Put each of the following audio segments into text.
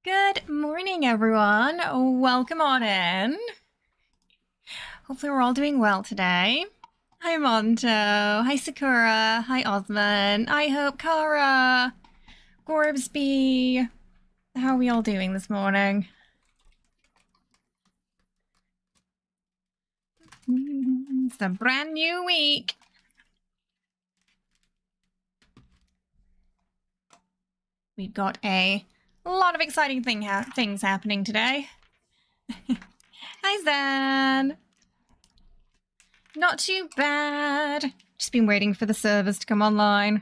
Good morning, everyone. Welcome on in. Hopefully we're all doing well today. Hi, Monto. Hi, Sakura. Hi, Osman. I hope Kara. Gorbsby. How are we all doing this morning? It's a brand new week. We've got a lot of exciting things happening today. Hi, Zan. Not too bad. Just been waiting for the servers to come online.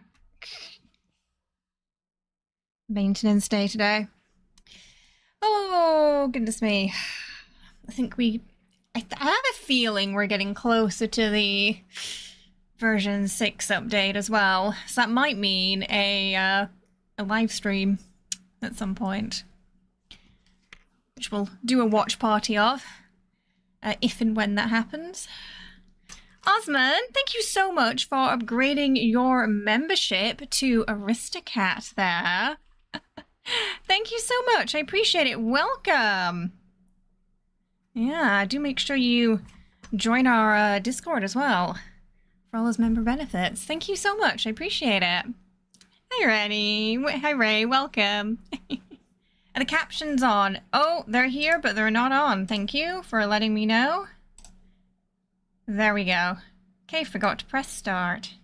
Maintenance day today. Oh, goodness me. I think I have a feeling we're getting closer to the version 6 update as well. So that might mean a live stream at some point, which we'll do a watch party of, if and when that happens. Osman, thank you so much for upgrading your membership to Aristocat there. Thank you so much. I appreciate it. Welcome. Yeah, do make sure you join our Discord as well for all those member benefits. Thank you so much. I appreciate it. Hi, Rennie. Hi, Ray. Welcome. Are the captions on? Oh, they're here, but they're not on. Thank you for letting me know. There we go. Okay, forgot to press start.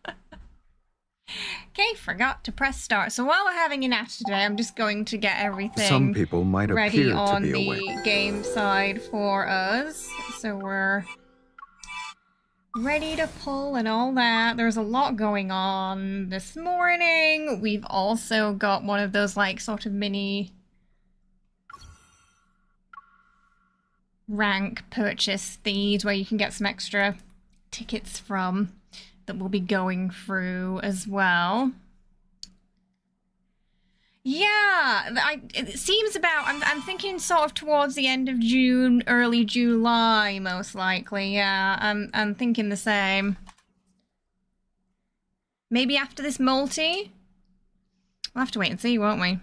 Okay, forgot to press start. So while we're having a nap today, I'm just going to get everything Some people might ready appear on to be the awake. game side for us. So we're ready to pull and all that. There's a lot going on this morning. We've also got one of those like sort of mini rank purchase things where you can get some extra tickets from that we'll be going through as well. Yeah, it seems about, I'm thinking sort of towards the end of June, early July, most likely. Yeah, I'm thinking the same. Maybe after this multi? We'll have to wait and see, won't we?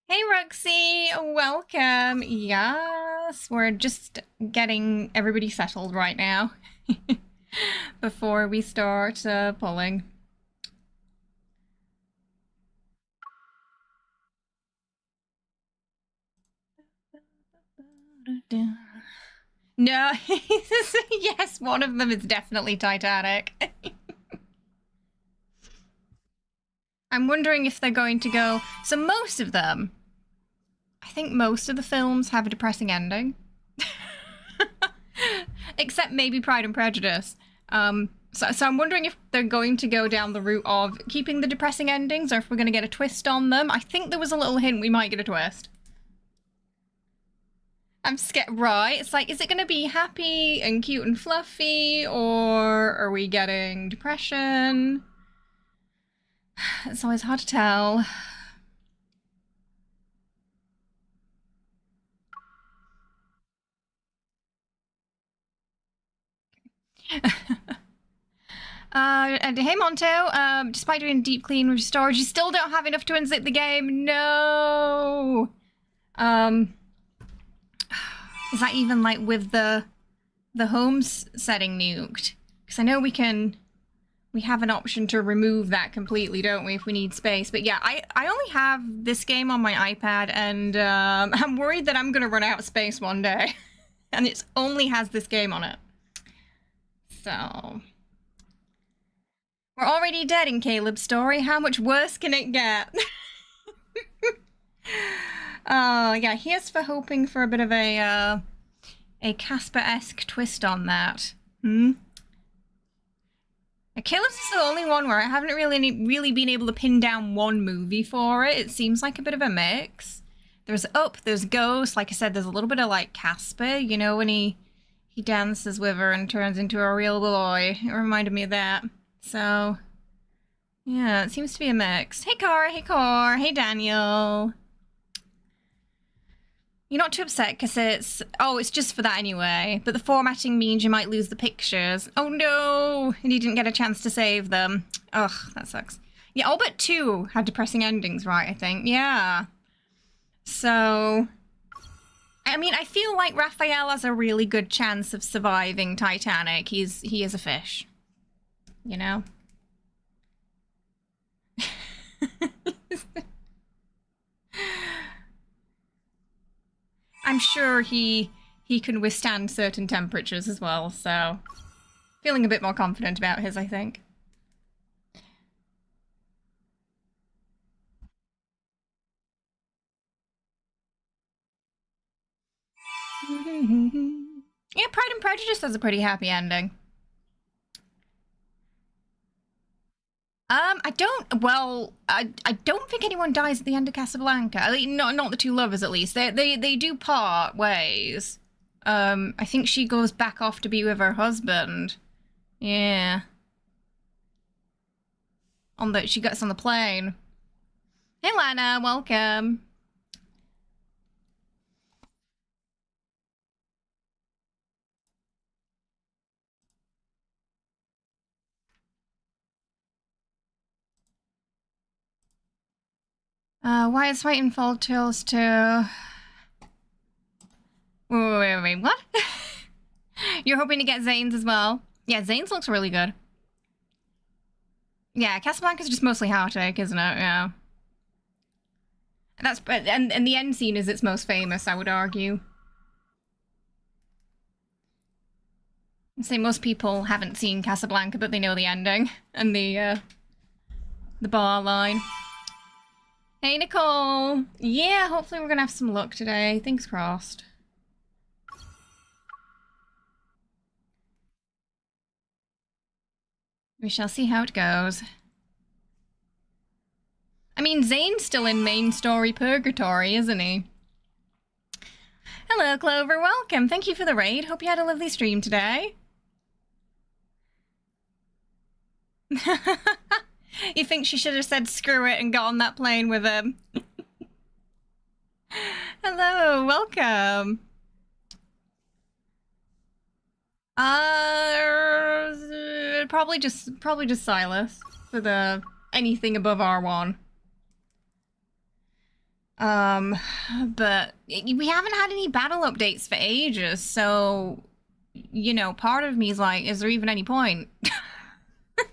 Hey, Roxy, welcome. Yes, we're just getting everybody settled right now before we start pulling. No, yes, one of them is definitely Titanic. I'm wondering if they're going to go... So most of them, I think most of the films have a depressing ending. Except maybe Pride and Prejudice. So I'm wondering if they're going to go down the route of keeping the depressing endings or if we're going to get a twist on them. I think there was a little hint we might get a twist. I'm scared, right? It's like, is it going to be happy and cute and fluffy, or are we getting depression? It's always hard to tell. And hey Monto, despite doing a deep clean with storage, you still don't have enough to unzip the game. No. Is that even like with the homes setting nuked? Because I know we have an option to remove that completely, don't we, if we need space. But yeah, I only have this game on my iPad, and I'm worried that I'm gonna run out of space one day. And it only has this game on it. So... We're already dead in Caleb's story. How much worse can it get? Yeah, here's for hoping for a bit of a Casper-esque twist on that. Caleb's is the only one where I haven't really been able to pin down one movie for it. It seems like a bit of a mix. There's Up, there's Ghost. Like I said, there's a little bit of like Casper, you know, when he dances with her and turns into a real boy. It reminded me of that. So, Yeah, it seems to be a mix. Hey, Cara. Hey, Car. Hey, Daniel. You're not too upset because it's... Oh, it's just for that anyway. But the formatting means you might lose the pictures. Oh, no. And you didn't get a chance to save them. Ugh, that sucks. Yeah, all but 2 had depressing endings, right, I think. Yeah. So... I mean, I feel like Rafayel has a really good chance of surviving Titanic. He is a fish. You know? I'm sure he can withstand certain temperatures as well, so feeling a bit more confident about his, I think. Yeah, Pride and Prejudice has a pretty happy ending. I don't think anyone dies at the end of Casablanca. I mean, not the 2 lovers, at least. They do part ways. I think she goes back off to be with her husband. Yeah. She gets on the plane. Hey, Lana, welcome. Why is waiting for Tales to... Wait, what? You're hoping to get Zayne's as well? Yeah, Zayne's looks really good. Yeah, Casablanca's just mostly heartache, isn't it? Yeah. And the end scene is its most famous, I would argue. I'd say most people haven't seen Casablanca, but they know the ending and the bar line. Hey, Nicole. Yeah, hopefully we're gonna have some luck today. Fingers crossed. We shall see how it goes. I mean, Zayne's still in main story purgatory, isn't he? Hello, Clover. Welcome. Thank you for the raid. Hope you had a lovely stream today. You think she should have said screw it and got on that plane with him? Hello, welcome. Probably just Sylus for the anything above R1. But we haven't had any battle updates for ages, so you know, part of me is like, is there even any point?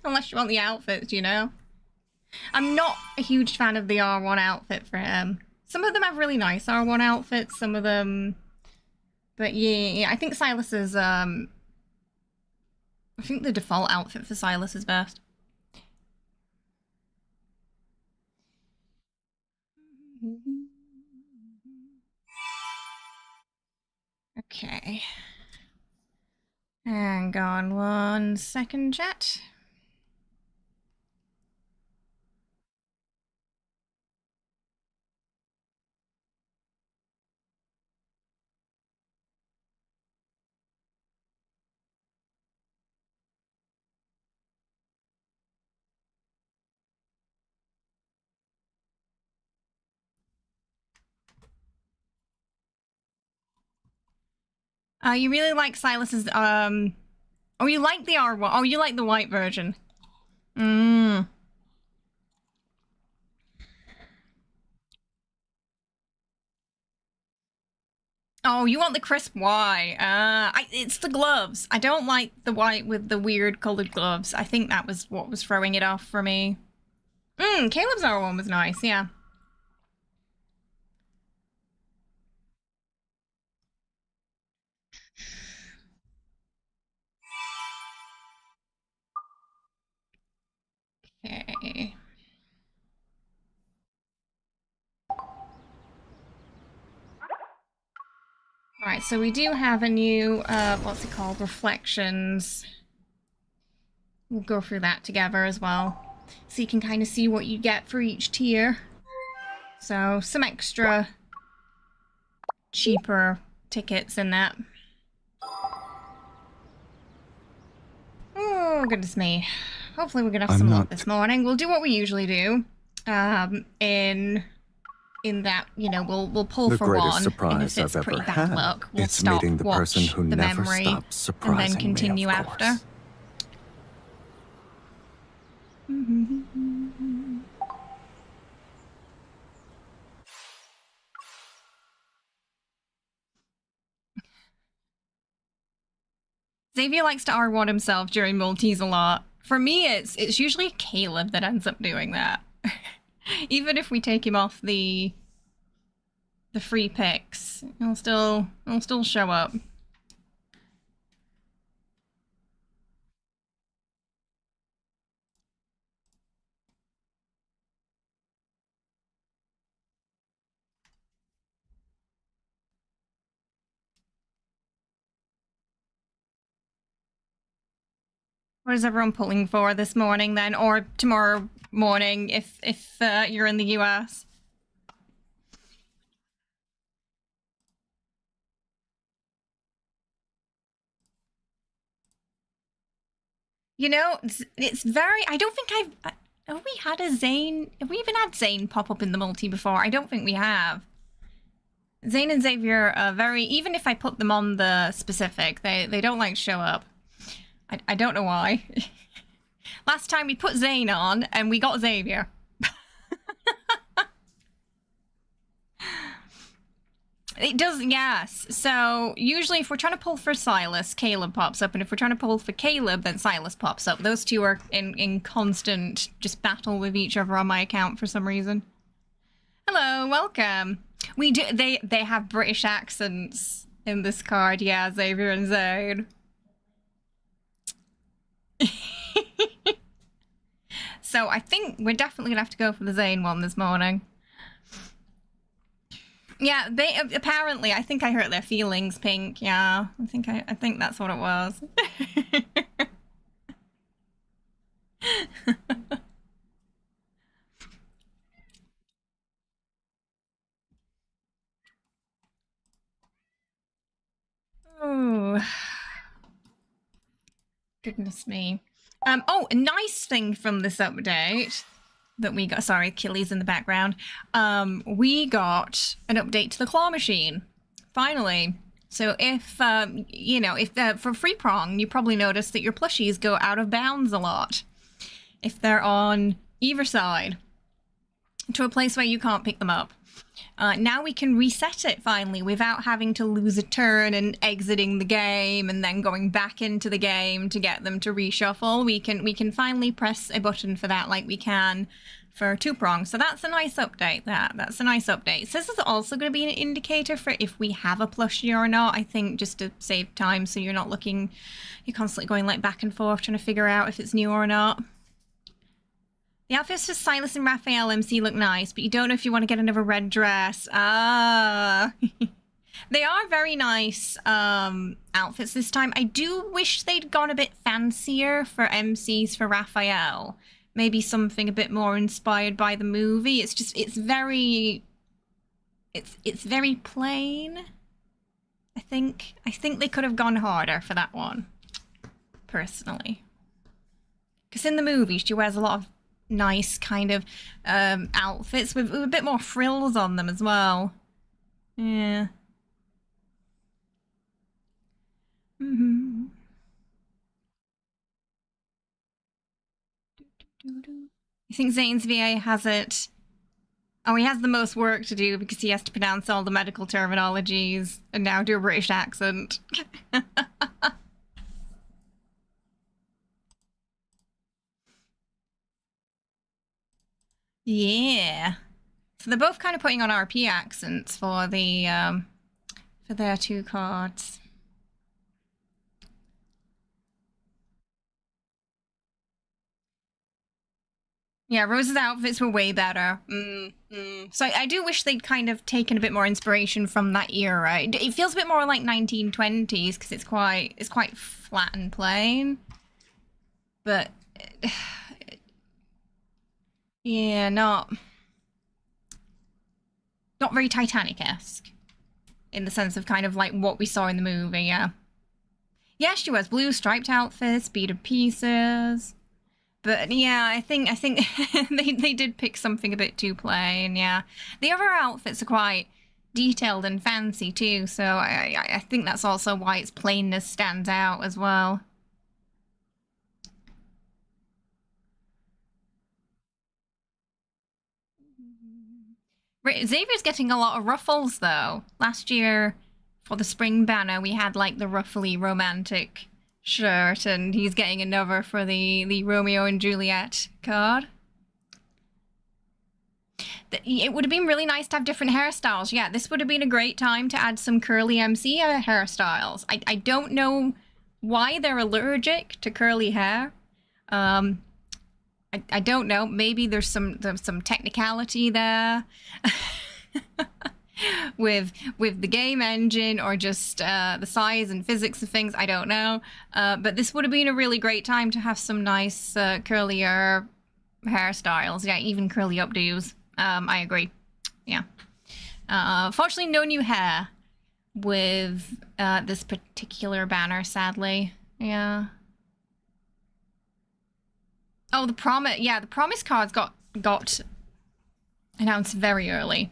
Unless you want the outfits, you know? I'm not a huge fan of the R1 outfit for him. Some of them have really nice R1 outfits, some of them... But yeah, I think Sylus is, I think the default outfit for Sylus is best. Okay. Hang on 1 second, chat. You really like Sylus's, oh, you like the R1. Oh, you like the white version. Mm. Oh, you want the crisp white. It's the gloves. I don't like the white with the weird colored gloves. I think that was what was throwing it off for me. Caleb's R1 was nice, yeah. Okay. Alright, so we do have a new, what's it called? Reflections. We'll go through that together as well. So you can kind of see what you get for each tier. So, some extra cheaper tickets in that. Oh, goodness me. hopefully we're gonna have some luck this morning. We'll do what we usually do. In that, you know, we'll pull for one, and if it's pretty bad luck, we'll stop, meeting the person who the never memory, stops surprising and then continue me, of after. course. Xavier likes to R1 himself during multis a lot. For me, it's usually Caleb that ends up doing that. Even if we take him off the free picks, he'll still show up. What is everyone pulling for this morning then, or tomorrow morning if you're in the US? You know, it's very. I don't think have we had a Zayne? Have we even had Zayne pop up in the multi before? I don't think we have. Zayne and Xavier are very. Even if I put them on the specific, they don't like show up. I don't know why. Last time we put Zayne on and we got Xavier. It does, yes. So usually if we're trying to pull for Sylus, Caleb pops up. And if we're trying to pull for Caleb, then Sylus pops up. Those two are in constant just battle with each other on my account for some reason. Hello, welcome. We do, they have British accents in this card. Yeah, Xavier and Zayne. So I think we're definitely gonna have to go for the Zayne one this morning. Yeah, they apparently. I think I hurt their feelings, Pink. Yeah, I think that's what it was. Oh, goodness me. Oh, a nice thing from this update that we got. Sorry, Achilles in the background. We got an update to the claw machine. Finally. So if, you know, if for free prong, you probably noticed that your plushies go out of bounds a lot. If they're on either side to a place where you can't pick them up. Now we can reset it finally without having to lose a turn and exiting the game and then going back into the game to get them to reshuffle. We can finally press a button for that like we can for two prong. So that's a nice update. That's a nice update. So this is also going to be an indicator for if we have a plushie or not. I think just to save time so you're not looking, you're constantly going like back and forth trying to figure out if it's new or not. The outfits for Sylus and Rafayel MC look nice, but you don't know if you want to get another red dress. Ah. They are very nice outfits this time. I do wish they'd gone a bit fancier for MCs for Rafayel. Maybe something a bit more inspired by the movie. It's just, it's very plain. I think they could have gone harder for that one, personally. Because in the movie, she wears a lot of nice kind of outfits with a bit more frills on them as well. Yeah. You think Zayne's VA has it? Oh, he has the most work to do because he has to pronounce all the medical terminologies and now do a British accent. Yeah. So they're both kind of putting on RP accents for the for their two cards. Yeah, Rose's outfits were way better. So I do wish they'd kind of taken a bit more inspiration from that era. It feels a bit more like 1920s because it's quite flat and plain. But yeah, not very Titanic-esque in the sense of kind of like what we saw in the movie. Yeah. Yeah, she wears blue striped outfits, beaded pieces. But yeah, I think they did pick something a bit too plain. Yeah, the other outfits are quite detailed and fancy too, so I think that's also why its plainness stands out as well. Xavier's getting a lot of ruffles though. Last year for the spring banner, we had like the ruffly romantic shirt, and he's getting another for the Romeo and Juliet card. It would have been really nice to have different hairstyles. Yeah, this would have been a great time to add some curly MC hairstyles. I don't know why they're allergic to curly hair. I don't know. Maybe there's some technicality there with the game engine, or just the size and physics of things. I don't know. But this would have been a really great time to have some nice curlier hairstyles. Yeah, even curly updos. I agree. Yeah. Fortunately, no new hair with this particular banner, sadly. Yeah. Oh, the promise. Yeah, the promise cards got announced very early.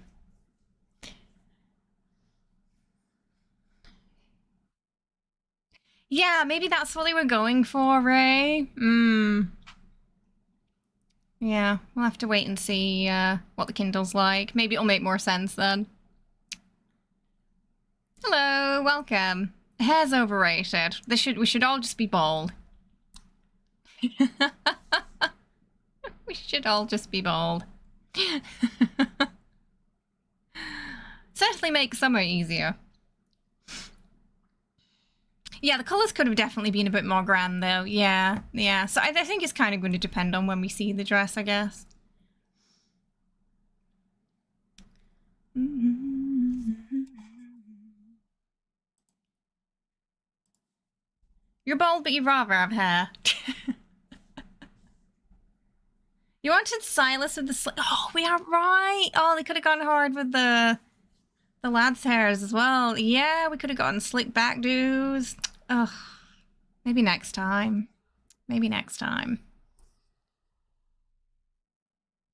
Yeah, maybe that's what they were going for, Ray. Yeah, we'll have to wait and see what the Kindle's like. Maybe it'll make more sense then. Hello, welcome. Hair's overrated. We should all just be bald. We should all just be bald. Certainly make summer easier. Yeah, the colours could have definitely been a bit more grand, though. Yeah, yeah. So I think it's kind of going to depend on when we see the dress, I guess. You're bald, but you'd rather have hair. You wanted Sylus with the slick. Oh, we are right. Oh, they could have gone hard with the lad's hairs as well. Yeah, we could have gotten slick back do's. Ugh. Maybe next time. Maybe next time.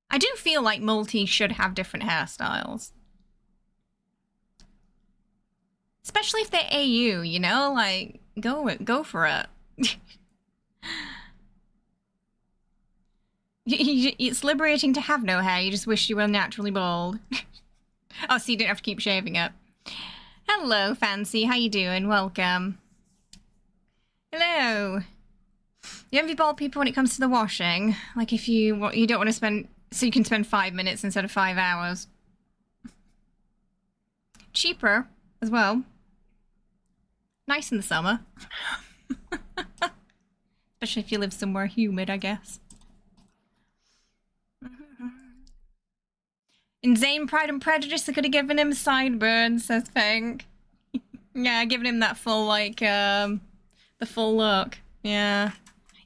I do feel like multi should have different hairstyles. Especially if they're AU, you know? Like, go for it. It's liberating to have no hair. You just wish you were naturally bald. Oh, so you didn't have to keep shaving it. Hello, Fancy. How you doing? Welcome. Hello. You envy bald people when it comes to the washing? Like if you don't want to spend... So you can spend 5 minutes instead of 5 hours. Cheaper as well. Nice in the summer. Especially if you live somewhere humid, I guess. In Zayne Pride and Prejudice, they could have given him sideburns, says Pink. Yeah, giving him that full, like, the full look. Yeah.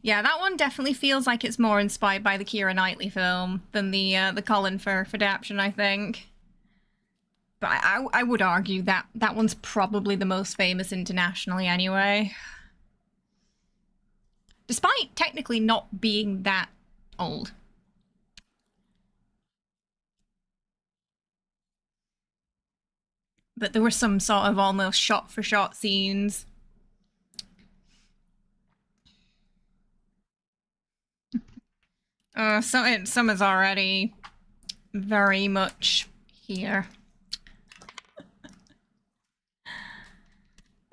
Yeah, that one definitely feels like it's more inspired by the Keira Knightley film than the Colin Firth adaptation, I think. But I would argue that that one's probably the most famous internationally anyway. Despite technically not being that old. But there were some sort of almost shot-for-shot scenes. Summer's already very much here.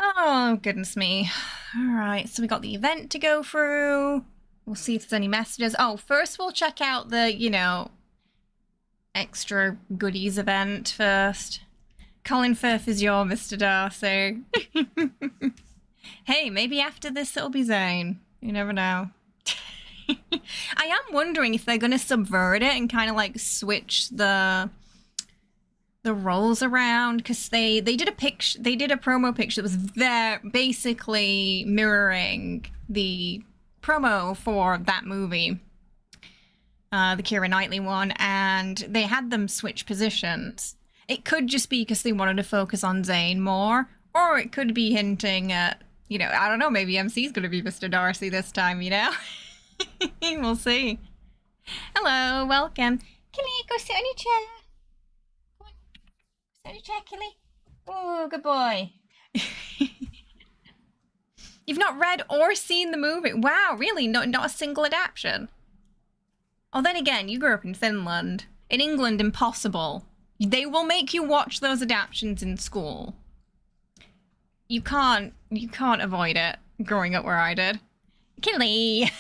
Oh, goodness me. Alright, so we got the event to go through. We'll see if there's any messages. Oh, first we'll check out the, you know, extra goodies event first. Colin Firth is your Mr. Darcy. Hey, maybe after this it'll be Zayne. You never know. I am wondering if they're going to subvert it and kind of like switch the roles around, because they did a promo picture that was basically mirroring the promo for that movie, the Keira Knightley one, and they had them switch positions. It could just be because they wanted to focus on Zayne more, or it could be hinting at, you know, I don't know, maybe MC's going to be Mr. Darcy this time, you know? We'll see. Hello, welcome. Killy, go sit on your chair. Come on. Sit on your chair, Killy. Oh, good boy. You've not read or seen the movie? Wow, really? Not a single adaptation? Oh, then again, you grew up in Finland. In England, impossible. They will make you watch those adaptations in school. You can't avoid it growing up where I did. Killy!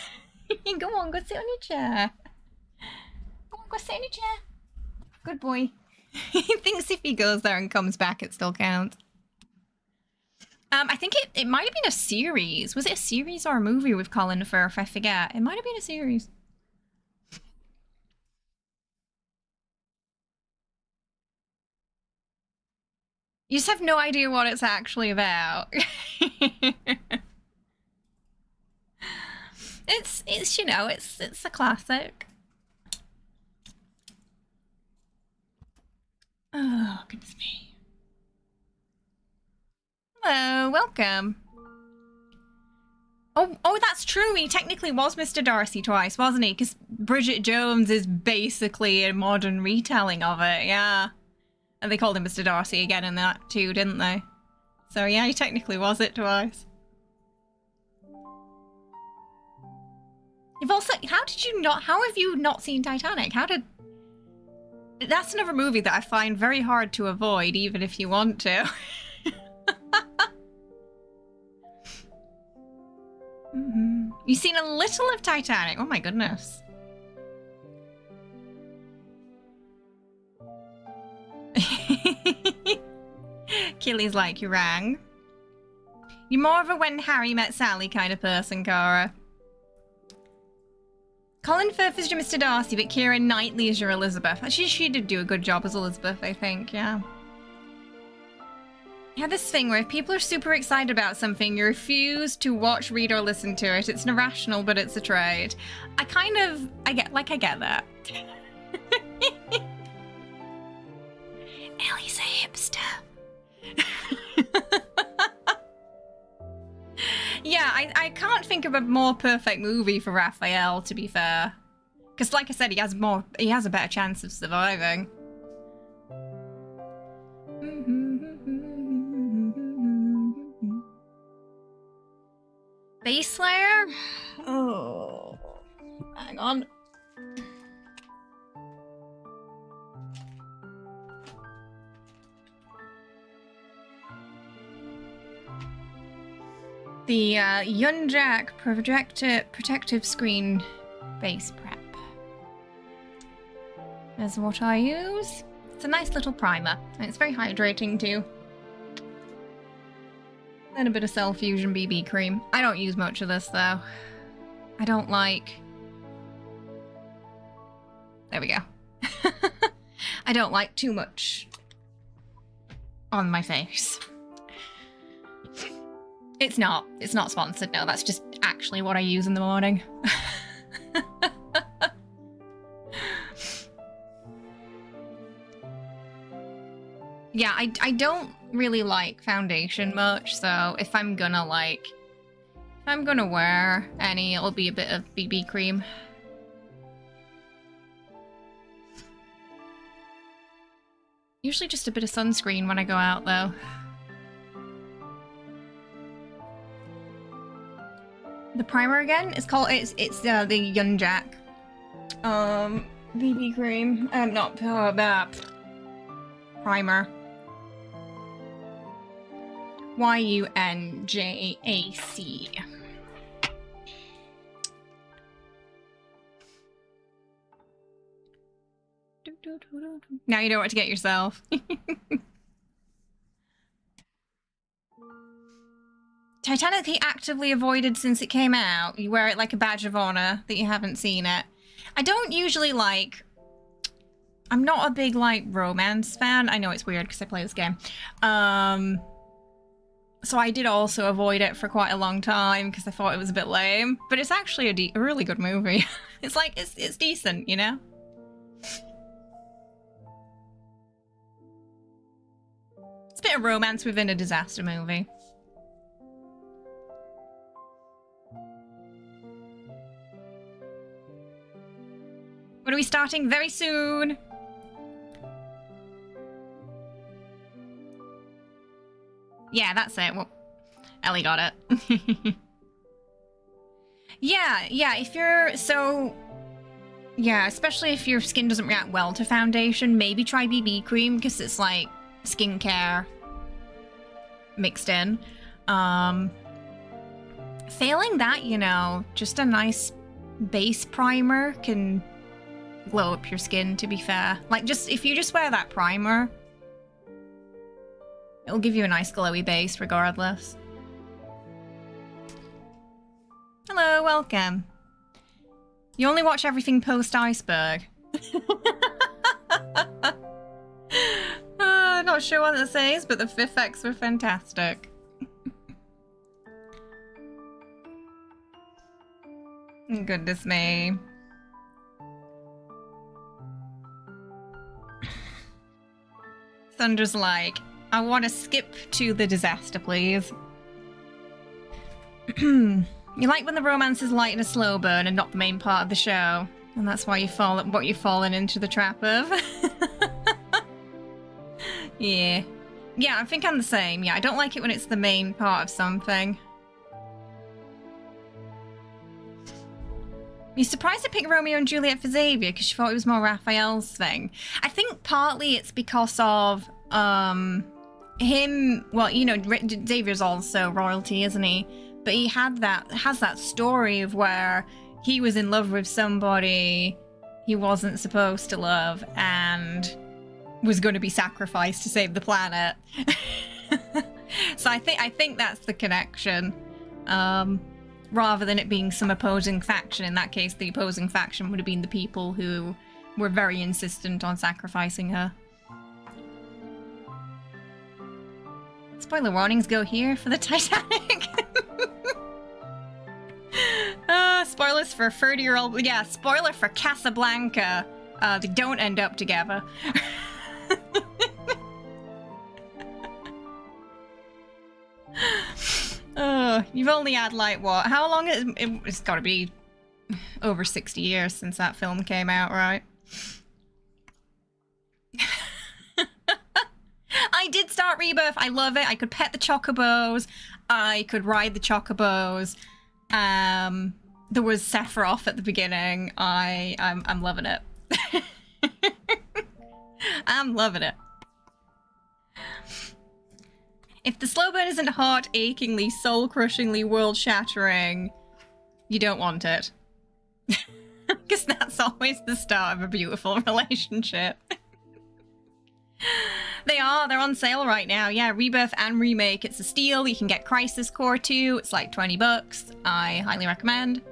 Go on, go sit on your chair. Go on, go sit on your chair. Good boy. He thinks if he goes there and comes back, it still counts. I think it might have been a series. Was it a series or a movie with Colin Firth? I forget. It might have been a series. You just have no idea what it's actually about. It's you know, it's a classic. Oh, goodness me. Hello, welcome. Oh, that's true. He technically was Mr. Darcy twice, wasn't he? Because Bridget Jones is basically a modern retelling of it, yeah. And they called him Mr. Darcy again in that too, didn't they? So yeah, he technically was it twice. You've also, how have you not seen Titanic? That's another movie that I find very hard to avoid, even if you want to. You've seen a little of Titanic? Oh my goodness. Killy's like, you rang. You're more of a When Harry Met Sally kind of person, Cara. Colin Firth is your Mr. Darcy, but Keira Knightley is your Elizabeth. She did do a good job as Elizabeth, I think, yeah. You have this thing where if people are super excited about something, you refuse to watch, read, or listen to it. It's irrational, but it's a trait. I get that. Ellie's a hipster. Yeah, I can't think of a more perfect movie for Rafayel, to be fair. Because like I said, he has a better chance of surviving. Base Slayer? Oh, hang on. The Yunjak protective screen base prep is what I use. It's a nice little primer, and it's very hydrating too. Then a bit of Cell Fusion BB cream. I don't use much of this though. I don't like... There we go. I don't like too much on my face. It's not sponsored, no, that's just actually what I use in the morning. Yeah, I don't really like foundation much, so if I'm gonna wear any, it'll be a bit of BB cream. Usually just a bit of sunscreen when I go out though. The primer again is called it's the Yunjak BB cream. Not primer. YUNJAC. Now you know what to get yourself. Titanic he actively avoided since it came out. You wear it like a badge of honor that you haven't seen it. I don't usually like... I'm not a big, like, romance fan. I know it's weird because I play this game. So I did also avoid it for quite a long time because I thought it was a bit lame. But it's actually a really good movie. It's like, it's decent, you know? It's a bit of romance within a disaster movie. What are we starting very soon? Yeah, that's it. Well, Ellie got it. Yeah, if you're... So... Yeah, especially if your skin doesn't react well to foundation, maybe try BB cream, because it's like skincare mixed in. Failing that, you know, just a nice base primer can glow up your skin, to be fair. Like, just if you just wear that primer, it'll give you a nice glowy base regardless. Hello, welcome. You only watch everything post-iceberg. Not sure what that says, but the effects were fantastic. Goodness me. Thunder's like, I want to skip to the disaster, please. You like when the romance is light and a slow burn and not the main part of the show. And that's why what you've fallen into the trap of. Yeah. Yeah, I think I'm the same. Yeah, I don't like it when it's the main part of something. You're surprised I picked Romeo and Juliet for Xavier because you thought it was more Raphael's thing. I think partly it's because of him. Well, you know, Xavier's also royalty, isn't he? But he has that story of where he was in love with somebody he wasn't supposed to love and was going to be sacrificed to save the planet. So I think that's the connection. Rather than it being some opposing faction. In that case, the opposing faction would have been the people who were very insistent on sacrificing her. Spoiler warnings go here for the Titanic. Spoilers for 30-year-old... Yeah, spoiler for Casablanca. They don't end up together. You've only had, like, what? How long? It's got to be over 60 years since that film came out, right? I did start Rebirth. I love it. I could pet the chocobos. I could ride the chocobos. There was Sephiroth at the beginning. I'm loving it. I'm loving it. If the slow burn isn't heart achingly, soul crushingly, world shattering, you don't want it. Because that's always the start of a beautiful relationship. They're on sale right now. Yeah, Rebirth and Remake. It's a steal. You can get Crisis Core 2. It's like $20. I highly recommend.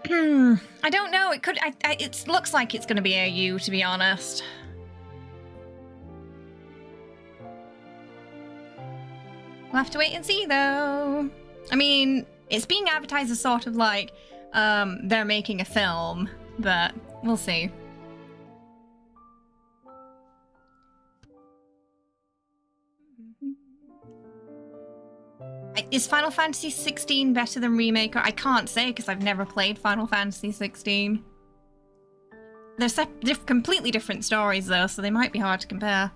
I don't know. It could. It looks like it's going to be AU, to be honest. We'll have to wait and see, though. I mean, it's being advertised as sort of like they're making a film, but we'll see. Is Final Fantasy 16 better than Remake? I can't say because I've never played Final Fantasy 16. They're completely different stories though, so they might be hard to compare.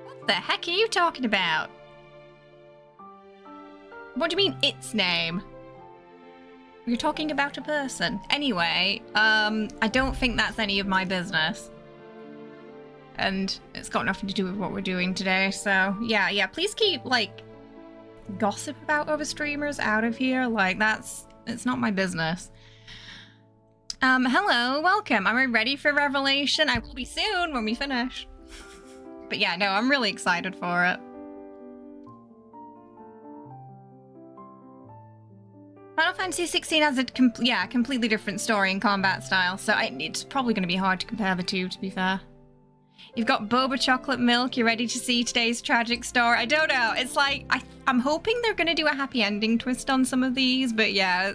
What the heck are you talking about? What do you mean, its name? You're talking about a person. Anyway, I don't think that's any of my business. And it's got nothing to do with what we're doing today, so yeah, please keep, like, gossip about other streamers out of here. Like, it's not my business. Hello, welcome. Am I ready for Revelation? I will be soon when we finish. But yeah, no, I'm really excited for it. Final Fantasy 16 has a completely different story and combat style, so it's probably going to be hard to compare the two, to be fair. You've got boba chocolate milk. You're ready to see today's tragic story. I don't know. It's like, I'm hoping they're going to do a happy ending twist on some of these, but yeah,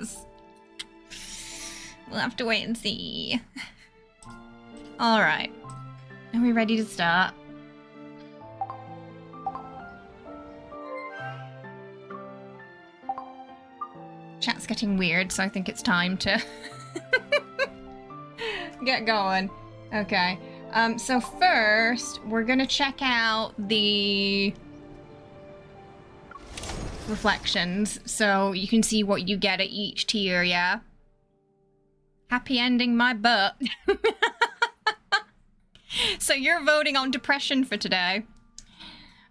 we'll have to wait and see. All right. Are we ready to start? Chat's getting weird, so I think it's time to get going. Okay. So first, we're gonna check out the reflections, so you can see what you get at each tier, yeah? Happy ending my butt. So you're voting on depression for today.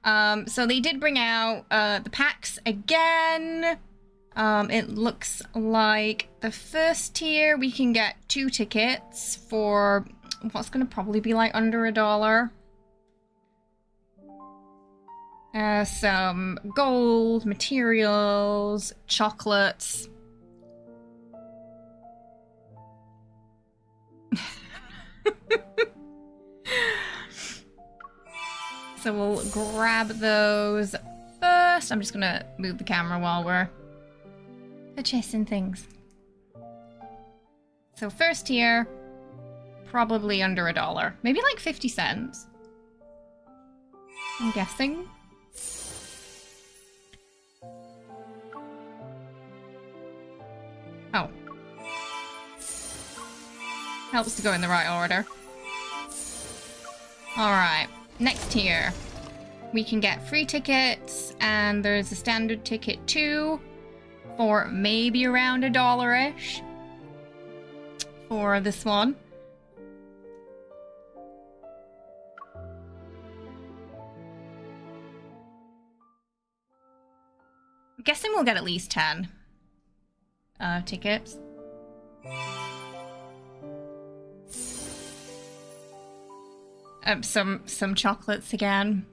So they did bring out the packs again. It looks like the first tier we can get 2 tickets for what's going to probably be like under $1. Some gold, materials, chocolates. So we'll grab those first. I'm just going to move the camera while we're purchasing things. So first tier, probably under $1. Maybe like 50 cents. I'm guessing. Oh. Helps to go in the right order. Alright, next tier. We can get free tickets, and there's a standard ticket too, for maybe around $1-ish for this one. I'm guessing we'll get at least 10 tickets. Some chocolates again.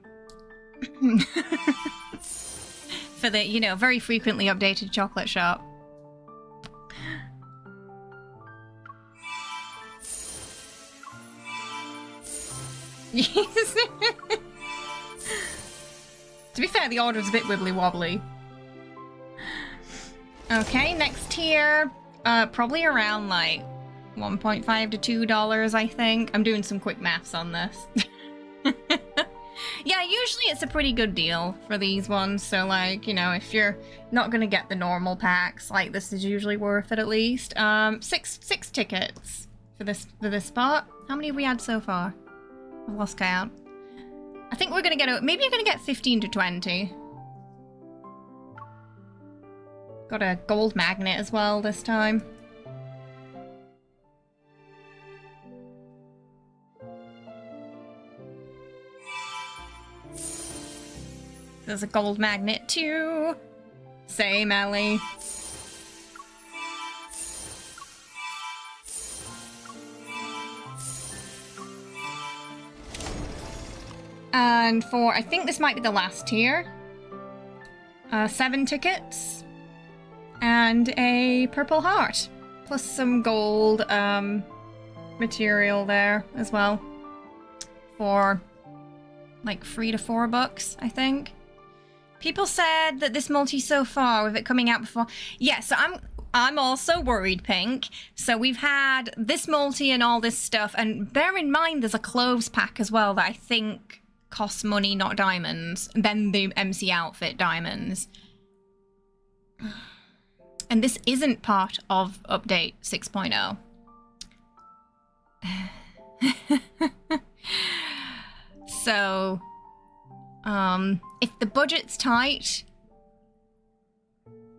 For the, you know, very frequently updated chocolate shop. Yes. To be fair, the order's a bit wibbly wobbly. Okay, next tier. Probably around like $1.5 to $2, I think. I'm doing some quick maths on this. Yeah, usually it's a pretty good deal for these ones. So, like, you know, if you're not gonna get the normal packs, like, this is usually worth it at least. Six tickets for this spot. How many have we had so far? I've lost count. I think we're gonna get maybe you're gonna get 15 to 20. Got a gold magnet as well this time. There's a gold magnet too. Same, Ellie. And for, I think this might be the last tier. 7 tickets. And a purple heart. Plus some gold material there as well. For like $3 to $4, I think. People said that this multi so far, with it coming out before... Yeah, so I'm also worried, Pink. So we've had this multi and all this stuff, and bear in mind there's a clothes pack as well that I think costs money, not diamonds. Then the MC outfit diamonds. And this isn't part of update 6.0. So... if the budget's tight,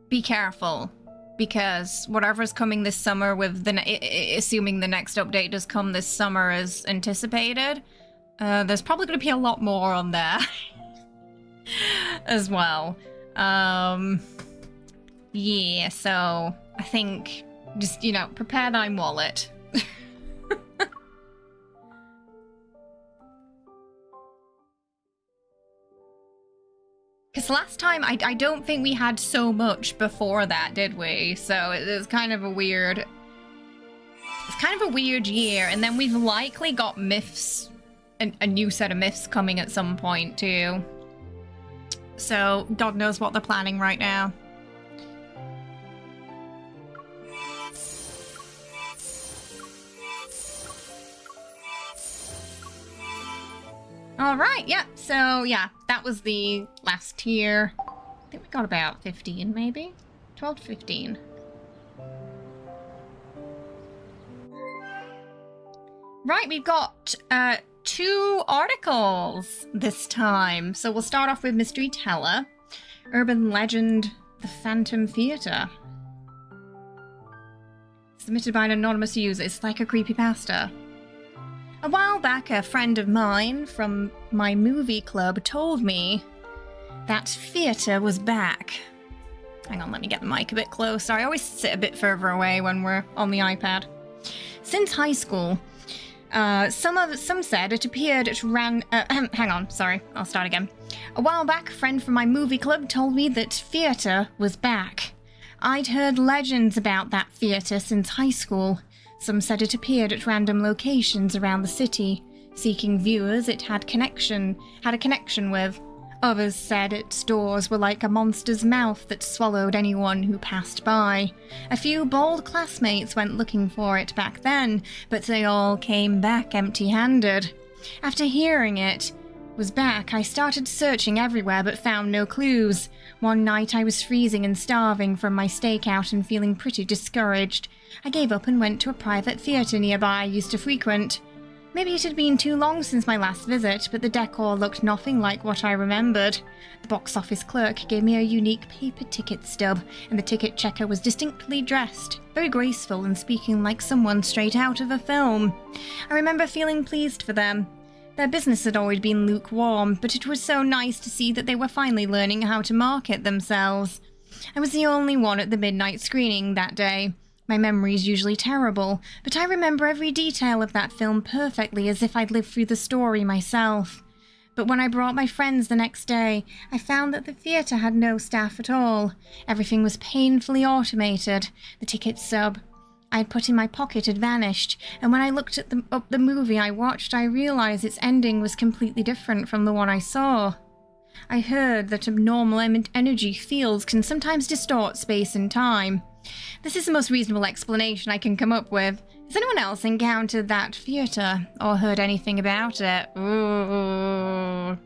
be careful, because whatever's coming this summer with assuming the next update does come this summer as anticipated, there's probably going to be a lot more on there as well. Yeah, so I think just, you know, prepare thine wallet. Because this last time, I don't think we had so much before that, did we? So it was kind of a weird... It's kind of a weird year, and then we've likely got myths, a new set of myths coming at some point too. So God knows what they're planning right now. All right, yeah, so yeah, that was the last tier. I think we got about 15 maybe? 12 to 15. Right, we've got 2 articles this time. So we'll start off with Mystery Teller, Urban Legend, The Phantom Theatre. Submitted by an anonymous user. It's like a creepypasta. A while back, a friend of mine from my movie club told me that theatre was back. Hang on, let me get the mic a bit closer. I always sit a bit further away when we're on the iPad. Since high school, some said it appeared at hang on, sorry, I'll start again. A while back, a friend from my movie club told me that theatre was back. I'd heard legends about that theatre since high school. Some said it appeared at random locations around the city, seeking viewers it had a connection with. Others said its doors were like a monster's mouth that swallowed anyone who passed by. A few bold classmates went looking for it back then, but they all came back empty-handed. After hearing it was back, I started searching everywhere but found no clues. One night I was freezing and starving from my stakeout and feeling pretty discouraged. I gave up and went to a private theatre nearby I used to frequent. Maybe it had been too long since my last visit, but the decor looked nothing like what I remembered. The box office clerk gave me a unique paper ticket stub, and the ticket checker was distinctly dressed, very graceful and speaking like someone straight out of a film. I remember feeling pleased for them. Their business had always been lukewarm, but it was so nice to see that they were finally learning how to market themselves. I was the only one at the midnight screening that day. My memory's usually terrible, but I remember every detail of that film perfectly as if I'd lived through the story myself. But when I brought my friends the next day, I found that the theatre had no staff at all. Everything was painfully automated. The ticket stub I had put in my pocket had vanished, and when I looked at the movie I watched, I realized its ending was completely different from the one I saw. I heard that abnormal energy fields can sometimes distort space and time. This is the most reasonable explanation I can come up with. Has anyone else encountered that theatre or heard anything about it? Ooh.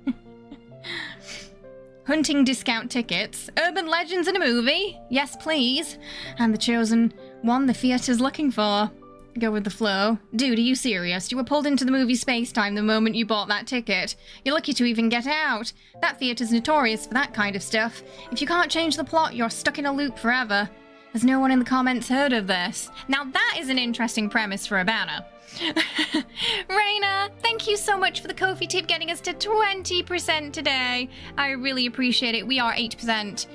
Hunting discount tickets. Urban legends in a movie? Yes, please. I'm the chosen one the theatre's looking for. Go with the flow. Dude, are you serious? You were pulled into the movie space-time the moment you bought that ticket. You're lucky to even get out. That theatre's notorious for that kind of stuff. If you can't change the plot, you're stuck in a loop forever. Has no one in the comments heard of this? Now that is an interesting premise for a banner. Raina, thank you so much for the Ko-fi tip getting us to 20% today. I really appreciate it. We are 8%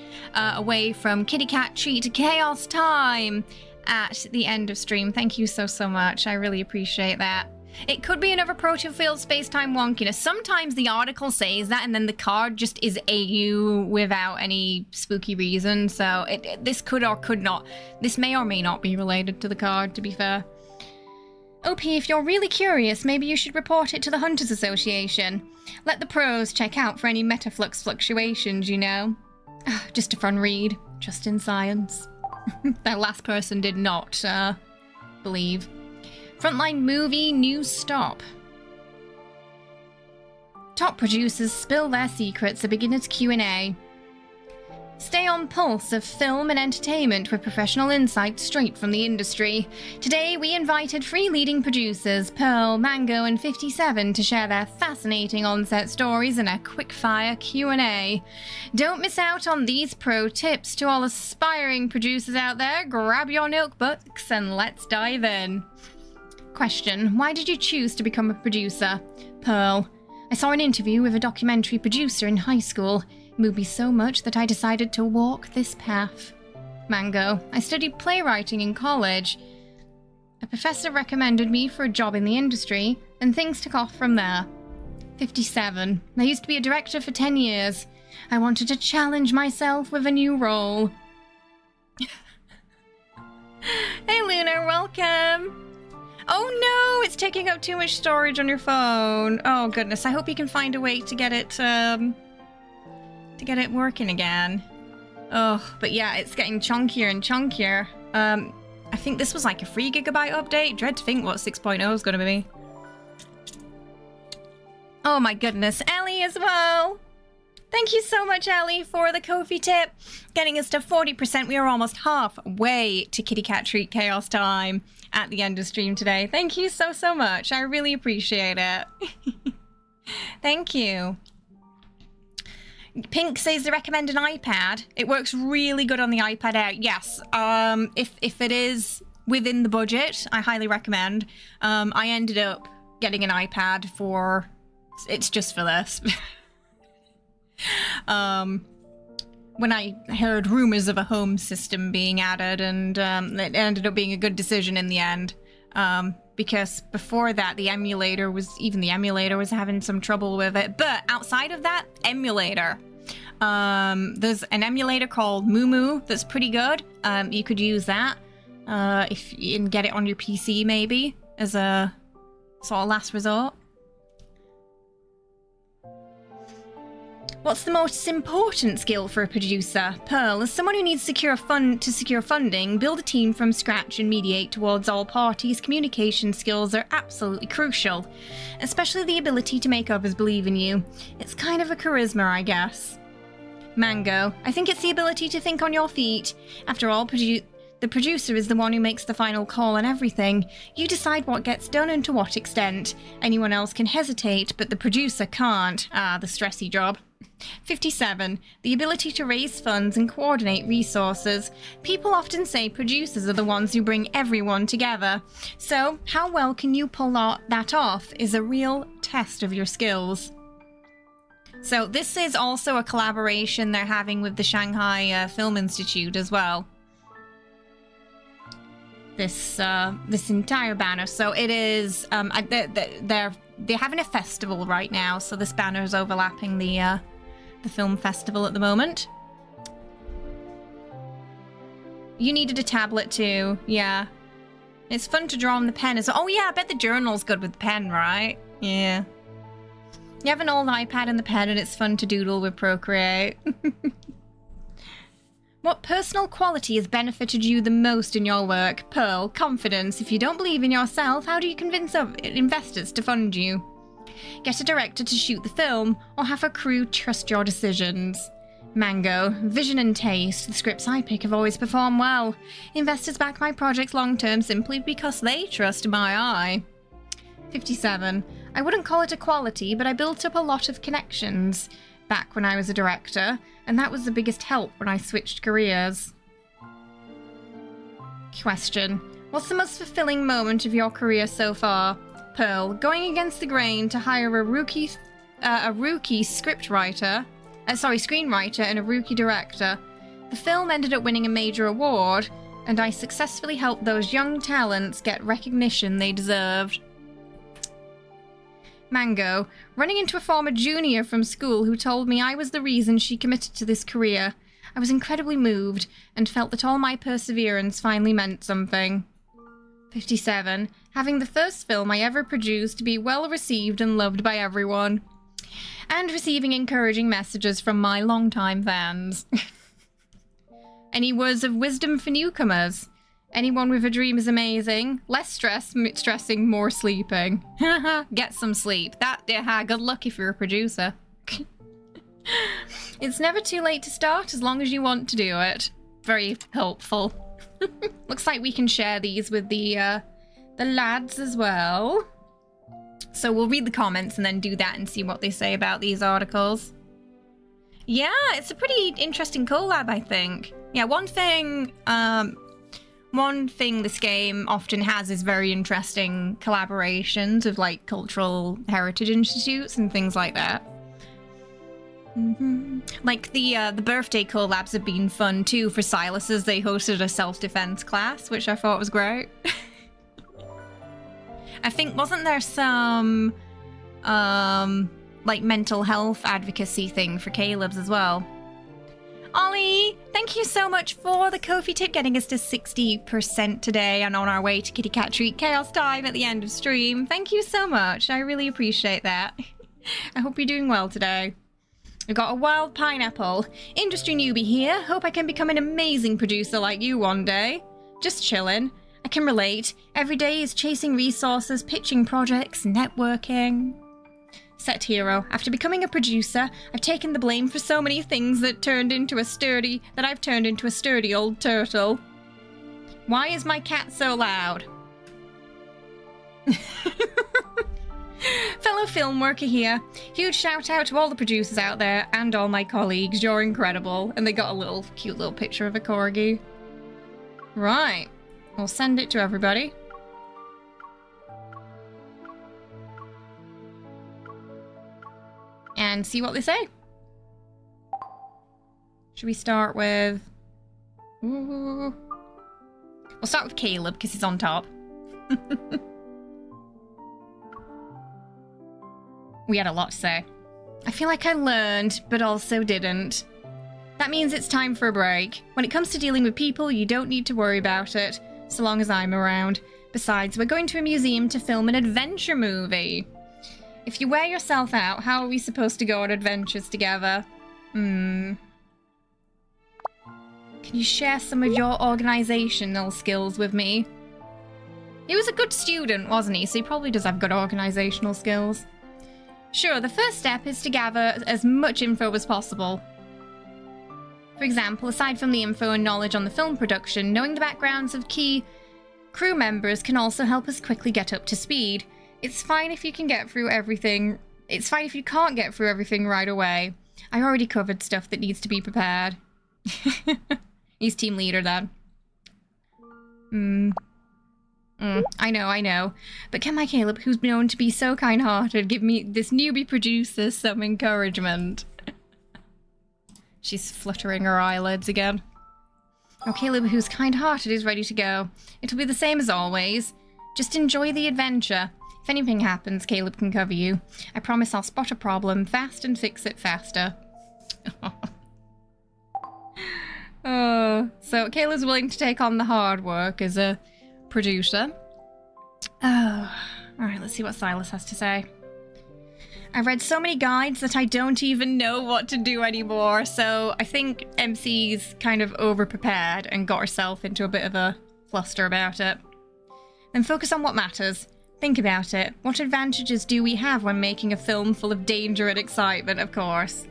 away from Kitty Cat Treat Chaos Time at the end of stream. Thank you so much. I really appreciate that. It could be another Protofield space-time wonkiness. Sometimes the article says that and then the card just is AU without any spooky reason. So this could or could not. This may or may not be related to the card, to be fair. OP, if you're really curious, maybe you should report it to the Hunters Association. Let the pros check out for any metaflux fluctuations, you know. Just a fun read. Just in science. That last person did not believe. Frontline movie news stop. Top producers spill their secrets at beginner's Q&A. Stay on pulse of film and entertainment with professional insights straight from the industry. Today we invited 3 leading producers, Pearl, Mango and 57, to share their fascinating on-set stories in a quick-fire Q&A. Don't miss out on these pro tips. To all aspiring producers out there, grab your notebooks and let's dive in. Question: why did you choose to become a producer? Pearl: I saw an interview with a documentary producer in high school. It moved me so much that I decided to walk this path. Mango: I studied playwriting in college. A professor recommended me for a job in the industry, and things took off from there. 57. I used to be a director for 10 years. I wanted to challenge myself with a new role. Hey Lunar, welcome! Oh no, it's taking up too much storage on your phone. Oh goodness, I hope you can find a way to get it working again. Oh, but yeah, it's getting chunkier and chunkier. I think this was like a 3 GB update. Dread to think what 6.0 is going to be. Oh my goodness, Ellie as well. Thank you so much, Ellie, for the Ko-fi tip. Getting us to 40%. We are almost halfway to Kitty Cat Treat Chaos time at the end of stream today. Thank you so, so much. I really appreciate it. Thank you. Pink says they recommend an iPad. It works really good on the iPad Air. Yes, if it is within the budget, I highly recommend. I ended up getting an iPad for... It's just for this. When I heard rumors of a home system being added, and it ended up being a good decision in the end. Because before that, the emulator was having some trouble with it. But outside of that, emulator. There's an emulator called Moo that's pretty good. You could use that if you can get it on your PC maybe as a sort of last resort. What's the most important skill for a producer? Pearl, as someone who needs secure funding, build a team from scratch and mediate towards all parties, communication skills are absolutely crucial. Especially the ability to make others believe in you. It's kind of a charisma, I guess. Mango, I think it's the ability to think on your feet. After all, the producer is the one who makes the final call on everything. You decide what gets done and to what extent. Anyone else can hesitate, but the producer can't. Ah, the stressy job. 57. The ability to raise funds and coordinate resources. People often say producers are the ones who bring everyone together. So, how well can you pull that off is a real test of your skills. So, this is also a collaboration they're having with the Shanghai Film Institute as well. This entire banner. So it is they're having a festival right now, so this banner is overlapping the film festival at the moment. You needed a tablet too, yeah. It's fun to draw on the pen as well. Oh yeah, I bet the journal's good with the pen, right? Yeah. You have an old iPad and the pen and it's fun to doodle with Procreate. What personal quality has benefited you the most in your work? Pearl, confidence. If you don't believe in yourself, how do you convince investors to fund you? Get a director to shoot the film, or have a crew trust your decisions. Mango, vision and taste. The scripts I pick have always performed well. Investors back my projects long-term simply because they trust my eye. 57. I wouldn't call it a quality, but I built up a lot of connections back when I was a director, and that was the biggest help when I switched careers. Question. What's the most fulfilling moment of your career so far? Pearl. Going against the grain to hire a rookie screenwriter and a rookie director. The film ended up winning a major award, and I successfully helped those young talents get recognition they deserved. Mango, running into a former junior from school who told me I was the reason she committed to this career. I was incredibly moved and felt that all my perseverance finally meant something. 57. Having the first film I ever produced be well received and loved by everyone. And receiving encouraging messages from my longtime fans. Any words of wisdom for newcomers? Anyone with a dream is amazing. Less stressing, more sleeping. Get some sleep. Good luck if you're a producer. It's never too late to start as long as you want to do it. Very helpful. Looks like we can share these with the lads as well. So we'll read the comments and then do that and see what they say about these articles. Yeah, it's a pretty interesting collab, I think. Yeah, one thing this game often has is very interesting collaborations with like cultural heritage institutes and things like that. Like the birthday collabs have been fun too for Sylus, as they hosted a self-defense class, which I thought was great. I think, wasn't there some like, mental health advocacy thing for Caleb's as well. Ollie, thank you so much for the Ko-fi tip, getting us to 60% today and on our way to Kitty Cat Treat Chaos Time at the end of stream. Thank you so much. I really appreciate that. I hope you're doing well today. We've got a wild pineapple. Industry newbie here. Hope I can become an amazing producer like you one day. Just chillin'. I can relate. Every day is chasing resources, pitching projects, networking. Set hero. After becoming a producer, I've taken the blame for so many things that I've turned into a sturdy old turtle. Why is my cat so loud? Fellow film worker here. Huge shout out to all the producers out there and all my colleagues. You're incredible. And they got a cute little picture of a corgi. Right. We'll send it to everybody. And see what they say. Should we start with... Ooh. We'll start with Caleb, because he's on top. We had a lot to say. I feel like I learned, but also didn't. That means it's time for a break. When it comes to dealing with people, you don't need to worry about it, so long as I'm around. Besides, we're going to a museum to film an adventure movie. If you wear yourself out, how are we supposed to go on adventures together? Can you share some of your organizational skills with me? He was a good student, wasn't he? So he probably does have good organizational skills. Sure, the first step is to gather as much info as possible. For example, aside from the info and knowledge on the film production, knowing the backgrounds of key crew members can also help us quickly get up to speed. It's fine if you can get through everything. It's fine if you can't get through everything right away. I already covered stuff that needs to be prepared. He's team leader then. I know. But can my Caleb, who's known to be so kind-hearted, give me, this newbie producer, some encouragement? She's fluttering her eyelids again. Oh, Caleb, who's kind-hearted, is ready to go. It'll be the same as always. Just enjoy the adventure. If anything happens, Caleb can cover you. I promise I'll spot a problem fast and fix it faster. Oh, so Caleb's willing to take on the hard work as a producer. Oh, alright, let's see what Sylus has to say. I've read so many guides that I don't even know what to do anymore, so I think MC's kind of over-prepared and got herself into a bit of a fluster about it. Then focus on what matters. Think about it. What advantages do we have when making a film full of danger and excitement, of course?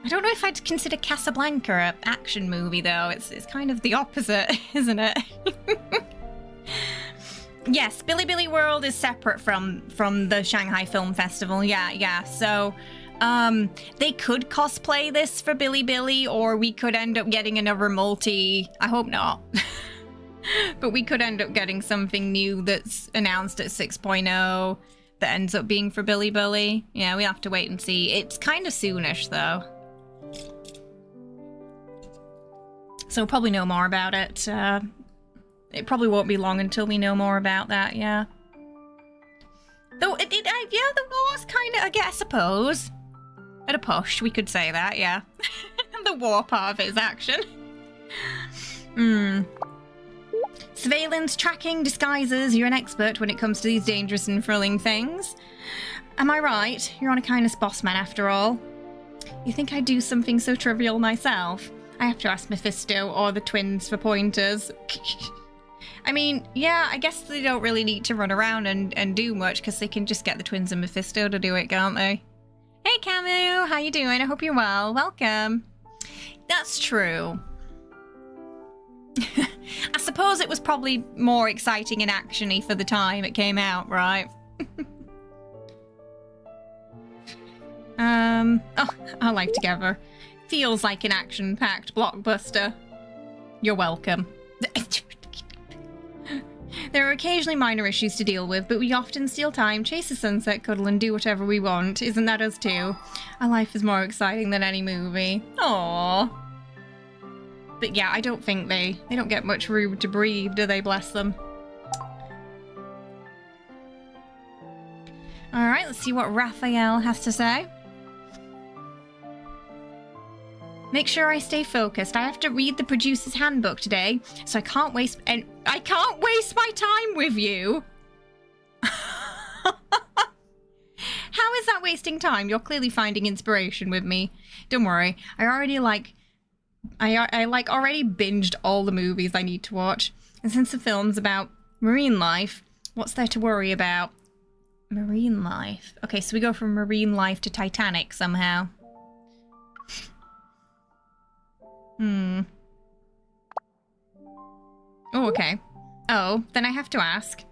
I don't know if I'd consider Casablanca an action movie, though. It's kind of the opposite, isn't it? Yes, Billy World is separate from the Shanghai Film Festival. Yeah. So, they could cosplay this for Billy, or we could end up getting another multi... I hope not. But we could end up getting something new that's announced at 6.0 that ends up being for Billy. Yeah, we have to wait and see. It's kind of soonish, though. So we'll probably know more about it. It probably won't be long until we know more about that, yeah. Though, yeah, the war's kind of, I suppose. At a push, we could say that, yeah. The war part of it is action. Surveillance, tracking, disguises. You're an expert when it comes to these dangerous and thrilling things. Am I right? You're on a kindness boss man after all. You think I'd do something so trivial myself? I have to ask Mephisto or the twins for pointers. I mean, yeah, I guess they don't really need to run around and do much because they can just get the twins and Mephisto to do it, can't they? Hey, Camu, how you doing? I hope you're well. Welcome. That's true. I suppose it was probably more exciting and action-y for the time it came out, right? Oh, our life together. Feels like an action-packed blockbuster. You're welcome. There are occasionally minor issues to deal with, but we often steal time, chase the sunset, cuddle, and do whatever we want. Isn't that us too? Our life is more exciting than any movie. Aww. But yeah, I don't think they don't get much room to breathe, do they? Bless them. Alright, let's see what Rafayel has to say. Make sure I stay focused. I have to read the producer's handbook today, so I can't waste my time with you. How is that wasting time? You're clearly finding inspiration with me. Don't worry. I already already binged all the movies I need to watch. And since the film's about marine life, what's there to worry about? Marine life. Okay, so we go from marine life to Titanic somehow. Oh, okay. Oh, then I have to ask.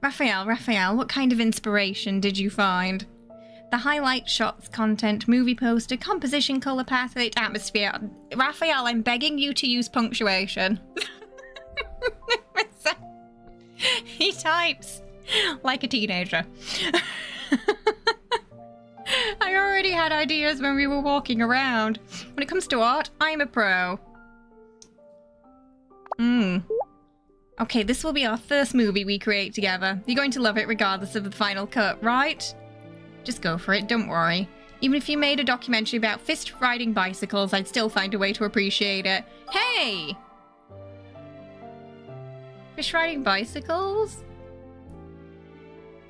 Rafayel, what kind of inspiration did you find? The highlight shots, content, movie poster, composition, colour palette, atmosphere. Rafayel, I'm begging you to use punctuation. He types like a teenager. I already had ideas when we were walking around. When it comes to art, I'm a pro. Okay, this will be our first movie we create together. You're going to love it regardless of the final cut, right? Just go for it, don't worry. Even if you made a documentary about fist-riding bicycles, I'd still find a way to appreciate it. Hey! Fish-riding bicycles?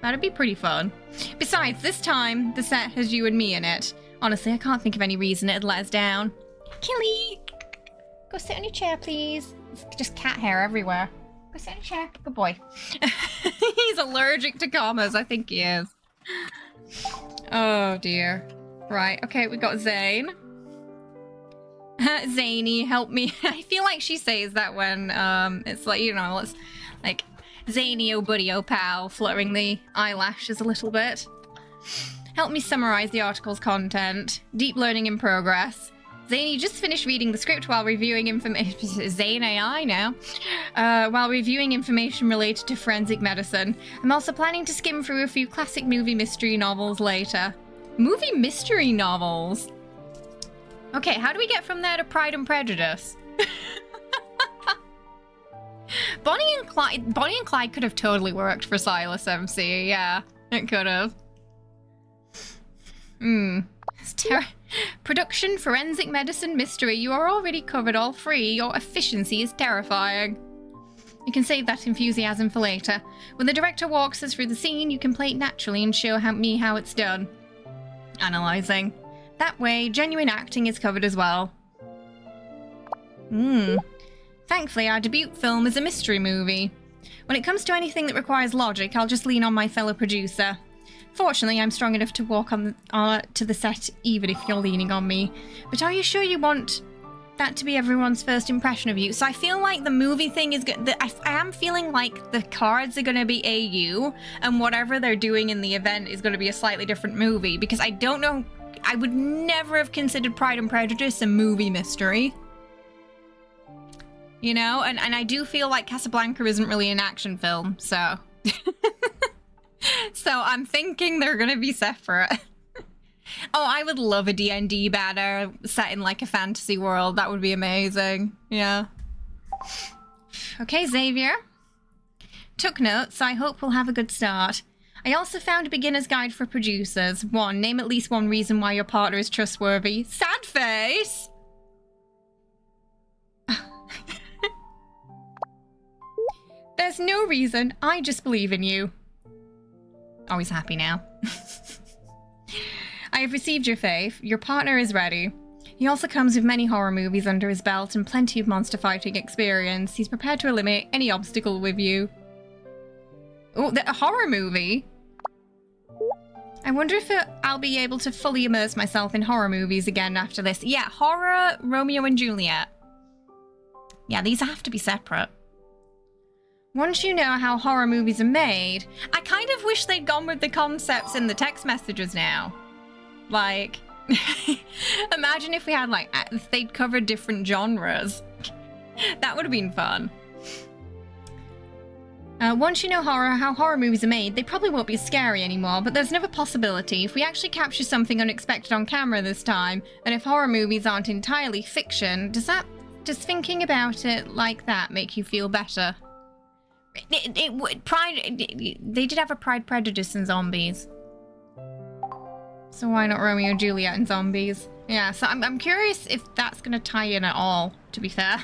That'd be pretty fun. Besides, this time, the set has you and me in it. Honestly, I can't think of any reason it'd let us down. Killy! Go sit on your chair, please. It's just cat hair everywhere. Go sit on your chair. Good boy. He's allergic to commas. I think he is. Oh, dear. Right, okay, we got Zayne. Zayne, help me. I feel like she says that when, it's like, you know, it's like... Zany, oh buddy, oh pal, fluttering the eyelashes a little bit. Help me summarize the article's content. Deep learning in progress. Zany just finished reading the script while reviewing information. Zane AI now. While reviewing information related to forensic medicine. I'm also planning to skim through a few classic movie mystery novels later. Movie mystery novels? Okay, how do we get from there to Pride and Prejudice? Bonnie and Clyde could have totally worked for Sylus MC. Yeah, it could have. Production, forensic medicine, mystery. You are already covered all three. Your efficiency is terrifying. You can save that enthusiasm for later. When the director walks us through the scene, you can play it naturally and show me how it's done. Analyzing. That way, genuine acting is covered as well. Thankfully, our debut film is a mystery movie. When it comes to anything that requires logic, I'll just lean on my fellow producer. Fortunately, I'm strong enough to walk on to the set even if you're leaning on me. But are you sure you want that to be everyone's first impression of you? So I feel like the movie thing is good. I am feeling like the cards are going to be AU, and whatever they're doing in the event is going to be a slightly different movie, because I don't know. I would never have considered Pride and Prejudice a movie mystery. You know, and I do feel like Casablanca isn't really an action film, so... So I'm thinking they're gonna be separate. Oh, I would love a D&D banner set in like a fantasy world. That would be amazing. Yeah. Okay, Xavier. Took notes, so I hope we'll have a good start. I also found a beginner's guide for producers. 1. Name at least one reason why your partner is trustworthy. Sad face! There's no reason. I just believe in you. Oh, he's happy now. I have received your faith. Your partner is ready. He also comes with many horror movies under his belt and plenty of monster fighting experience. He's prepared to eliminate any obstacle with you. Oh, a horror movie? I wonder if I'll be able to fully immerse myself in horror movies again after this. Yeah, horror, Romeo and Juliet. Yeah, these have to be separate. Once you know how horror movies are made, I kind of wish they'd gone with the concepts in the text messages now. Like, imagine if we had, like, if they'd covered different genres. That would have been fun. Once you know how horror movies are made, they probably won't be scary anymore, but there's another possibility. If we actually capture something unexpected on camera this time, and if horror movies aren't entirely fiction, does thinking about it like that make you feel better? They did have a Pride, Prejudice and Zombies. So why not Romeo and Juliet and zombies? Yeah, so I'm curious if that's going to tie in at all, to be fair.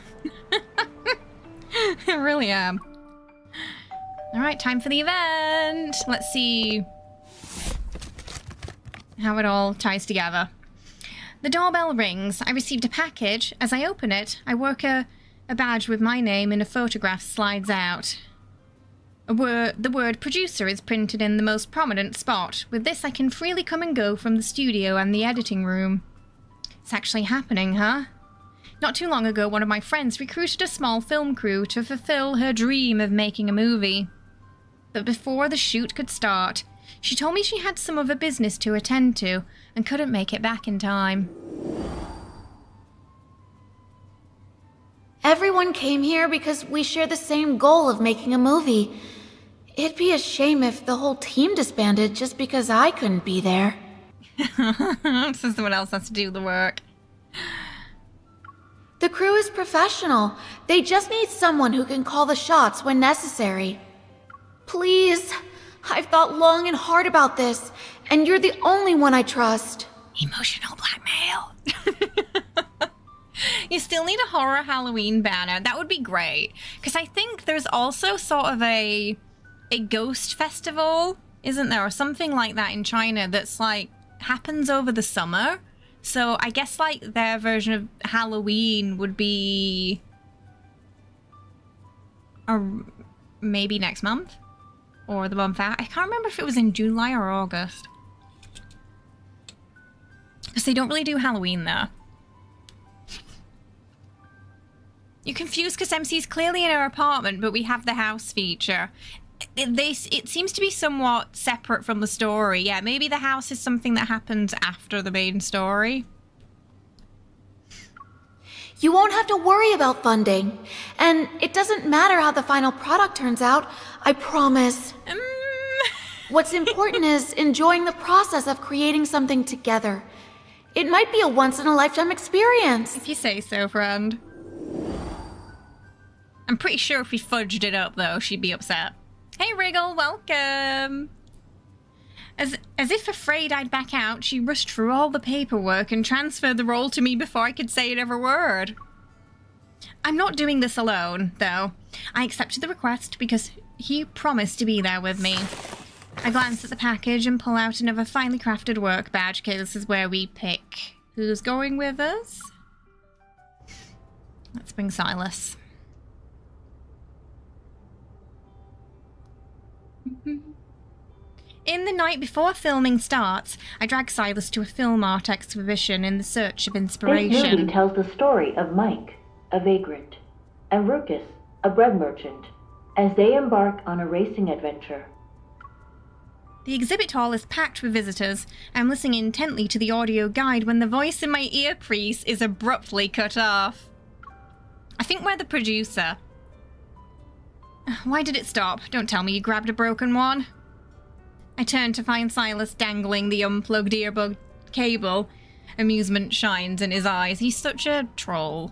I really am. Alright, time for the event! Let's see how it all ties together. The doorbell rings. I received a package. As I open it, I work a badge with my name and a photograph slides out. The word producer is printed in the most prominent spot. With this, I can freely come and go from the studio and the editing room. It's actually happening, huh? Not too long ago, one of my friends recruited a small film crew to fulfill her dream of making a movie. But before the shoot could start, she told me she had some other business to attend to and couldn't make it back in time. Everyone came here because we share the same goal of making a movie. It'd be a shame if the whole team disbanded just because I couldn't be there. So someone else has to do the work. The crew is professional. They just need someone who can call the shots when necessary. Please, I've thought long and hard about this, and you're the only one I trust. Emotional blackmail. You still need a horror Halloween banner. That would be great. Because I think there's also sort of a ghost festival, isn't there? Or something like that in China that's like happens over the summer. So I guess like their version of Halloween would be maybe next month or the month out. I can't remember if it was in July or August. Because they don't really do Halloween there. You're confused because MC's clearly in her apartment, but we have the house feature. It seems to be somewhat separate from the story. Yeah, maybe the house is something that happens after the main story. You won't have to worry about funding. And it doesn't matter how the final product turns out, I promise. What's important is enjoying the process of creating something together. It might be a once-in-a-lifetime experience. If you say so, friend. I'm pretty sure if we fudged it up, though, she'd be upset. Hey, Wriggle, welcome! As if afraid I'd back out, she rushed through all the paperwork and transferred the role to me before I could say another word. I'm not doing this alone, though. I accepted the request because he promised to be there with me. I glance at the package and pull out another finely crafted work badge. Okay, this is where we pick who's going with us. Let's bring Sylus. In the night before filming starts, I drag Sylus to a film art exhibition in the search of inspiration. This movie tells the story of Mike, a vagrant, and Ruckus, a bread merchant, as they embark on a racing adventure. The exhibit hall is packed with visitors. I'm listening intently to the audio guide when the voice in my earpiece is abruptly cut off. I think we're the producer. Why did it stop? Don't tell me you grabbed a broken one. I turn to find Sylus dangling the unplugged earbud cable. Amusement shines in his eyes. He's such a troll.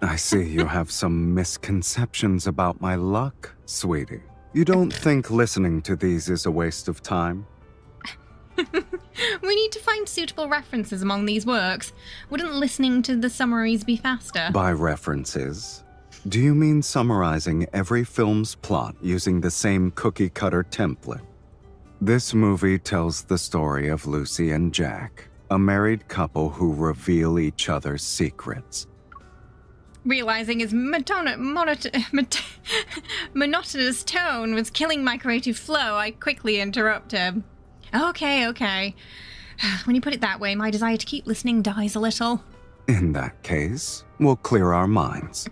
I see you have some misconceptions about my luck, sweetie. You don't think listening to these is a waste of time? We need to find suitable references among these works. Wouldn't listening to the summaries be faster? By references, do you mean summarizing every film's plot using the same cookie-cutter template? This movie tells the story of Lucy and Jack, a married couple who reveal each other's secrets. Realizing his monotonous tone was killing my creative flow, I quickly interrupt him. Okay. When you put it that way, my desire to keep listening dies a little. In that case, we'll clear our minds.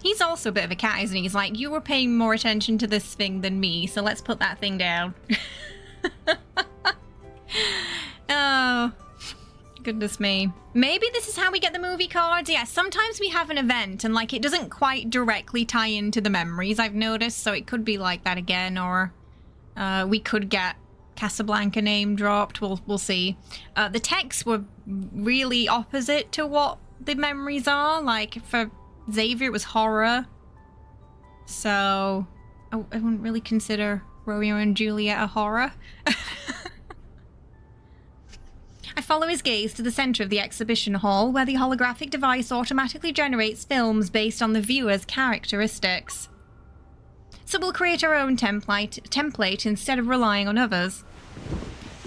He's also a bit of a cat, isn't he? He's like, you were paying more attention to this thing than me, so let's put that thing down. Oh, goodness me. Maybe this is how we get the movie cards. Yeah, sometimes we have an event and like it doesn't quite directly tie into the memories, I've noticed, so it could be like that again, or we could get Casablanca name dropped. We'll see. The texts were really opposite to what the memories are. Like for Xavier, it was horror. So I wouldn't really consider Romeo and Juliet a horror. follow his gaze to the center of the exhibition hall, where the holographic device automatically generates films based on the viewer's characteristics. So we'll create our own template instead of relying on others.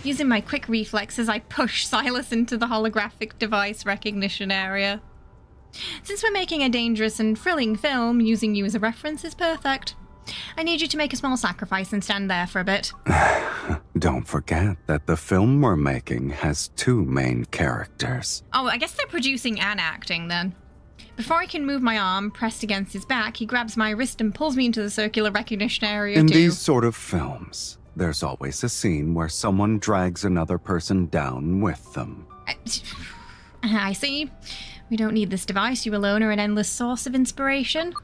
Using my quick reflexes, I push Sylus into the holographic device recognition area. Since we're making a dangerous and thrilling film, using you as a reference is perfect. I need you to make a small sacrifice and stand there for a bit. Don't forget that the film we're making has 2 main characters. Oh, I guess they're producing and acting then. Before I can move my arm pressed against his back, he grabs my wrist and pulls me into the circular recognition area In too. these sort of films, there's always a scene where someone drags another person down with them. I see. We don't need this device. You alone are an endless source of inspiration.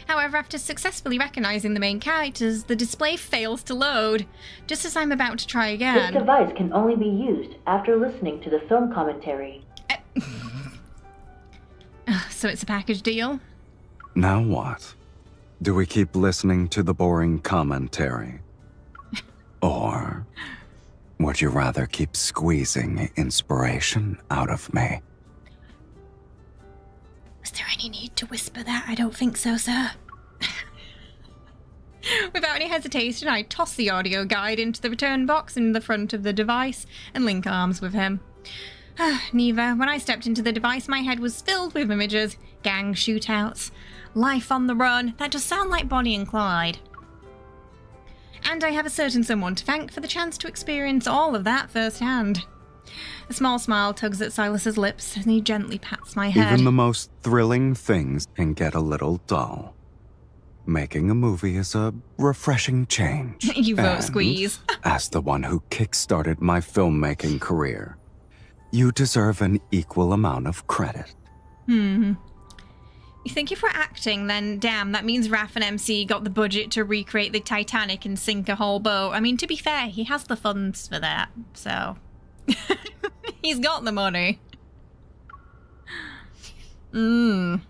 However, after successfully recognizing the main characters, the display fails to load, just as I'm about to try This again. device can only be used after listening to the film commentary. So it's a package deal? Now what? Do we keep listening to the boring commentary? Or would you rather keep squeezing inspiration out of me? Was there any need to whisper that? I don't think so, sir. Without any hesitation, I toss the audio guide into the return box in the front of the device and link arms with him. Neither. When I stepped into the device, my head was filled with images. Gang shootouts. Life on the run. That just sound like Bonnie and Clyde. And I have a certain someone to thank for the chance to experience all of that firsthand. A small smile tugs at Sylus's lips, and he gently pats my head. Even the most thrilling things can get a little dull. Making a movie is a refreshing change. You vote And squeeze. as the one who kickstarted my filmmaking career, you deserve an equal amount of credit. You think if we're acting, then damn, that means Raf and MC got the budget to recreate the Titanic and sink a whole boat. I mean, to be fair, he has the funds for that, so... He's got the money. I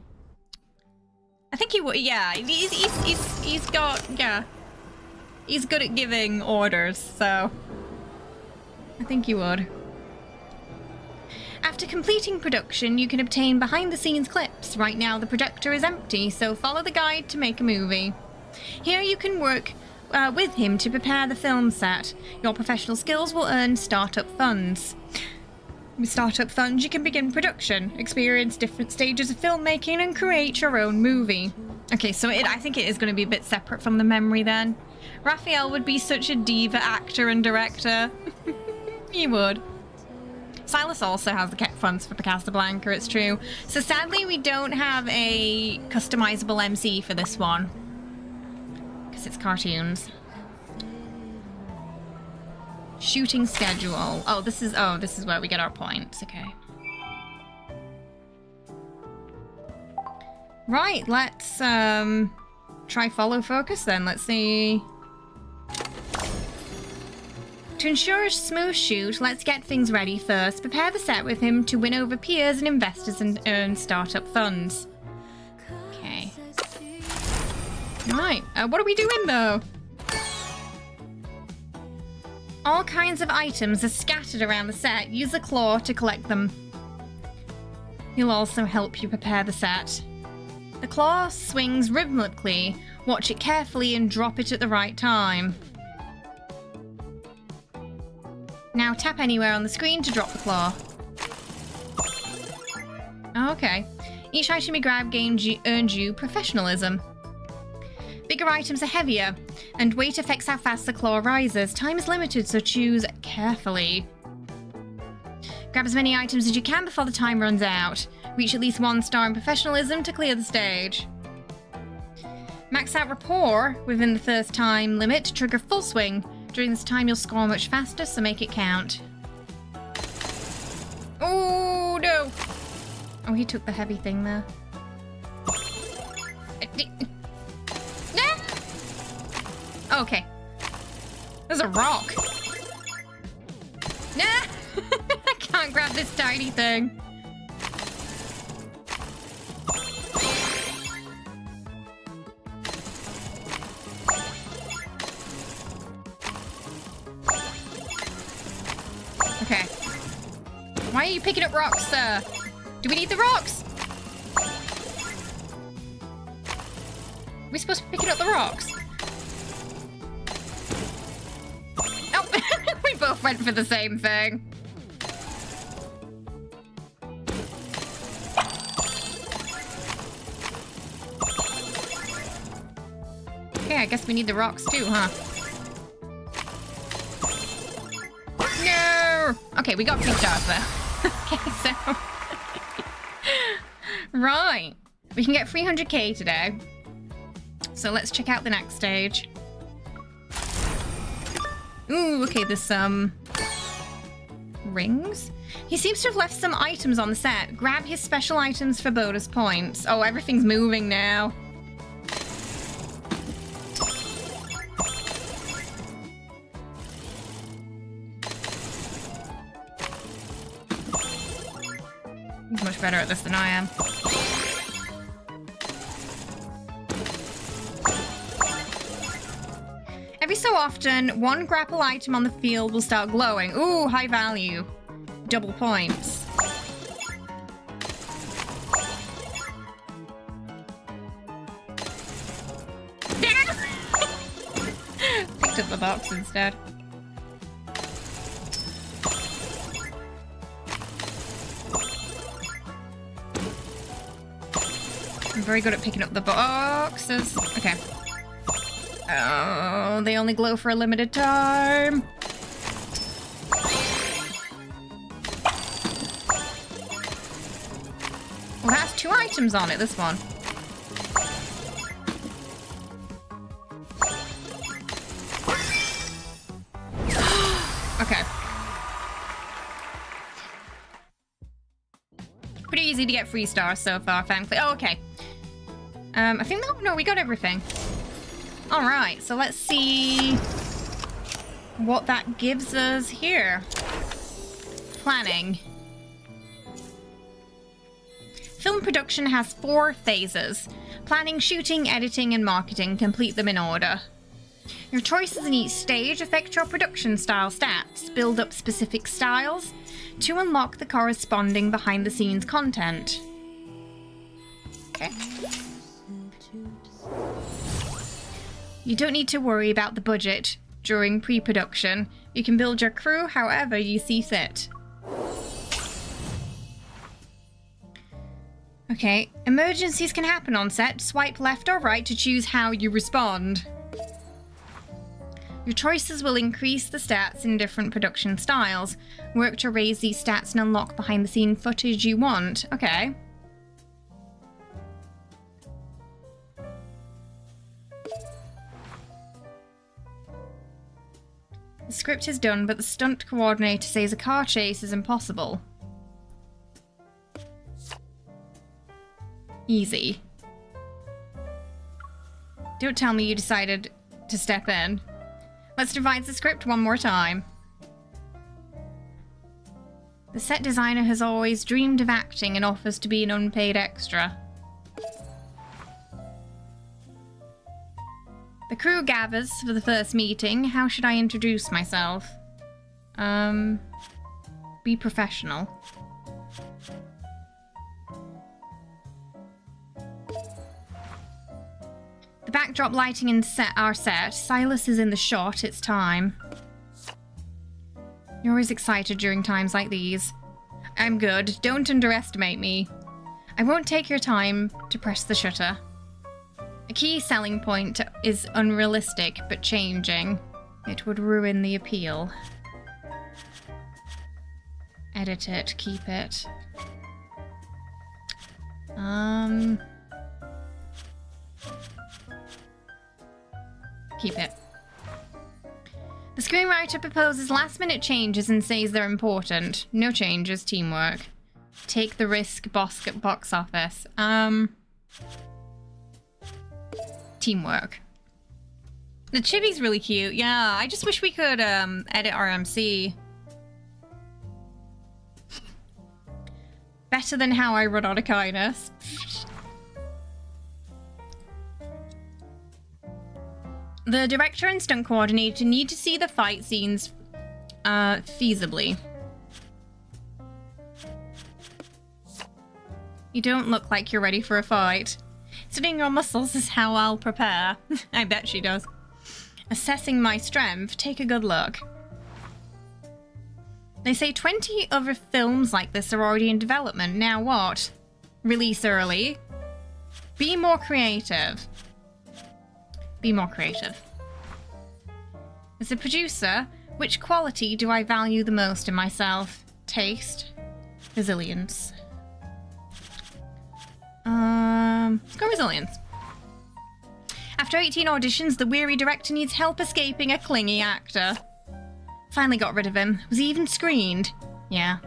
think he would, yeah. He's got, yeah. He's good at giving orders, so... I think he would. After completing production, you can obtain behind-the-scenes clips. Right now, the projector is empty, so follow the guide to make a movie. Here you can work with him to prepare the film set. Your professional skills will earn startup funds. With startup funds, you can begin production, experience different stages of filmmaking, and create your own movie. Okay, so I think it is going to be a bit separate from the memory then. Rafayel would be such a diva actor and director. He would. Sylus also has the funds for the Casablanca, it's true. So sadly, we don't have a customizable MC for this one. Because it's cartoons. Shooting schedule. Oh, this is where we get our points. Okay. Right, let's try follow focus then. Let's see. To ensure a smooth shoot, let's get things ready first. Prepare the set with him to win over peers and investors and earn startup funds. Okay. Right, what are we doing though? All kinds of items are scattered around the set. Use the claw to collect them. He'll also help you prepare the set. The claw swings rhythmically. Watch it carefully and drop it at the right time. Now tap anywhere on the screen to drop the claw. Okay. Each item you grab earns you professionalism. Bigger items are heavier, and weight affects how fast the claw rises. Time is limited, so choose carefully. Grab as many items as you can before the time runs out. Reach at least 1 star in professionalism to clear the stage. Max out rapport within the first time limit to trigger full swing. During this time, you'll score much faster, so make it count. Oh, no! Oh, he took the heavy thing there. Okay. There's a rock. Nah! I can't grab this tiny thing. Okay. are you picking up rocks, sir? Do we need the rocks? Are we supposed to be picking up the rocks? Oh, we both went for the same thing. Okay, I guess we need the rocks too, huh? No! Okay, we got 3 stars there. Okay, so... right. We can get 300k today. So let's check out the next stage. Ooh, okay, there's some... rings? He seems to have left some items on the set. Grab his special items for bonus points. Oh, everything's moving now. He's much better at this than I am. Every so often, one grapple item on the field will start glowing. Ooh, high value. Double points. Picked up the box instead. I'm very good at picking up the boxes. Okay. Oh, they only glow for a limited time. Well, it has 2 items on it, this one. Okay. Pretty easy to get 3 stars so far, thankfully. Oh, okay. I think that... No, we got everything. Alright, so let's see what that gives us here. Planning. Film production has 4 phases. Planning, shooting, editing, and marketing. Complete them in order. Your choices in each stage affect your production style stats. Build up specific styles to unlock the corresponding behind-the-scenes content. Okay. You don't need to worry about the budget during pre-production. You can build your crew however you see fit. Okay, emergencies can happen on set. Swipe left or right to choose how you respond. Your choices will increase the stats in different production styles. Work to raise these stats and unlock behind-the-scene footage you want. Okay. The script is done, but the stunt coordinator says a car chase is impossible. Easy. Don't tell me you decided to step in. Let's revise the script one more time. The set designer has always dreamed of acting and offers to be an unpaid extra. The crew gathers for the first meeting. How should I introduce myself? Be professional. The backdrop lighting in our set. Sylus is in the shot. It's time. You're always excited during times like these. I'm good. Don't underestimate me. I won't take your time to press the shutter. A key selling point is unrealistic but changing. It would ruin the appeal. Edit it, keep it. Keep it. The screenwriter proposes last-minute changes and says they're important. No changes, teamwork. Take the risk, box office. Teamwork. The chibi's really cute. Yeah, I just wish we could edit our MC. Better than how I run out of kindness. The director and stunt coordinator need to see the fight scenes feasibly. You don't look like you're ready for a fight. Studying your muscles is how I'll prepare. I bet she does. Assessing my strength, take a good look. They say 20 other films like this are already in development. Now what? Release early? Be more creative. Be more creative. As a producer, which quality do I value the most in myself? Taste? Resilience. Let's go resilience. After 18 auditions, the weary director needs help escaping a clingy actor. Finally got rid of him. Was he even screened? Yeah.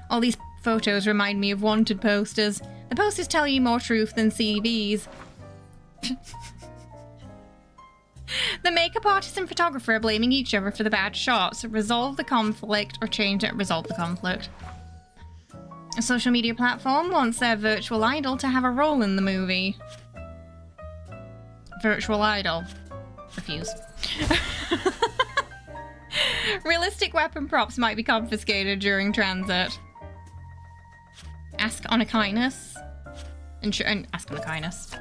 All these photos remind me of wanted posters. The posters tell you more truth than CVs. The makeup artist and photographer are blaming each other for the bad shots. Resolve the conflict or change it. Resolve the conflict. A social media platform wants their virtual idol to have a role in the movie. Virtual idol. Refuse. Realistic weapon props might be confiscated during transit. Ask on a kindness. Ask on a kindness.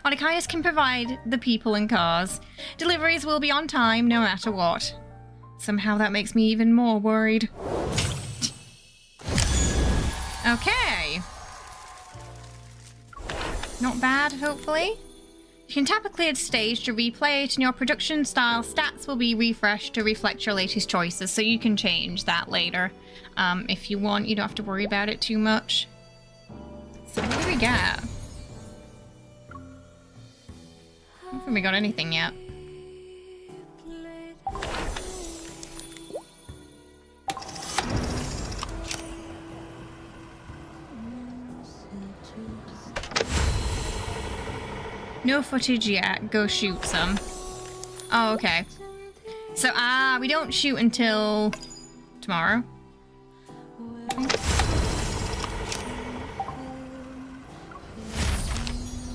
On a kindness can provide the people and cars. Deliveries will be on time no matter what. Somehow that makes me even more worried. Okay. Not bad, hopefully. You can tap a cleared stage to replay it, and your production style stats will be refreshed to reflect your latest choices, so you can change that later. If you want, you don't have to worry about it too much. So what do we get? I don't think we got anything yet. No footage yet. Go shoot some. Oh, okay. So, we don't shoot until tomorrow.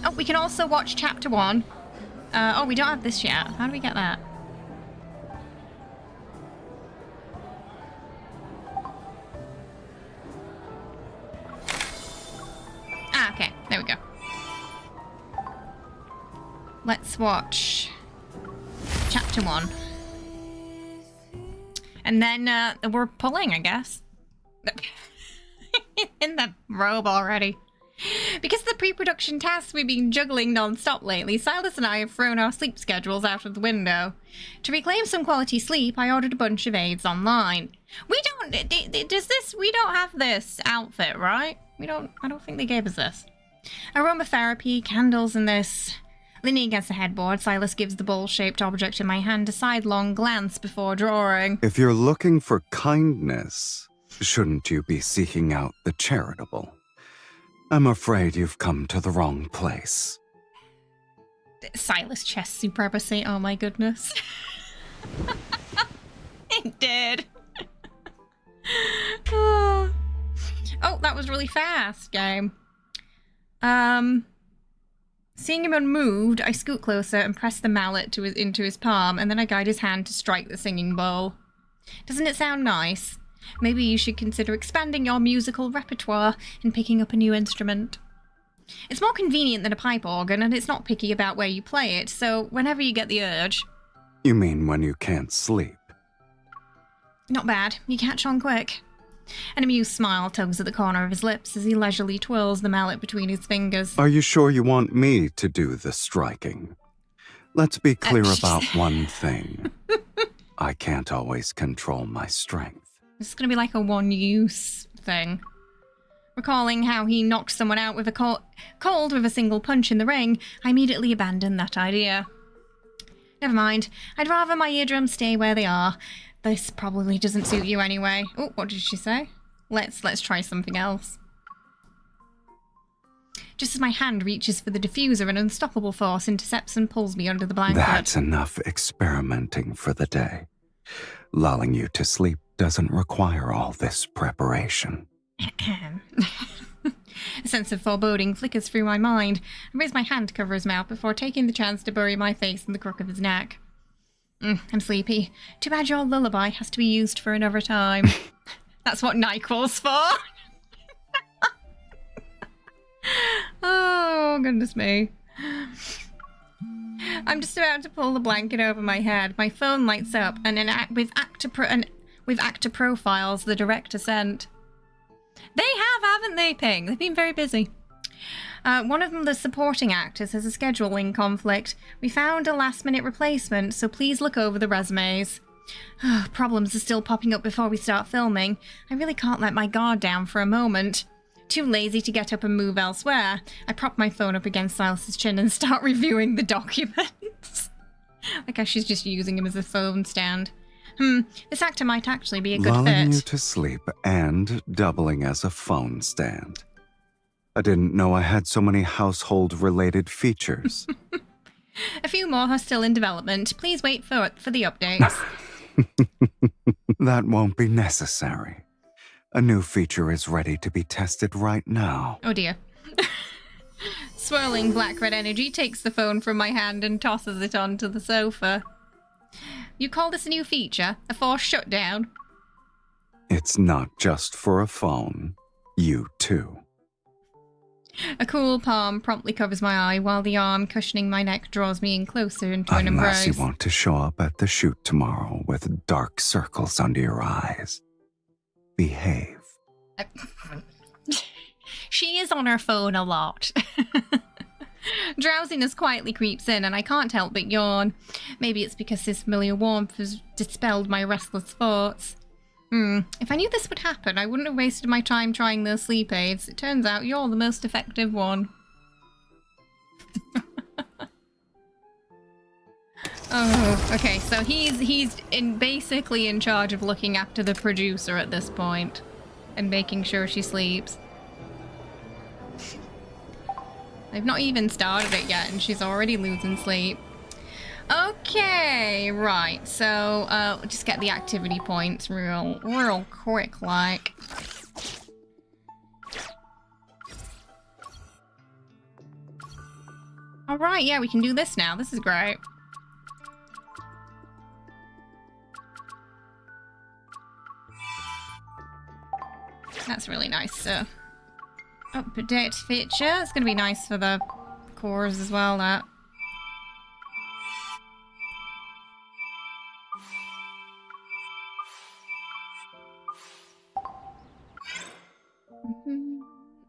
Oh, we can also watch chapter 1. Oh, we don't have this yet. How do we get that? Okay. There we go. Let's watch chapter 1. And then we're pulling, I guess. In the robe already. Because of the pre-production tasks we've been juggling non-stop lately, Sylus and I have thrown our sleep schedules out of the window. To reclaim some quality sleep, I ordered a bunch of aids online. We don't have this outfit, right? I don't think they gave us this. Aromatherapy, candles, and this. Leaning against the headboard, Sylus gives the bowl-shaped object in my hand a sidelong glance before drawing. If you're looking for kindness, shouldn't you be seeking out the charitable? I'm afraid you've come to the wrong place. Sylus chest supremacy, oh my goodness. It did. Oh, that was really fast, game. Seeing him unmoved, I scoot closer and press the mallet into his palm, and then I guide his hand to strike the singing bowl. Doesn't it sound nice? Maybe you should consider expanding your musical repertoire and picking up a new instrument. It's more convenient than a pipe organ, and it's not picky about where you play it, so whenever you get the urge... You mean when you can't sleep? Not bad. You catch on quick. An amused smile tugs at the corner of his lips as he leisurely twirls the mallet between his fingers. Are you sure you want me to do the striking? Let's be clear about one thing. I can't always control my strength. This is going to be like a one-use thing. Recalling how he knocked someone out with a cold with a single punch in the ring, I immediately abandoned that idea. Never mind. I'd rather my eardrums stay where they are. This probably doesn't suit you anyway. Oh, what did she say? Let's try something else. Just as my hand reaches for the diffuser, an unstoppable force intercepts and pulls me under the blanket. That's enough experimenting for the day. Lulling you to sleep doesn't require all this preparation. A sense of foreboding flickers through my mind. I raise my hand to cover his mouth before taking the chance to bury my face in the crook of his neck. I'm sleepy. Too bad your lullaby has to be used for another time. That's what NyQuil's for. Oh, goodness me. I'm just about to pull the blanket over my head. My phone lights up, and with actor profiles the director sent. They have, haven't they, Ping? They've been very busy. One of them, the supporting actors, has a scheduling conflict. We found a last-minute replacement, so please look over the resumes. Problems are still popping up before we start filming. I really can't let my guard down for a moment. Too lazy to get up and move elsewhere. I prop my phone up against Sylus's chin and start reviewing the documents. Like how she's just using him as a phone stand. This actor might actually be a good Lulling fit. you to sleep and doubling as a phone stand. I didn't know I had so many household-related features. A few more are still in development. Please wait for the updates. That won't be necessary. A new feature is ready to be tested right now. Oh dear. Swirling black-red energy takes the phone from my hand and tosses it onto the sofa. You call this a new feature? A forced shutdown? It's not just for a phone. You too. A cool palm promptly covers my eye while the arm cushioning my neck draws me in closer into an Unless embrace. you want to show up at the shoot tomorrow with dark circles under your eyes. Behave. She is on her phone a lot. Drowsiness quietly creeps in and I can't help but yawn. Maybe it's because this familiar warmth has dispelled my restless thoughts. If I knew this would happen, I wouldn't have wasted my time trying those sleep aids. It turns out you're the most effective one. Oh, okay, so he's basically in charge of looking after the producer at this point and making sure she sleeps. They've not even started it yet and she's already losing sleep. Okay, right, so we'll just get the activity points real quick like. Alright, yeah, we can do this now. This is great. That's really nice. Update feature. It's going to be nice for the cores as well, that.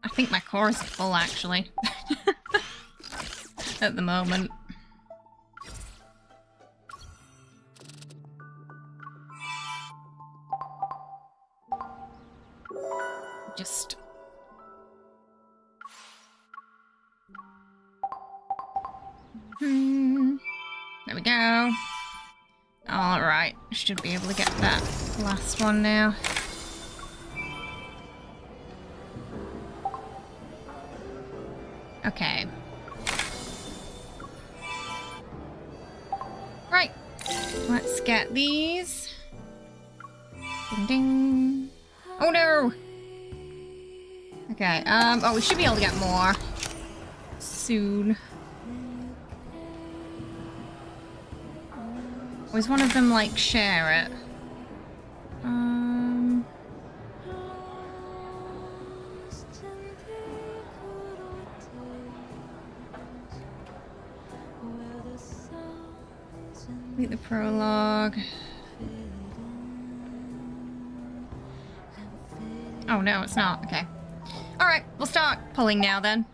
I think my cores are full, actually. At the moment. Just... There we go. Alright, should be able to get that last one now. Okay. Right. Let's get these. Ding ding. Oh no! Okay, oh, we should be able to get more soon. Or is one of them like share it? Read the prologue. Oh no, it's not. Okay. Alright, we'll start pulling now then.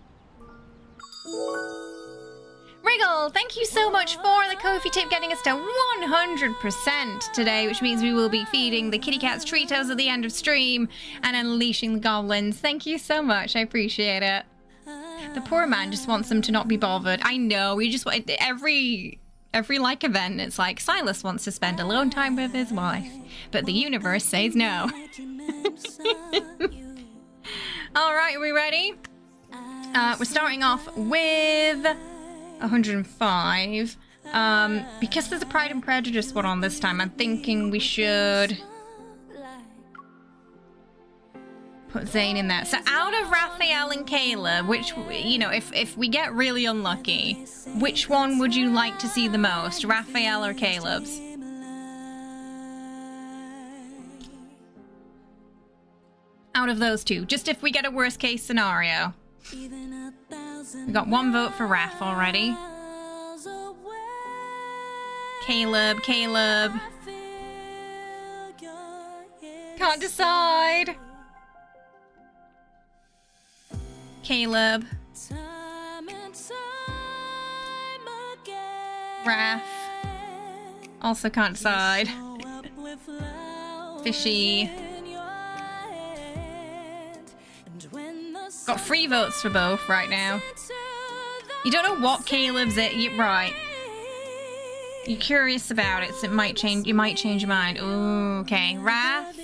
Wriggle, thank you so much for the Ko-fi tip getting us to 100% today, which means we will be feeding the kitty cats Treatos at the end of stream and unleashing the goblins. Thank you so much, I appreciate it. The poor man just wants them to not be bothered. I know, we just want every like event, it's like Sylus wants to spend alone time with his wife, but the universe says no. Alright, are we ready? We're starting off with 105. Because there's a Pride and Prejudice one on this time, I'm thinking we should put Zayne in there. So out of Rafayel and Caleb, which, you know, if we get really unlucky, which one would you like to see the most? Rafayel or Caleb's? Out of those two, just if we get a worst case scenario. We got one vote for Raph already. Caleb. Can't decide. Caleb. Raph. Also can't decide. Fishy. Got 3 votes for both right now. You don't know what Caleb's it. Right. You're curious about it, so it might change. You might change your mind. Ooh, okay. Raph.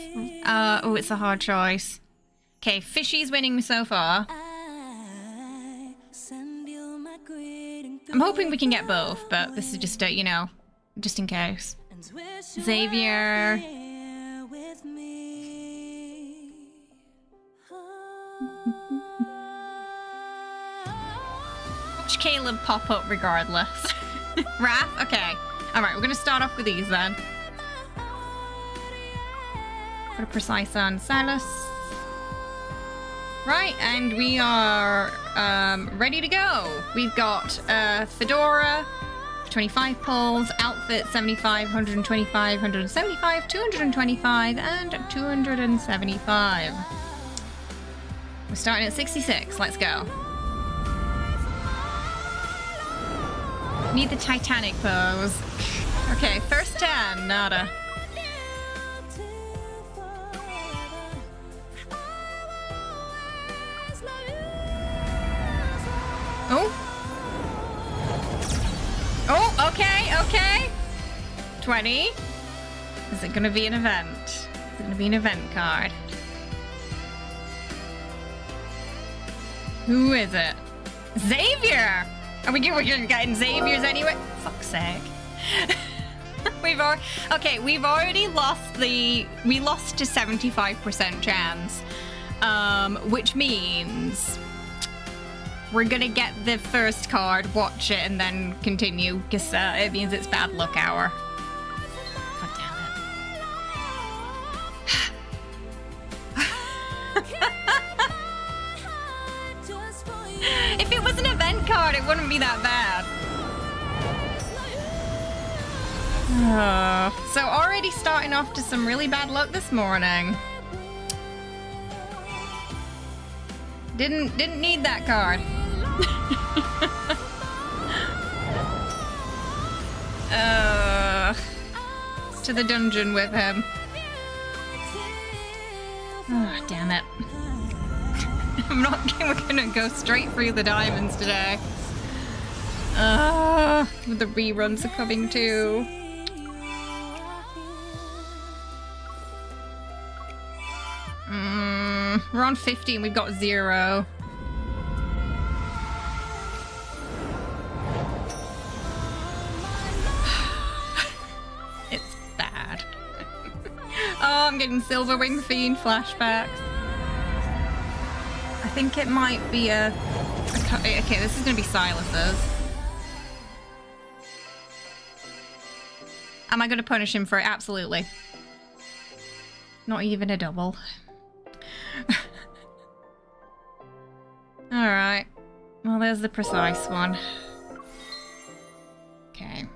Oh, it's a hard choice. Okay, Fishy's winning so far. I'm hoping we can get both, but this is just, you know, just in case. Xavier. Watch Caleb pop up regardless. Raph? Okay. Alright, we're gonna start off with these then. Put a precise on Sylus. Right, and we are ready to go. We've got Fedora, 25 pulls, outfit 75, 125, 175, 225, and 275. We're starting at 66. Let's go. Need the Titanic pose. Okay, first 10, nada. Oh. Oh, okay. 20. Is it gonna be an event? Is it gonna be an event card? Who is it? Xavier! Are we getting Xavier's anyway? Fuck's sake. We've already lost we lost to 75% chance. Which means we're gonna get the first card, watch it, and then continue, because it means it's bad luck hour. God damn it. If it was an event card, it wouldn't be that bad. So already starting off to some really bad luck this morning. Didn't need that card. To the dungeon with him. Oh, damn it. We're gonna go straight through the diamonds today. The reruns are coming too. We're on 50 and we've got 0. It's bad. Oh, I'm getting Silver Wing Fiend flashbacks. I think it might be okay, this is gonna be Sylus's. Am I gonna punish him for it? Absolutely. Not even a double. Alright. Well, there's the precise one. Okay.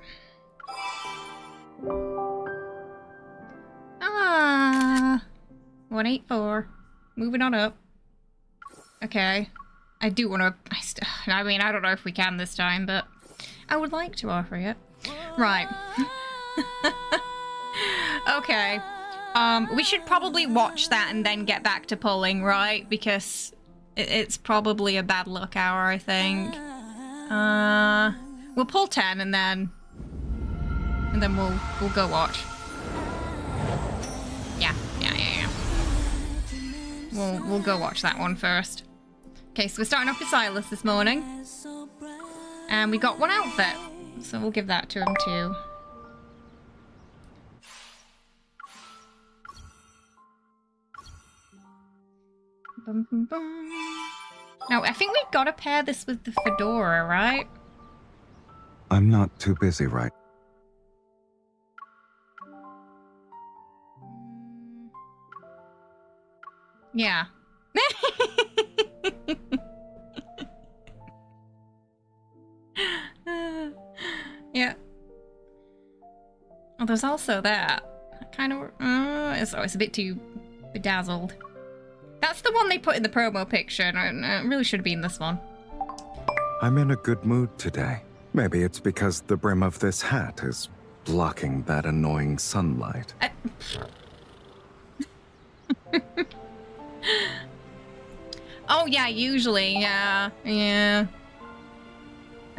184. Moving on up. Okay. I do want to... I mean, I don't know if we can this time, but I would like to offer it. Right. Okay. We should probably watch that and then get back to pulling, right? Because it's probably a bad luck hour, I think. We'll pull 10 and then we'll go watch. Yeah. We'll go watch that one first. Okay, so we're starting off with Sylus this morning. And we got one outfit, so we'll give that to him too. Bum, bum, bum. Now, I think we've got to pair this with the fedora, right? I'm not too busy, right? Yeah. Oh, there's also that. Kind of. It's a bit too bedazzled. That's the one they put in the promo picture, and it really should have been this one. I'm in a good mood today. Maybe it's because the brim of this hat is blocking that annoying sunlight. Oh yeah, usually, yeah. I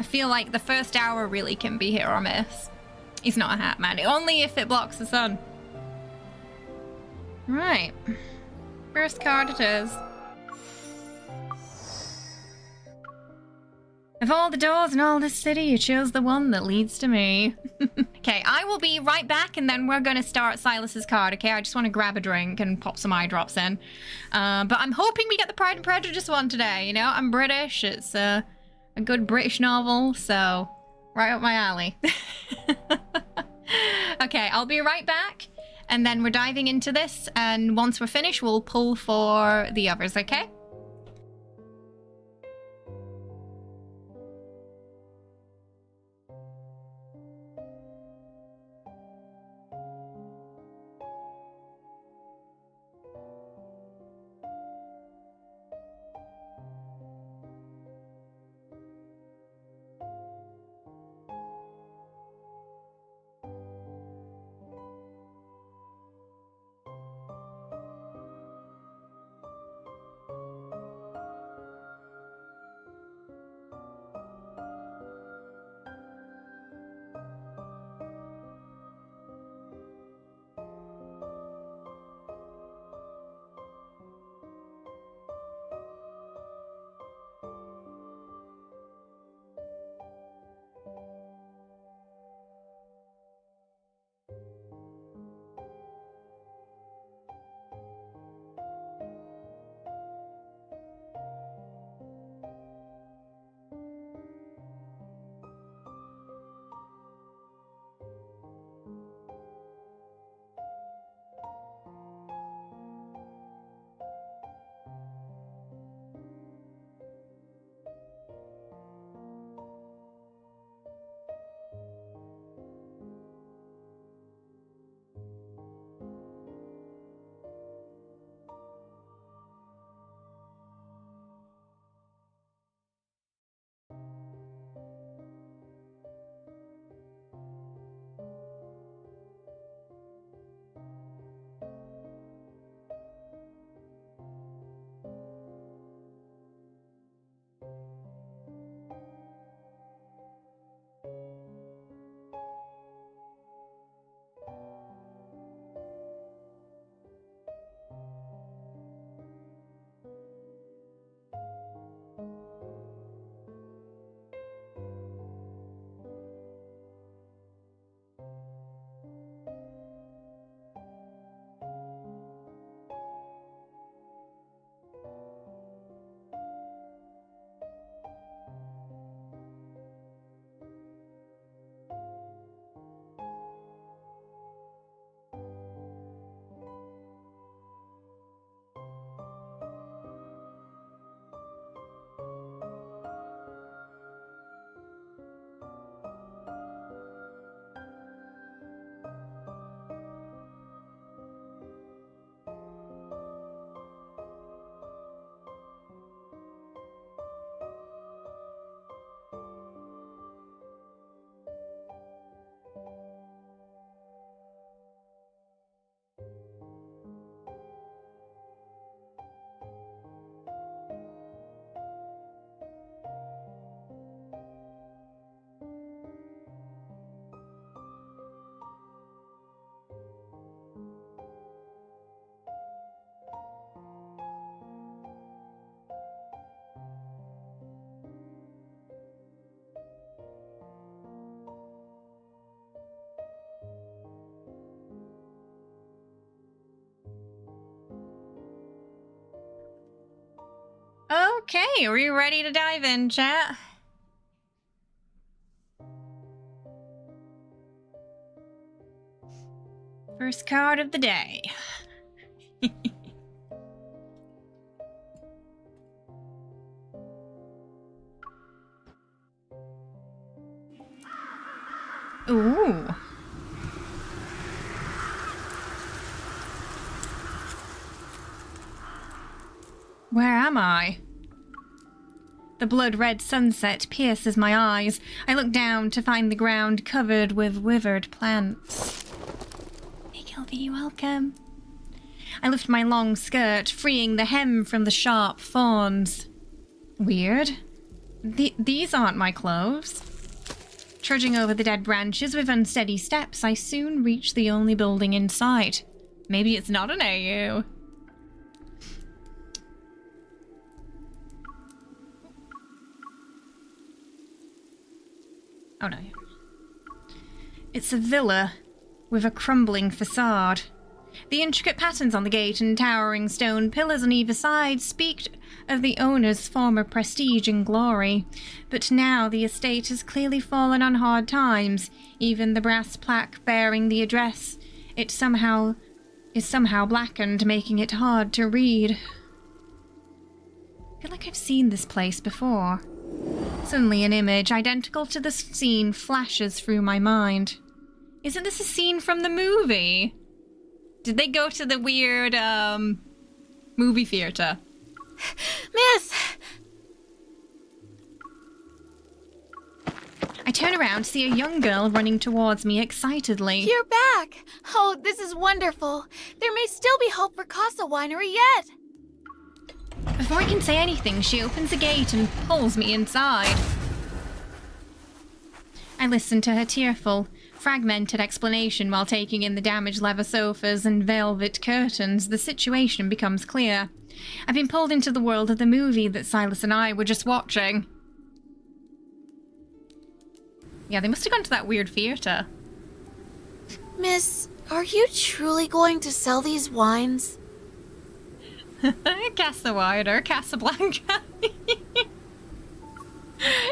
feel like the first hour really can be hit or miss. He's not a hat man, only if it blocks the sun. Right. First card it is. Of all the doors in all this city, you chose the one that leads to me. Okay, I will be right back, and then we're going to start Sylus's card, okay? I just want to grab a drink and pop some eye drops in. But I'm hoping we get the Pride and Prejudice one today, you know? I'm British, it's a good British novel, so right up my alley. Okay, I'll be right back, and then we're diving into this, and once we're finished, we'll pull for the others, okay? Okay, are we ready to dive in, chat? First card of the day. Ooh. am I? The blood-red sunset pierces my eyes. I look down to find the ground covered with withered plants. Hey, Gilby, welcome. I lift my long skirt, freeing the hem from the sharp thorns. Weird. These aren't my clothes. Trudging over the dead branches with unsteady steps, I soon reach the only building in sight. Maybe it's not an AU. Oh no. It's a villa with a crumbling facade. The intricate patterns on the gate and towering stone pillars on either side speak of the owner's former prestige and glory. But now the estate has clearly fallen on hard times. Even the brass plaque bearing the address is somehow blackened, making it hard to read. I feel like I've seen this place before. Suddenly an image identical to this scene flashes through my mind. Isn't this a scene from the movie? Did they go to the weird, movie theater? Miss! I turn around to see a young girl running towards me excitedly. You're back! Oh, this is wonderful. There may still be hope for Casa Winery yet. Before I can say anything, she opens a gate and pulls me inside. I listen to her tearful, fragmented explanation while taking in the damaged leather sofas and velvet curtains. The situation becomes clear. I've been pulled into the world of the movie that Sylus and I were just watching. Yeah, they must have gone to that weird theater. Miss, are you truly going to sell these wines? Casablanca.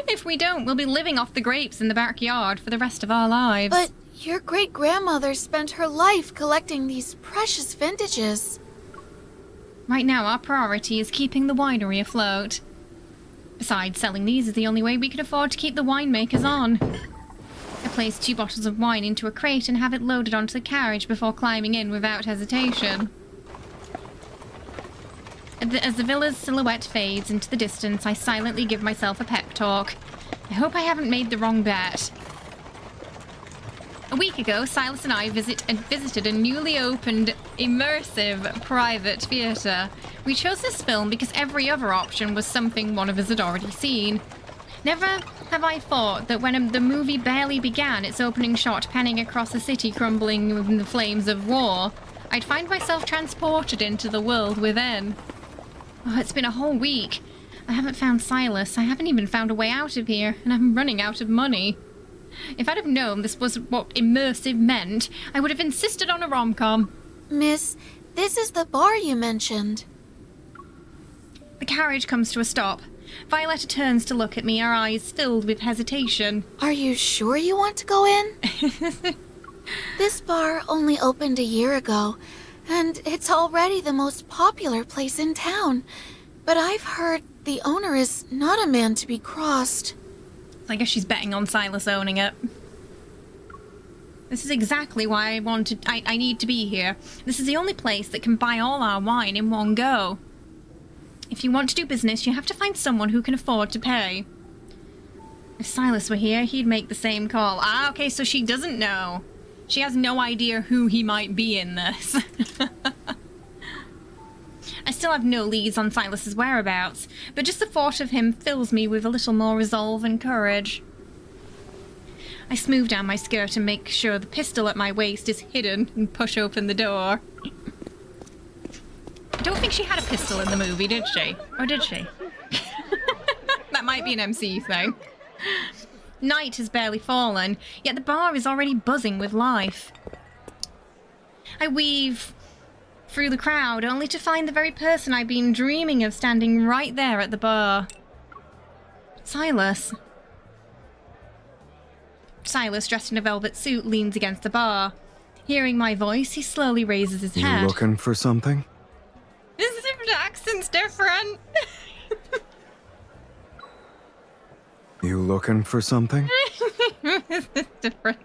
If we don't, we'll be living off the grapes in the backyard for the rest of our lives. But your great-grandmother spent her life collecting these precious vintages. Right now, our priority is keeping the winery afloat. Besides, selling these is the only way we can afford to keep the winemakers on. I place 2 bottles of wine into a crate and have it loaded onto the carriage before climbing in without hesitation. As the villa's silhouette fades into the distance, I silently give myself a pep talk. I hope I haven't made the wrong bet. A week ago, Sylus and I visited a newly opened, immersive, private theatre. We chose this film because every other option was something one of us had already seen. Never have I thought that when the movie barely began, its opening shot panning across a city crumbling in the flames of war, I'd find myself transported into the world within. Oh, it's been a whole week. I haven't found Sylus. I haven't even found a way out of here, and I'm running out of money. If I'd have known this was what immersive meant, I would have insisted on a rom-com. Miss, this is the bar you mentioned. The carriage comes to a stop. Violetta turns to look at me, her eyes filled with hesitation. Are you sure you want to go in? This bar only opened a year ago, and it's already the most popular place in town. But I've heard the owner is not a man to be crossed. I guess she's betting on Sylus owning it. This is exactly why I need to be here. This is the only place that can buy all our wine in one go. If you want to do business, you have to find someone who can afford to pay. If Sylus were here, he'd make the same call. Ah, okay, so she doesn't know. She has no idea who he might be in this. I still have no leads on Sylus's whereabouts, but just the thought of him fills me with a little more resolve and courage. I smooth down my skirt and make sure the pistol at my waist is hidden and push open the door. I don't think she had a pistol in the movie, did she? Or did she? That might be an MC thing. Night has barely fallen, yet the bar is already buzzing with life. I weave through the crowd, only to find the very person I've been dreaming of standing right there at the bar. Sylus. Sylus, dressed in a velvet suit, leans against the bar. Hearing my voice, he slowly raises his head. You looking for something? His accent's different. You looking for something? It's different.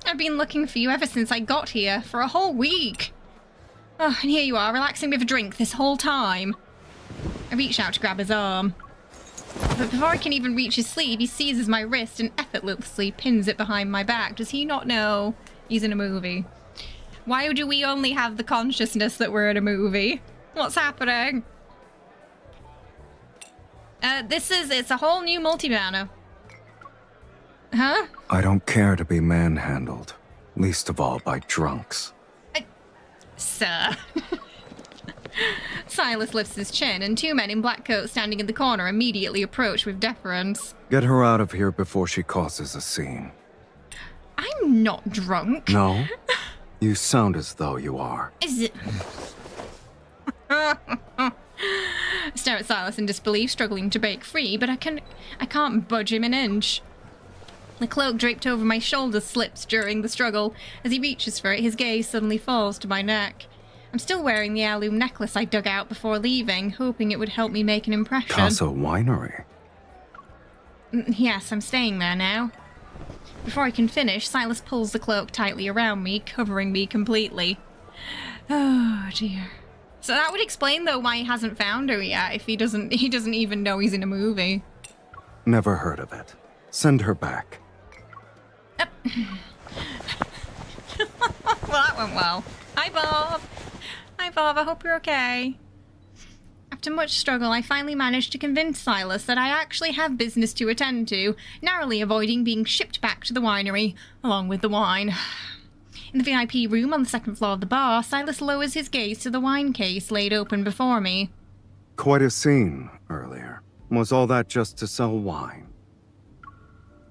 I've been looking for you ever since I got here, for a whole week. Oh, and here you are, relaxing with a drink this whole time. I reach out to grab his arm. But before I can even reach his sleeve, he seizes my wrist and effortlessly pins it behind my back. Does he not know he's in a movie? Why do we only have the consciousness that we're in a movie? What's happening? It's a whole new multi-banner. Huh? I don't care to be manhandled, least of all by drunks. Sir. Sylus lifts his chin, and two men in black coats standing in the corner immediately approach with deference. Get her out of here before she causes a scene. I'm not drunk. No? You sound as though you are. Is it? I stare at Sylus in disbelief, struggling to break free, but I can't budge him an inch. The cloak draped over my shoulders slips during the struggle. As he reaches for it, his gaze suddenly falls to my neck. I'm still wearing the heirloom necklace I dug out before leaving, hoping it would help me make an impression. Casa Winery? Yes, I'm staying there now. Before I can finish, Sylus pulls the cloak tightly around me, covering me completely. Oh, dear. So that would explain, though, why he hasn't found her yet, if he doesn't even know he's in a movie. Never heard of it. Send her back. Well, that went well. Hi, Bob. Hi, Bob. I hope you're okay. After much struggle, I finally managed to convince Sylus that I actually have business to attend to, narrowly avoiding being shipped back to the winery, along with the wine. In the VIP room on the second floor of the bar, Sylus lowers his gaze to the wine case laid open before me. Quite a scene earlier. Was all that just to sell wine?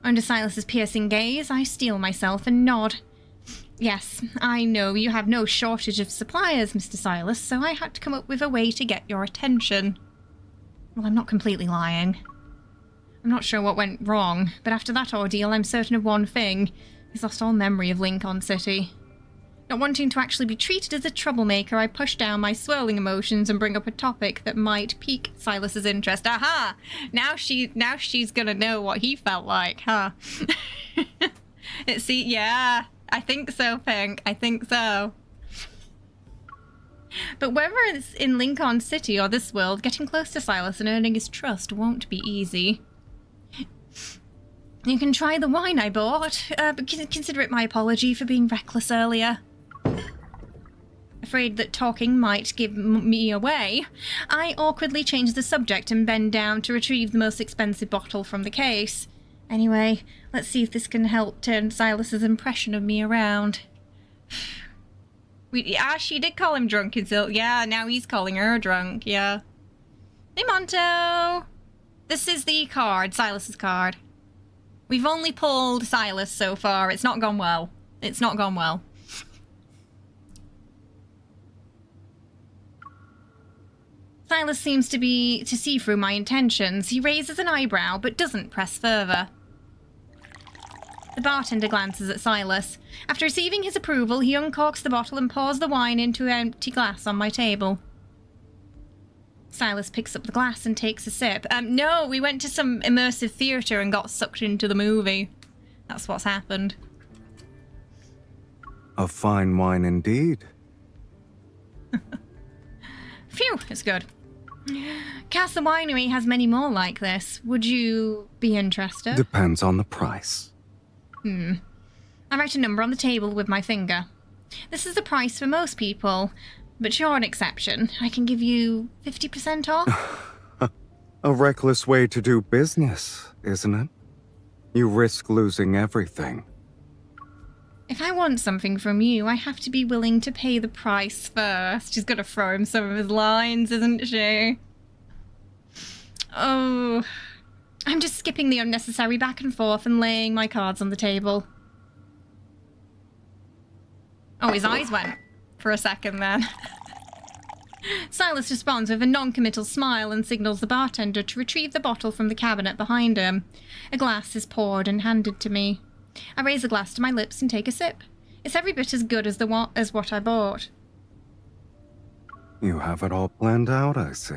Under Sylus's piercing gaze, I steel myself and nod. Yes, I know you have no shortage of suppliers, Mr. Sylus, so I had to come up with a way to get your attention. Well, I'm not completely lying. I'm not sure what went wrong, but after that ordeal, I'm certain of one thing. He's lost all memory of Lincoln City. Not wanting to actually be treated as a troublemaker, I push down my swirling emotions and bring up a topic that might pique Sylus's interest. Aha! Now she's gonna know what he felt like, huh? Yeah, I think so, Pink. I think so. But whether it's in Lincoln City or this world, getting close to Sylus and earning his trust won't be easy. You can try the wine I bought, but consider it my apology for being reckless earlier. Afraid that talking might give me away, I awkwardly change the subject and bend down to retrieve the most expensive bottle from the case. Anyway, let's see if this can help turn Sylus's impression of me around. She did call him drunk until... Yeah, now he's calling her drunk, yeah. Hey, Monto! This is the card, Sylus's card. We've only pulled Sylus so far. It's not gone well. It's not gone well. Sylus seems to see through my intentions. He raises an eyebrow, but doesn't press further. The bartender glances at Sylus. After receiving his approval, he uncorks the bottle and pours the wine into an empty glass on my table. Sylus picks up the glass and takes a sip. No, we went to some immersive theatre and got sucked into the movie. That's what's happened. A fine wine indeed. Phew, it's good. Casa Winery has many more like this. Would you be interested? Depends on the price. I write a number on the table with my finger. This is the price for most people, but you're an exception. I can give you 50% off. A reckless way to do business, isn't it? You risk losing everything. If I want something from you, I have to be willing to pay the price first. She's gonna throw him some of his lines, isn't she? Oh, I'm just skipping the unnecessary back and forth and laying my cards on the table. Oh, his eyes went for a second then. Sylus responds with a non-committal smile and signals the bartender to retrieve the bottle from the cabinet behind him. A glass is poured and handed to me. I raise a glass to my lips and take a sip. It's every bit as good as what I bought. You have it all planned out, I see.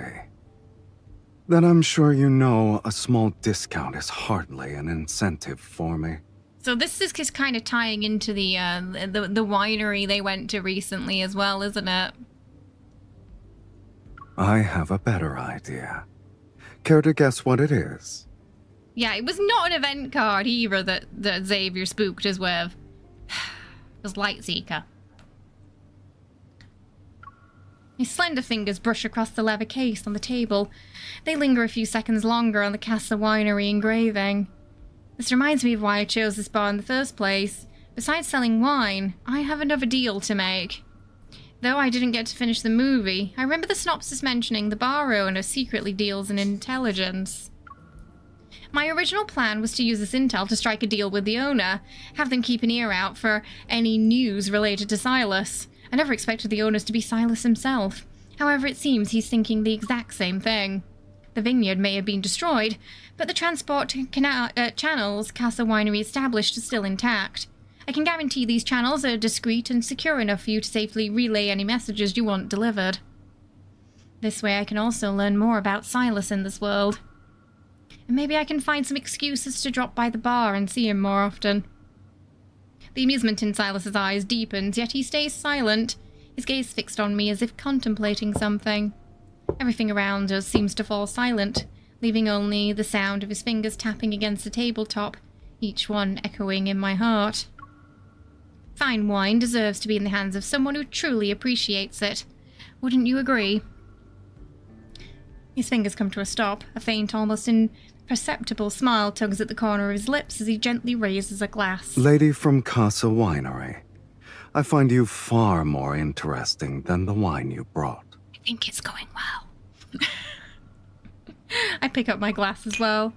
Then I'm sure you know a small discount is hardly an incentive for me. So this is just kind of tying into the winery they went to recently as well, isn't it? I have a better idea. Care to guess what it is? Yeah, it was not an event card either that Xavier spooked us with. It was Lightseeker. His slender fingers brush across the leather case on the table. They linger a few seconds longer on the Casa Winery engraving. This reminds me of why I chose this bar in the first place. Besides selling wine, I have another deal to make. Though I didn't get to finish the movie, I remember the synopsis mentioning the bar owner secretly deals in intelligence. My original plan was to use this intel to strike a deal with the owner, have them keep an ear out for any news related to Sylus. I never expected the owners to be Sylus himself. However, it seems he's thinking the exact same thing. The vineyard may have been destroyed, but the transport channels Casa Winery established are still intact. I can guarantee these channels are discreet and secure enough for you to safely relay any messages you want delivered. This way I can also learn more about Sylus in this world. And maybe I can find some excuses to drop by the bar and see him more often. The amusement in Sylus's eyes deepens, yet he stays silent, his gaze fixed on me as if contemplating something. Everything around us seems to fall silent, leaving only the sound of his fingers tapping against the tabletop, each one echoing in my heart. Fine wine deserves to be in the hands of someone who truly appreciates it. Wouldn't you agree? His fingers come to a stop. A faint, almost imperceptible smile tugs at the corner of his lips as he gently raises a glass. Lady from Casa Winery, I find you far more interesting than the wine you brought. I think it's going well. I pick up my glass as well.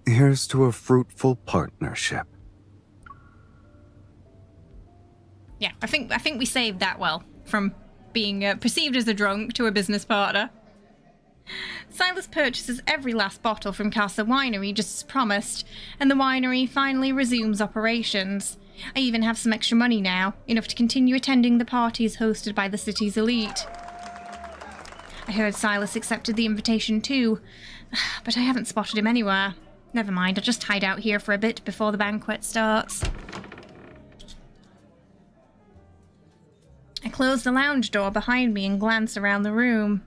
Here's to a fruitful partnership. Yeah, I think we saved that well, from being perceived as a drunk to a business partner. Sylus purchases every last bottle from Casa Winery just as promised, and the winery finally resumes operations. I even have some extra money now, enough to continue attending the parties hosted by the city's elite. I heard Sylus accepted the invitation too, but I haven't spotted him anywhere. Never mind, I'll just hide out here for a bit before the banquet starts. I close the lounge door behind me and glance around the room.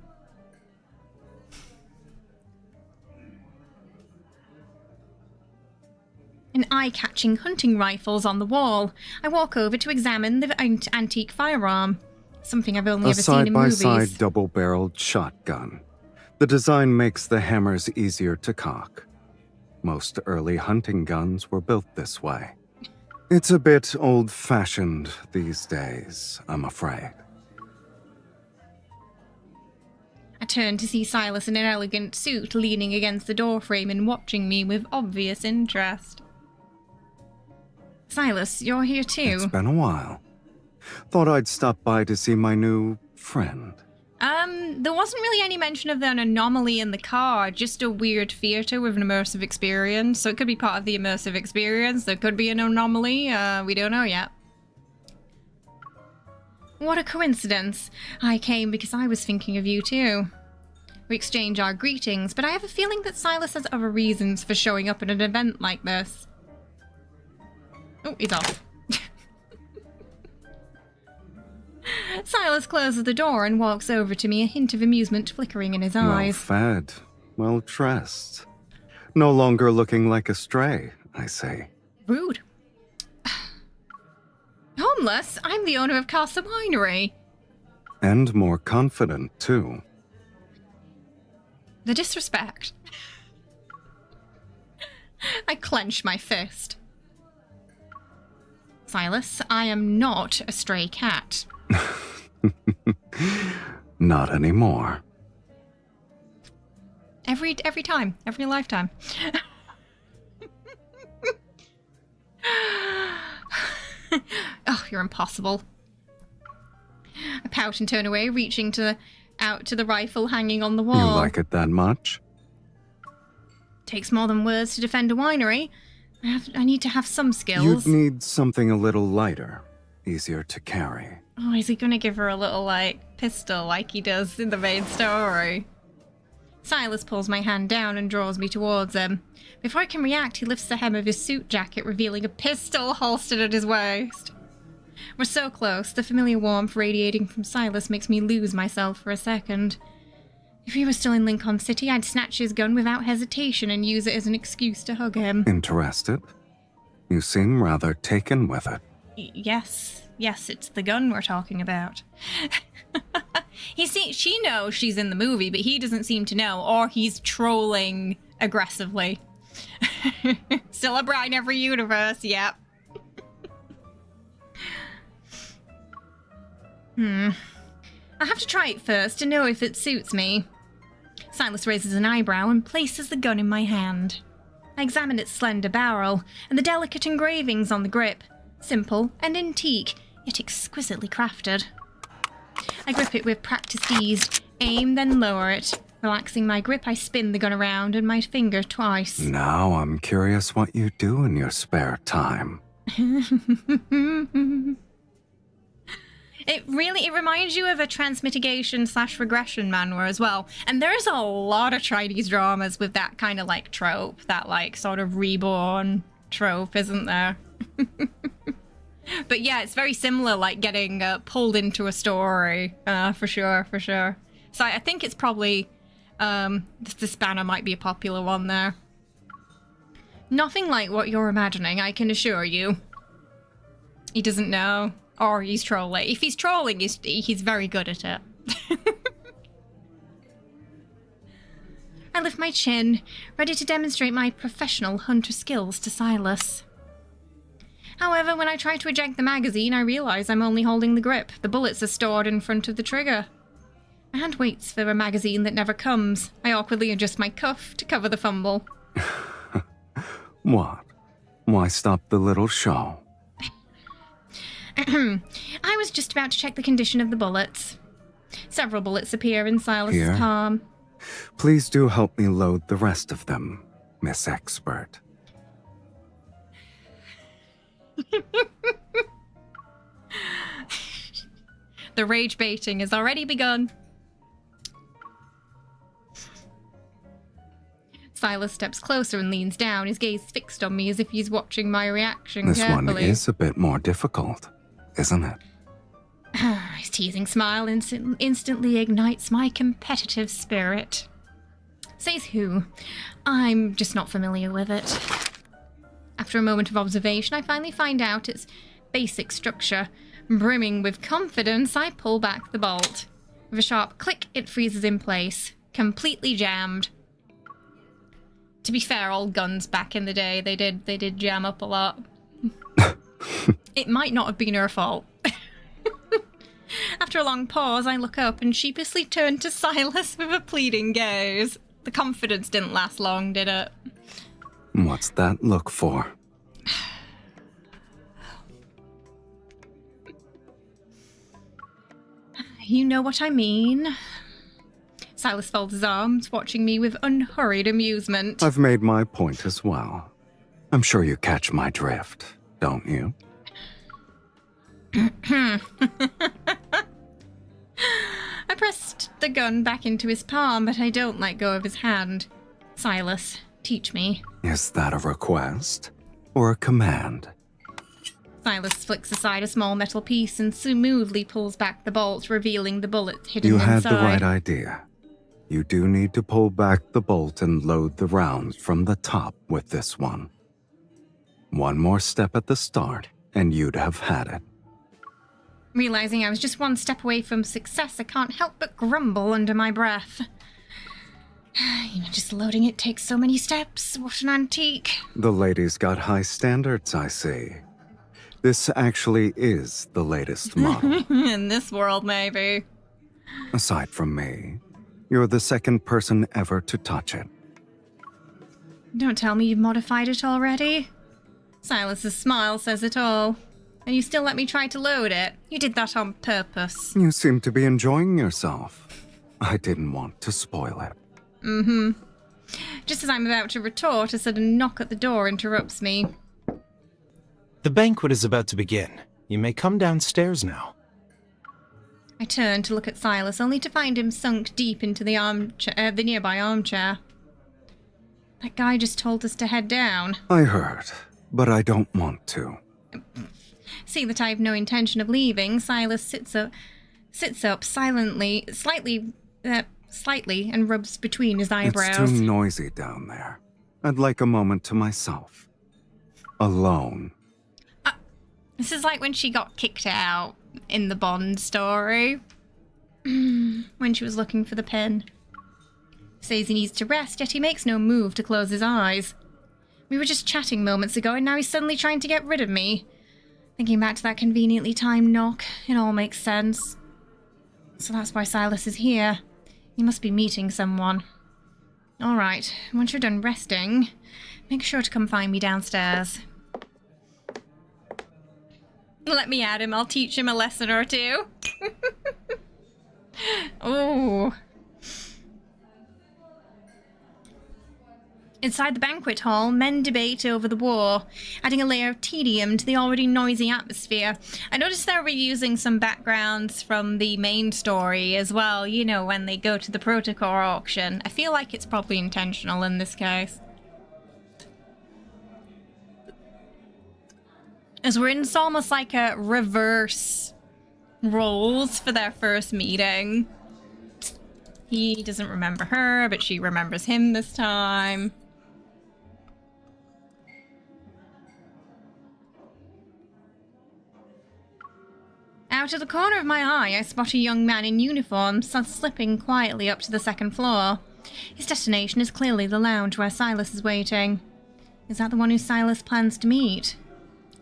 An eye-catching hunting rifle's on the wall. I walk over to examine the antique firearm. Something I've only ever seen in movies. A side-by-side double-barreled shotgun. The design makes the hammers easier to cock. Most early hunting guns were built this way. It's a bit old-fashioned these days, I'm afraid. I turn to see Sylus in an elegant suit leaning against the doorframe and watching me with obvious interest. Sylus, you're here too. It's been a while. Thought I'd stop by to see my new friend. There wasn't really any mention of an anomaly in the car, just a weird theater with an immersive experience. So it could be part of the immersive experience. There could be an anomaly. We don't know yet. What a coincidence. I came because I was thinking of you too. We exchange our greetings, but I have a feeling that Sylus has other reasons for showing up at an event like this. Oh, he's off. Sylus closes the door and walks over to me, a hint of amusement flickering in his eyes. Well fed, well dressed. No longer looking like a stray, I say. Rude. Homeless? I'm the owner of Casa Winery. And more confident, too. The disrespect. I clench my fist. Sylus, I am not a stray cat. Not anymore. Every time, every lifetime. Oh, you're impossible. I pout and turn away, reaching out to the rifle hanging on the wall. You like it that much? Takes more than words to defend a winery. I need to have some skills. You'd need something a little lighter, easier to carry. Oh, is he gonna give her a little, pistol like he does in the main story? Sylus pulls my hand down and draws me towards him. Before I can react, he lifts the hem of his suit jacket, revealing a pistol holstered at his waist. We're so close, the familiar warmth radiating from Sylus makes me lose myself for a second. If he was still in Lincoln City, I'd snatch his gun without hesitation and use it as an excuse to hug him. Interested? You seem rather taken with it. Yes, it's the gun we're talking about. She knows she's in the movie, but he doesn't seem to know, or he's trolling aggressively. Still a bride in every universe, yep. I have to try it first to know if it suits me. Sylus raises an eyebrow and places the gun in my hand. I examine its slender barrel and the delicate engravings on the grip. Simple and antique, yet exquisitely crafted. I grip it with practiced ease, aim, then lower it. Relaxing my grip, I spin the gun around and my finger twice. Now I'm curious what you do in your spare time. It reminds you of a transmitigation / regression manhwa as well. And there's a lot of Chinese dramas with that kind of like trope, that like sort of reborn trope, isn't there? But yeah, it's very similar, like getting pulled into a story, for sure. So I think it's probably, this banner might be a popular one there. Nothing like what you're imagining, I can assure you. He doesn't know, or he's trolling. If he's trolling, he's very good at it. I lift my chin, ready to demonstrate my professional hunter skills to Sylus. However, when I try to eject the magazine, I realize I'm only holding the grip. The bullets are stored in front of the trigger. My hand waits for a magazine that never comes. I awkwardly adjust my cuff to cover the fumble. What? Why stop the little show? I was just about to check the condition of the bullets. Several bullets appear in Silas's palm. Please do help me load the rest of them, Miss Expert. The rage baiting has already begun. Sylus steps closer and leans down, his gaze fixed on me as if he's watching my reaction carefully. This one is a bit more difficult, isn't it? His teasing smile instantly ignites my competitive spirit. Says who? I'm just not familiar with it. After a moment of observation, I finally find out its basic structure. Brimming with confidence, I pull back the bolt. With a sharp click, it freezes in place, completely jammed. To be fair, old guns back in the day, they did jam up a lot. It might not have been her fault. After a long pause, I look up and sheepishly turn to Sylus with a pleading gaze. The confidence didn't last long, did it? What's that look for? You know what I mean. Sylus folds his arms, watching me with unhurried amusement. I've made my point as well. I'm sure you catch my drift, don't you? I pressed the gun back into his palm, but I don't let go of his hand. Sylus, teach me. Is that a request or a command? Sylus flicks aside a small metal piece and smoothly pulls back the bolt, revealing the bullet hidden You inside. had the right idea. You do need to pull back the bolt and load the rounds from the top with this one. One more step at the start, and you'd have had it. Realizing I was just one step away from success, I can't help but grumble under my breath. Just loading it takes so many steps. What an antique. The lady's got high standards, I see. This actually is the latest model. In this world, maybe. Aside from me, you're the second person ever to touch it. Don't tell me you've modified it already. Silas's smile says it all. And you still let me try to load it. You did that on purpose. You seem to be enjoying yourself. I didn't want to spoil it. Mm-hmm. Just as I'm about to retort, a sudden knock at the door interrupts me. The banquet is about to begin. You may come downstairs now. I turn to look at Sylus, only to find him sunk deep into the the nearby armchair. That guy just told us to head down. I heard, but I don't want to. Seeing that I have no intention of leaving, Sylus sits up silently, slightly slightly and rubs between his eyebrows. It's too noisy down there. I'd like a moment to myself. Alone. This is like when she got kicked out in the Bond story. When she was looking for the pin. Says he needs to rest, yet he makes no move to close his eyes. We were just chatting moments ago, and now he's suddenly trying to get rid of me. Thinking back to that conveniently timed knock, it all makes sense. So that's why Sylus is here. He must be meeting someone. Alright, once you're done resting, make sure to come find me downstairs. Let me at him, I'll teach him a lesson or two. Oh. Inside the banquet hall, men debate over the war, adding a layer of tedium to the already noisy atmosphere. I noticed they're reusing some backgrounds from the main story as well, you know, when they go to the protocol auction. I feel like it's probably intentional in this case. As we're in almost like a reverse roles for their first meeting. He doesn't remember her, but she remembers him this time. Out of the corner of my eye, I spot a young man in uniform slipping quietly up to the second floor. His destination is clearly the lounge where Sylus is waiting. Is that the one who Sylus plans to meet?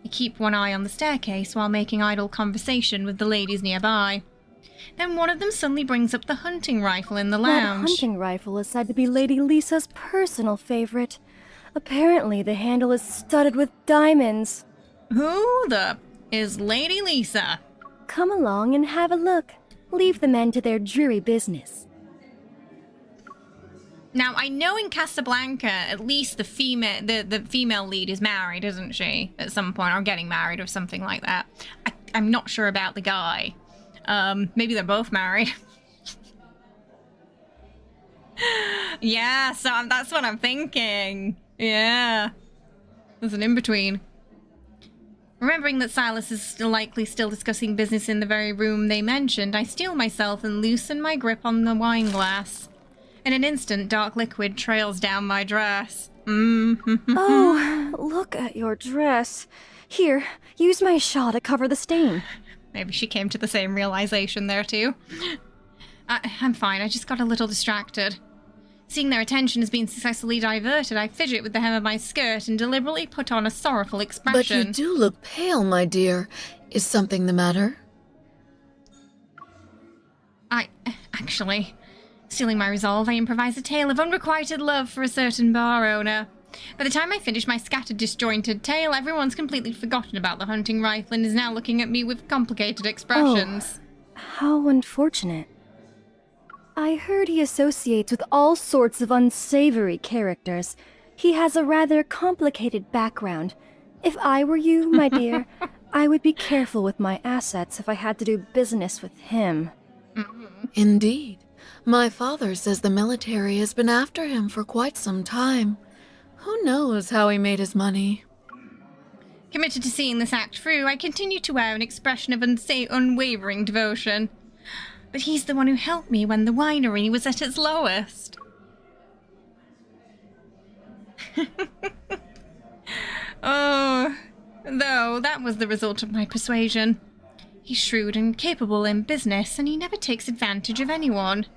I keep one eye on the staircase while making idle conversation with the ladies nearby. Then one of them suddenly brings up the hunting rifle in the lounge. That hunting rifle is said to be Lady Lisa's personal favorite. Apparently the handle is studded with diamonds. Who the is Lady Lisa? Come along and have a look. Leave the men to their dreary business. Now, I know in Casablanca, at least the female lead is married, isn't she? At some point, or getting married or something like that. I'm not sure about the guy. Maybe they're both married. Yeah, so that's what I'm thinking. Yeah. There's an in-between. Remembering that Sylus is likely still discussing business in the very room they mentioned, I steel myself and loosen my grip on the wine glass. In an instant, dark liquid trails down my dress. Oh, look at your dress. Here, use my shawl to cover the stain. Maybe she came to the same realization there too. I'm fine, I just got a little distracted. Seeing their attention has been successfully diverted, I fidget with the hem of my skirt and deliberately put on a sorrowful expression. But you do look pale, my dear. Is something the matter? Actually, stealing my resolve, I improvise a tale of unrequited love for a certain bar owner. By the time I finish my scattered, disjointed tale, everyone's completely forgotten about the hunting rifle and is now looking at me with complicated expressions. Oh, how unfortunate. I heard he associates with all sorts of unsavory characters. He has a rather complicated background. If I were you, my dear, I would be careful with my assets if I had to do business with him. Indeed. My father says the military has been after him for quite some time. Who knows how he made his money? Committed to seeing this act through, I continue to wear an expression of unwavering devotion. But he's the one who helped me when the winery was at its lowest. Oh, though that was the result of my persuasion. He's shrewd and capable in business, and he never takes advantage of anyone.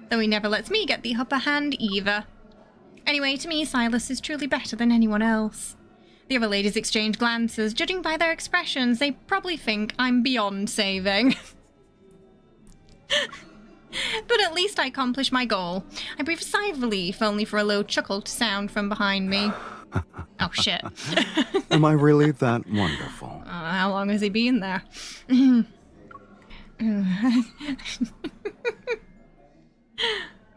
Though he never lets me get the upper hand either. Anyway, to me, Sylus is truly better than anyone else. The other ladies exchange glances. Judging by their expressions, they probably think I'm beyond saving. But at least I accomplished my goal. I breathe a sigh of relief, only for a low chuckle to sound from behind me. Oh, shit. Am I really that wonderful? How long has he been there?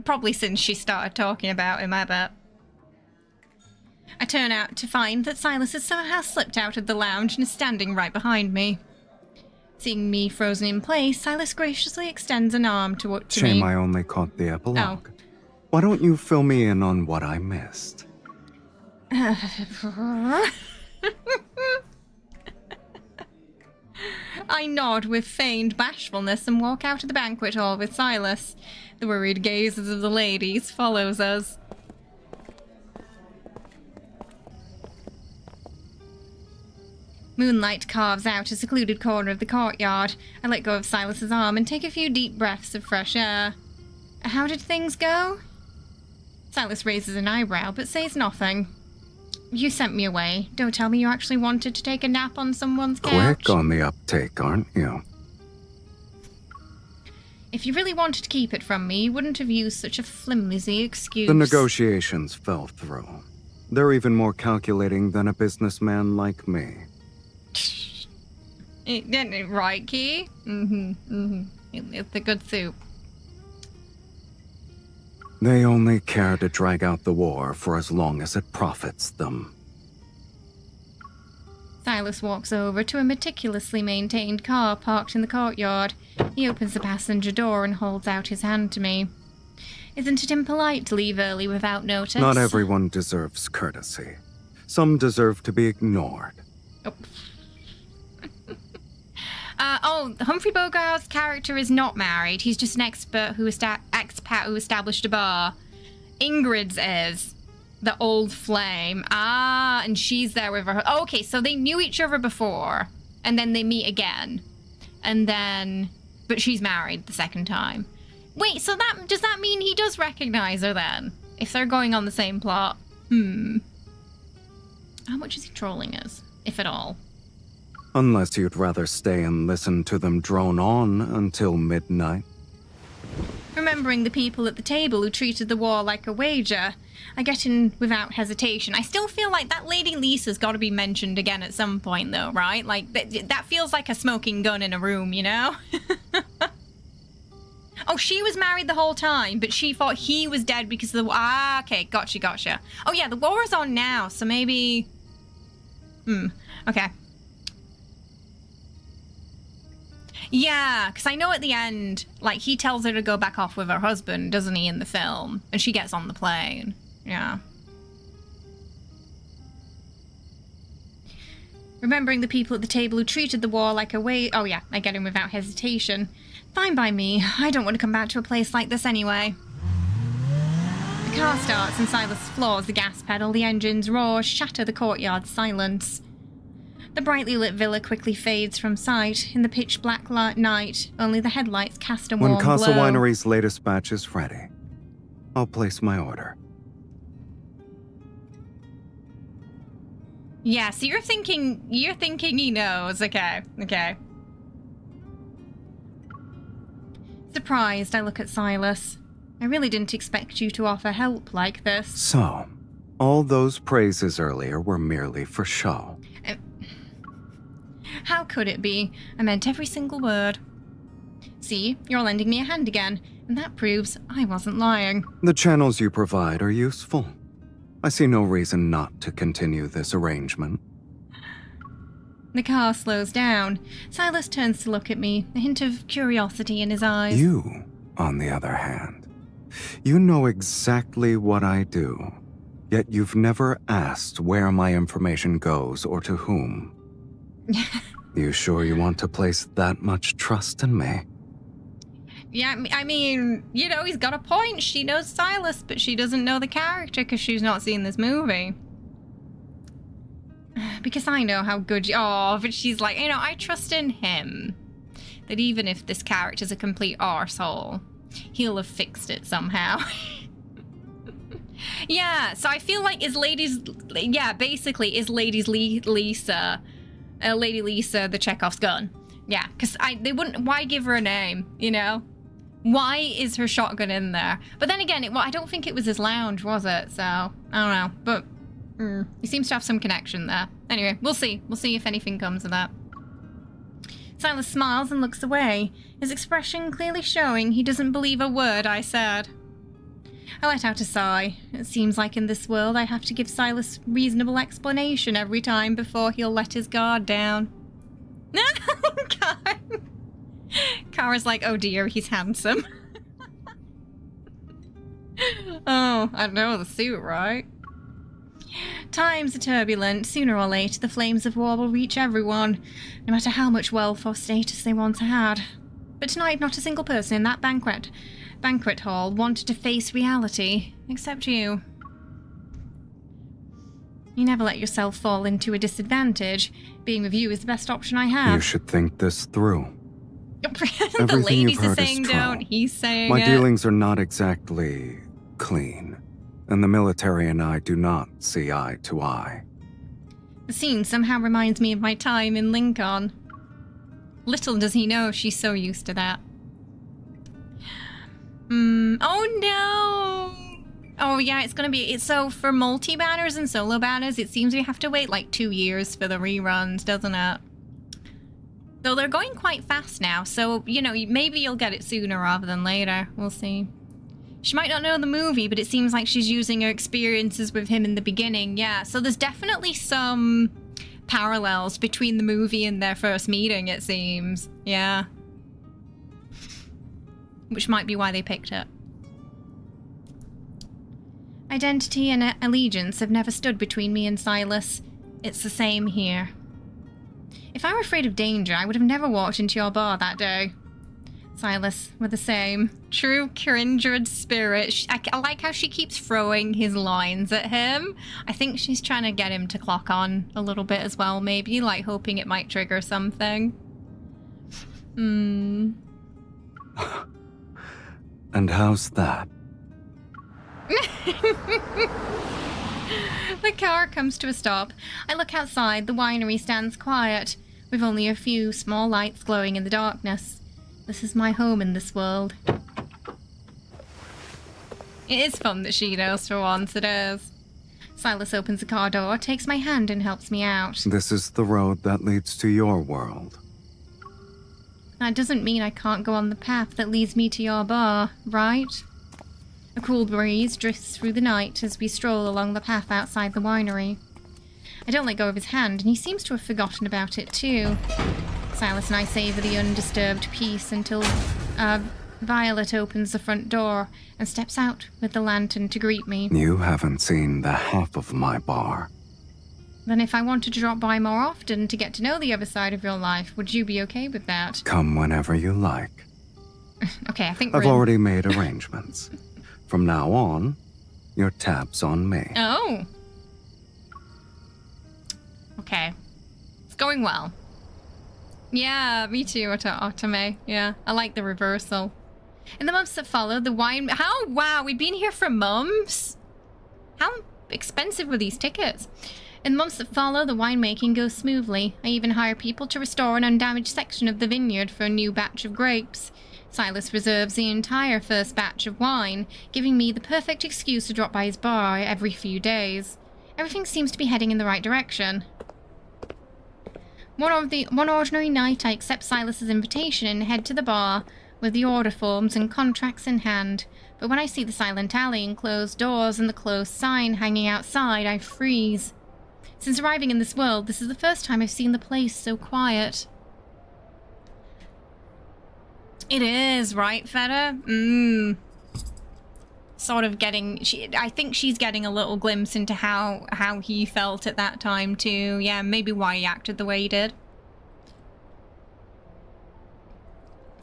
Probably since she started talking about him, I bet. I turn out to find that Sylus has somehow slipped out of the lounge and is standing right behind me. Seeing me frozen in place, Sylus graciously extends an arm to me. Shame I only caught the epilogue. Why don't you fill me in on what I missed? I nod with feigned bashfulness and walk out of the banquet hall with Sylus. The worried gazes of the ladies follows us. Moonlight carves out a secluded corner of the courtyard. I let go of Silas's arm and take a few deep breaths of fresh air. How did things go? Silas raises an eyebrow, but says nothing. You sent me away. Don't tell me you actually wanted to take a nap on someone's couch. Quick on the uptake, aren't you? If you really wanted to keep it from me, you wouldn't have used such a flimsy excuse. The negotiations fell through. They're even more calculating than a businessman like me. Right, Key? It's a good soup. They only care to drag out the war for as long as it profits them. Silas walks over to a meticulously maintained car parked in the courtyard. He opens the passenger door and holds out his hand to me. Isn't it impolite to leave early without notice? Not everyone deserves courtesy. Some deserve to be ignored. Humphrey Bogart's character is not married. He's just an expat who established a bar. Ingrid's is. The old flame. Ah, and she's there with her. Oh, okay, so they knew each other before. And then they meet again. And then... But she's married the second time. Wait, so does that mean he does recognize her then? If they're going on the same plot? How much is he trolling us? If at all? Unless you'd rather stay and listen to them drone on until midnight. Remembering the people at the table who treated the war like a wager, I get in without hesitation. I still feel like that Lady Lisa's got to be mentioned again at some point, though, right? Like, that feels like a smoking gun in a room, you know? Oh, she was married the whole time, but she thought he was dead because of the... Ah, okay, gotcha. Oh, yeah, the war is on now, so maybe... okay. Yeah, because I know at the end, like, he tells her to go back off with her husband, doesn't he, in the film? And she gets on the plane. Yeah. Remembering the people at the table who treated the war like a way... Oh, yeah, I get him without hesitation. Fine by me. I don't want to come back to a place like this anyway. The car starts and Silas floors the gas pedal. The engine's roar shatter the courtyard's silence. The brightly lit villa quickly fades from sight. In the pitch-black night, only the headlights cast a warm When Casa glow. Winery's latest batch is ready, I'll place my order. Yeah, so you're thinking he knows. Okay. Surprised, I look at Silas. I really didn't expect you to offer help like this. So, all those praises earlier were merely for show. How could it be? I meant every single word. See, you're lending me a hand again, and that proves I wasn't lying. The channels you provide are useful. I see no reason not to continue this arrangement. The car slows down. Silas turns to look at me, a hint of curiosity in his eyes. You, on the other hand, you know exactly what I do, yet you've never asked where my information goes or to whom. You sure you want to place that much trust in me? Yeah, I mean, you know, he's got a point. She knows Silas, but she doesn't know the character because she's not seen this movie. Because I know how good but she's like, you know, I trust in him. That even if this character's a complete arsehole, he'll have fixed it somehow. Yeah, so I feel like is Lady Lisa the Chekhov's gun. Yeah, because they wouldn't, why give her a name, you know? Why is her shotgun in there? But then again, I don't think it was his lounge, was it? So, I don't know, but he seems to have some connection there. Anyway, we'll see. We'll see if anything comes of that. Silas smiles and looks away, his expression clearly showing he doesn't believe a word I said. I let out a sigh. It seems like in this world I have to give Silas reasonable explanation every time before he'll let his guard down. Kara's like, oh dear, he's handsome. Oh, I know the suit, right? Times are turbulent. Sooner or later, the flames of war will reach everyone, no matter how much wealth or status they once had. But tonight, not a single person in that banquet banquet hall wanted to face reality, except you. You never let yourself fall into a disadvantage. Being with you is the best option I have. You should think this through. The Everything ladies you've are heard is saying true. don't, he's saying My it. dealings are not exactly clean, and the military and I do not see eye to eye. The scene somehow reminds me of my time in Lincoln. Little does he know she's so used to that. Oh no! Oh yeah, it's so for multi-banners and solo banners, it seems we have to wait like 2 years for the reruns, doesn't it? Though they're going quite fast now, so, you know, maybe you'll get it sooner rather than later. We'll see. She might not know the movie, but it seems like she's using her experiences with him in the beginning. Yeah, so there's definitely some parallels between the movie and their first meeting, it seems. Yeah. Which might be why they picked it. Identity and allegiance have never stood between me and Sylus. It's the same here. If I were afraid of danger, I would have never walked into your bar that day. Sylus, we're the same. True kindred spirit. I like how she keeps throwing his lines at him. I think she's trying to get him to clock on a little bit as well, maybe, like hoping it might trigger something. And how's that? The car comes to a stop. I look outside. The winery stands quiet, with only a few small lights glowing in the darkness. This is my home in this world. It is fun that she knows for once, it is. Sylus opens the car door, takes my hand and helps me out. This is the road that leads to your world. That doesn't mean I can't go on the path that leads me to your bar, right? A cool breeze drifts through the night as we stroll along the path outside the winery. I don't let go of his hand, and he seems to have forgotten about it too. Sylus and I savor the undisturbed peace until Violet opens the front door and steps out with the lantern to greet me. You haven't seen the half of my bar. Then if I wanted to drop by more often to get to know the other side of your life, would you be okay with that? Come whenever you like. Okay, I think I've already made arrangements. From now on, your tab's on me. Oh. Okay. It's going well. Yeah, me too, Otome. Yeah, I like the reversal. In the months that followed, the wine... How? Wow, we've been here for months? How expensive were these tickets? In the months that follow, the winemaking goes smoothly. I even hire people to restore an undamaged section of the vineyard for a new batch of grapes. Sylus reserves the entire first batch of wine, giving me the perfect excuse to drop by his bar every few days. Everything seems to be heading in the right direction. One ordinary night, I accept Sylus's invitation and head to the bar with the order forms and contracts in hand. But when I see the silent alley and closed doors and the closed sign hanging outside, I freeze. Since arriving in this world, this is the first time I've seen the place so quiet. It is, right, Feta? Sort of getting... I think she's getting a little glimpse into how he felt at that time, too. Yeah, maybe why he acted the way he did.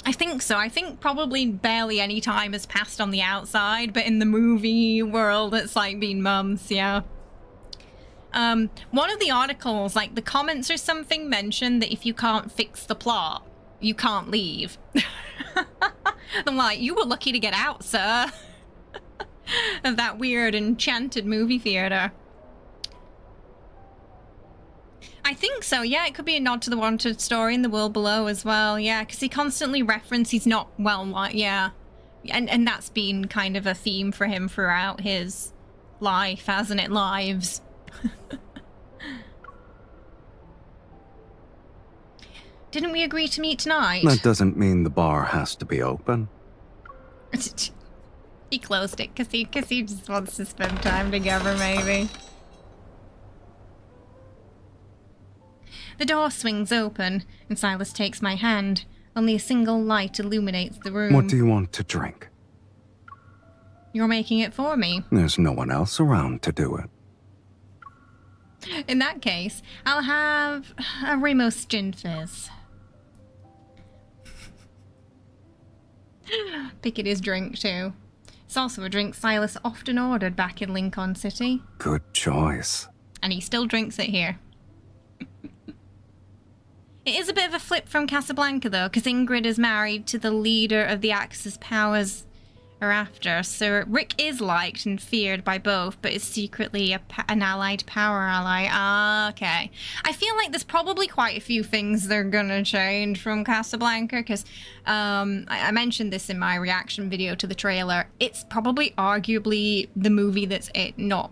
I think so. I think probably barely any time has passed on the outside, but in the movie world, it's like been months, yeah. One of the articles, like the comments or something, mentioned that if you can't fix the plot, you can't leave. I'm like, you were lucky to get out, sir. Of that weird enchanted movie theater. I think so, yeah. It could be a nod to the Wanted story in the world below as well, yeah. Because he constantly references he's not well, yeah. And that's been kind of a theme for him throughout his life, hasn't it? Lives. Didn't we agree to meet tonight? That doesn't mean the bar has to be open. He closed it because he just wants to spend time together, maybe. The door swings open, and Sylus takes my hand. Only a single light illuminates the room. What do you want to drink? You're making it for me. There's no one else around to do it. In that case, I'll have a Ramos gin fizz. Picking his drink too. It's also a drink Sylus often ordered back in Lincoln City. Good choice. And he still drinks it here. It is a bit of a flip from Casablanca though, because Ingrid is married to the leader of the Axis powers hereafter. So Rick is liked and feared by both, but is secretly an allied power ally. Ah, okay. I feel like there's probably quite a few things they're gonna change from Casablanca, because I mentioned this in my reaction video to the trailer. It's probably arguably the movie that's not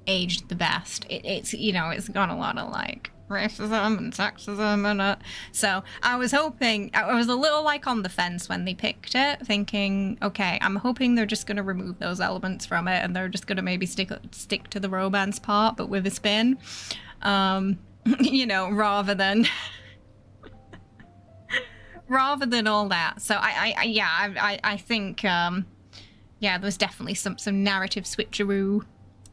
aged the best. It's, you know, it's got a lot of like racism and sexism and so I was hoping, I was a little like on the fence when they picked it, thinking, okay, I'm hoping they're just going to remove those elements from it and they're just going to maybe stick to the romance part but with a spin, you know, rather than all that. So I think there's definitely some narrative switcheroo.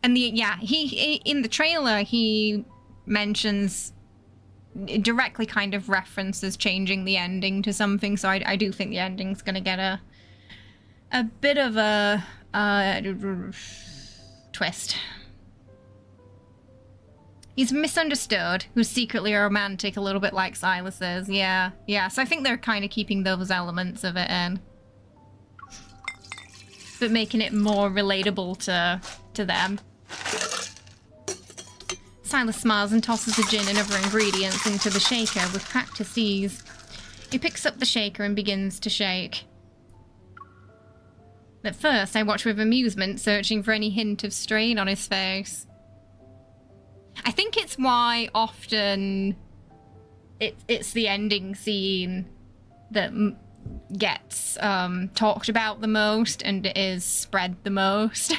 And he in the trailer he mentions, directly kind of references changing the ending to something, so I do think the ending's gonna get a bit of a twist. He's misunderstood, who's secretly romantic, a little bit like Sylus is. Yeah, so I think they're kind of keeping those elements of it in, but making it more relatable to them. Sylus smiles and tosses the gin and other ingredients into the shaker with practiced ease. He picks up the shaker and begins to shake. At first, I watch with amusement, searching for any hint of strain on his face. I think it's why often it's the ending scene that gets talked about the most and is spread the most.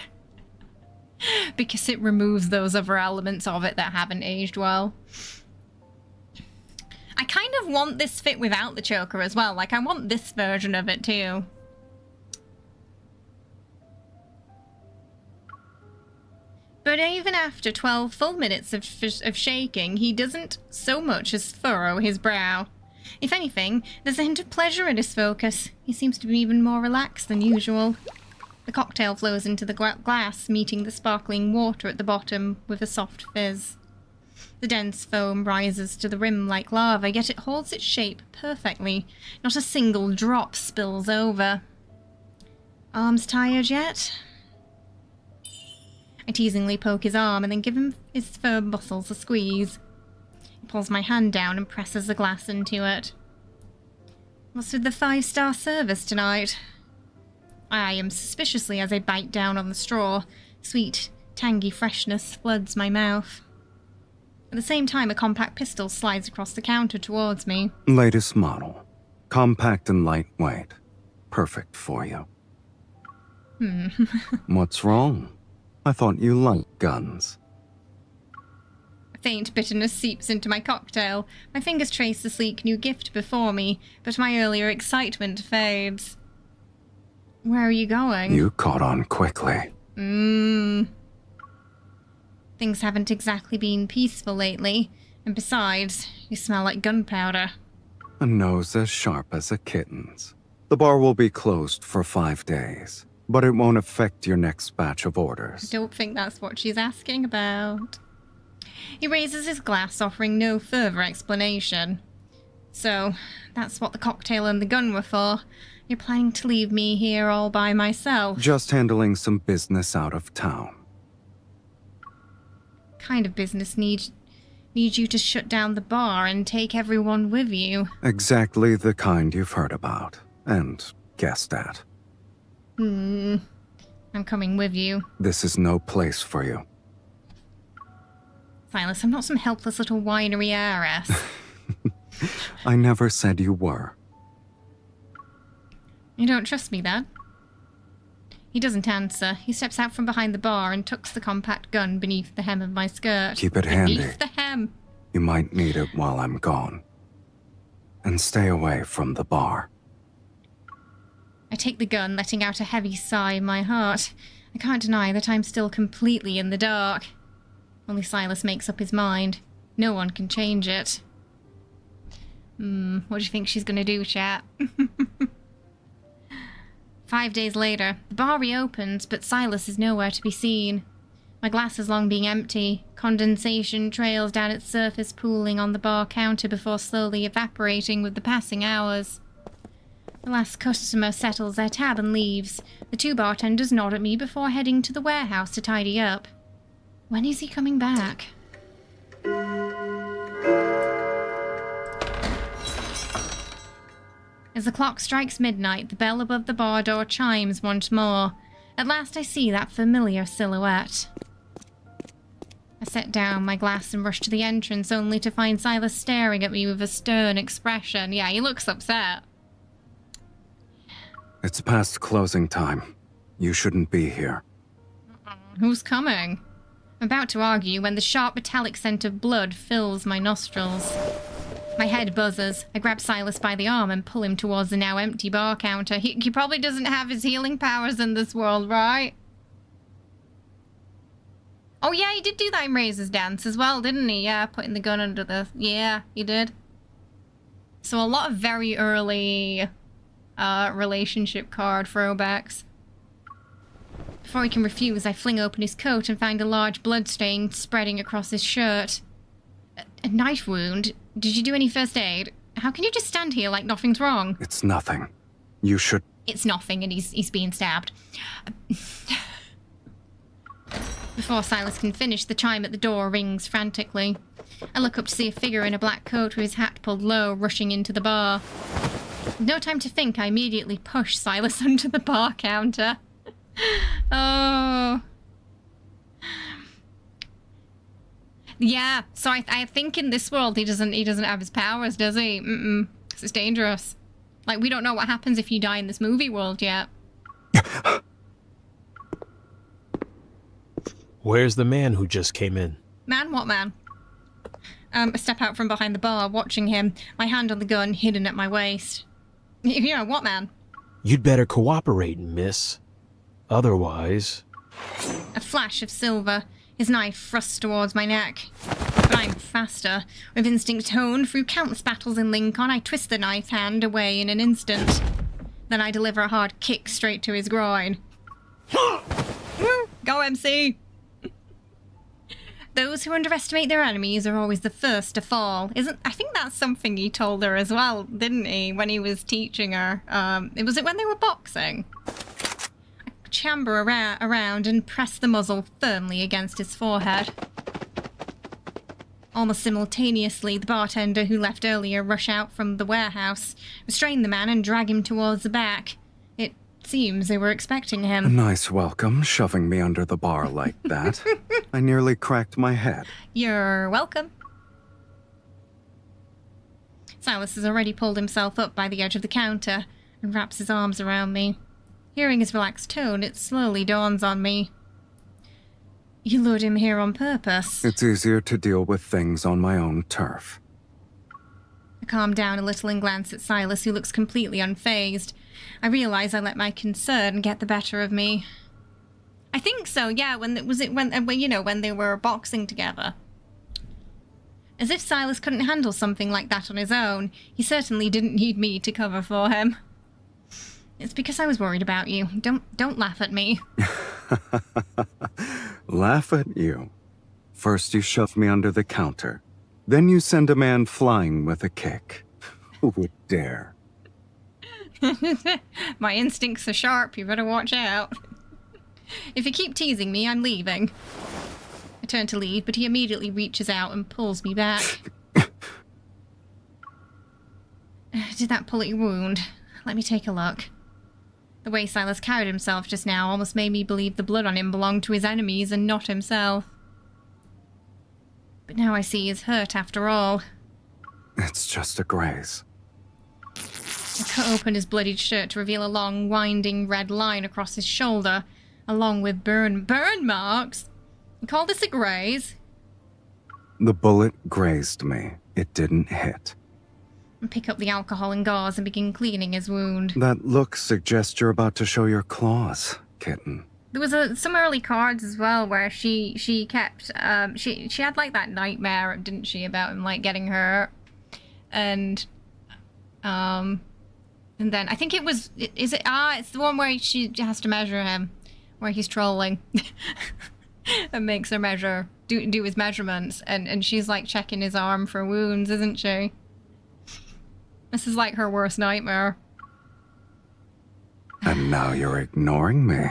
Because it removes those other elements of it that haven't aged well. I kind of want this fit without the choker as well. Like, I want this version of it too. But even after 12 full minutes of shaking, he doesn't so much as furrow his brow. If anything, there's a hint of pleasure in his focus. He seems to be even more relaxed than usual. The cocktail flows into the glass, meeting the sparkling water at the bottom with a soft fizz. The dense foam rises to the rim like lava, yet it holds its shape perfectly. Not a single drop spills over. Arms tired yet? I teasingly poke his arm and then give him his firm muscles a squeeze. He pulls my hand down and presses the glass into it. What's with the 5-star service tonight? I am suspiciously as I bite down on the straw. Sweet, tangy freshness floods my mouth. At the same time, a compact pistol slides across the counter towards me. Latest model. Compact and lightweight. Perfect for you. What's wrong? I thought you liked guns. A faint bitterness seeps into my cocktail. My fingers trace the sleek new gift before me, but my earlier excitement fades. Where are you going? You caught on quickly. Things haven't exactly been peaceful lately. And besides, you smell like gunpowder. A nose as sharp as a kitten's. The bar will be closed for 5 days, but it won't affect your next batch of orders. I don't think that's what she's asking about. He raises his glass, offering no further explanation. So, that's what the cocktail and the gun were for. You're planning to leave me here all by myself? Just handling some business out of town. Kind of business need you to shut down the bar and take everyone with you? Exactly the kind you've heard about and guessed at. I'm coming with you. This is no place for you. Sylus, I'm not some helpless little winery heiress. I never said you were. You don't trust me, then? He doesn't answer. He steps out from behind the bar and tucks the compact gun beneath the hem of my skirt. Keep it handy. Beneath the hem. You might need it while I'm gone. And stay away from the bar. I take the gun, letting out a heavy sigh in my heart. I can't deny that I'm still completely in the dark. Only Sylus makes up his mind. No one can change it. What do you think she's gonna do, chat? 5 days later, the bar reopens, but Sylus is nowhere to be seen. My glass has long been empty. Condensation trails down its surface, pooling on the bar counter before slowly evaporating with the passing hours. The last customer settles their tab and leaves. The 2 bartenders nod at me before heading to the warehouse to tidy up. When is he coming back? As the clock strikes midnight, the bell above the bar door chimes once more. At last I see that familiar silhouette. I set down my glass and rush to the entrance, only to find Sylus staring at me with a stern expression. Yeah, he looks upset. It's past closing time. You shouldn't be here. Who's coming? I'm about to argue when the sharp metallic scent of blood fills my nostrils. My head buzzes. I grab Sylus by the arm and pull him towards the now empty bar counter. He probably doesn't have his healing powers in this world, right? Oh yeah, he did do that in Razor's Dance as well, didn't he? Yeah, putting the gun under the... Yeah, he did. So a lot of very early relationship card throwbacks. Before he can refuse, I fling open his coat and find a large blood stain spreading across his shirt. A knife wound? Did you do any first aid? How can you just stand here like nothing's wrong? It's nothing. You should... It's nothing, and he's being stabbed. Before Sylus can finish, the chime at the door rings frantically. I look up to see a figure in a black coat with his hat pulled low, rushing into the bar. With no time to think, I immediately push Sylus under the bar counter. Oh... Yeah, so I think in this world he doesn't have his powers, does he? Mm-mm. 'Cause it's dangerous. Like, we don't know what happens if you die in this movie world yet. Where's the man who just came in? Man? What man? I step out from behind the bar, watching him, my hand on the gun hidden at my waist. You know, what man? You'd better cooperate, miss. Otherwise... A flash of silver. His knife thrusts towards my neck. But I'm faster. With instinct honed through countless battles in Lincoln, I twist the knife hand away in an instant. Then I deliver a hard kick straight to his groin. Go, MC! Those who underestimate their enemies are always the first to fall. I think that's something he told her as well, didn't he, when he was teaching her? Was it when they were boxing? Chamber around and press the muzzle firmly against his forehead. Almost simultaneously, the bartender who left earlier rush out from the warehouse, restrain the man and drag him towards the back. It seems they were expecting A him. nice welcome, shoving me under the bar like that. I nearly cracked my head. You're welcome. Sylus has already pulled himself up by the edge of the counter and wraps his arms around me. Hearing his relaxed tone, it slowly dawns on me. You lured him here on purpose. It's easier to deal with things on my own turf. I calm down a little and glance at Sylus, who looks completely unfazed. I realize I let my concern get the better of me. I think so, yeah, when they were boxing together. As if Sylus couldn't handle something like that on his own, he certainly didn't need me to cover for him. It's because I was worried about you. Don't laugh at me. Laugh at you. First you shove me under the counter. Then you send a man flying with a kick. Who would dare? My instincts are sharp, you better watch out. If you keep teasing me, I'm leaving. I turn to leave, but he immediately reaches out and pulls me back. Did that pull at your wound? Let me take a look. The way Sylus carried himself just now almost made me believe the blood on him belonged to his enemies and not himself. But now I see he's hurt after all. It's just a graze. I cut open his bloodied shirt to reveal a long, winding red line across his shoulder, along with burn marks. You call this a graze? The bullet grazed me. It didn't hit. And pick up the alcohol and gauze and begin cleaning his wound. That look suggests you're about to show your claws, kitten. There was some early cards as well where she kept she had like that nightmare, didn't she, about him like getting hurt, and And then I think it was, is it, it's the one where she has to measure him, where he's trolling and makes her measure, do his measurements, and she's like checking his arm for wounds, isn't she? This is like her worst nightmare. And now you're ignoring me.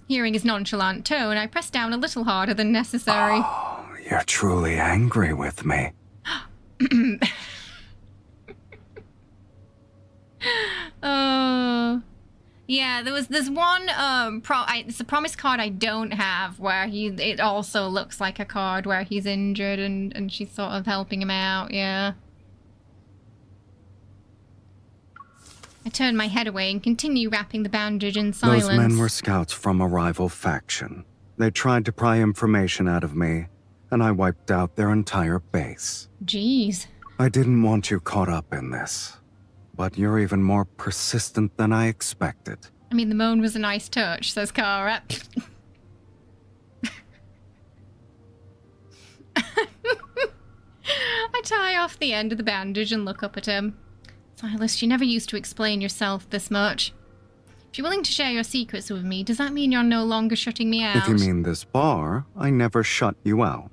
Hearing his nonchalant tone, I pressed down a little harder than necessary. Oh, you're truly angry with me. Yeah, there's one it's a promise card I don't have where it also looks like a card where he's injured and she's sort of helping him out. Yeah. I turned my head away and continued wrapping the bandage in silence. Those men were scouts from a rival faction. They tried to pry information out of me, and I wiped out their entire base. Jeez. I didn't want you caught up in this, but you're even more persistent than I expected. I mean, the moan was a nice touch, says Kara. I tie off the end of the bandage and look up at him. Sylus, you never used to explain yourself this much. If you're willing to share your secrets with me, does that mean you're no longer shutting me out? If you mean this bar, I never shut you out.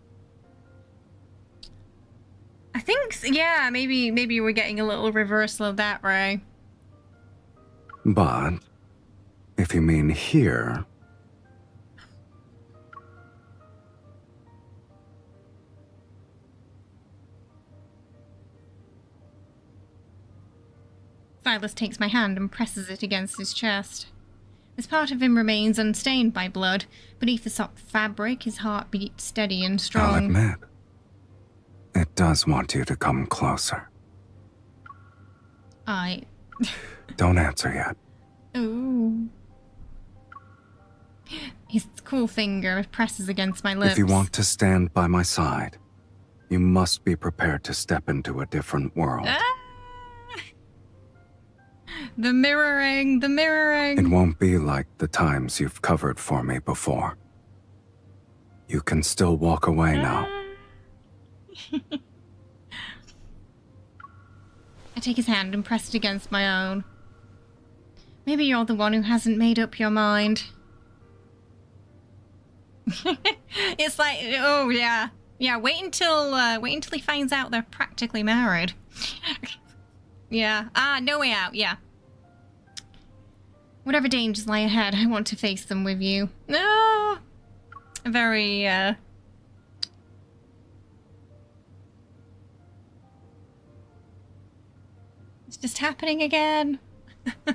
I think, yeah, maybe we're getting a little reversal of that, Ray. But if you mean here... Sylus takes my hand and presses it against his chest. This part of him remains unstained by blood. Beneath the soft fabric, his heart beats steady and strong. I'll admit, it does want you to come closer. Don't answer yet. Ooh. His cool finger presses against my lips. If you want to stand by my side, you must be prepared to step into a different world. The mirroring. It won't be like the times you've covered for me before. You can still walk away now. I take his hand and press it against my own. Maybe you're the one who hasn't made up your mind. It's like, oh yeah. Yeah, wait until he finds out they're practically married. Yeah. No way out, yeah. Whatever dangers lie ahead, I want to face them with you. No! Very, It's just happening again. I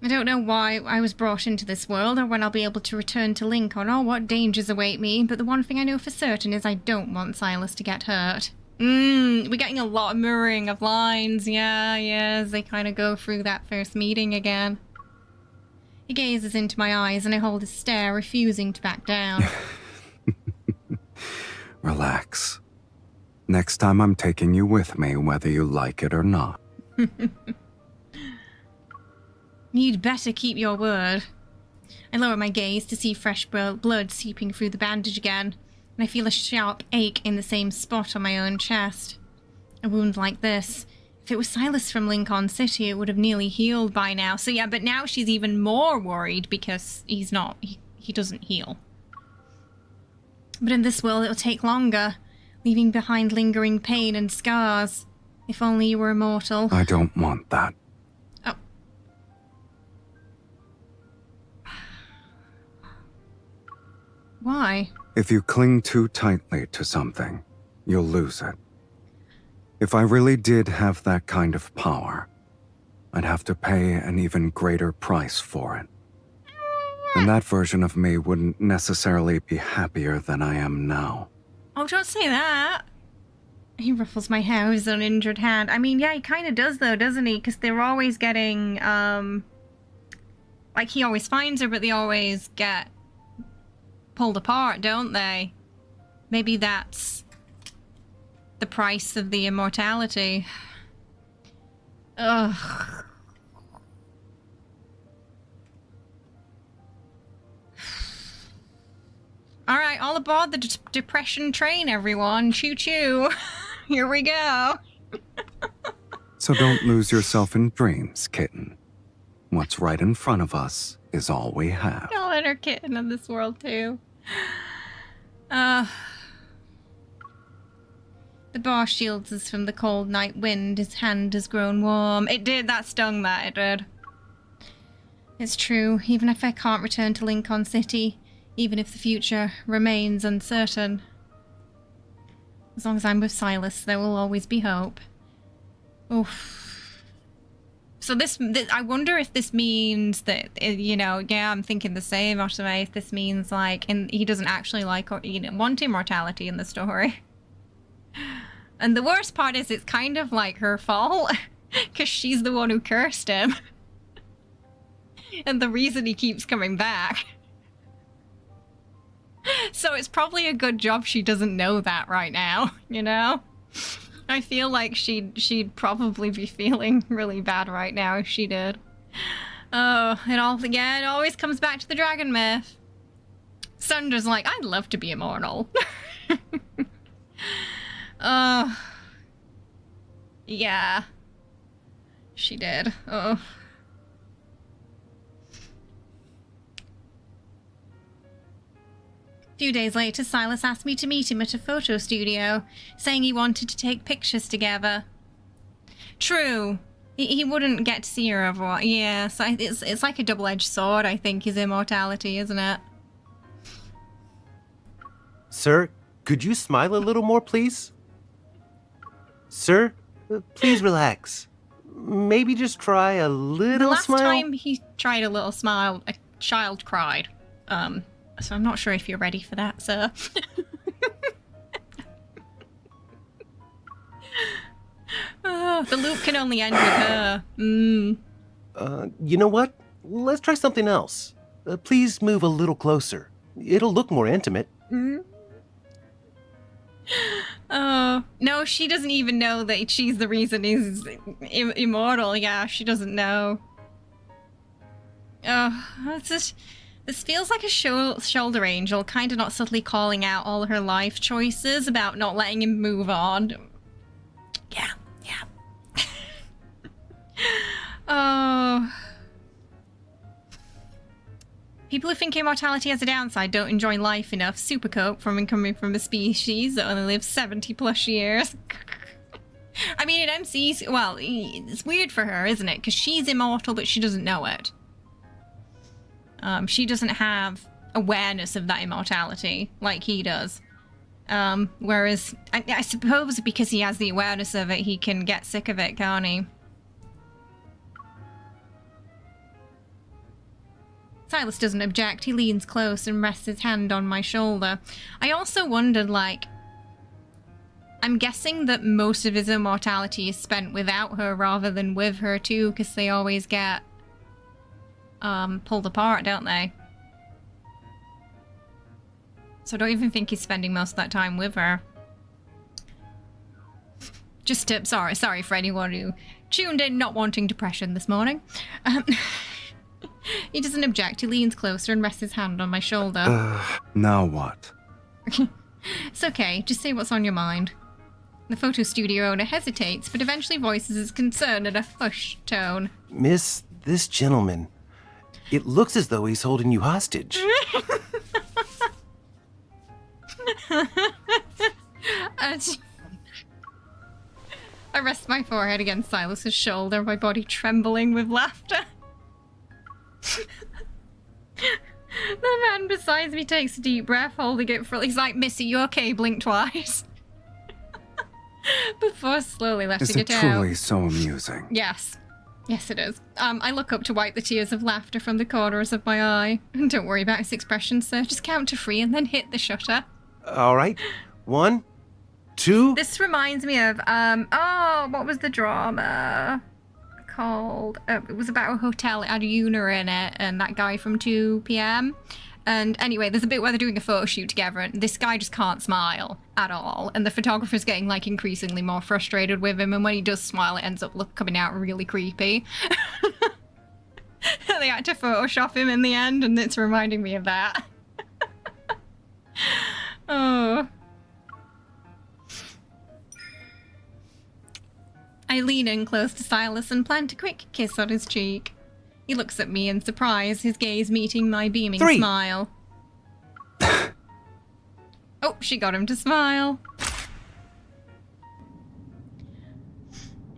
don't know why I was brought into this world, or when I'll be able to return to Lincoln, or what dangers await me, but the one thing I know for certain is I don't want Sylus to get hurt. We're getting a lot of mirroring of lines, yeah, as they kind of go through that first meeting again. He gazes into my eyes and I hold his stare, refusing to back down. Relax. Next time I'm taking you with me, whether you like it or not. You'd better keep your word. I lower my gaze to see fresh blood seeping through the bandage again, and I feel a sharp ache in the same spot on my own chest. A wound like this, if it was Sylus from Lincoln City, it would have nearly healed by now. So yeah, but now she's even more worried because he's not, he doesn't heal. But in this world, it'll take longer, leaving behind lingering pain and scars. If only you were immortal. I don't want that. Oh. Why? If you cling too tightly to something, you'll lose it. If I really did have that kind of power, I'd have to pay an even greater price for it. And that version of me wouldn't necessarily be happier than I am now. Oh, don't say that. He ruffles my hair with his uninjured hand. I mean, yeah, he kind of does though, doesn't he? Because they're always getting, like he always finds her, but they always get pulled apart, don't they? Maybe that's the price of the immortality. Ugh. Alright, all aboard the depression train, everyone. Choo-choo. Here we go. So don't lose yourself in dreams, kitten. What's right in front of us is all we have. Calling her kitten in this world too. The bar shields us from the cold night wind. His hand has grown warm. It did, that stung that, it did. It's true, even if I can't return to Lincoln City, even if the future remains uncertain. As long as I'm with Sylus, there will always be hope. Oof. So I wonder if this means that, you know, yeah, I'm thinking the same, Otome, if this means, like, he doesn't actually like, or, you know, want immortality in the story. And the worst part is it's kind of like her fault, because she's the one who cursed him. And the reason he keeps coming back. So it's probably a good job she doesn't know that right now, you know? I feel like she'd probably be feeling really bad right now if she did. Oh, it always comes back to the dragon myth. Sunder's like, I'd love to be immortal. Oh. Yeah. She did. Oh. A few days later, Sylus asked me to meet him at a photo studio, saying he wanted to take pictures together. True. He wouldn't get to see her otherwise. Yeah, so it's like a double-edged sword, I think, his immortality, isn't it? Sir, could you smile a little more, please? Sir, please relax. Maybe just try a little smile. The last time he tried a little smile, a child cried. So I'm not sure if you're ready for that, sir. The loop can only end with her. You know what? Let's try something else. Please move a little closer. It'll look more intimate. Oh, no, she doesn't even know that she's the reason he's immortal. Yeah, she doesn't know. Oh, this feels like a shoulder angel, kind of not subtly calling out all her life choices about not letting him move on. Yeah. Oh. People who think immortality has a downside don't enjoy life enough. Supercope coming from a species that only lives 70 plus years. I mean, in MC's, well, it's weird for her, isn't it? Because she's immortal, but she doesn't know it. She doesn't have awareness of that immortality like he does. Whereas, I suppose because he has the awareness of it, he can get sick of it, can't he? Sylus doesn't object. He leans close and rests his hand on my shoulder. I also wondered, like, I'm guessing that most of his immortality is spent without her rather than with her too, because they always get pulled apart, don't they? So I don't even think he's spending most of that time with her. Just to, sorry for anyone who tuned in not wanting depression this morning. He doesn't object. He leans closer and rests his hand on my shoulder. Now what? It's okay. Just say what's on your mind. The photo studio owner hesitates, but eventually voices his concern in a hushed tone. Miss, this gentleman, it looks as though he's holding you hostage. I rest my forehead against Sylus's shoulder, my body trembling with laughter. The man beside me takes a deep breath, holding it for... He's like, Missy, you okay? Blink twice. Before slowly letting Is it out. truly so amusing? Yes. Yes, it is. I look up to wipe the tears of laughter from the corners of my eye. Don't worry about his expression, sir. Just count to 3 and then hit the shutter. All right. 1, 2... This reminds me of, what was the drama called? It was about a hotel. It had Una in it and that guy from 2 PM. And anyway, there's a bit where they're doing a photo shoot together and this guy just can't smile at all. And the photographer's getting like increasingly more frustrated with him. And when he does smile, it ends up coming out really creepy. They had to Photoshop him in the end and it's reminding me of that. Oh. I lean in close to Sylus and plant a quick kiss on his cheek. He looks at me in surprise, his gaze meeting my beaming 3. smile. Oh, she got him to smile.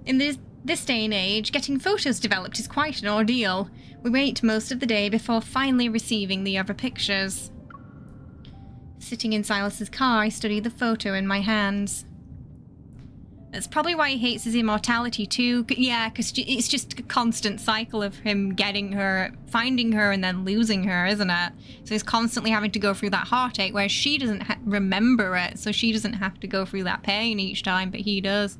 In this day and age, getting photos developed is quite an ordeal. We wait most of the day before finally receiving the other pictures. Sitting in Sylus's car, I study the photo in my hands. That's probably why he hates his immortality too. Yeah, because it's just a constant cycle of him getting her, finding her, and then losing her, isn't it? So he's constantly having to go through that heartache, where she doesn't remember it, so she doesn't have to go through that pain each time, but he does.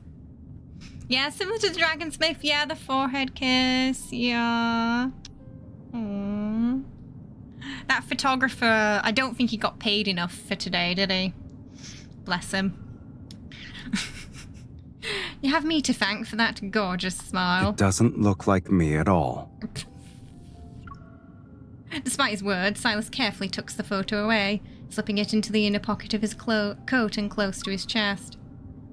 Yeah, similar to the Dragonsmith. Yeah, the forehead kiss. Yeah. Aww. That photographer, I don't think he got paid enough for today, did he? Bless him. You have me to thank for that gorgeous smile. It doesn't look like me at all. Despite his words, Sylus carefully tucks the photo away, slipping it into the inner pocket of his coat and close to his chest.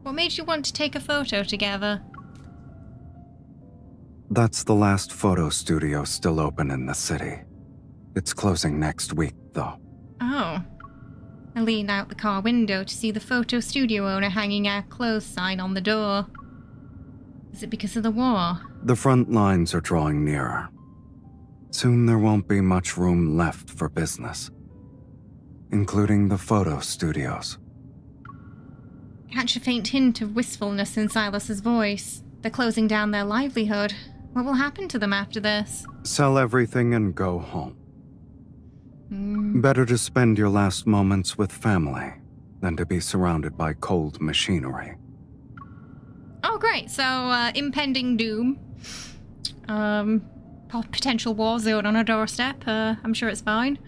What made you want to take a photo together? That's the last photo studio still open in the city. It's closing next week, though. Oh. I lean out the car window to see the photo studio owner hanging a closed sign on the door. Is it because of the war? The front lines are drawing nearer. Soon there won't be much room left for business, including the photo studios. Catch a faint hint of wistfulness in Sylus's voice. They're closing down their livelihood. What will happen to them after this? Sell everything and go home. Better to spend your last moments with family than to be surrounded by cold machinery. Oh, great. So, impending doom. Potential war zone on our doorstep. I'm sure it's fine.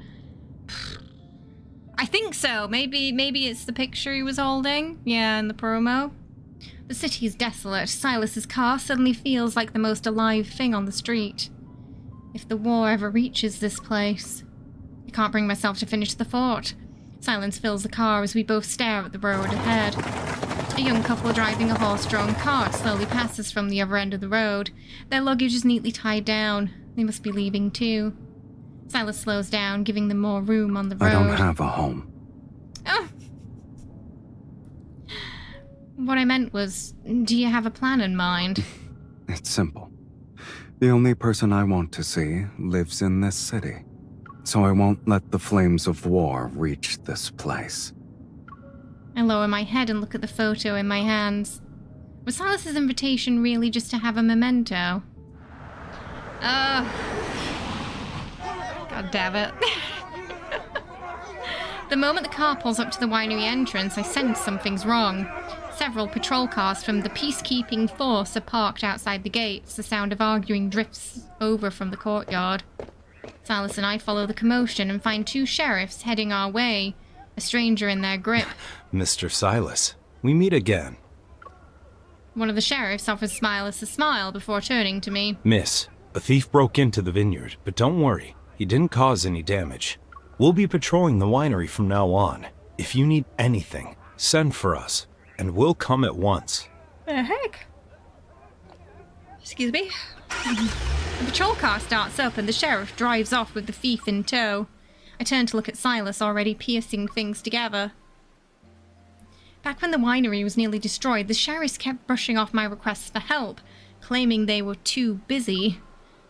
I think so. Maybe it's the picture he was holding. Yeah, in the promo. The city is desolate. Sylus's car suddenly feels like the most alive thing on the street. If the war ever reaches this place... I can't bring myself to finish the thought. Silence fills the car as we both stare at the road ahead. A young couple driving a horse-drawn cart slowly passes from the other end of the road. Their luggage is neatly tied down. They must be leaving too. Sylus slows down, giving them more room on the road. I don't have a home. Oh. What I meant was, do you have a plan in mind? It's simple. The only person I want to see lives in this city. So I won't let the flames of war reach this place. I lower my head and look at the photo in my hands. Was Sylus's invitation really just to have a memento? God damn it. The moment the car pulls up to the winery entrance, I sense something's wrong. Several patrol cars from the peacekeeping force are parked outside the gates. The sound of arguing drifts over from the courtyard. Sylus and I follow the commotion and find two sheriffs heading our way, a stranger in their grip. Mr. Sylus, we meet again. One of the sheriffs offers Sylus a smile before turning to me. Miss, a thief broke into the vineyard, but don't worry, he didn't cause any damage. We'll be patrolling the winery from now on. If you need anything, send for us, and we'll come at once. The heck? Excuse me? The patrol car starts up and the sheriff drives off with the thief in tow. I turn to look at Sylus, already piecing things together. Back when the winery was nearly destroyed, the sheriffs kept brushing off my requests for help, claiming they were too busy.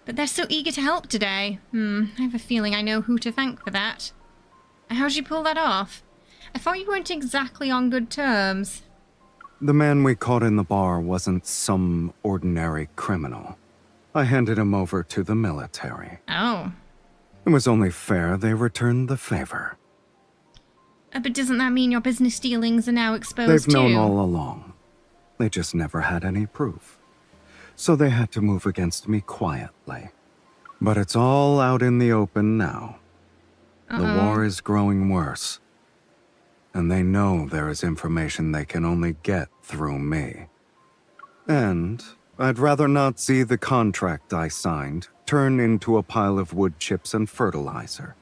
But they're so eager to help today. I have a feeling I know who to thank for that. How'd you pull that off? I thought you weren't exactly on good terms. The man we caught in the bar wasn't some ordinary criminal. I handed him over to the military. Oh. It was only fair they returned the favor. But doesn't that mean your business dealings are now exposed They've too? known all along. They just never had any proof. So they had to move against me quietly. But it's all out in the open now. The war is growing worse. And they know there is information they can only get through me. And I'd rather not see the contract I signed turn into a pile of wood chips and fertilizer.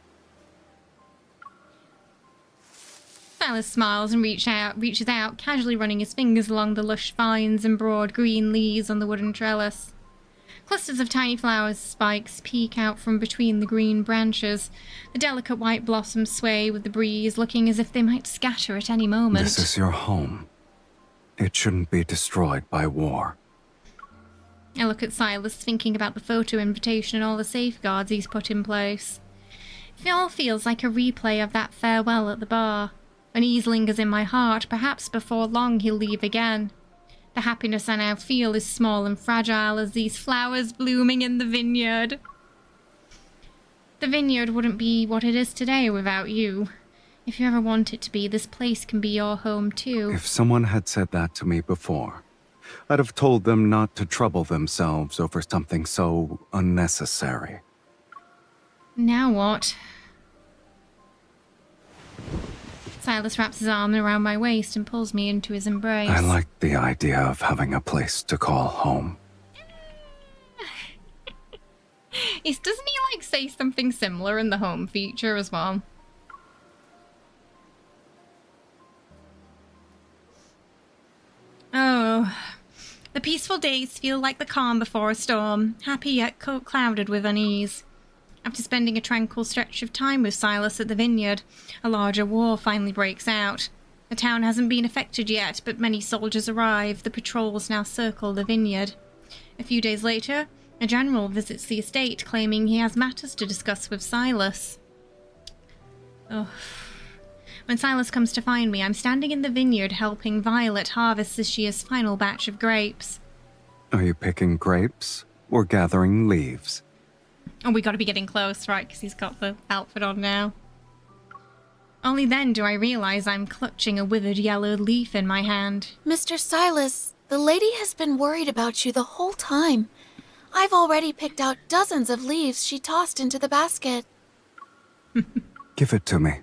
Sylus smiles and reaches out, casually running his fingers along the lush vines and broad green leaves on the wooden trellis. Clusters of tiny flower spikes peek out from between the green branches. The delicate white blossoms sway with the breeze, looking as if they might scatter at any moment. This is your home. It shouldn't be destroyed by war. I look at Sylus, thinking about the photo invitation and all the safeguards he's put in place. It all feels like a replay of that farewell at the bar. Unease lingers in my heart. Perhaps before long he'll leave again. The happiness I now feel is small and fragile as these flowers blooming in the vineyard. The vineyard wouldn't be what it is today without you. If you ever want it to be, this place can be your home too. If someone had said that to me before, I'd have told them not to trouble themselves over something so unnecessary. Now what? Sylus wraps his arm around my waist and pulls me into his embrace. I like the idea of having a place to call home. Doesn't he like say something similar in the home feature as well? Oh, the peaceful days feel like the calm before a storm, happy yet clouded with unease. After spending a tranquil stretch of time with Sylus at the vineyard, a larger war finally breaks out. The town hasn't been affected yet, but many soldiers arrive. The patrols now circle the vineyard. A few days later, a general visits the estate, claiming he has matters to discuss with Sylus. Oh. When Sylus comes to find me, I'm standing in the vineyard helping Violet harvest this year's final batch of grapes. Are you picking grapes or gathering leaves? Oh, we gotta be getting close, right? Because he's got the outfit on now. Only then do I realize I'm clutching a withered yellow leaf in my hand. Mr. Sylus, the lady has been worried about you the whole time. I've already picked out dozens of leaves she tossed into the basket. Give it to me.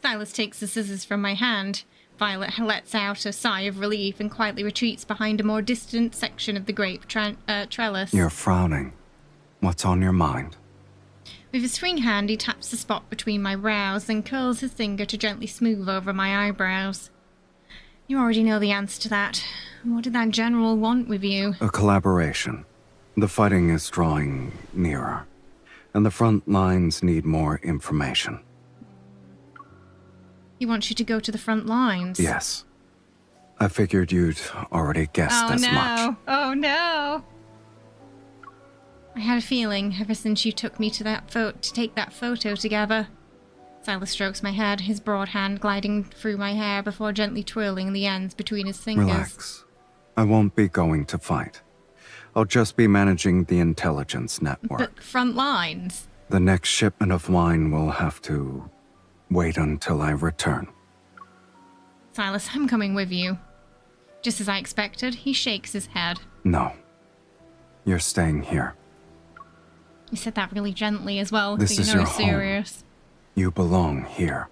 Sylus takes the scissors from my hand. Violet lets out a sigh of relief and quietly retreats behind a more distant section of the grape trellis. You're frowning. What's on your mind? With his free hand, he taps the spot between my brows, then curls his finger to gently smooth over my eyebrows. You already know the answer to that. What did that general want with you? A collaboration. The fighting is drawing nearer, and the front lines need more information. He wants you to go to the front lines? Yes. I figured you'd already guessed as much. Oh no! I had a feeling ever since you took me to take that photo together. Sylus strokes my head, his broad hand gliding through my hair before gently twirling the ends between his fingers. Relax. I won't be going to fight. I'll just be managing the intelligence network. But front lines? The next shipment of wine will have to wait until I return. Sylus, I'm coming with you. Just as I expected, he shakes his head. No. You're staying here. You said that really gently as well, This so is you know your he's home. serious. You belong here.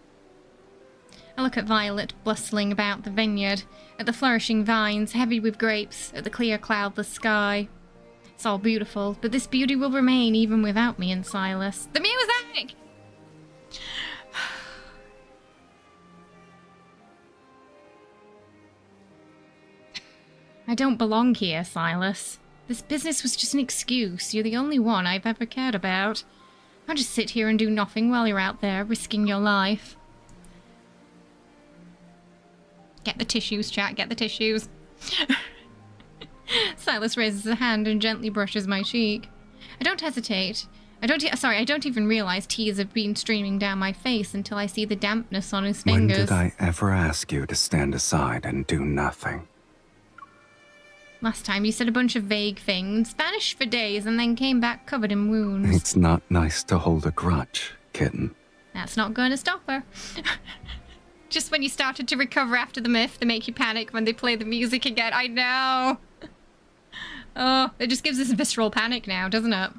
I look at Violet bustling about the vineyard, at the flourishing vines heavy with grapes, at the clear cloudless sky. It's all beautiful, but this beauty will remain even without me and Sylus. The music! I don't belong here, Sylus. This business was just an excuse. You're the only one I've ever cared about. I'll just sit here and do nothing while you're out there, risking your life. Get the tissues, chat, get the tissues. Sylus raises a hand and gently brushes my cheek. I don't hesitate. I don't even realize tears have been streaming down my face until I see the dampness on his When fingers. did I ever ask you to stand aside and do nothing? Last time you said a bunch of vague things, vanished for days, and then came back covered in wounds. It's not nice to hold a grudge, kitten. That's not going to stop her. Just when you started to recover after the myth, they make you panic when they play the music again. I know. Oh, it just gives us visceral panic now, doesn't it?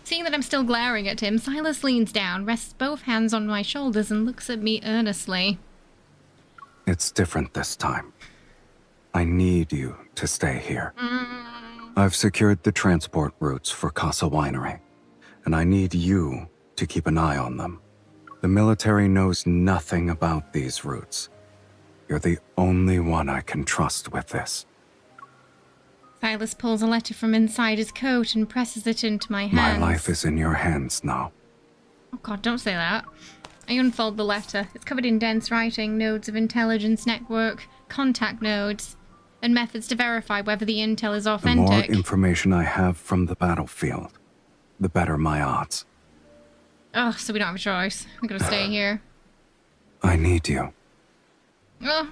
Seeing that I'm still glaring at him, Sylus leans down, rests both hands on my shoulders, and looks at me earnestly. It's different this time. I need you to stay here. I've secured the transport routes for Casa Winery, and I need you to keep an eye on them. The military knows nothing about these routes. You're the only one I can trust with this. Sylus pulls a letter from inside his coat and presses it into my hands. My life is in your hands now. Oh god, don't say that. I unfold the letter. It's covered in dense writing, nodes of intelligence network, contact nodes, and methods to verify whether the intel is authentic. The more information I have from the battlefield, the better my odds. Oh, so we don't have a choice. We're gonna stay here. I need you. Oh.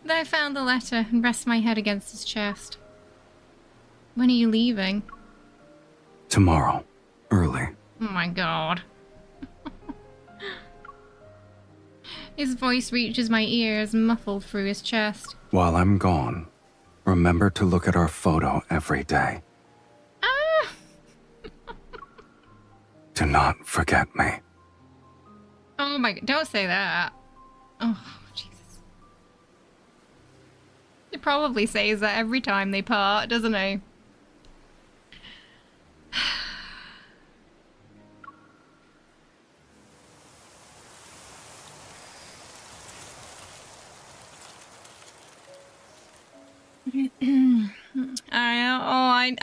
Then I found the letter and rest my head against his chest. When are you leaving? Tomorrow. Early. Oh my god. His voice reaches my ears, muffled through his chest. While I'm gone, remember to look at our photo every day. Ah! Do not forget me. Oh my god, don't say that. Oh, Jesus. He probably says that every time they part, doesn't he?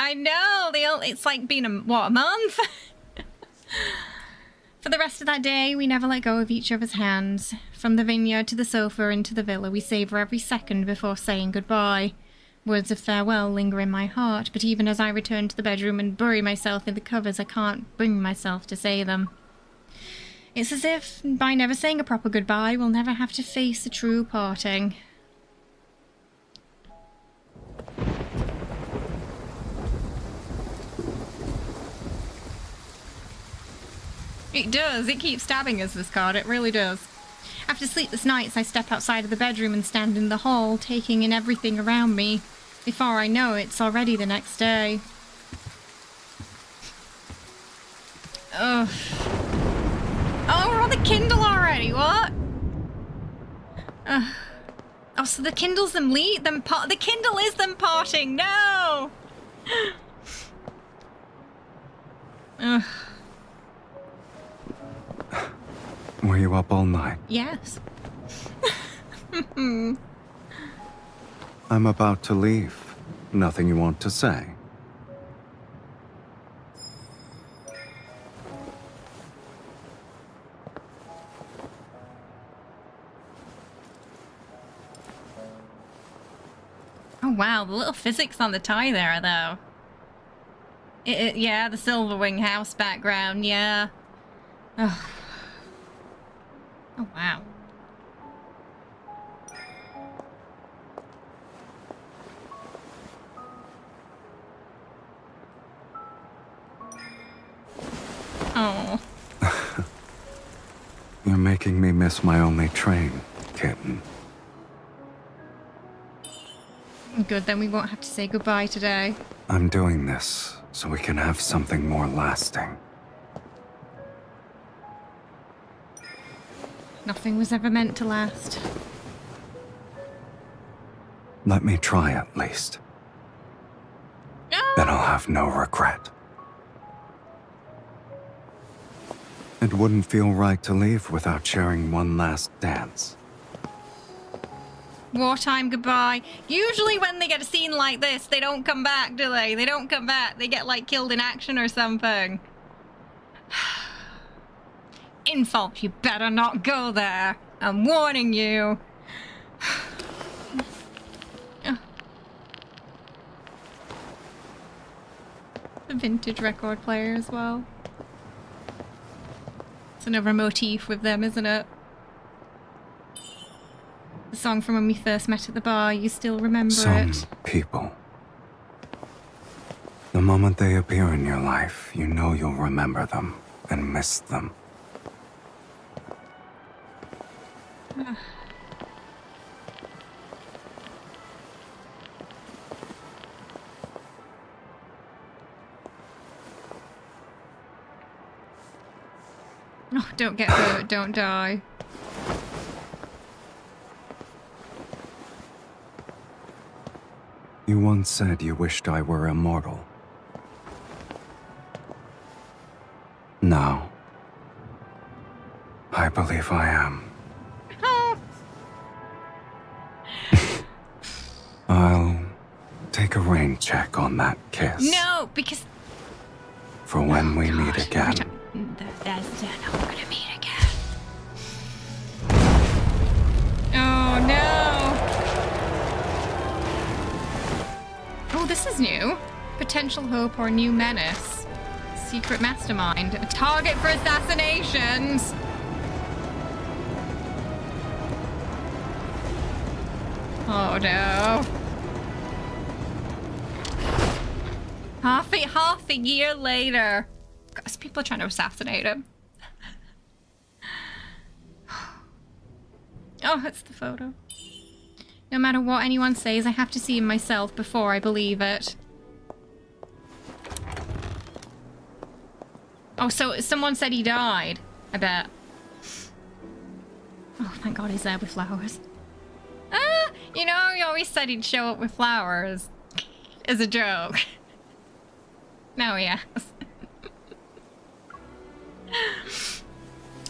I know. It's like been a month? For the rest of that day, we never let go of each other's hands. From the vineyard to the sofa and to the villa, we savor every second before saying goodbye. Words of farewell linger in my heart, but even as I return to the bedroom and bury myself in the covers, I can't bring myself to say them. It's as if, by never saying a proper goodbye, we'll never have to face a true parting. It does. It keeps stabbing us, this card. It really does. After sleepless nights, I step outside of the bedroom and stand in the hall, taking in everything around me. Before I know it, it's already the next day. Ugh. Oh, we're on the Kindle already. What? Oh, so the Kindle's them the Kindle is them parting. No. Ugh. Were you up all night? Yes. I'm about to leave. Nothing you want to say? Oh wow, the little physics on the tie there, though. Yeah, the Silverwing house background, yeah. Oh. Oh wow. Oh. You're making me miss my only train, kitten. Good, then we won't have to say goodbye today. I'm doing this so we can have something more lasting. Nothing was ever meant to last. Let me try at least. No! Then I'll have no regret. It wouldn't feel right to leave without sharing one last dance. Wartime goodbye. Usually when they get a scene like this, they don't come back, do they? They don't come back. They get, like, killed in action or something. Infalt, you better not go there. I'm warning you. The vintage record player as well. It's another motif with them, isn't it? The song from when we first met at the bar, you still remember Some it? people. The moment they appear in your life, you know you'll remember them and miss them. Oh, don't get hurt, don't die. You once said you wished I were immortal. Now believe I am. Oh. I'll take a rain check on that kiss. No, because... For when we meet again. That's not we're gonna meet again. Oh, no. Oh, this is new. Potential hope or new menace. Secret mastermind. A target for assassinations. Oh no. Half a year later. Gosh, people are trying to assassinate him. Oh, it's the photo. No matter what anyone says, I have to see him myself before I believe it. Oh, so someone said he died. I bet. Oh, thank God he's there with flowers. Ah, you know, he always said he'd show up with flowers. As a joke. Now he has.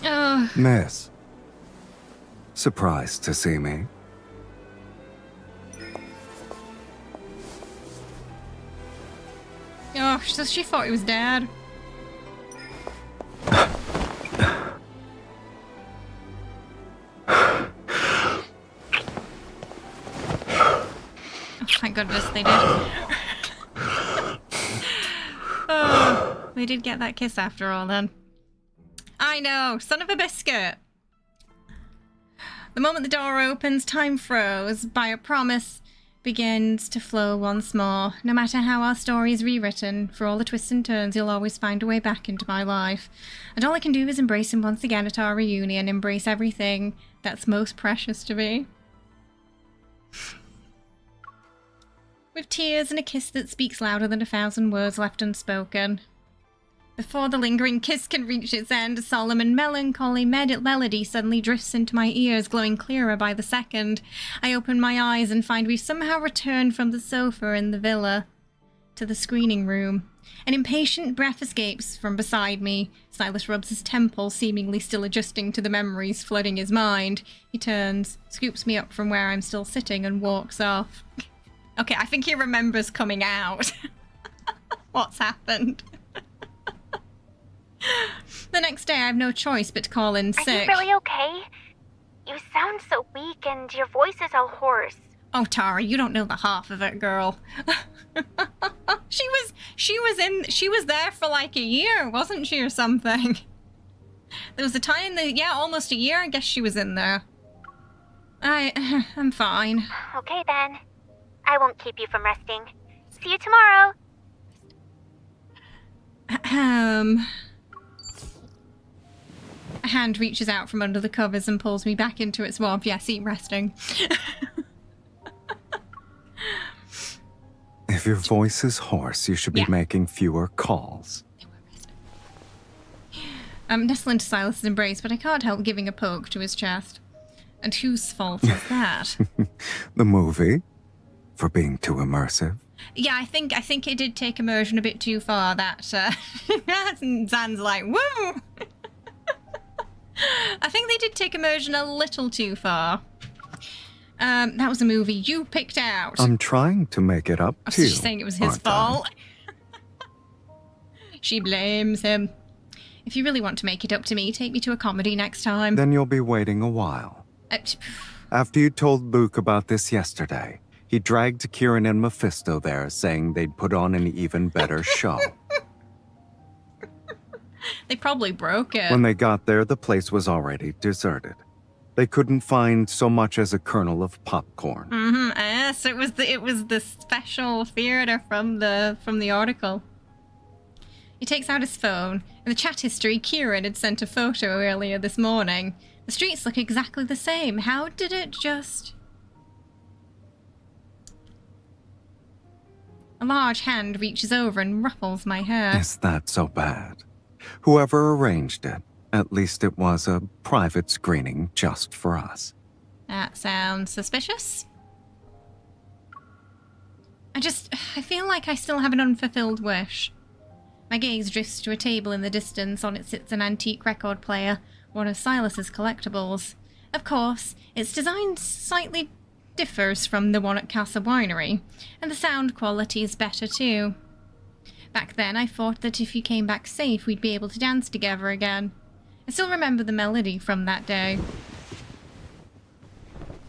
Oh. Miss. Surprised to see me? Oh, so she thought he was dead. Thank goodness they did. Oh, they did get that kiss after all then. I know, son of a biscuit. The moment the door opens, time froze. By a promise begins to flow once more. No matter how our story is rewritten, for all the twists and turns, you'll always find a way back into my life. And all I can do is embrace him once again at our reunion, embrace everything that's most precious to me. With tears and a kiss that speaks louder than 1,000 words left unspoken. Before the lingering kiss can reach its end, a solemn and melancholy melody suddenly drifts into my ears, glowing clearer by the second. I open my eyes and find we've somehow returned from the sofa in the villa to the screening room. An impatient breath escapes from beside me. Sylus rubs his temple, seemingly still adjusting to the memories flooding his mind. He turns, scoops me up from where I'm still sitting, and walks off. Okay, I think he remembers coming out. What's happened? The next day, I have no choice but to call in sick. Are you really okay? You sound so weak and your voice is all hoarse. Oh, Tara, you don't know the half of it, girl. She was there for like a year, wasn't she, or something? There was a time that, yeah, almost a year, I guess she was in there. I'm fine. Okay then. I won't keep you from resting. See you tomorrow. A hand reaches out from under the covers and pulls me back into its warmth. Yes, keep resting. If your voice is hoarse, you should be making fewer calls. I'm nestling to Silas's embrace, but I can't help giving a poke to his chest. And whose fault is that? The movie? For being too immersive? Yeah, I think it did take immersion a bit too far. That Zan's like, woo! I think they did take immersion a little too far. That was a movie you picked out. I'm trying to make it up to you. She's saying it was his fault. She blames him. If you really want to make it up to me, take me to a comedy next time. Then you'll be waiting a while. After you told Luke about this yesterday, he dragged Kieran and Mephisto there, saying they'd put on an even better show. They probably broke it. When they got there, the place was already deserted. They couldn't find so much as a kernel of popcorn. Mm-hmm. Yes, it was the special theater from the article. He takes out his phone. In the chat history, Kieran had sent a photo earlier this morning. The streets look exactly the same. How did it just... A large hand reaches over and ruffles my hair. Is that so bad? Whoever arranged it, at least it was a private screening just for us. That sounds suspicious. I feel like I still have an unfulfilled wish. My gaze drifts to a table in the distance. On it sits an antique record player. one of Sylus's collectibles. Of course, its design slightly differs from the one at Casa Winery, and the sound quality is better too. Back then, I thought that if you came back safe, we'd be able to dance together again. I still remember the melody from that day.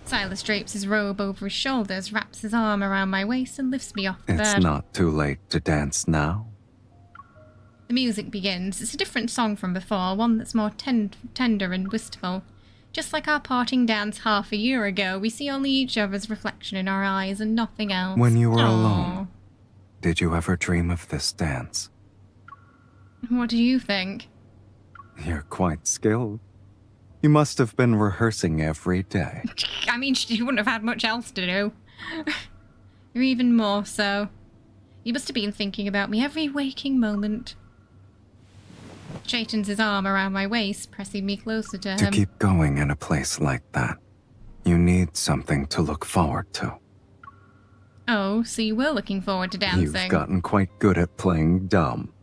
Sylus drapes his robe over his shoulders, wraps his arm around my waist, and lifts me off the bed. It's not too late to dance now. The music begins. It's a different song from before, one that's more tender and wistful. Just like our parting dance half a year ago, we see only each other's reflection in our eyes and nothing else. When you were Aww. alone, did you ever dream of this dance? What do you think? You're quite skilled. You must have been rehearsing every day. I mean, you wouldn't have had much else to do. You're even more so. You must have been thinking about me every waking moment. Straightens his arm around my waist, pressing me closer to him. To keep going in a place like that, you need something to look forward to. Oh, so you were looking forward to dancing. You've gotten quite good at playing dumb.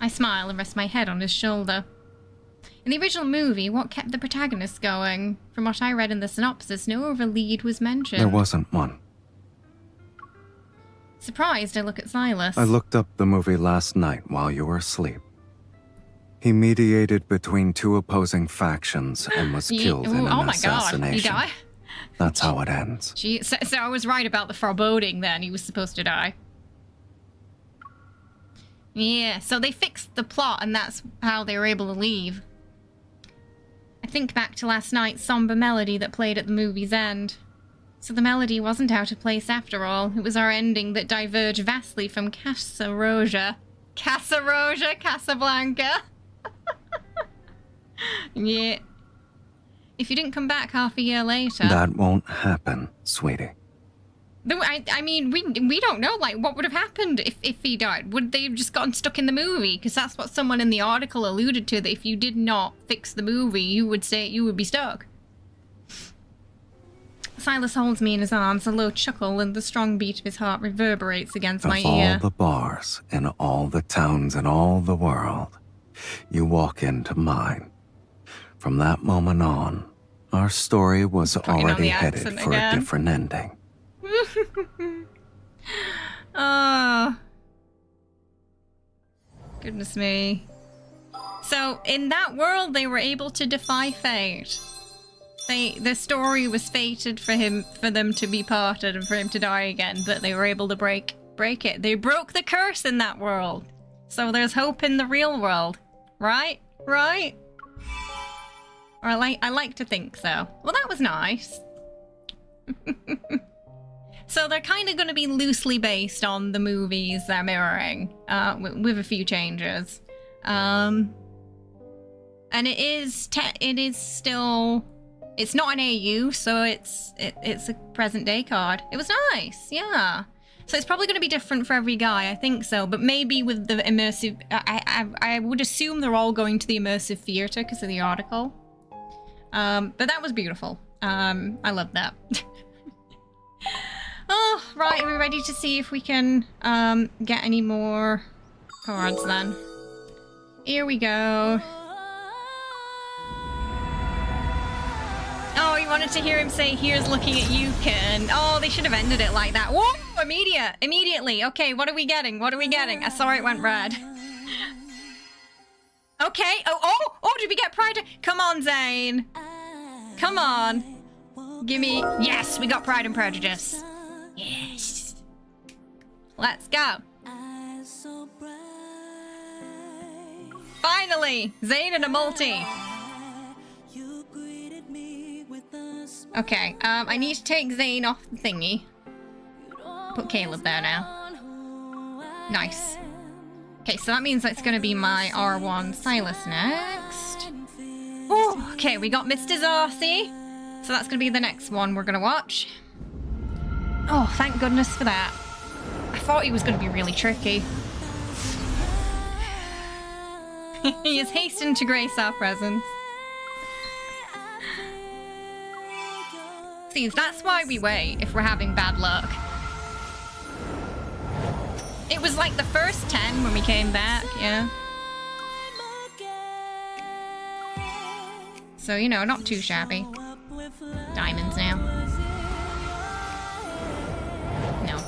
I smile and rest my head on his shoulder. In the original movie, what kept the protagonist going? From what I read in the synopsis, no other lead was mentioned. There wasn't one. Surprised, I look at Sylus. I looked up the movie last night while you were asleep. He mediated between two opposing factions and was killed in an assassination. God, he died? That's how it ends. So I was right about the foreboding then, he was supposed to die. Yeah, so they fixed the plot and that's how they were able to leave. I think back to last night's somber melody that played at the movie's end. So the melody wasn't out of place after all. It was our ending that diverged vastly from Casablanca. Yeah. If you didn't come back half a year later... That won't happen, sweetie. I mean, we don't know, like, what would have happened if he died. Would they have just gotten stuck in the movie? Because that's what someone in the article alluded to, that if you did not fix the movie, you would be stuck. Sylus holds me in his arms, a low chuckle, and the strong beat of his heart reverberates against my ear. Of all the bars in all the towns in all the world, you walk into mine. From that moment on, our story was already headed for a different ending. Oh. Goodness me. So, in that world, they were able to defy fate. The story was fated for them to be parted and for him to die again, but they were able to break it. They broke the curse in that world. So there's hope in the real world. Right? Right? Or I like to think so. Well, that was nice. So they're kind of going to be loosely based on the movies they're mirroring, with a few changes. And it is still... It's not an AU, so it's a present day card. It was nice, yeah. So it's probably going to be different for every guy, I think so. But maybe with the immersive... I would assume they're all going to the immersive theater because of the article. But that was beautiful. I love that. Oh, right, are we ready to see if we can get any more cards then? Here we go. Oh, you wanted to hear him say, "Here's looking at you, Ken." Oh, they should have ended it like that. Whoa! Immediately. Okay, what are we getting? I saw it went red. Okay. Oh, did we get Pride? Come on, Zayne. Come on. Give me... Yes, we got Pride and Prejudice. Yes. Let's go. Finally, Zayne and a multi. Okay, I need to take Zayne off the thingy. Put Caleb there now. Nice. Okay, so that means it's going to be my R1 Sylus next. Oh, okay, we got Mr. Zarcy. So that's going to be the next one we're going to watch. Oh, thank goodness for that. I thought he was going to be really tricky. He is hastened to grace our presence. See, that's why we wait if we're having bad luck. It was like the first 10 when we came back, yeah. So, you know, not too shabby. Diamonds now. No.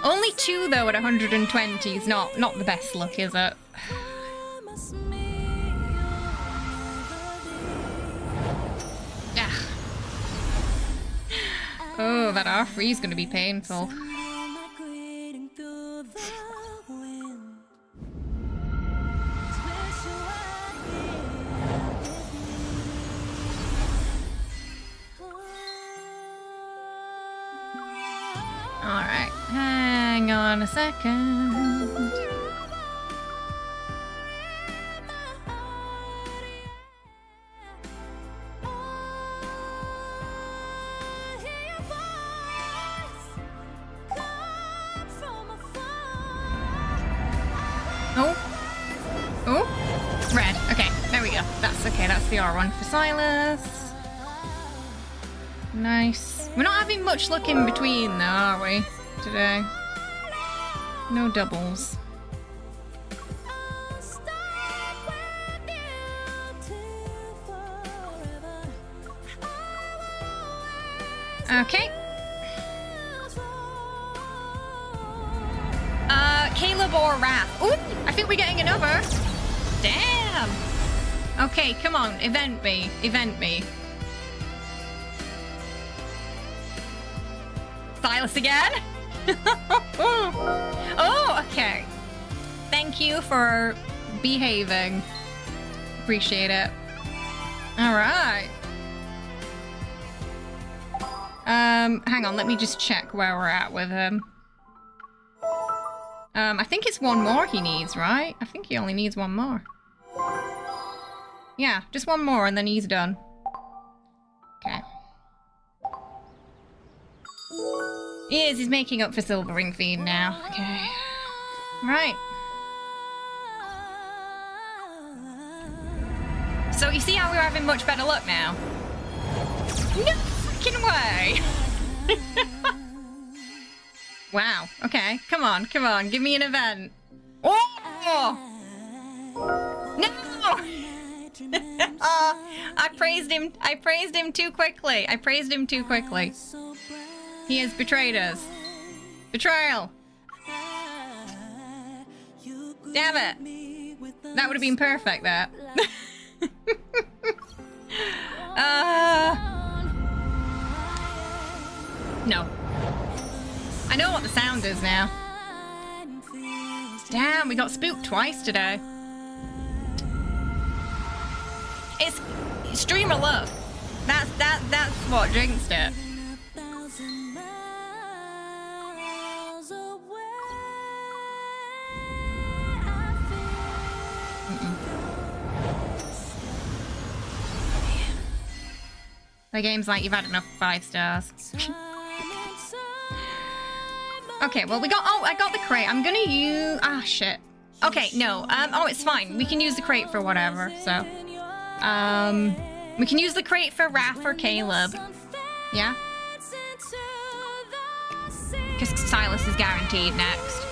Only 2 though at 120 is not the best look, is it? Oh, that R3 is going to be painful. Alright, hang on a second. Oh, red. Okay, there we go. That's okay, that's the R1 for Sylus. Nice. We're not having much luck in between though, are we, today? No doubles. Okay. Caleb or Raph? Ooh, I think we're getting another. Damn. Okay, come on, event me. Event me. Sylus again? Oh, okay. Thank you for behaving. Appreciate it. Alright. Hang on, let me just check where we're at with him. I think it's one more he needs, right? I think he only needs one more. Yeah, just one more and then he's done. Okay. He's making up for Silvering Fiend now. Okay. Right. So you see how we're having much better luck now? No freaking way! Wow. Okay. Come on. Come on. Give me an event. Oh! No! I praised him. I praised him too quickly. I praised him too quickly. He has betrayed us. Betrayal. Damn it. That would have been perfect, that. No. I know what the sound is now. Damn, we got spooked twice today. It's streamer luck. That's what jinxed it. The game's like, you've had enough 5 stars. Okay, well, we got... Oh, I got the crate. I'm gonna use... Ah, shit. Okay, no. Oh, it's fine. We can use the crate for whatever, so... We can use the crate for Raph or Caleb. Yeah? Because Sylus is guaranteed next.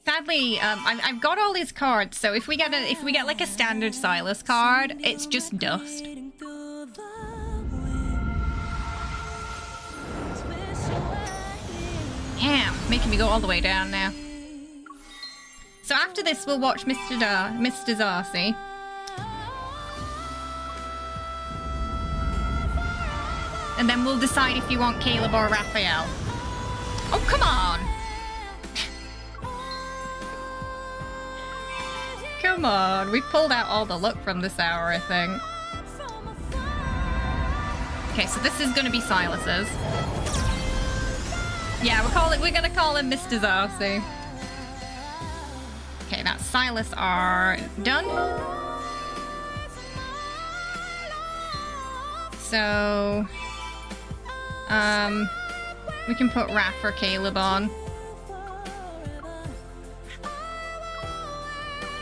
Sadly, I've got all these cards, so if we get like a standard Sylus card, it's just dust. Damn, making me go all the way down now. So after this, we'll watch Mr. Darcy. And then we'll decide if you want Caleb or Rafayel. Oh, come on! Come on, we pulled out all the luck from this hour, I think. Okay, so this is gonna be Sylus's. Yeah, we're gonna call him Mr. Darcy. Okay, that's Sylus are done. So, we can put Raph or Caleb on.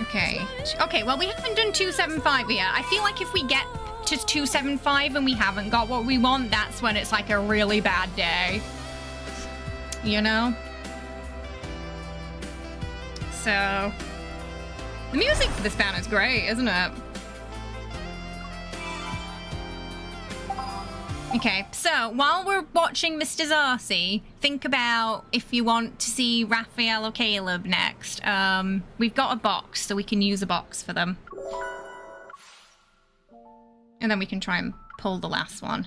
Okay. Okay, well, we haven't done 275 yet. I feel like if we get to 275 and we haven't got what we want, that's when it's like a really bad day. you know? So, the music for this band is great, isn't it? Okay, so while we're watching Mr. Zarcy, think about if you want to see Rafayel or Caleb next. We've got a box, so we can use a box for them. And then we can try and pull the last one.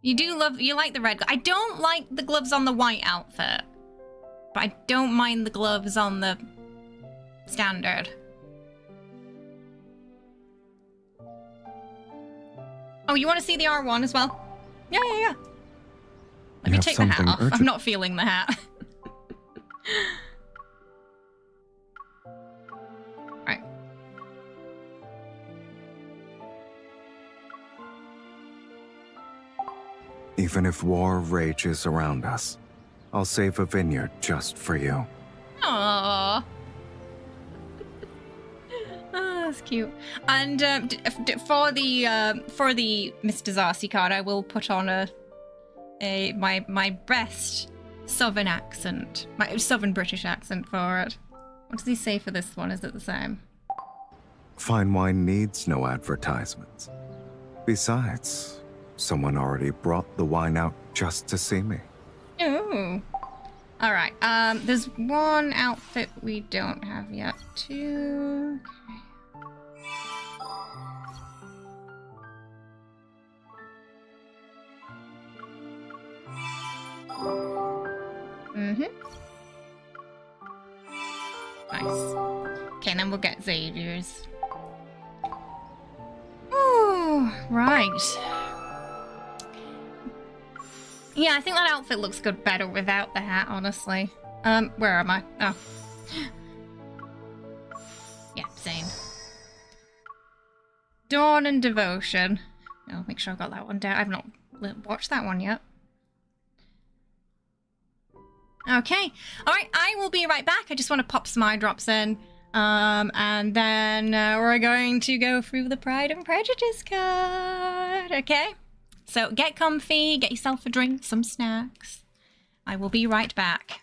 You like the red. I don't like the gloves on the white outfit, but I don't mind the gloves on the standard. Oh, you want to see the R1 as well? Yeah. Let me take the hat off. I'm not feeling the hat. Right. Even if war rages around us, I'll save a vineyard just for you. Aww. Oh, that's cute. And for the Mr. Zarcy card, I will put on my best Southern accent, my Southern British accent for it. What does he say for this one? Is it the same? Fine wine needs no advertisements. Besides, someone already brought the wine out just to see me. Ooh. All right. There's one outfit we don't have yet. Two. Okay. Nice. Okay, and then we'll get Xavier's. Ooh, right. Yeah, I think that outfit looks good better without the hat, honestly. Where am I? Oh. Yeah, Zayne. Dawn and Devotion. Oh, make sure I've got that one down. I've not watched that one yet. Okay. Alright, I will be right back. I just want to pop some eye drops in. And then we're going to go through the Pride and Prejudice card. Okay? So get comfy, get yourself a drink, some snacks. I will be right back.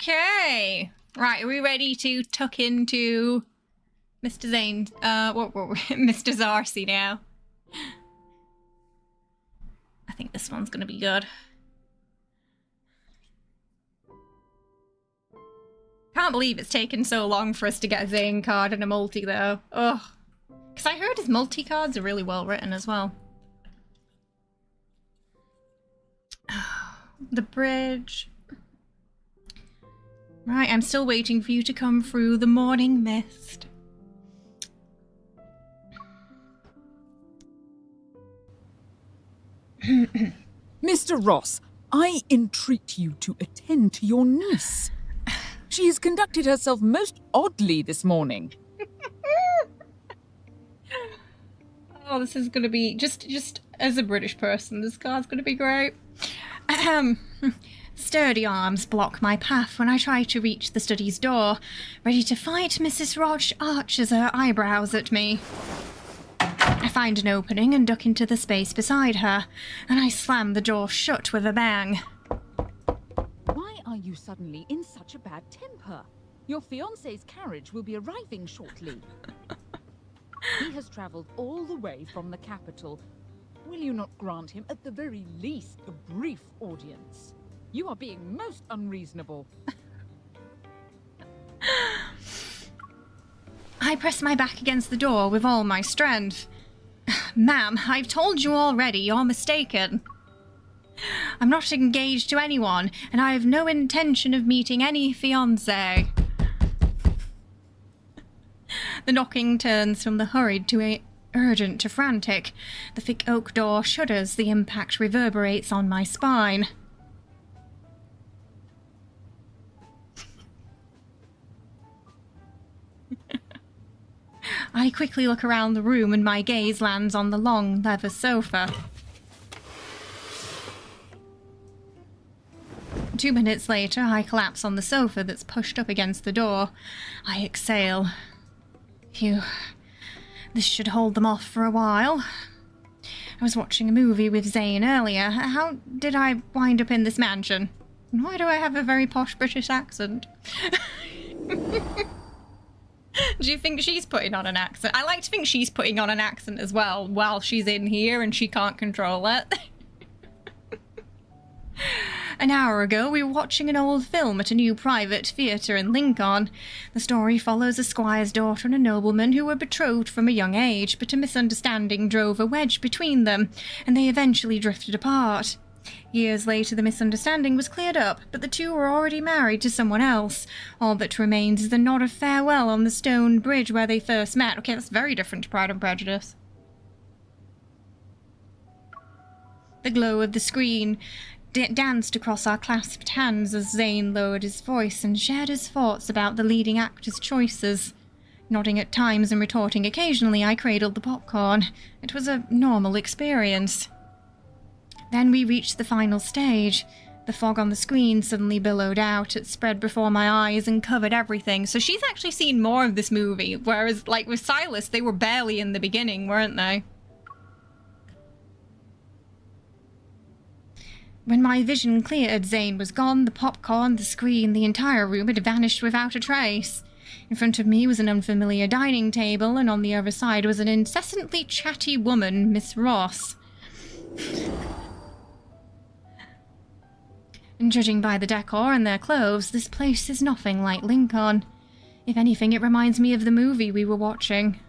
Okay. Right, are we ready to tuck into Mr. Zayne? Mr. Zarcy now? I think this one's gonna be good. Can't believe it's taken so long for us to get a Zayne card and a multi, though. Ugh. Because I heard his multi cards are really well written as well. The bridge. Right, I'm still waiting for you to come through the morning mist. Mr. Ross, I entreat you to attend to your niece. She has conducted herself most oddly this morning. Oh, this is gonna be just as a British person, this card's gonna be great. Sturdy arms block my path when I try to reach the study's door, ready to fight. Mrs. Roch arches her eyebrows at me. I find an opening and duck into the space beside her, and I slam the door shut with a bang. Why are you suddenly in such a bad temper? Your fiancé's carriage will be arriving shortly. He has travelled all the way from the capital. Will you not grant him, at the very least, a brief audience? You are being most unreasonable. I press my back against the door with all my strength. Ma'am, I've told you already, you're mistaken. I'm not engaged to anyone, and I have no intention of meeting any fiancé. The knocking turns from the hurried to urgent to frantic. The thick oak door shudders, the impact reverberates on my spine. I quickly look around the room and my gaze lands on the long leather sofa. 2 minutes later, I collapse on the sofa that's pushed up against the door. I exhale. Phew. This should hold them off for a while. I was watching a movie with Zayne earlier. How did I wind up in this mansion? And why do I have a very posh British accent? Do you think she's putting on an accent? I like to think she's putting on an accent as well while she's in here and she can't control it. An hour ago, we were watching an old film at a new private theatre in Lincoln. The story follows a squire's daughter and a nobleman who were betrothed from a young age, but a misunderstanding drove a wedge between them, and they eventually drifted apart. Years later, the misunderstanding was cleared up, but the two were already married to someone else. All that remains is the nod of farewell on the stone bridge where they first met. Okay, that's very different to Pride and Prejudice. The glow of the screen danced across our clasped hands as Zayne lowered his voice and shared his thoughts about the leading actor's choices. Nodding at times and retorting occasionally, I cradled the popcorn. It was a normal experience. Then we reached the final stage. The fog on the screen suddenly billowed out. It spread before my eyes and covered everything. So she's actually seen more of this movie, whereas, like, with Sylus, they were barely in the beginning, weren't they? When my vision cleared, Zayne was gone, the popcorn, the screen, the entire room had vanished without a trace. In front of me was an unfamiliar dining table, and on the other side was an incessantly chatty woman, Miss Ross. And judging by the decor and their clothes, this place is nothing like Lincoln. If anything, it reminds me of the movie we were watching.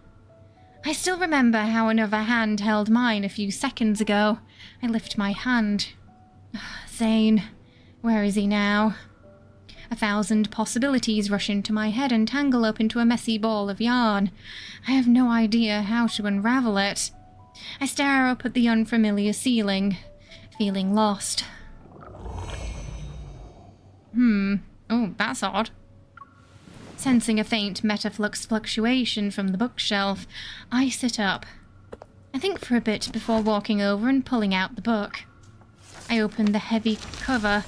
I still remember how another hand held mine a few seconds ago. I lift my hand. Zayne, where is he now? 1,000 possibilities rush into my head and tangle up into a messy ball of yarn. I have no idea how to unravel it. I stare up at the unfamiliar ceiling, feeling lost. Oh, that's odd. Sensing a faint metaflux fluctuation from the bookshelf, I sit up. I think for a bit before walking over and pulling out the book. I open the heavy cover.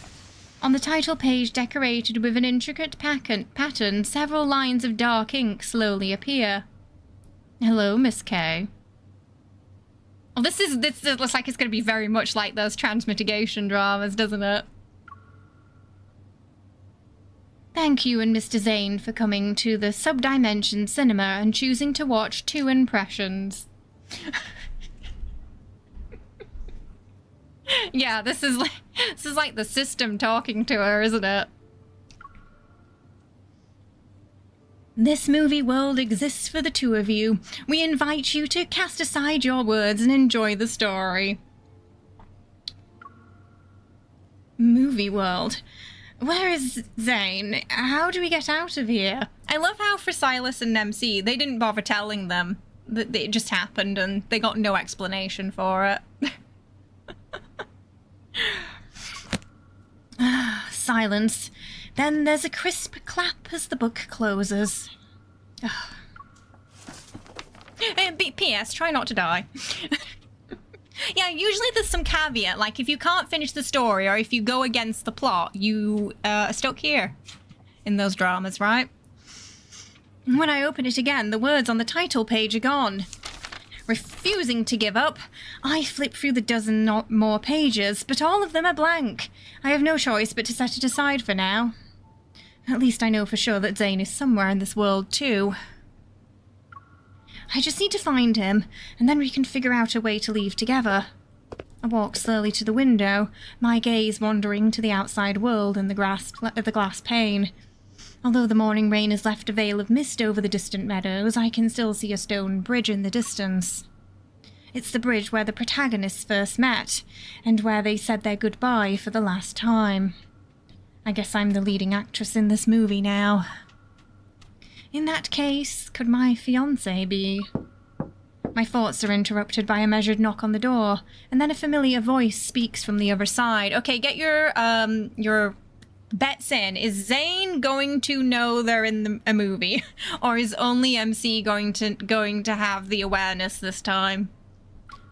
On the title page, decorated with an intricate pattern, several lines of dark ink slowly appear. Hello, Miss K. Oh, this looks like it's going to be very much like those transmitigation dramas, doesn't it? Thank you and Mr. Zayne for coming to the Subdimension Cinema and choosing to watch Two Impressions. Yeah, this is like the system talking to her, isn't it? This movie world exists for the two of you. We invite you to cast aside your words and enjoy the story. Movie world. Where is Zayne? How do we get out of here? I love how for Sylus and MC, they didn't bother telling them that it just happened and they got no explanation for it. Silence. Then there's a crisp clap as the book closes. P.S. Try not to die. Yeah, usually there's some caveat, like if you can't finish the story or if you go against the plot, you are stuck here in those dramas, right? When I open it again, the words on the title page are gone. Refusing to give up, I flip through the dozen more pages, but all of them are blank. I have no choice but to set it aside for now. At least I know for sure that Zayne is somewhere in this world too. I just need to find him, and then we can figure out a way to leave together. I walk slowly to the window, my gaze wandering to the outside world and the glass pane. Although the morning rain has left a veil of mist over the distant meadows, I can still see a stone bridge in the distance. It's the bridge where the protagonists first met, and where they said their goodbye for the last time. I guess I'm the leading actress in this movie now. In that case, could my fiancé be? My thoughts are interrupted by a measured knock on the door, and then a familiar voice speaks from the other side. Okay, get your bets in. Is Zayne going to know they're in a movie, or is only MC going to have the awareness this time?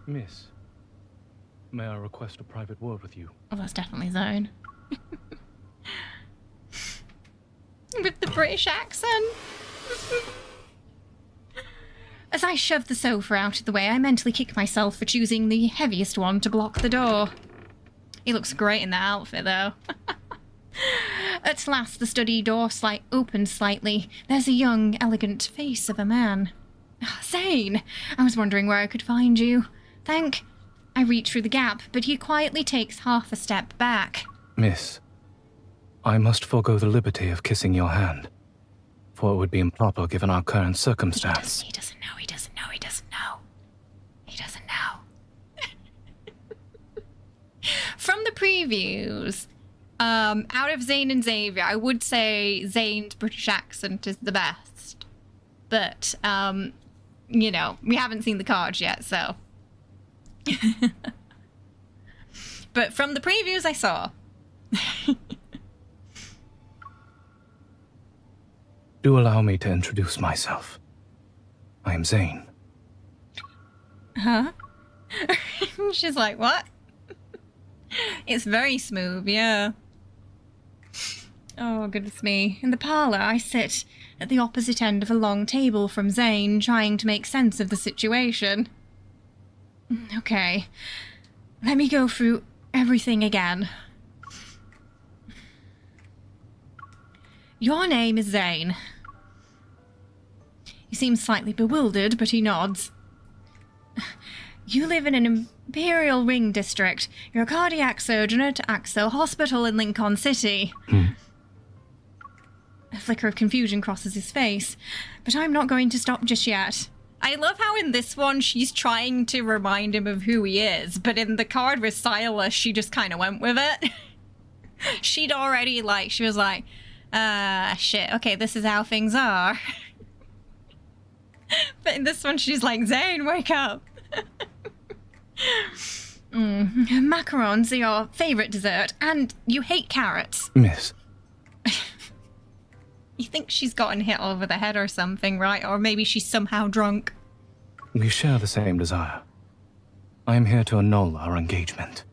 Miss, may I request a private word with you? Oh, that's definitely Zayne. With the British accent. As I shove the sofa out of the way, I mentally kick myself for choosing the heaviest one to block the door. He looks great in that outfit, though. At last, the study door opened slightly. There's a young, elegant face of a man. Zayne! I was wondering where I could find you. I reach through the gap, but he quietly takes half a step back. Miss, I must forego the liberty of kissing your hand, for it would be improper given our current circumstance. He doesn't know. From the previews, out of Zayne and Xavier, I would say Zayne's British accent is the best. But, you know, we haven't seen the cards yet, so. But from the previews I saw. Do allow me to introduce myself. I am Zayne. Huh? She's like, what? It's very smooth, yeah. Oh, goodness me. In the parlour, I sit at the opposite end of a long table from Zayne, trying to make sense of the situation. Okay. Let me go through everything again. Your name is Zayne. He seems slightly bewildered, but he nods. You live in an Imperial Ring district. You're a cardiac surgeon at Axo Hospital in Lincoln City. A flicker of confusion crosses his face, but I'm not going to stop just yet. I love how in this one she's trying to remind him of who he is, but in the card with Sylus, she just kind of went with it. She'd already, she was like, shit, okay, this is how things are. But in this one, she's like, Zayne, wake up. Macarons are your favourite dessert, and you hate carrots. Miss. You think she's gotten hit over the head or something, right? Or maybe she's somehow drunk. We share the same desire. I am here to annul our engagement.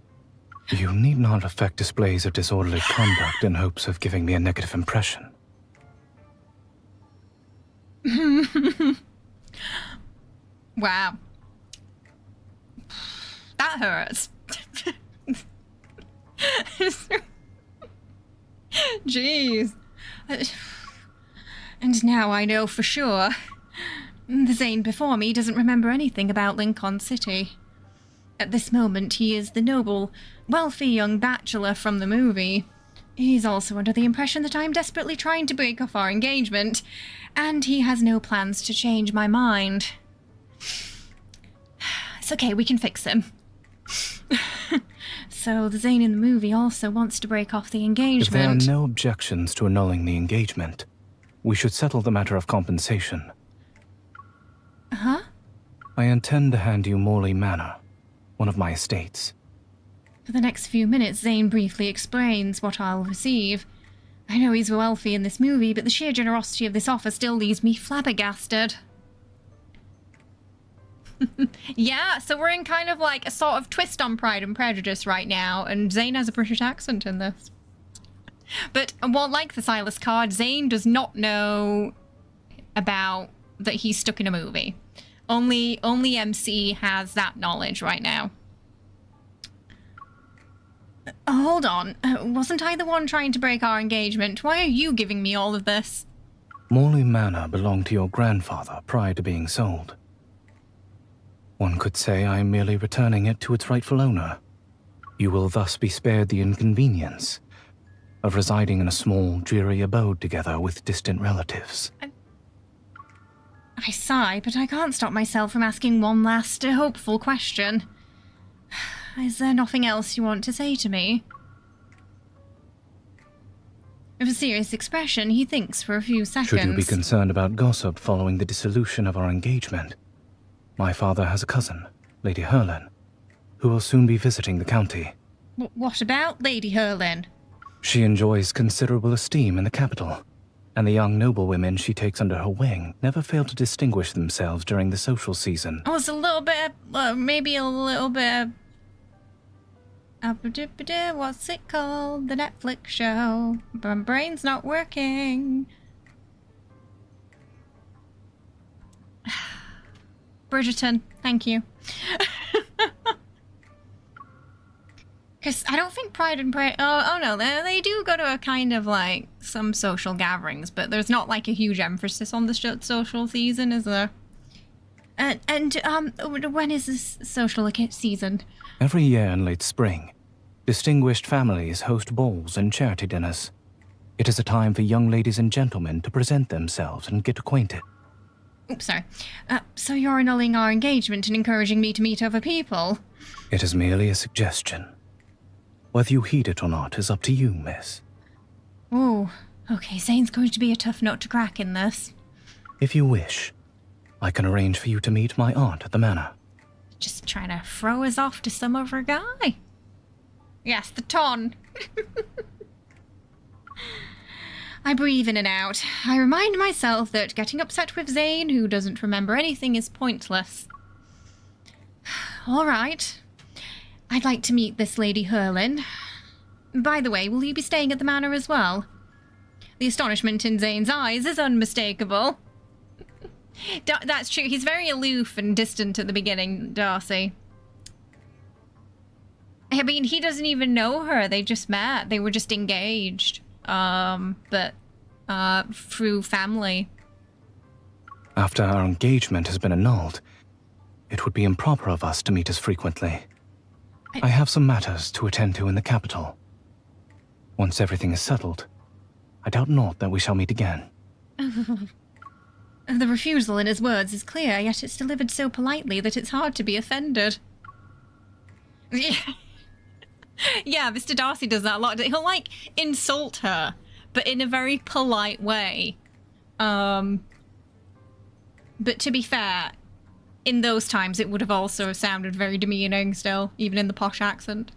You need not affect displays of disorderly conduct in hopes of giving me a negative impression. Wow. That hurts. Jeez. And now I know for sure. The Zayne before me doesn't remember anything about Lincoln City. At this moment, he is the noble, wealthy young bachelor from the movie. He's also under the impression that I'm desperately trying to break off our engagement, and he has no plans to change my mind. It's okay, we can fix him. So the Zayne in the movie also wants to break off the engagement. If there are no objections to annulling the engagement, we should settle the matter of compensation. Huh? I intend to hand you Morley Manor, one of my estates. For the next few minutes, Zayne briefly explains what I'll receive. I know he's wealthy in this movie, but the sheer generosity of this offer still leaves me flabbergasted. Yeah, so we're in kind of like a sort of twist on Pride and Prejudice right now, and Zayne has a British accent in this. But, well, like the Sylus card, Zayne does not know about that he's stuck in a movie. Only MC has that knowledge right now. Hold on, wasn't I the one trying to break our engagement? Why are you giving me all of this? Morley Manor belonged to your grandfather prior to being sold. One could say I am merely returning it to its rightful owner. You will thus be spared the inconvenience of residing in a small, dreary abode together with distant relatives. I sigh, but I can't stop myself from asking one last hopeful question. Is there nothing else you want to say to me? With a serious expression, he thinks for a few seconds. Should you be concerned about gossip following the dissolution of our engagement, my father has a cousin, Lady Herlin, who will soon be visiting the county. What about Lady Herlin? She enjoys considerable esteem in the capital, and the young noblewomen she takes under her wing never fail to distinguish themselves during the social season. Oh, it's a little bit, maybe a little bit... What's it called? The Netflix show. My brain's not working. Bridgerton, thank you. Because I don't think Pride and Prejudice... Oh no, they do go to a kind of like some social gatherings, but there's not like a huge emphasis on the social season, is there? And when is this social season? Every year in late spring, distinguished families host balls and charity dinners. It is a time for young ladies and gentlemen to present themselves and get acquainted. Oops, sorry. So you're annulling our engagement and encouraging me to meet other people? It is merely a suggestion. Whether you heed it or not is up to you, miss. Oh, okay, Zayne's going to be a tough nut to crack in this. If you wish, I can arrange for you to meet my aunt at the manor. Just trying to throw us off to some other guy. Yes, the ton. I breathe in and out. I remind myself that getting upset with Zayne, who doesn't remember anything, is pointless. All right. I'd like to meet this Lady Herlin. By the way, will you be staying at the manor as well? The astonishment in Zayne's eyes is unmistakable. That's true. He's very aloof and distant at the beginning, Darcy. I mean, he doesn't even know her. They just met. They were just engaged. But through family. After our engagement has been annulled, it would be improper of us to meet as frequently. I have some matters to attend to in the capital. Once everything is settled, I doubt not that we shall meet again. The refusal in his words is clear, yet it's delivered so politely that it's hard to be offended. Yeah, Mr. Darcy does that a lot. He'll, like, insult her, but in a very polite way. But to be fair, in those times it would have also sounded very demeaning still, even in the posh accent.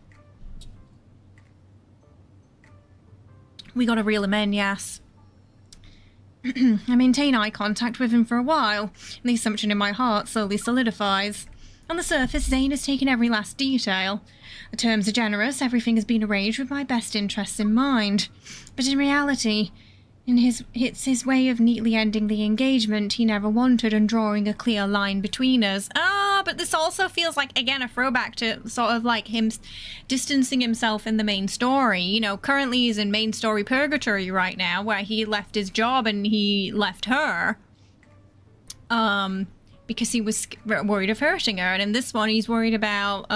We gotta reel him in, yes. I maintain eye contact with him for a while, and the assumption in my heart slowly solidifies. On the surface, Zayne has taken every last detail. The terms are generous, everything has been arranged with my best interests in mind. But in reality, And it's his way of neatly ending the engagement he never wanted and drawing a clear line between us. But this also feels like, again, a throwback to sort of like him distancing himself in the main story. You know, currently he's in main story purgatory right now, where he left his job and he left her. Because he was worried of hurting her. And in this one, he's worried about,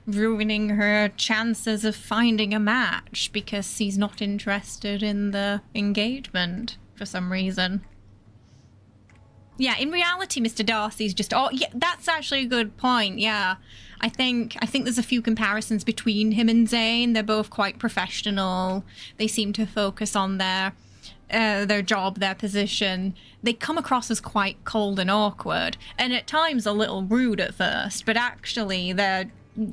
ruining her chances of finding a match because he's not interested in the engagement for some reason. Yeah, in reality, Mr. Darcy's just... Oh, yeah, that's actually a good point, yeah. I think there's a few comparisons between him and Zayne. They're both quite professional. They seem to focus on their job, their position. They come across as quite cold and awkward, and at times a little rude at first, but actually they're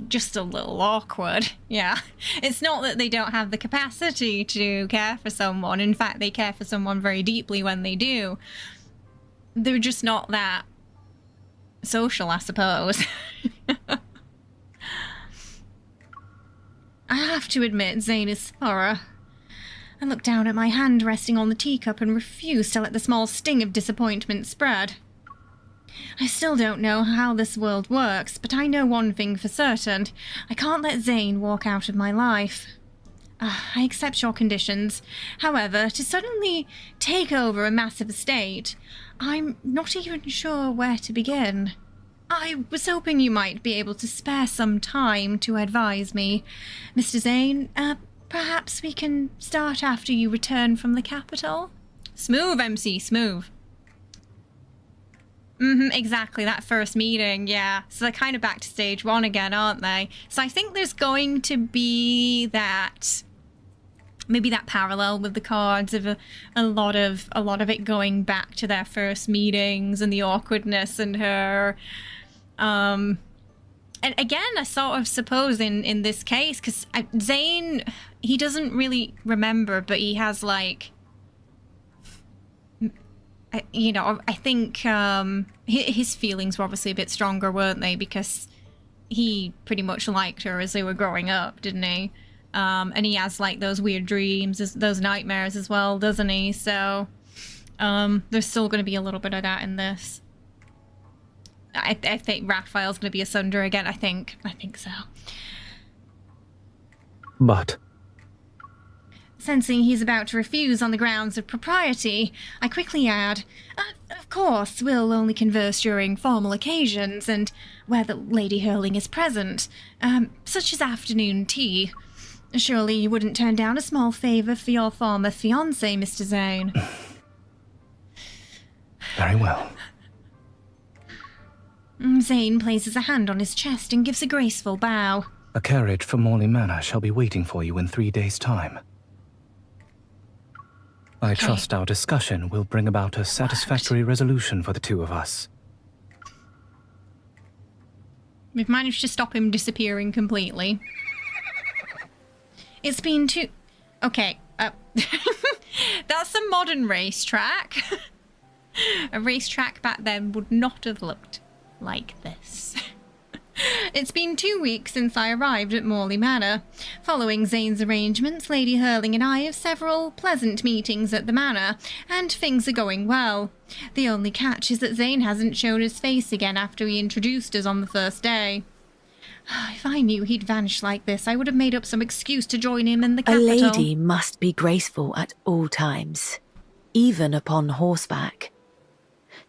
just a little awkward. Yeah. It's not that they don't have the capacity to care for someone. In fact, they care for someone very deeply when they do. They're just not that social, I suppose. I have to admit, Zayne is thorough. I look down at my hand resting on the teacup and refuse to let the small sting of disappointment spread. I still don't know how this world works, but I know one thing for certain. I can't let Zayne walk out of my life. I accept your conditions. However, to suddenly take over a massive estate, I'm not even sure where to begin. I was hoping you might be able to spare some time to advise me. Mr. Zayne, perhaps we can start after you return from the capital? Smooth, MC, smooth. Exactly, that first meeting, yeah. So they're kind of back to stage one again, aren't they? So I think there's going to be that... Maybe that parallel with the cards of a lot of it going back to their first meetings and the awkwardness and her... And again, I sort of suppose in this case, because Zayne, he doesn't really remember, but he has like... You know, I think his feelings were obviously a bit stronger, weren't they? Because he pretty much liked her as they were growing up, didn't he? And he has like those weird dreams, those nightmares as well, doesn't he? So there's still going to be a little bit of that in this. I think Rafayel's going to be asunder again. I think so. But... Sensing he's about to refuse on the grounds of propriety, I quickly add, of course, we'll only converse during formal occasions and where the Lady Hurling is present, such as afternoon tea. Surely you wouldn't turn down a small favour for your former fiancé, Mr. Zayne. Very well. Zayne places a hand on his chest and gives a graceful bow. A carriage for Morley Manor shall be waiting for you in 3 days' time. I trust our discussion will bring about a satisfactory resolution for the two of us. We've managed to stop him disappearing completely. It's been too... Okay, that's a modern racetrack. A racetrack back then would not have looked like this. It's been 2 weeks since I arrived at Morley Manor. Following Zayne's arrangements, Lady Hurling and I have several pleasant meetings at the manor, and things are going well. The only catch is that Zayne hasn't shown his face again after he introduced us on the first day. If I knew he'd vanish like this, I would have made up some excuse to join him in the capital. A lady must be graceful at all times, even upon horseback.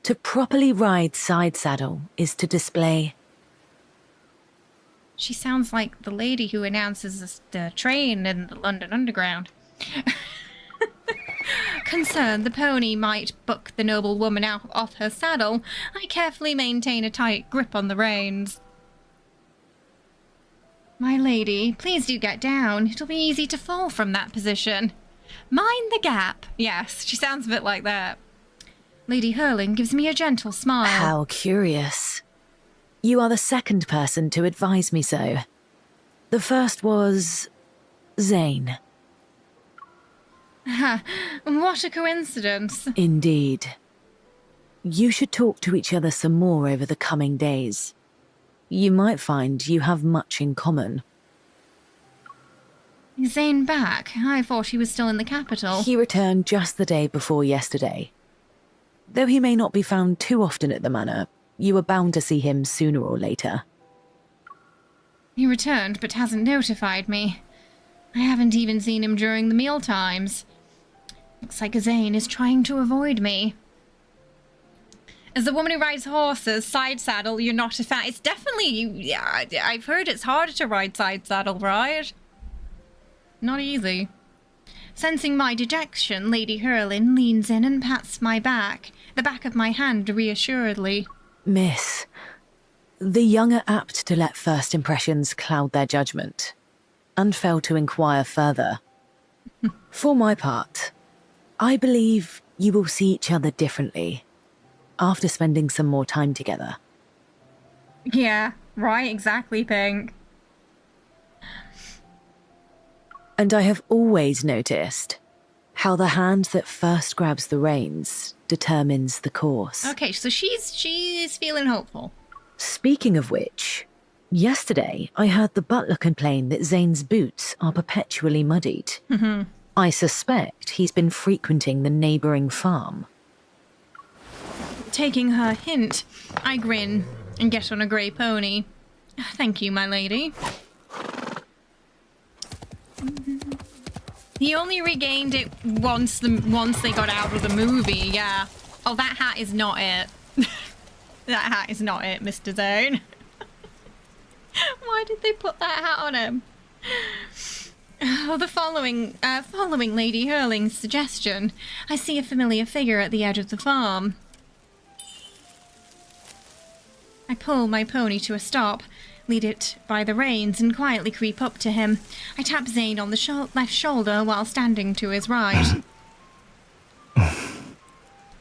To properly ride side saddle is to display... She sounds like the lady who announces the train in the London Underground. Concerned the pony might buck the noble woman out off her saddle, I carefully maintain a tight grip on the reins. My lady, please do get down. It'll be easy to fall from that position. Mind the gap. Yes, she sounds a bit like that. Lady Hurling gives me a gentle smile. How curious. You are the second person to advise me so. The first was... Zayne. What a coincidence. Indeed. You should talk to each other some more over the coming days. You might find you have much in common. Is Zayne back? I thought he was still in the capital. He returned just the day before yesterday. Though he may not be found too often at the manor, you are bound to see him sooner or later. He returned, but hasn't notified me. I haven't even seen him during the meal times. Looks like Zayne is trying to avoid me. As the woman who rides horses, side saddle, you're not a fan. It's definitely, yeah, I've heard it's harder to ride side saddle, right? Not easy. Sensing my dejection, Lady Hurlin leans in and pats my back, the back of my hand reassuredly. Miss, the young are apt to let first impressions cloud their judgment, and fail to inquire further. For my part, I believe you will see each other differently after spending some more time together. Yeah, right, exactly, Pink. And I have always noticed how the hand that first grabs the reins determines the course. Okay, so she's feeling hopeful. Speaking of which, yesterday I heard the butler complain that Zayne's boots are perpetually muddied. I suspect he's been frequenting the neighbouring farm. Taking her hint, I grin and get on a grey pony. Thank you, my lady. He only regained it once they got out of the movie, yeah. Oh, that hat is not it. That hat is not it, Mr. Zayne. Why did they put that hat on him? Oh, following Lady Hurling's suggestion, I see a familiar figure at the edge of the farm. I pull my pony to a stop, lead it by the reins, and quietly creep up to him. I tap Zayne on the left shoulder while standing to his right.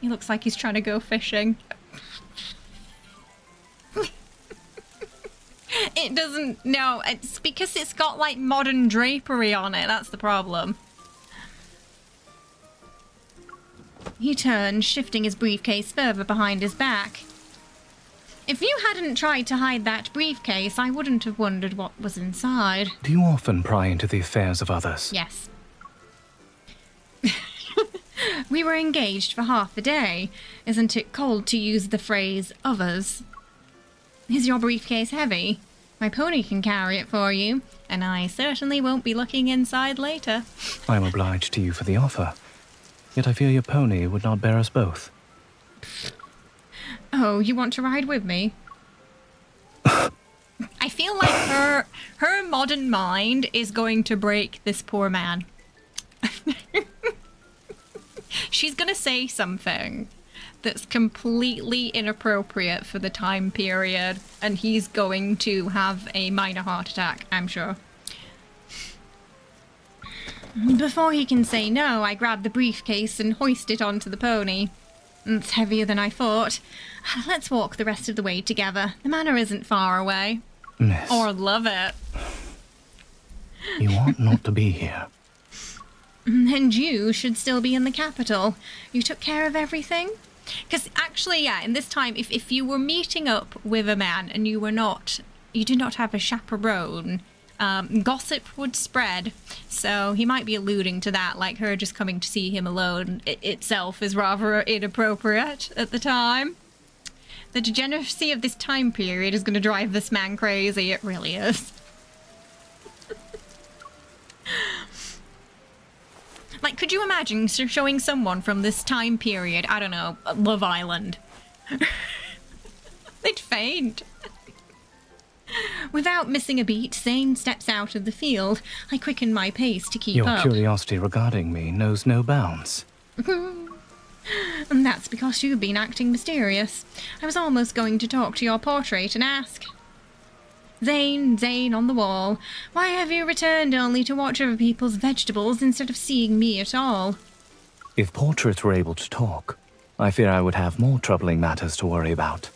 He looks like he's trying to go fishing. It doesn't... No, it's because it's got, like, modern drapery on it. That's the problem. He turns, shifting his briefcase further behind his back. If you hadn't tried to hide that briefcase, I wouldn't have wondered what was inside. Do you often pry into the affairs of others? Yes. We were engaged for half a day. Isn't it cold to use the phrase others? Is your briefcase heavy? My pony can carry it for you, and I certainly won't be looking inside later. I'm obliged to you for the offer. Yet I fear your pony would not bear us both. Oh, you want to ride with me? I feel like her modern mind is going to break this poor man. She's gonna say something that's completely inappropriate for the time period, and he's going to have a minor heart attack, I'm sure. Before he can say no, I grab the briefcase and hoist it onto the pony. It's heavier than I thought. Let's walk the rest of the way together. The manor isn't far away. Miss. Or love it. You ought not to be here. And you should still be in the capital. You took care of everything? Because actually, yeah, in this time, if you were meeting up with a man and you did not have a chaperone, gossip would spread. So he might be alluding to that, like her just coming to see him alone itself is rather inappropriate at the time. The degeneracy of this time period is going to drive this man crazy. It really is. Like, could you imagine showing someone from this time period, I don't know, Love Island? They'd faint. Without missing a beat, Zayne steps out of the field. I quicken my pace to keep up. Your curiosity regarding me knows no bounds. And that's because you've been acting mysterious. I was almost going to talk to your portrait and ask... Zayne on the wall. Why have you returned only to watch other people's vegetables instead of seeing me at all? If portraits were able to talk, I fear I would have more troubling matters to worry about.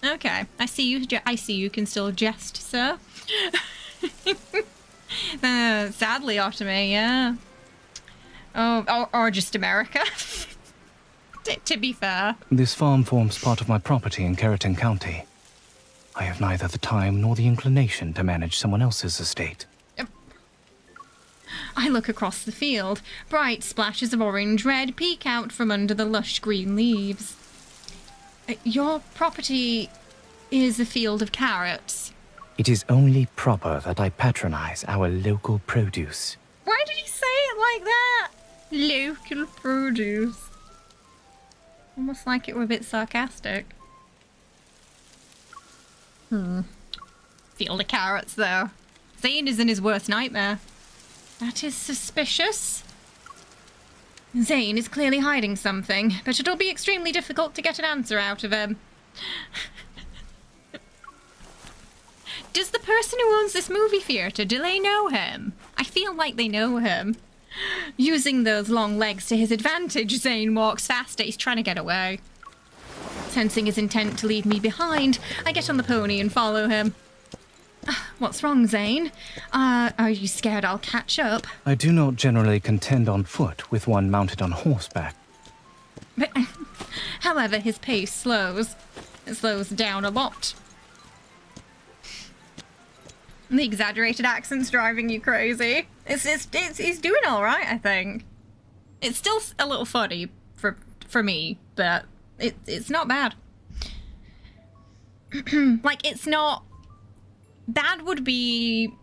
Okay, I see you can still jest, sir. Sadly, Ottomy, yeah. Oh, or just America. To be fair. This farm forms part of my property in Keratin County. I have neither the time nor the inclination to manage someone else's estate. I look across the field. Bright splashes of orange-red peek out from under the lush green leaves. Your property is a field of carrots. It is only proper that I patronize our local produce. Why did he say it like that? Local produce. Almost like it were a bit sarcastic. Field of carrots, though. Zayne is in his worst nightmare. That is suspicious. Zayne is clearly hiding something, but it'll be extremely difficult to get an answer out of him. Does the person who owns this movie theatre, do they know him? I feel like they know him. Using those long legs to his advantage, Zayne walks faster. He's trying to get away. Sensing his intent to leave me behind, I get on the pony and follow him. What's wrong, Zayne? Are you scared I'll catch up? I do not generally contend on foot with one mounted on horseback. But, however, his pace slows. It slows down a lot. The exaggerated accent's driving you crazy. He's doing all right, I think. It's still a little funny for me, but it's not bad. Like, it's not... Bad would be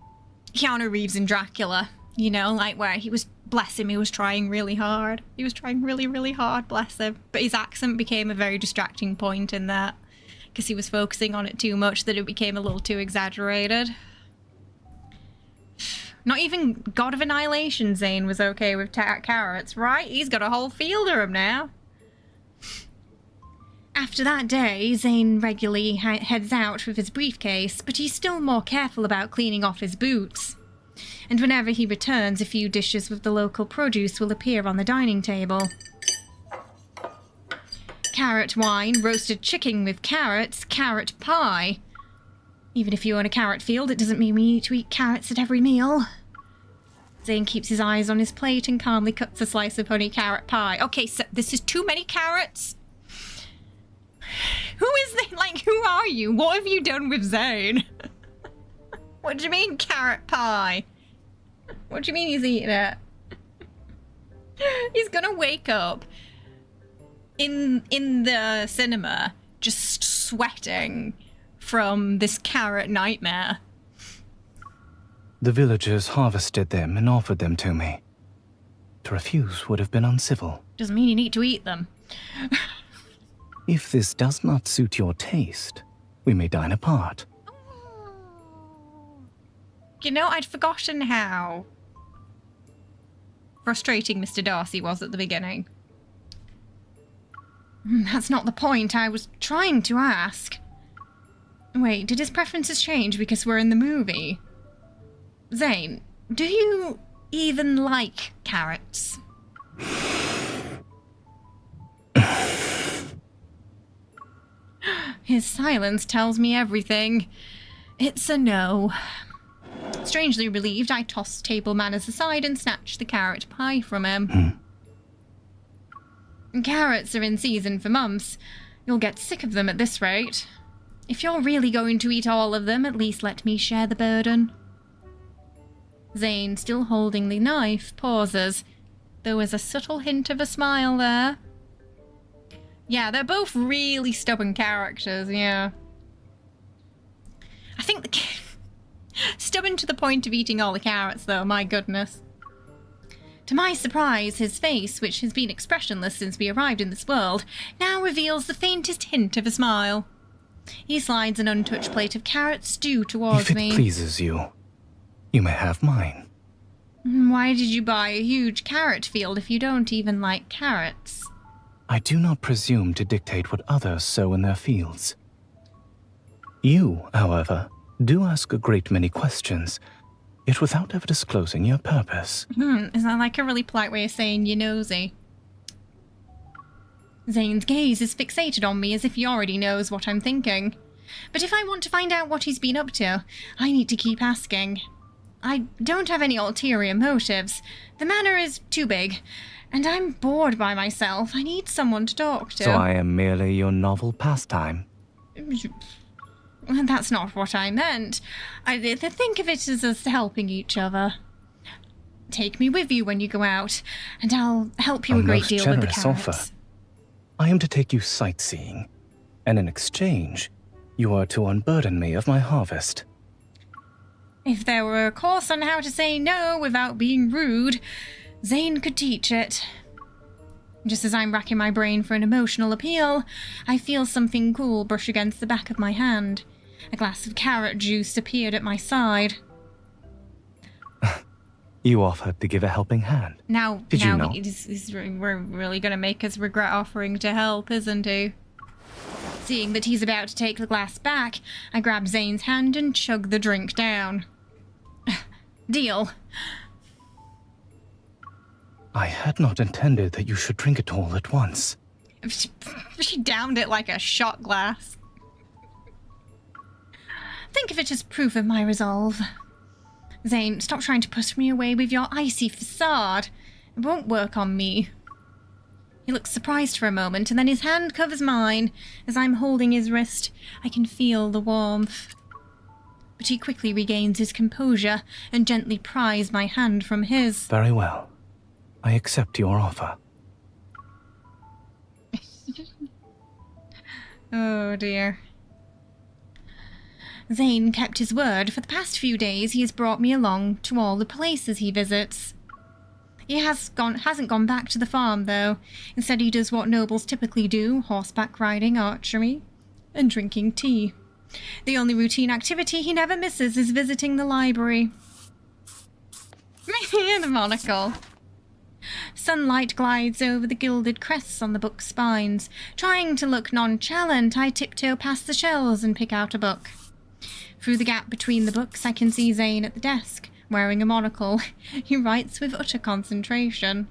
Keanu Reeves in Dracula, you know, like where he was, bless him, he was trying really hard. He was trying really, really hard, bless him. But his accent became a very distracting point in that, because he was focusing on it too much that it became a little too exaggerated. Not even God of Annihilation Zayne was okay with carrots, right? He's got a whole field of them now. After that day, Zayne regularly heads out with his briefcase, but he's still more careful about cleaning off his boots. And whenever he returns, a few dishes with the local produce will appear on the dining table. Carrot wine, roasted chicken with carrots, carrot pie. Even if you own a carrot field, it doesn't mean we need to eat carrots at every meal. Zayne keeps his eyes on his plate and calmly cuts a slice of honey carrot pie. Okay, so this is too many carrots. Who is they? Like, who are you? What have you done with Zayne? What do you mean carrot pie? What do you mean he's eating it? He's gonna wake up in the cinema just sweating from this carrot nightmare. The villagers harvested them and offered them to me. To refuse would have been uncivil. Doesn't mean you need to eat them. If this does not suit your taste, we may dine apart. You know, I'd forgotten how frustrating Mr. Darcy was at the beginning. That's not the point I was trying to ask. Wait, did his preferences change because we're in the movie? Zayne, do you even like carrots? His silence tells me everything. It's a no. Strangely relieved, I toss table manners aside and snatch the carrot pie from him. Carrots are in season for months. You'll get sick of them at this rate. If you're really going to eat all of them, at least let me share the burden. Zayne, still holding the knife, pauses. There was a subtle hint of a smile there. Yeah, they're both really stubborn characters, yeah. I think the stubborn to the point of eating all the carrots, though, my goodness. To my surprise, his face, which has been expressionless since we arrived in this world, now reveals the faintest hint of a smile. He slides an untouched plate of carrot stew towards me. If it pleases you, you may have mine. Why did you buy a huge carrot field if you don't even like carrots? I do not presume to dictate what others sow in their fields. You, however, do ask a great many questions, yet without ever disclosing your purpose. Is that like a really polite way of saying you're nosy? Zayne's gaze is fixated on me as if he already knows what I'm thinking. But if I want to find out what he's been up to, I need to keep asking. I don't have any ulterior motives. The manor is too big, and I'm bored by myself. I need someone to talk to. So I am merely your novel pastime. That's not what I meant. I think of it as us helping each other. take me with you when you go out, and I'll help you a great most deal with the generous carrots. offer. I am to take you sightseeing, and in exchange, you are to unburden me of my harvest. If there were a course on how to say no without being rude, Zayne could teach it. Just as I'm racking my brain for an emotional appeal, I feel something cool brush against the back of my hand. A glass of carrot juice appeared at my side. You offered to give a helping hand. Did you know? We're really going to make us regret offering to help, isn't he? Seeing that he's about to take the glass back, I grab Zayne's hand and chug the drink down. Deal. I had not intended that you should drink it all at once. She downed it like a shot glass. Think of it as proof of my resolve. Zayne, stop trying to push me away with your icy facade. It won't work on me. He looks surprised for a moment, and then his hand covers mine. As I'm holding his wrist, I can feel the warmth. But he quickly regains his composure and gently pries my hand from his. Very well. I accept your offer. Oh dear. Zayne kept his word. For the past few days, he has brought me along to all the places he visits. He hasn't gone back to the farm, though. Instead, he does what nobles typically do, horseback riding, archery, and drinking tea. The only routine activity he never misses is visiting the library. The monocle. Sunlight glides over the gilded crests on the book's spines. Trying to look nonchalant, I tiptoe past the shelves and pick out a book. Through the gap between the books, I can see Zayne at the desk, wearing a monocle. He writes with utter concentration.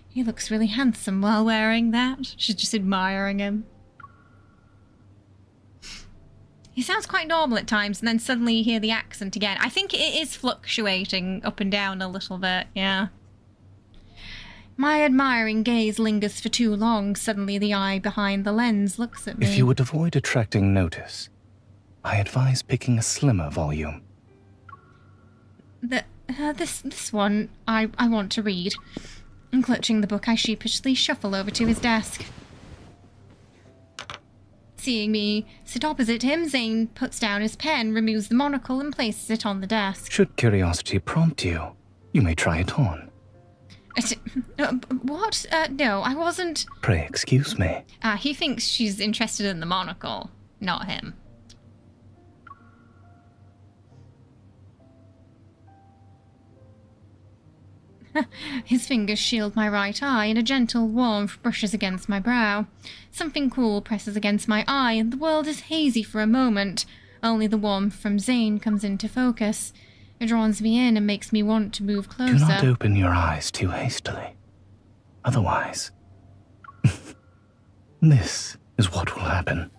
He looks really handsome while wearing that. She's just admiring him. He sounds quite normal at times, and then suddenly you hear the accent again. I think it is fluctuating up and down a little bit, yeah. My admiring gaze lingers for too long. Suddenly the eye behind the lens looks at me. If you would avoid attracting notice, I advise picking a slimmer volume. This one I want to read. And clutching the book, I sheepishly shuffle over to his desk. Seeing me sit opposite him, Zayne puts down his pen, removes the monocle, and places it on the desk. Should curiosity prompt you, you may try it on. What? No, I wasn't... Pray excuse me. He thinks she's interested in the monocle, not him. His fingers shield my right eye, and a gentle warmth brushes against my brow. Something cool presses against my eye, and the world is hazy for a moment. Only the warmth from Zayne comes into focus. It draws me in and makes me want to move closer. Do not open your eyes too hastily. Otherwise, this is what will happen.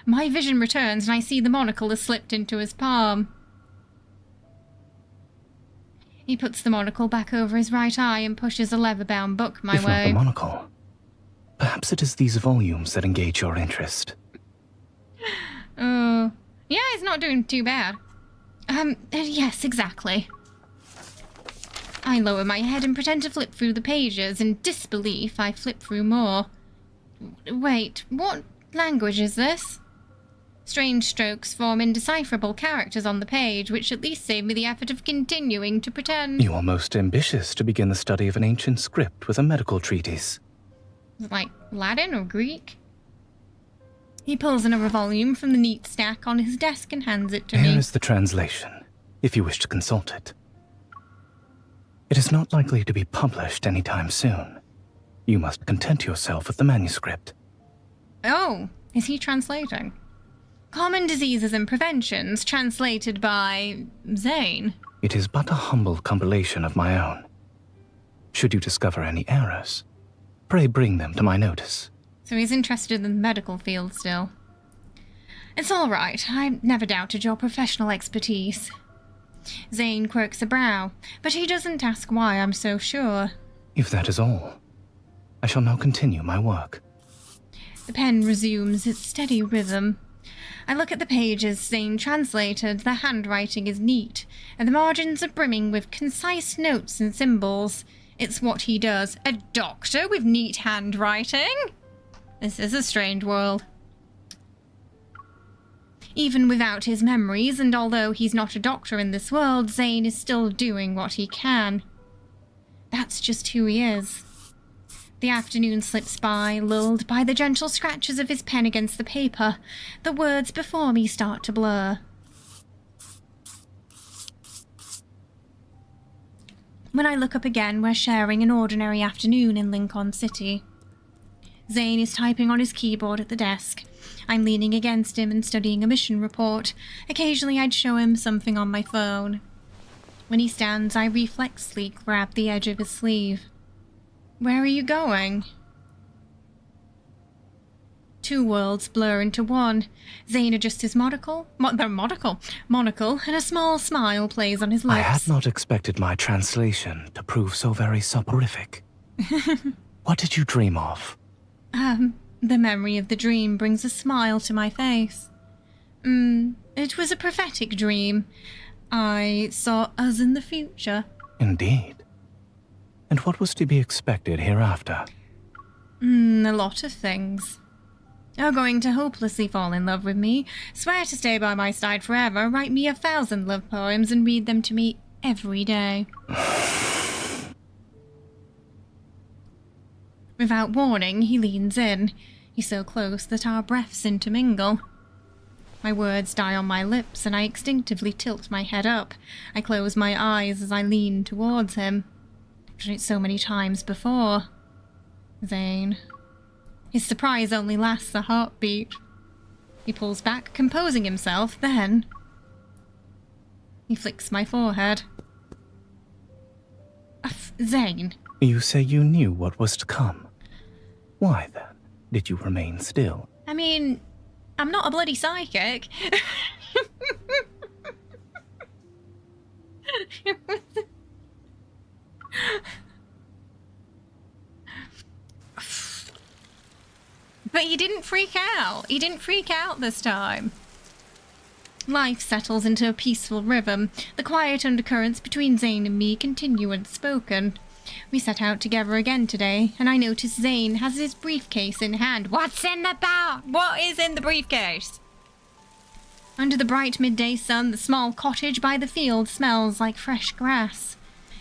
My vision returns, and I see the monocle has slipped into his palm. He puts the monocle back over his right eye and pushes a leather-bound book my If way. not the monocle, perhaps it is these volumes that engage your interest. Oh, yeah, he's not doing too bad. Yes, exactly. I lower my head and pretend to flip through the pages. In disbelief, I flip through more. Wait, what language is this? Strange strokes form indecipherable characters on the page, which at least save me the effort of continuing to pretend. You are most ambitious to begin the study of an ancient script with a medical treatise. Like Latin or Greek? He pulls another volume from the neat stack on his desk and hands it to me. Here is the translation, if you wish to consult it. It is not likely to be published anytime soon. You must content yourself with the manuscript. Oh, is he translating? Common Diseases and Preventions, translated by Zayne. It is but a humble compilation of my own. Should you discover any errors, pray bring them to my notice. So he's interested in the medical field still. It's all right. I never doubted your professional expertise. Zayne quirks a brow, but he doesn't ask why I'm so sure. If that is all, I shall now continue my work. The pen resumes its steady rhythm. I look at the pages Zayne translated. The handwriting is neat, and the margins are brimming with concise notes and symbols. It's what he does. A doctor with neat handwriting? This is a strange world. Even without his memories, and although he's not a doctor in this world, Zayne is still doing what he can. That's just who he is. The afternoon slips by, lulled by the gentle scratches of his pen against the paper. The words before me start to blur. When I look up again, we're sharing an ordinary afternoon in Lincoln City. Zayne is typing on his keyboard at the desk. I'm leaning against him and studying a mission report. Occasionally I'd show him something on my phone. When he stands, I reflexly grab the edge of his sleeve. Where are you going? Two worlds blur into one. Zayne adjusts his monocle, and a small smile plays on his lips. I had not expected my translation to prove so very soporific. What did you dream of? The memory of the dream brings a smile to my face. It was a prophetic dream. I saw us in the future. Indeed. And what was to be expected hereafter? A lot of things. You're going to hopelessly fall in love with me, swear to stay by my side forever, write me 1,000 love poems and read them to me every day. Without warning, he leans in. He's so close that our breaths intermingle. My words die on my lips, and I instinctively tilt my head up. I close my eyes as I lean towards him. I've done it so many times before. Zayne. His surprise only lasts a heartbeat. He pulls back, composing himself, then he flicks my forehead. Zayne. You say you knew what was to come. Why, then, did you remain still? I mean, I'm not a bloody psychic. But he didn't freak out. He didn't freak out this time. Life settles into a peaceful rhythm. The quiet undercurrents between Zayne and me continue unspoken. We set out together again today, and I notice Zayne has his briefcase in hand. What is in the briefcase? Under the bright midday sun, the small cottage by the field smells like fresh grass.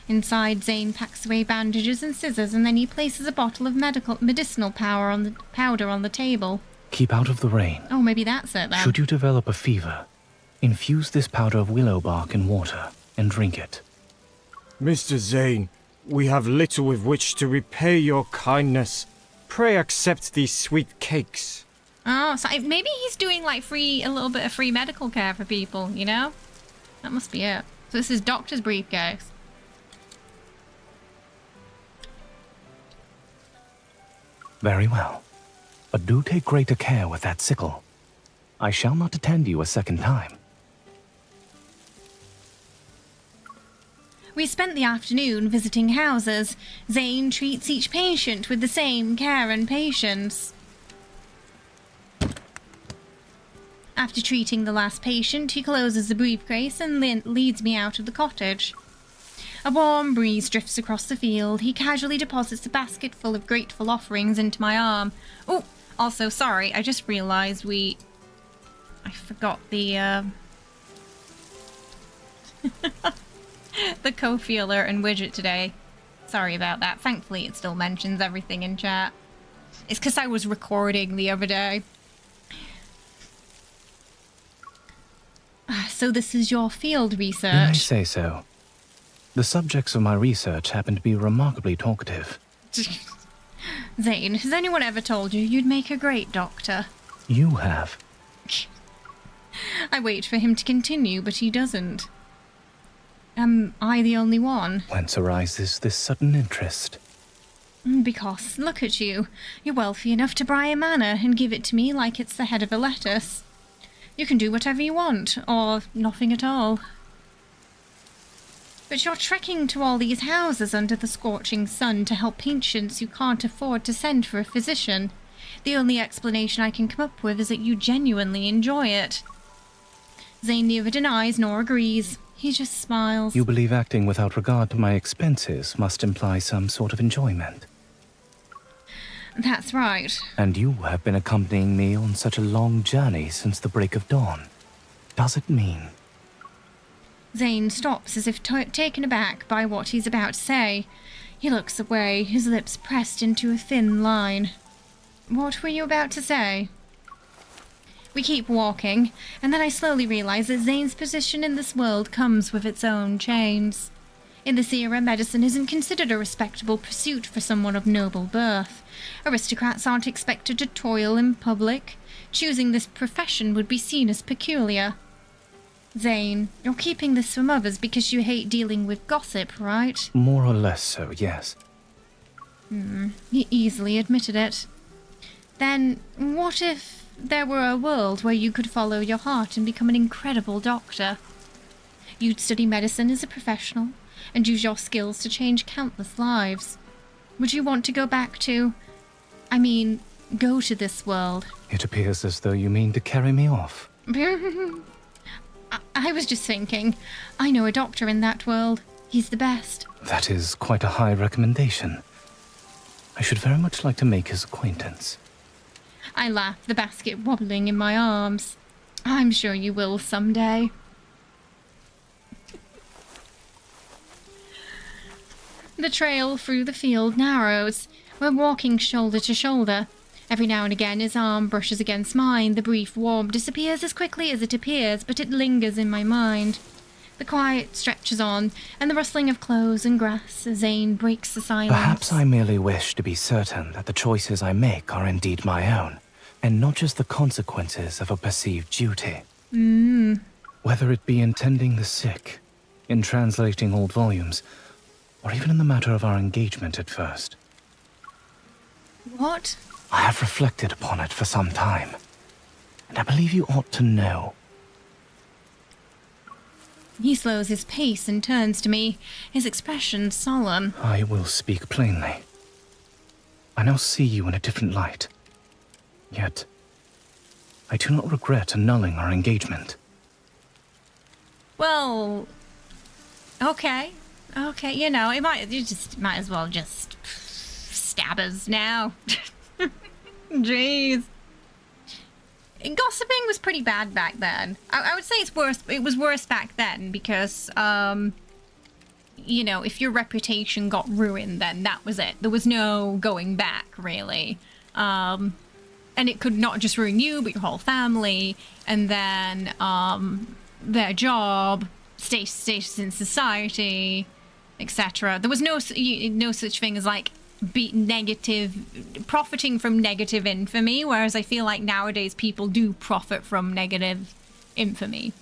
Inside, Zayne packs away bandages and scissors, and then he places a bottle of medicinal powder on the table. Keep out of the rain. Oh, maybe that's it then. Should you develop a fever, infuse this powder of willow bark in water and drink it. Mr. Zayne, we have little with which to repay your kindness. Pray accept these sweet cakes. Oh, so maybe he's doing like a little bit of free medical care for people, you know? That must be it. So this is doctor's briefcase. Very well. But do take greater care with that sickle. I shall not attend you a second time. We spent the afternoon visiting houses. Zayne treats each patient with the same care and patience. After treating the last patient, he closes the briefcase and leads me out of the cottage. A warm breeze drifts across the field. He casually deposits a basket full of grateful offerings into my arm. Oh, also, sorry, I just realised I forgot the, the co-feeler and widget today. Sorry about that. Thankfully, it still mentions everything in chat. It's because I was recording the other day. So this is your field research? You may say so. The subjects of my research happen to be remarkably talkative. Zayne, has anyone ever told you you'd make a great doctor? You have. I wait for him to continue, but he doesn't. Am I the only one? Whence arises this sudden interest? Because, look at you. You're wealthy enough to buy a manor and give it to me like it's the head of a lettuce. You can do whatever you want, or nothing at all. But you're trekking to all these houses under the scorching sun to help patients you can't afford to send for a physician. The only explanation I can come up with is that you genuinely enjoy it. Zayne neither denies nor agrees. He just smiles. You believe acting without regard to my expenses must imply some sort of enjoyment. That's right. And you have been accompanying me on such a long journey since the break of dawn. Does it mean? Zayne stops as if taken aback by what he's about to say. He looks away, his lips pressed into a thin line. What were you about to say? We keep walking, and then I slowly realize that Zayne's position in this world comes with its own chains. In this era, medicine isn't considered a respectable pursuit for someone of noble birth. Aristocrats aren't expected to toil in public. Choosing this profession would be seen as peculiar. Zayne, you're keeping this from others because you hate dealing with gossip, right? More or less so, yes. He easily admitted it. Then, what if there were a world where you could follow your heart and become an incredible doctor? You'd study medicine as a professional and use your skills to change countless lives. Would you want to go back to... go to this world? It appears as though you mean to carry me off. I was just thinking, I know a doctor in that world. He's the best. That is quite a high recommendation. I should very much like to make his acquaintance. I laugh, the basket wobbling in my arms. I'm sure you will someday. The trail through the field narrows. We're walking shoulder to shoulder. Every now and again his arm brushes against mine. The brief warmth disappears as quickly as it appears, but it lingers in my mind. The quiet stretches on, and the rustling of clothes and grass as Zayne breaks the silence. Perhaps I merely wish to be certain that the choices I make are indeed my own, and not just the consequences of a perceived duty. Whether it be in tending the sick, in translating old volumes, or even in the matter of our engagement at first. What? I have reflected upon it for some time, and I believe you ought to know. He slows his pace and turns to me, his expression solemn. I will speak plainly. I now see you in a different light. Yet, I do not regret annulling our engagement. Well, okay, you know, you might as well just stab us now. Jeez. Gossiping was pretty bad back then. I would say it's worse. It was worse back then because, you know, if your reputation got ruined, then that was it. There was no going back, really. And it could not just ruin you, but your whole family, and then their job, status in society, etc. There was no such thing as like profiting from negative infamy, whereas I feel like nowadays people do profit from negative infamy.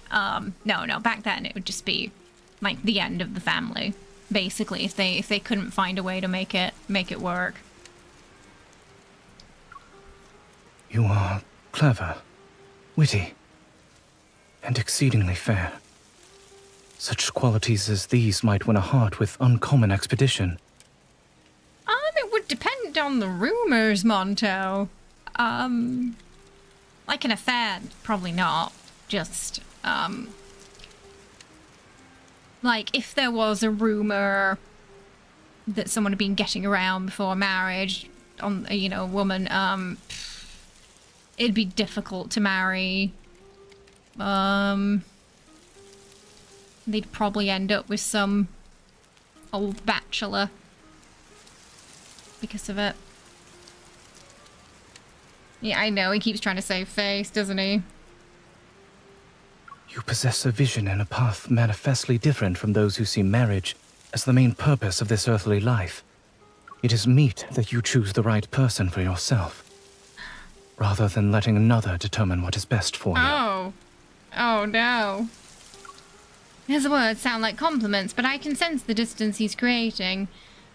No, back then it would just be like the end of the family, basically, if they couldn't find a way to make it work. You are clever, witty, and exceedingly fair. Such qualities as these might win a heart with uncommon expedition. It would depend on the rumors, Monto. Like an affair, probably not. Just, like if there was a rumor that someone had been getting around before marriage on, you know, a woman, it'd be difficult to marry. They'd probably end up with some old bachelor because of it. Yeah, I know, he keeps trying to save face, doesn't he? You possess a vision and a path manifestly different from those who see marriage as the main purpose of this earthly life. It is meet that you choose the right person for yourself, rather than letting another determine what is best for you. Oh no. His words sound like compliments, but I can sense the distance he's creating.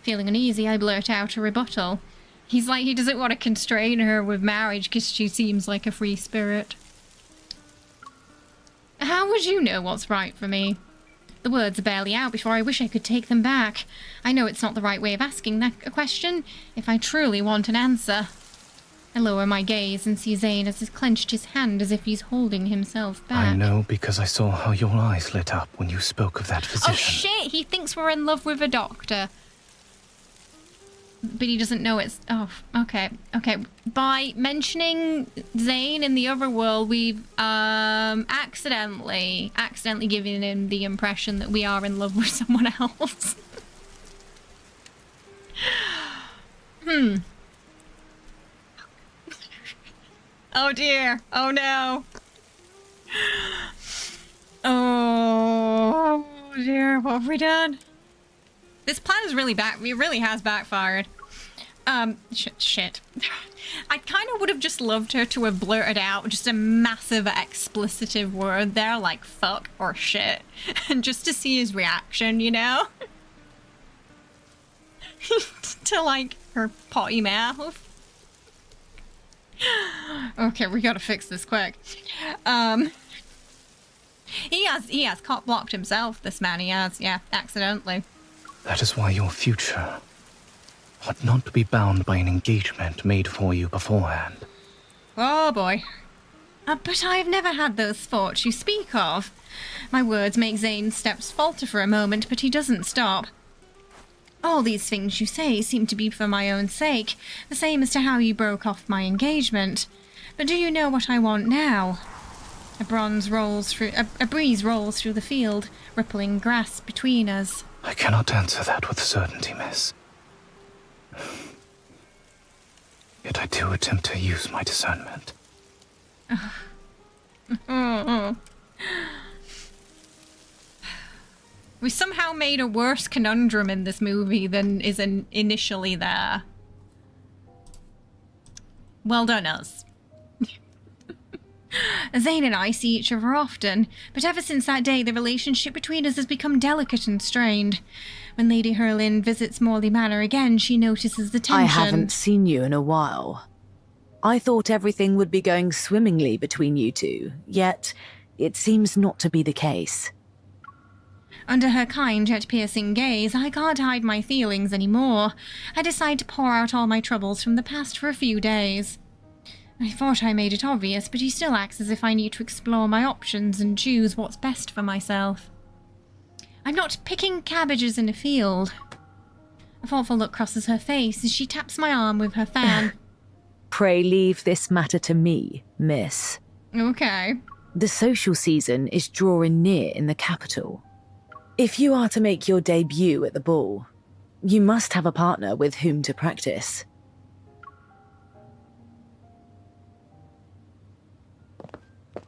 Feeling uneasy, I blurt out a rebuttal. He's like he doesn't want to constrain her with marriage because she seems like a free spirit. How would you know what's right for me? The words are barely out before I wish I could take them back. I know it's not the right way of asking that question if I truly want an answer. I lower my gaze and see Zayne has clenched his hand as if he's holding himself back. I know because I saw how your eyes lit up when you spoke of that physician. Oh shit, he thinks we're in love with a doctor. But he doesn't know it's... Oh, okay. Okay. By mentioning Zayne in the other world, we've accidentally given him the impression that we are in love with someone else. Oh dear. Oh no. Oh dear. What have we done? This plan is really it really has backfired. Shit. I kind of would have just loved her to have blurted out just a massive explicitive word there, like fuck or shit. And just to see his reaction, you know? To like her potty mouth. Okay, we gotta fix this quick. He has cop blocked himself, this man, he has, yeah, accidentally. That is why your future ought not to be bound by an engagement made for you beforehand. Oh boy. But I have never had those thoughts you speak of. My words make Zayne's steps falter for a moment, but he doesn't stop. All these things you say seem to be for my own sake, the same as to how you broke off my engagement. But do you know what I want now? A breeze rolls through the field, rippling grass between us. I cannot answer that with certainty, miss. Yet I do attempt to use my discernment. We somehow made a worse conundrum in this movie than is initially there. Well done, us. Zayne and I see each other often, but ever since that day the relationship between us has become delicate and strained. When Lady Hurlin visits Morley Manor again, she notices the tension. I haven't seen you in a while. I thought everything would be going swimmingly between you two, yet it seems not to be the case. Under her kind yet piercing gaze, I can't hide my feelings anymore. I decide to pour out all my troubles from the past for a few days. I thought I made it obvious, but he still acts as if I need to explore my options and choose what's best for myself. I'm not picking cabbages in a field. A thoughtful look crosses her face as she taps my arm with her fan. Pray leave this matter to me, miss. Okay. The social season is drawing near in the capital. If you are to make your debut at the ball, you must have a partner with whom to practice.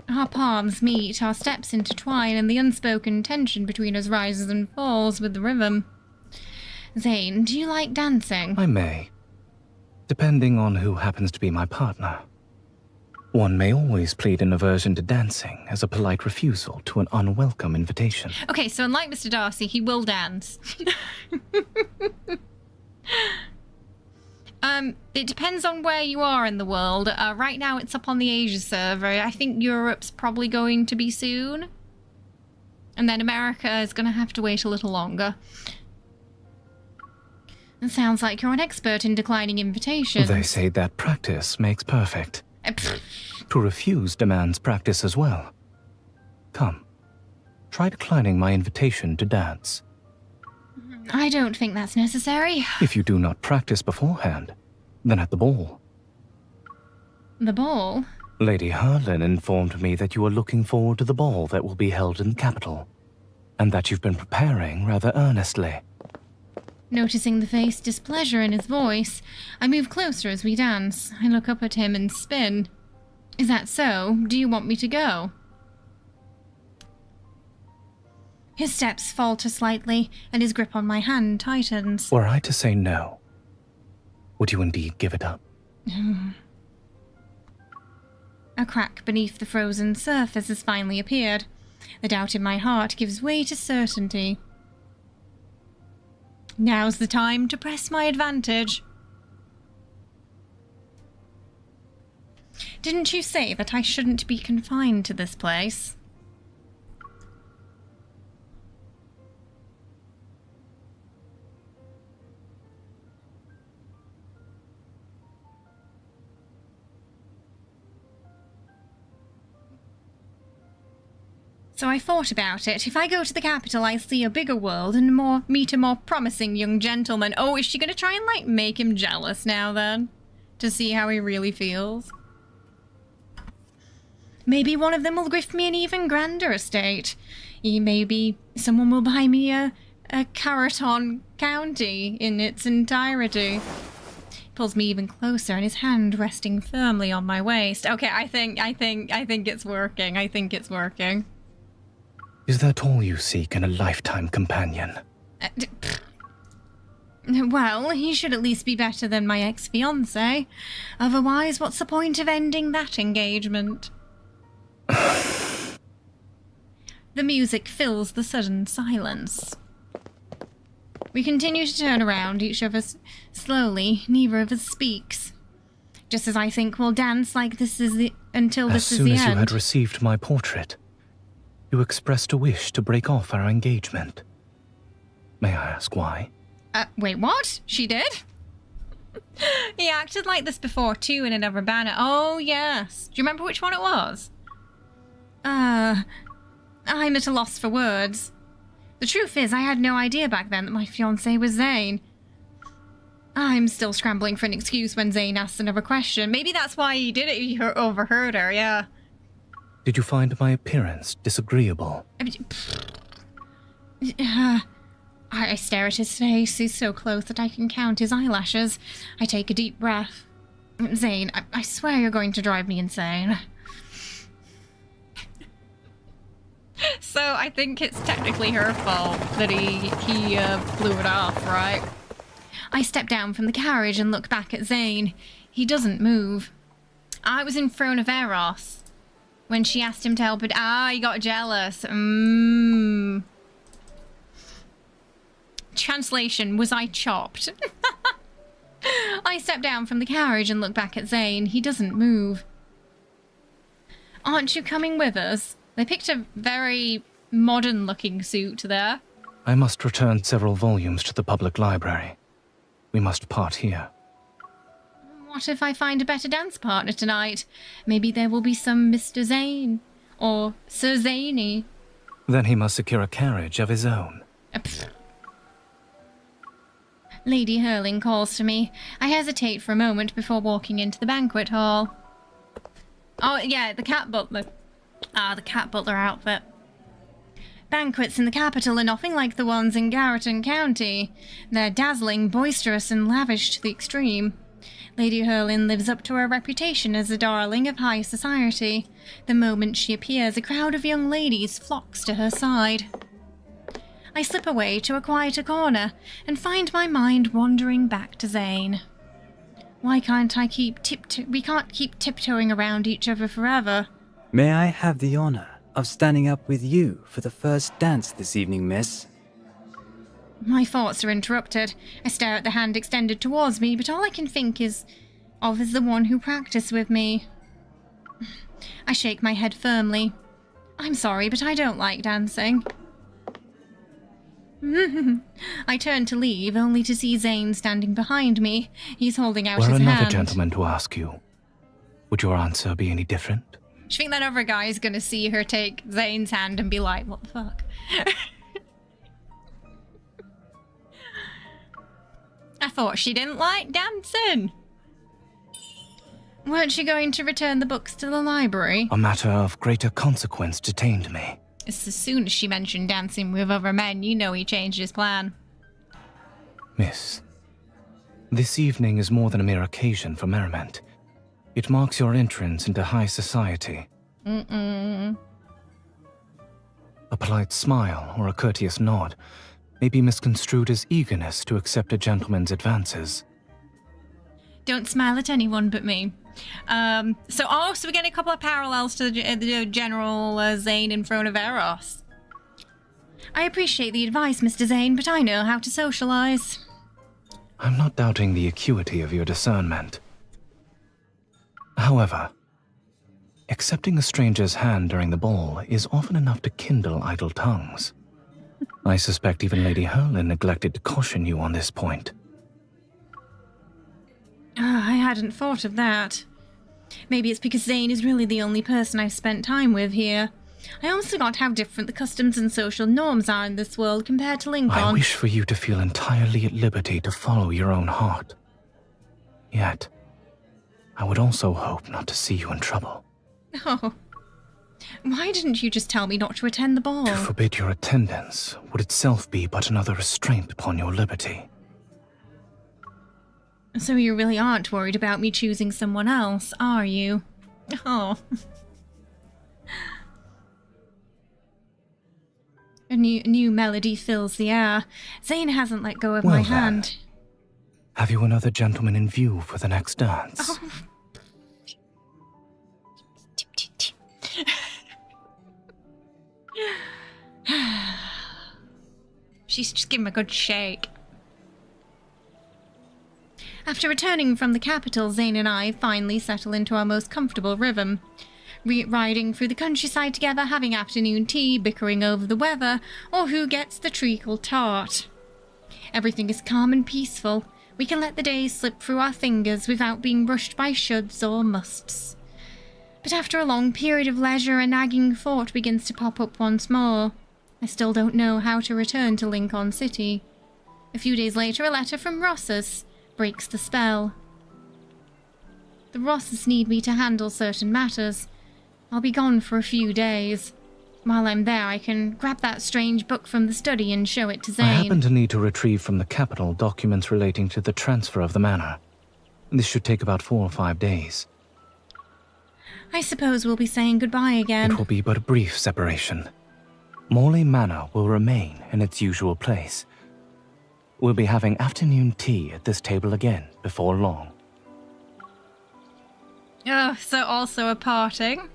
Our palms meet, our steps intertwine, and the unspoken tension between us rises and falls with the rhythm. Zayne, do you like dancing? I may, depending on who happens to be my partner. One may always plead an aversion to dancing as a polite refusal to an unwelcome invitation. Okay, so unlike Mr. Darcy, he will dance. It depends on where you are in the world. Right now it's up on the Asia server. I think Europe's probably going to be soon. And then America is going to have to wait a little longer. It sounds like you're an expert in declining invitations. They say that practice makes perfect. To refuse demands practice as well. Come, try declining my invitation to dance. I don't think that's necessary. If you do not practice beforehand, then at the ball. The ball? Lady Hurlin informed me that you are looking forward to the ball that will be held in the capital, and that you've been preparing rather earnestly. Noticing the face displeasure in his voice, I move closer as we dance. I look up at him and spin. Is that so? Do you want me to go? His steps falter slightly, and his grip on my hand tightens. Were I to say no, would you indeed give it up? A crack beneath the frozen surface has finally appeared. The doubt in my heart gives way to certainty. Now's the time to press my advantage. Didn't you say that I shouldn't be confined to this place? So I thought about it. If I go to the capital, I see a bigger world and meet a more promising young gentleman. Oh, is she going to try and, like, make him jealous now, then? To see how he really feels? Maybe one of them will gift me an even grander estate. Maybe someone will buy me a Carroton County in its entirety. Pulls me even closer, and his hand resting firmly on my waist. Okay, I think it's working. I think it's working. Is that all you seek in a lifetime companion? Well, he should at least be better than my ex-fiancé. Otherwise, what's the point of ending that engagement? The music fills the sudden silence. We continue to turn around, each of us slowly. Neither of us speaks. Just as I think we'll dance like this is the until this is the end. As soon as you had received my portrait, you expressed a wish to break off our engagement. May I ask why? Wait, what? She did? He acted like this before too in another banner. Oh, yes. Do you remember which one it was? I'm at a loss for words. The truth is, I had no idea back then that my fiancé was Zayne. I'm still scrambling for an excuse when Zayne asks another question. Maybe that's why he did it. He overheard her, yeah. Did you find my appearance disagreeable? I stare at his face. He's so close that I can count his eyelashes. I take a deep breath. Zayne, I swear you're going to drive me insane. So I think it's technically her fault that he blew it off, right? I step down from the carriage and look back at Zayne. He doesn't move. I was in Runaway when she asked him to help it. He got jealous. Translation, was I chopped? I step down from the carriage and look back at Zayne. He doesn't move. Aren't you coming with us? They picked a very modern-looking suit there. I must return several volumes to the public library. We must part here. What if I find a better dance partner tonight? Maybe there will be some Mr. Zayne. Or Sir Zayne. Then he must secure a carriage of his own. Lady Hurling calls to me. I hesitate for a moment before walking into the banquet hall. Oh, yeah, the cat butler. The cat butler outfit. Banquets in the capital are nothing like the ones in Carroton County. They're dazzling, boisterous, and lavish to the extreme. Lady Hurling lives up to her reputation as a darling of high society. The moment she appears, a crowd of young ladies flocks to her side. I slip away to a quieter corner and find my mind wandering back to Zayne. Why can't we can't keep tiptoeing around each other forever? May I have the honor of standing up with you for the first dance this evening, miss? My thoughts are interrupted. I stare at the hand extended towards me, but all I can think is the one who practiced with me. I shake my head firmly. I'm sorry, but I don't like dancing. I turn to leave, only to see Zayne standing behind me. He's holding out his hand. Were another gentleman to ask you, would your answer be any different? Do you think that other guy's gonna see her take Zayne's hand and be like, what the fuck? I thought she didn't like dancing. Weren't you going to return the books to the library? A matter of greater consequence detained me. It's as soon as she mentioned dancing with other men, you know he changed his plan. Miss, this evening is more than a mere occasion for merriment. It marks your entrance into high society. A polite smile or a courteous nod may be misconstrued as eagerness to accept a gentleman's advances. Don't smile at anyone but me. So we get a couple of parallels to the General Zayne in Throne of Eros. I appreciate the advice, Mr. Zayne, but I know how to socialize. I'm not doubting the acuity of your discernment. However, accepting a stranger's hand during the ball is often enough to kindle idle tongues. I suspect even Lady Hurling neglected to caution you on this point. I hadn't thought of that. Maybe it's because Zayne is really the only person I've spent time with here. I also got how different the customs and social norms are in this world compared to Lincoln. I wish for you to feel entirely at liberty to follow your own heart. Yet, I would also hope not to see you in trouble. Oh. Why didn't you just tell me not to attend the ball? To forbid your attendance would itself be but another restraint upon your liberty. So you really aren't worried about me choosing someone else, are you? Oh. A new melody fills the air. Zayne hasn't let go of my hand. Have you another gentleman in view for the next dance? Oh. She's just giving him a good shake. After returning from the capital, Zayne and I finally settle into our most comfortable rhythm. Riding through the countryside together, having afternoon tea, bickering over the weather, or who gets the treacle tart. Everything is calm and peaceful. We can let the days slip through our fingers without being rushed by shoulds or musts. But after a long period of leisure, a nagging thought begins to pop up once more. I still don't know how to return to Lincoln City. A few days later, a letter from Ross's breaks the spell. The Rosses need me to handle certain matters. I'll be gone for a few days. While I'm there, I can grab that strange book from the study and show it to Zayne. I happen to need to retrieve from the capital documents relating to the transfer of the manor. This should take about 4 or 5 days. I suppose we'll be saying goodbye again. It will be but a brief separation. Morley Manor will remain in its usual place. We'll be having afternoon tea at this table again before long. Oh, so also a parting.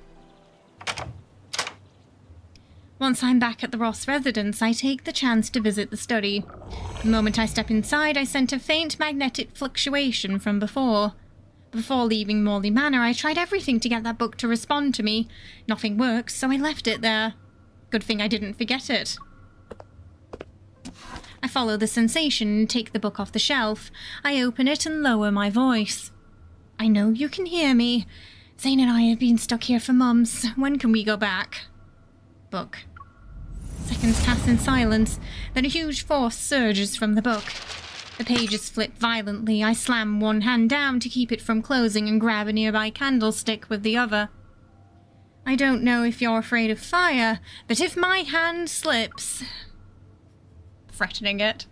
Once I'm back at the Ross residence, I take the chance to visit the study. The moment I step inside, I sense a faint magnetic fluctuation from before. Before leaving Morley Manor, I tried everything to get that book to respond to me. Nothing worked, so I left it there. Good thing I didn't forget it. I follow the sensation and take the book off the shelf. I open it and lower my voice. I know you can hear me. Zayne and I have been stuck here for months. When can we go back? Book. Seconds pass in silence, then a huge force surges from the book. The pages flip violently. I slam one hand down to keep it from closing and grab a nearby candlestick with the other. I don't know if you're afraid of fire, but if my hand slips... Threatening it.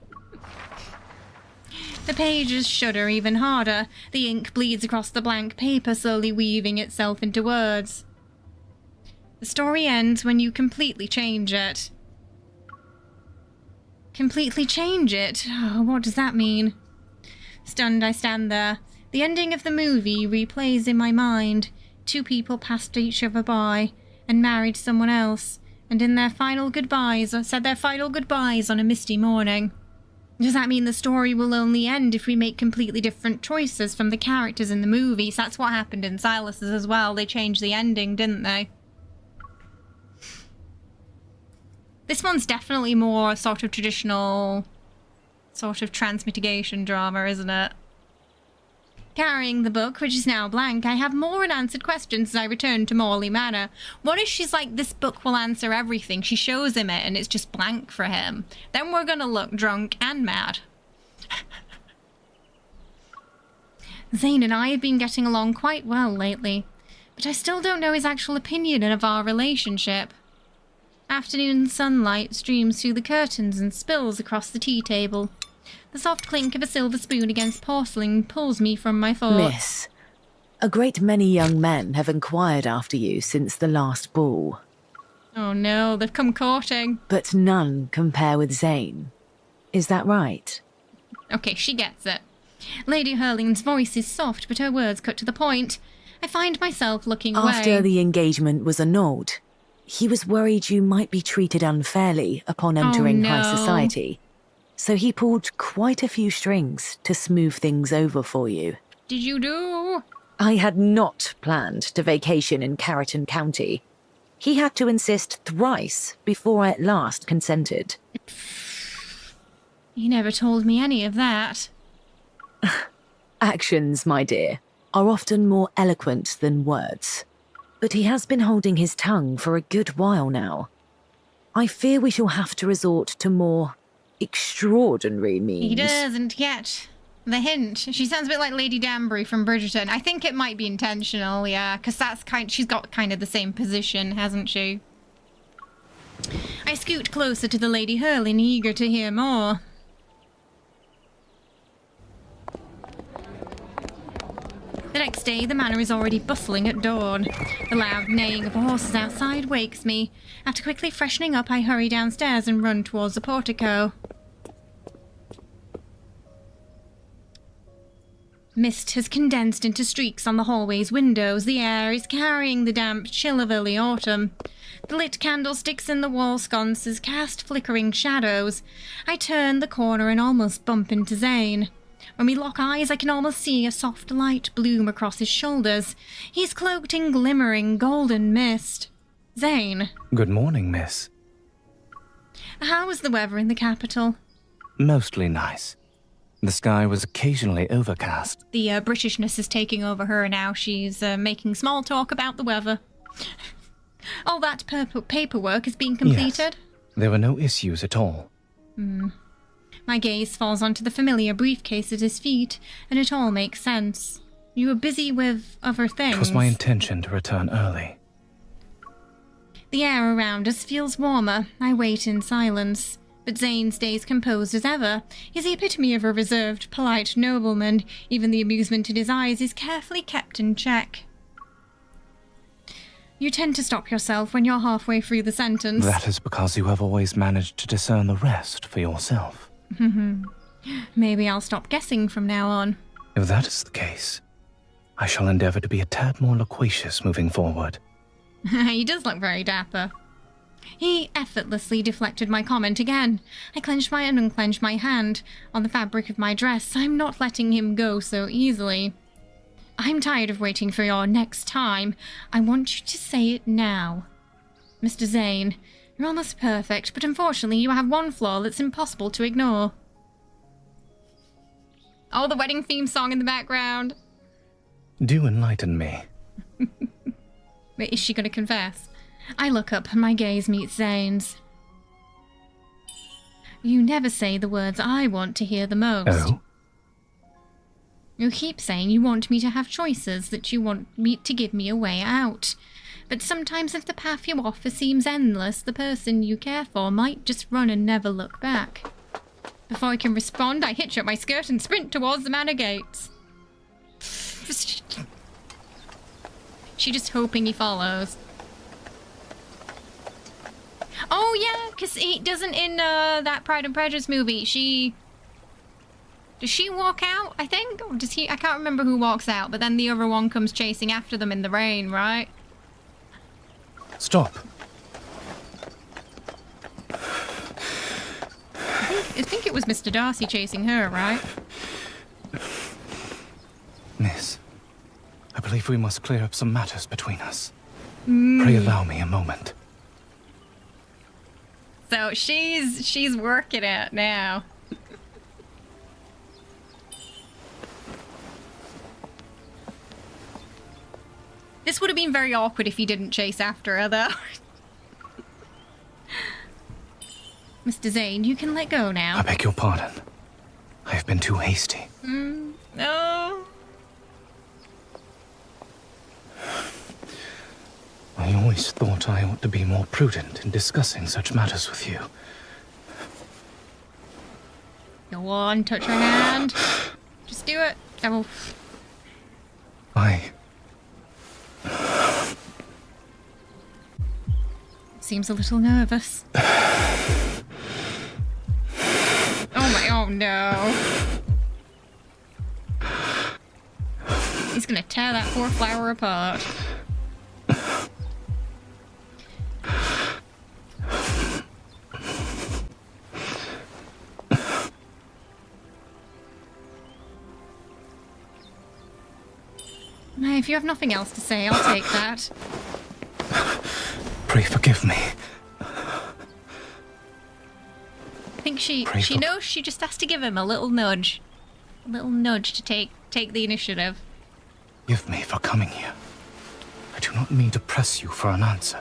The pages shudder even harder. The ink bleeds across the blank paper, slowly weaving itself into words. The story ends when you completely change it. Completely change it? Oh, what does that mean? Stunned, I stand there. The ending of the movie replays in my mind. 2 people passed each other by and married someone else, and in their final goodbyes, or said their final goodbyes on a misty morning. Does that mean the story will only end if we make completely different choices from the characters in the movies? That's what happened in Sylus as well. They changed the ending, didn't they? This one's definitely more sort of traditional, sort of transmitigation drama, isn't it? Carrying the book, which is now blank, I have more unanswered questions as I return to Morley Manor. What if she's like, this book will answer everything? She shows him it and it's just blank for him. Then we're gonna look drunk and mad. Zayne and I have been getting along quite well lately, but I still don't know his actual opinion of our relationship. Afternoon sunlight streams through the curtains and spills across the tea table. The soft clink of a silver spoon against porcelain pulls me from my thoughts. Miss, a great many young men have inquired after you since the last ball. Oh no, they've come courting. But none compare with Zayne. Is that right? Okay, she gets it. Lady Hurling's voice is soft, but her words cut to the point. I find myself looking away. After the engagement was annulled, he was worried you might be treated unfairly upon entering high society. So he pulled quite a few strings to smooth things over for you. Did you do? I had not planned to vacation in Carrollton County. He had to insist thrice before I at last consented. He never told me any of that. Actions, my dear, are often more eloquent than words. but he has been holding his tongue for a good while now. I fear we shall have to resort to more extraordinary means. He doesn't get the hint. She sounds a bit like Lady Danbury from Bridgerton. I think it might be intentional, yeah, because she's got kind of the same position, hasn't she? I scoot closer to the Lady Hurling, eager to hear more. The next day, the manor is already bustling at dawn. The loud neighing of the horses outside wakes me. After quickly freshening up, I hurry downstairs and run towards the portico. Mist has condensed into streaks on the hallway's windows. The air is carrying the damp chill of early autumn. The lit candlesticks in the wall sconces cast flickering shadows. I turn the corner and almost bump into Zayne. When we lock eyes, I can almost see a soft light bloom across his shoulders. He's cloaked in glimmering golden mist. Zayne. Good morning, miss. How was the weather in the capital? Mostly nice. The sky was occasionally overcast. The Britishness is taking over her now. She's making small talk about the weather. All that paperwork is being completed? Yes. There were no issues at all. My gaze falls onto the familiar briefcase at his feet, and it all makes sense. You were busy with other things. It was my intention to return early. The air around us feels warmer. I wait in silence. But Zayne stays composed as ever. He's the epitome of a reserved, polite nobleman. Even the amusement in his eyes is carefully kept in check. You tend to stop yourself when you're halfway through the sentence. That is because you have always managed to discern the rest for yourself. Maybe I'll stop guessing from now on. If that is the case, I shall endeavor to be a tad more loquacious moving forward. He does look very dapper. He effortlessly deflected my comment again. I clenched my and unclenched my hand on the fabric of my dress. I'm not letting him go so easily. I'm tired of waiting for your next time. I want you to say it now. Mr. Zayne, you're almost perfect, but unfortunately you have one flaw that's impossible to ignore. Oh, the wedding theme song in the background. Do enlighten me. Wait, is she going to confess? I look up and my gaze meets Zayne's. You never say the words I want to hear the most. Oh? You keep saying you want me to have choices, that you want me to give me a way out. But sometimes if the path you offer seems endless, the person you care for might just run and never look back. Before I can respond, I hitch up my skirt and sprint towards the manor gates. She's just hoping he follows. Oh yeah, because he doesn't in that Pride and Prejudice movie. Does she walk out, I think? Or does he? I can't remember who walks out, but then the other one comes chasing after them in the rain, right? Stop. I think it was Mr. Darcy chasing her, right? Miss, I believe we must clear up some matters between us. Pray allow me a moment. So she's working it now. This would have been very awkward if he didn't chase after her, though. Mr. Zayne, you can let go now. I beg your pardon. I have been too hasty. No. I always thought I ought to be more prudent in discussing such matters with you. Go on, touch her hand. Just do it. Oh. Seems a little nervous. Oh no. He's gonna tear that poor flower apart. If you have nothing else to say, I'll take that. Pray forgive me. I think she knows she just has to give him a little nudge. A little nudge to take the initiative. Forgive me for coming here. I do do not mean to press you for an answer.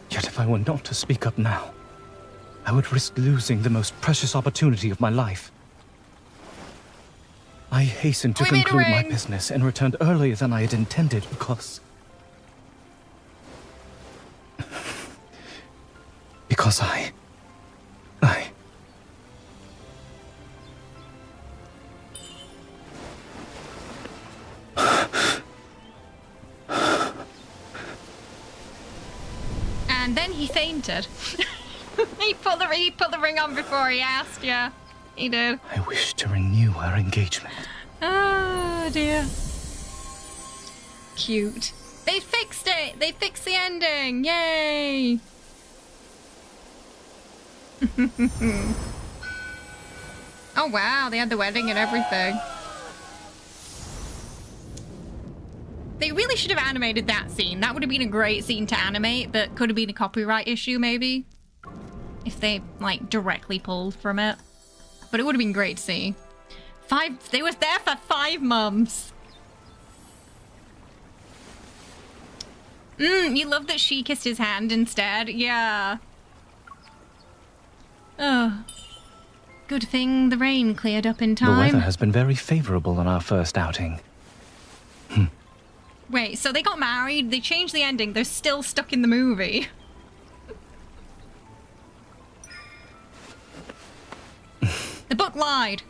Yet if I were not to speak up now, I would risk losing the most precious opportunity of my life. I hastened to conclude my business and returned earlier than I had intended because... because I... And then he fainted. he put the ring on before he asked, yeah. He did. I wish to renew our engagement. Oh, dear. Cute. They fixed it! They fixed the ending! Yay! Oh, wow. They had the wedding and everything. They really should have animated that scene. That would have been a great scene to animate, but could have been a copyright issue, maybe. If they, like, directly pulled from it. But it would have been great to see. They was there for 5 months. You love that she kissed his hand instead. Yeah. Oh. Good thing the rain cleared up in time. The weather has been very favorable on our first outing. Wait, so they got married, they changed the ending, they're still stuck in the movie. The book lied.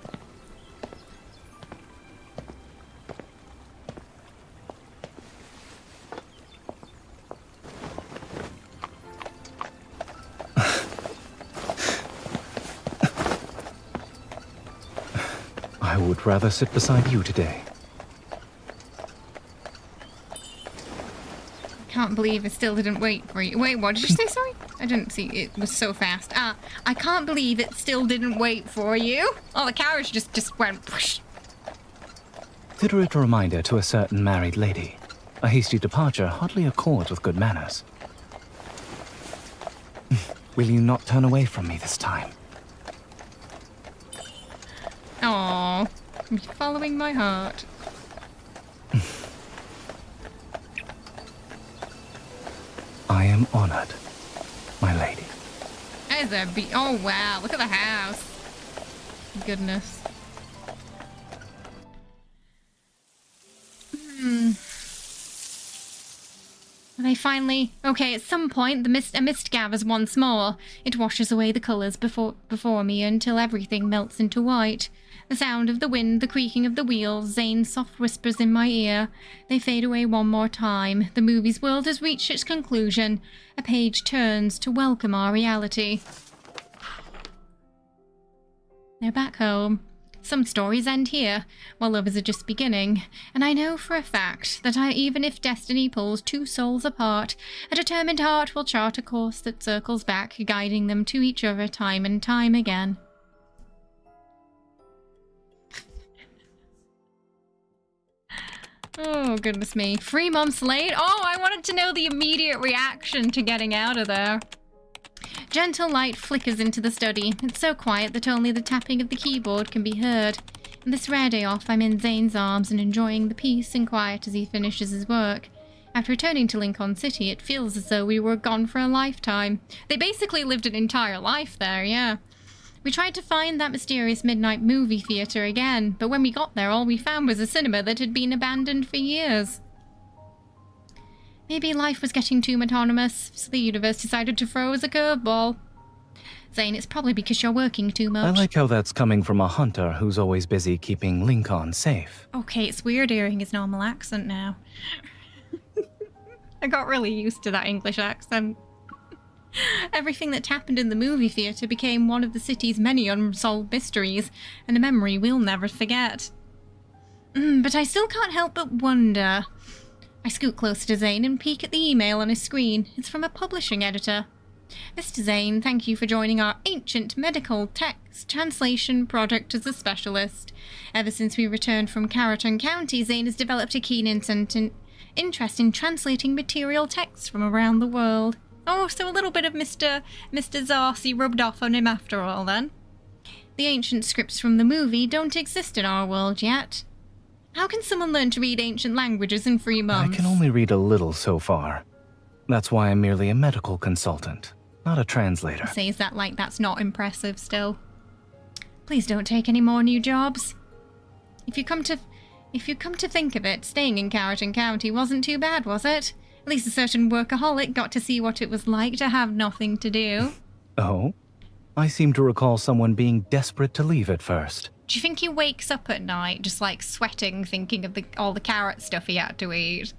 I would rather sit beside you today. Can't believe it still didn't wait for you. Wait, what did you say? Sorry? I didn't see. It was so fast. I can't believe it still didn't wait for you. Oh, the carriage just went whoosh. Consider it a reminder to a certain married lady. A hasty departure hardly accords with good manners. Will you not turn away from me this time? Aww. I'm following my heart. I am honored, my lady. There's a oh wow, look at the house. Goodness. They finally... Okay, at some point, a mist gathers once more. It washes away the colours before me until everything melts into white. The sound of the wind, the creaking of the wheels, Zayne's soft whispers in my ear. They fade away one more time. The movie's world has reached its conclusion. A page turns to welcome our reality. They're back home. Some stories end here, while others are just beginning, and I know for a fact that even if destiny pulls 2 souls apart, a determined heart will chart a course that circles back, guiding them to each other time and time again. Oh, goodness me. 3 months late? Oh, I wanted to know the immediate reaction to getting out of there. Gentle light flickers into the study. It's so quiet that only the tapping of the keyboard can be heard. And this rare day off, I'm in Zayne's arms and enjoying the peace and quiet as he finishes his work. After returning to Lincoln City, it feels as though we were gone for a lifetime. They basically lived an entire life there, yeah. We tried to find that mysterious midnight movie theatre again, but when we got there, all we found was a cinema that had been abandoned for years. Maybe life was getting too autonomous, so the universe decided to throw us a curveball. Zayne, it's probably because you're working too much. I like how that's coming from a hunter who's always busy keeping Lincoln safe. Okay, it's weird hearing his normal accent now. I got really used to that English accent. Everything that happened in the movie theatre became one of the city's many unsolved mysteries, and a memory we'll never forget. But I still can't help but wonder. I scoot closer to Zayne and peek at the email on his screen. It's from a publishing editor. Mr. Zayne, thank you for joining our ancient medical text translation project as a specialist. Ever since we returned from Carrollton County, Zayne has developed a keen interest in translating material texts from around the world. Oh, so a little bit of Mr. Zarcy rubbed off on him after all, then. The ancient scripts from the movie don't exist in our world yet. How can someone learn to read ancient languages in 3 months? I can only read a little so far. That's why I'm merely a medical consultant, not a translator. Says that like that's not impressive still. Please don't take any more new jobs. If you come to think of it, staying in Carrollton County wasn't too bad, was it? At least a certain workaholic got to see what it was like to have nothing to do. Oh? I seem to recall someone being desperate to leave at first. Do you think he wakes up at night just like sweating, thinking of all the carrot stuff he had to eat?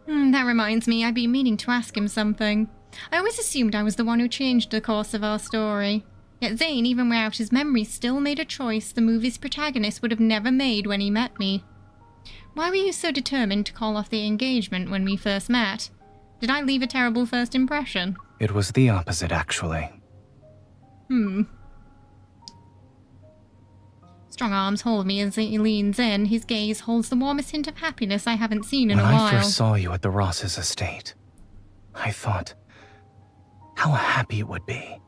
That reminds me, I'd been meaning to ask him something. I always assumed I was the one who changed the course of our story. Yet Zayne, even without his memory, still made a choice the movie's protagonist would have never made when he met me. Why were you so determined to call off the engagement when we first met? Did I leave a terrible first impression? It was the opposite, actually. Strong arms hold me as he leans in. His gaze holds the warmest hint of happiness I haven't seen in a while. When I first saw you at the Ross's estate, I thought how happy it would be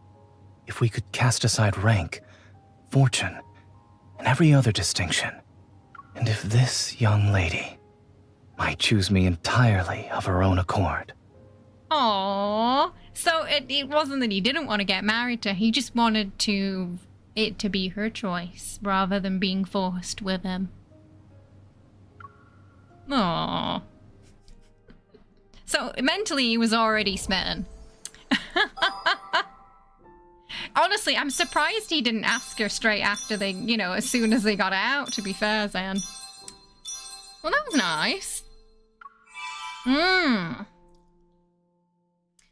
if we could cast aside rank, fortune, and every other distinction. And if this young lady might choose me entirely of her own accord. Aww. So it wasn't that he didn't want to get married to her, he just wanted it to be her choice, rather than being forced with him. Aww. So, mentally, he was already smitten. Honestly, I'm surprised he didn't ask her straight after they, as soon as they got out, to be fair, Zayne. Well, that was nice.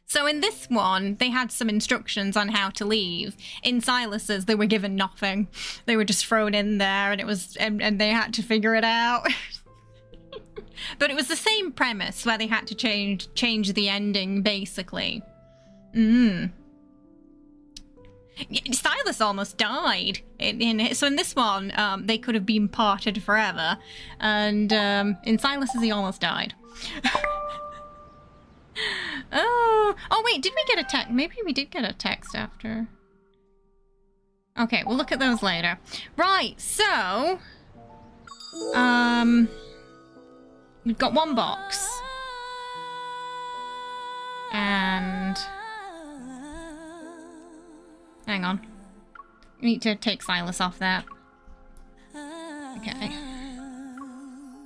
So in this one, they had some instructions on how to leave. In Sylus's, they were given nothing. They were just thrown in there, and and they had to figure it out. But it was the same premise where they had to change the ending, basically. Sylus almost died. So in this one, they could have been parted forever, and in Sylus's, he almost died. Oh wait, did we get a text? Maybe we did get a text after. Okay, we'll look at those later. Right, so we've got one box. And hang on. We need to take Sylus off that. Okay.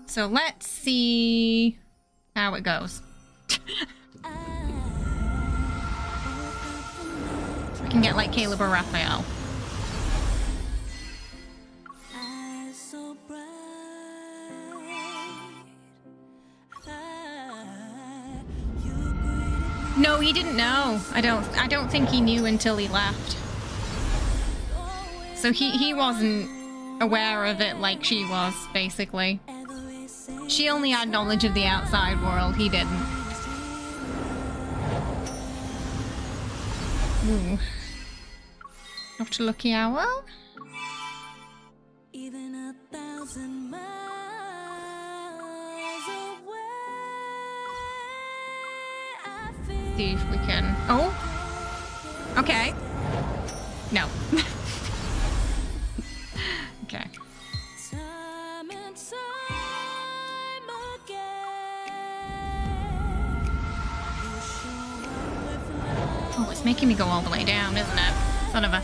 So let's see how it goes. We can get like Caleb or Rafayel. No, he didn't know. I don't think he knew until he left. So he wasn't aware of it like she was, basically. She only had knowledge of the outside world, he didn't. Ooh. Not a lucky hour. Even 1,000 miles away, I feel. See if we can. Oh. Okay. No. Okay. Time and time again. Oh, it's making me go all the way down, isn't it? Son of a...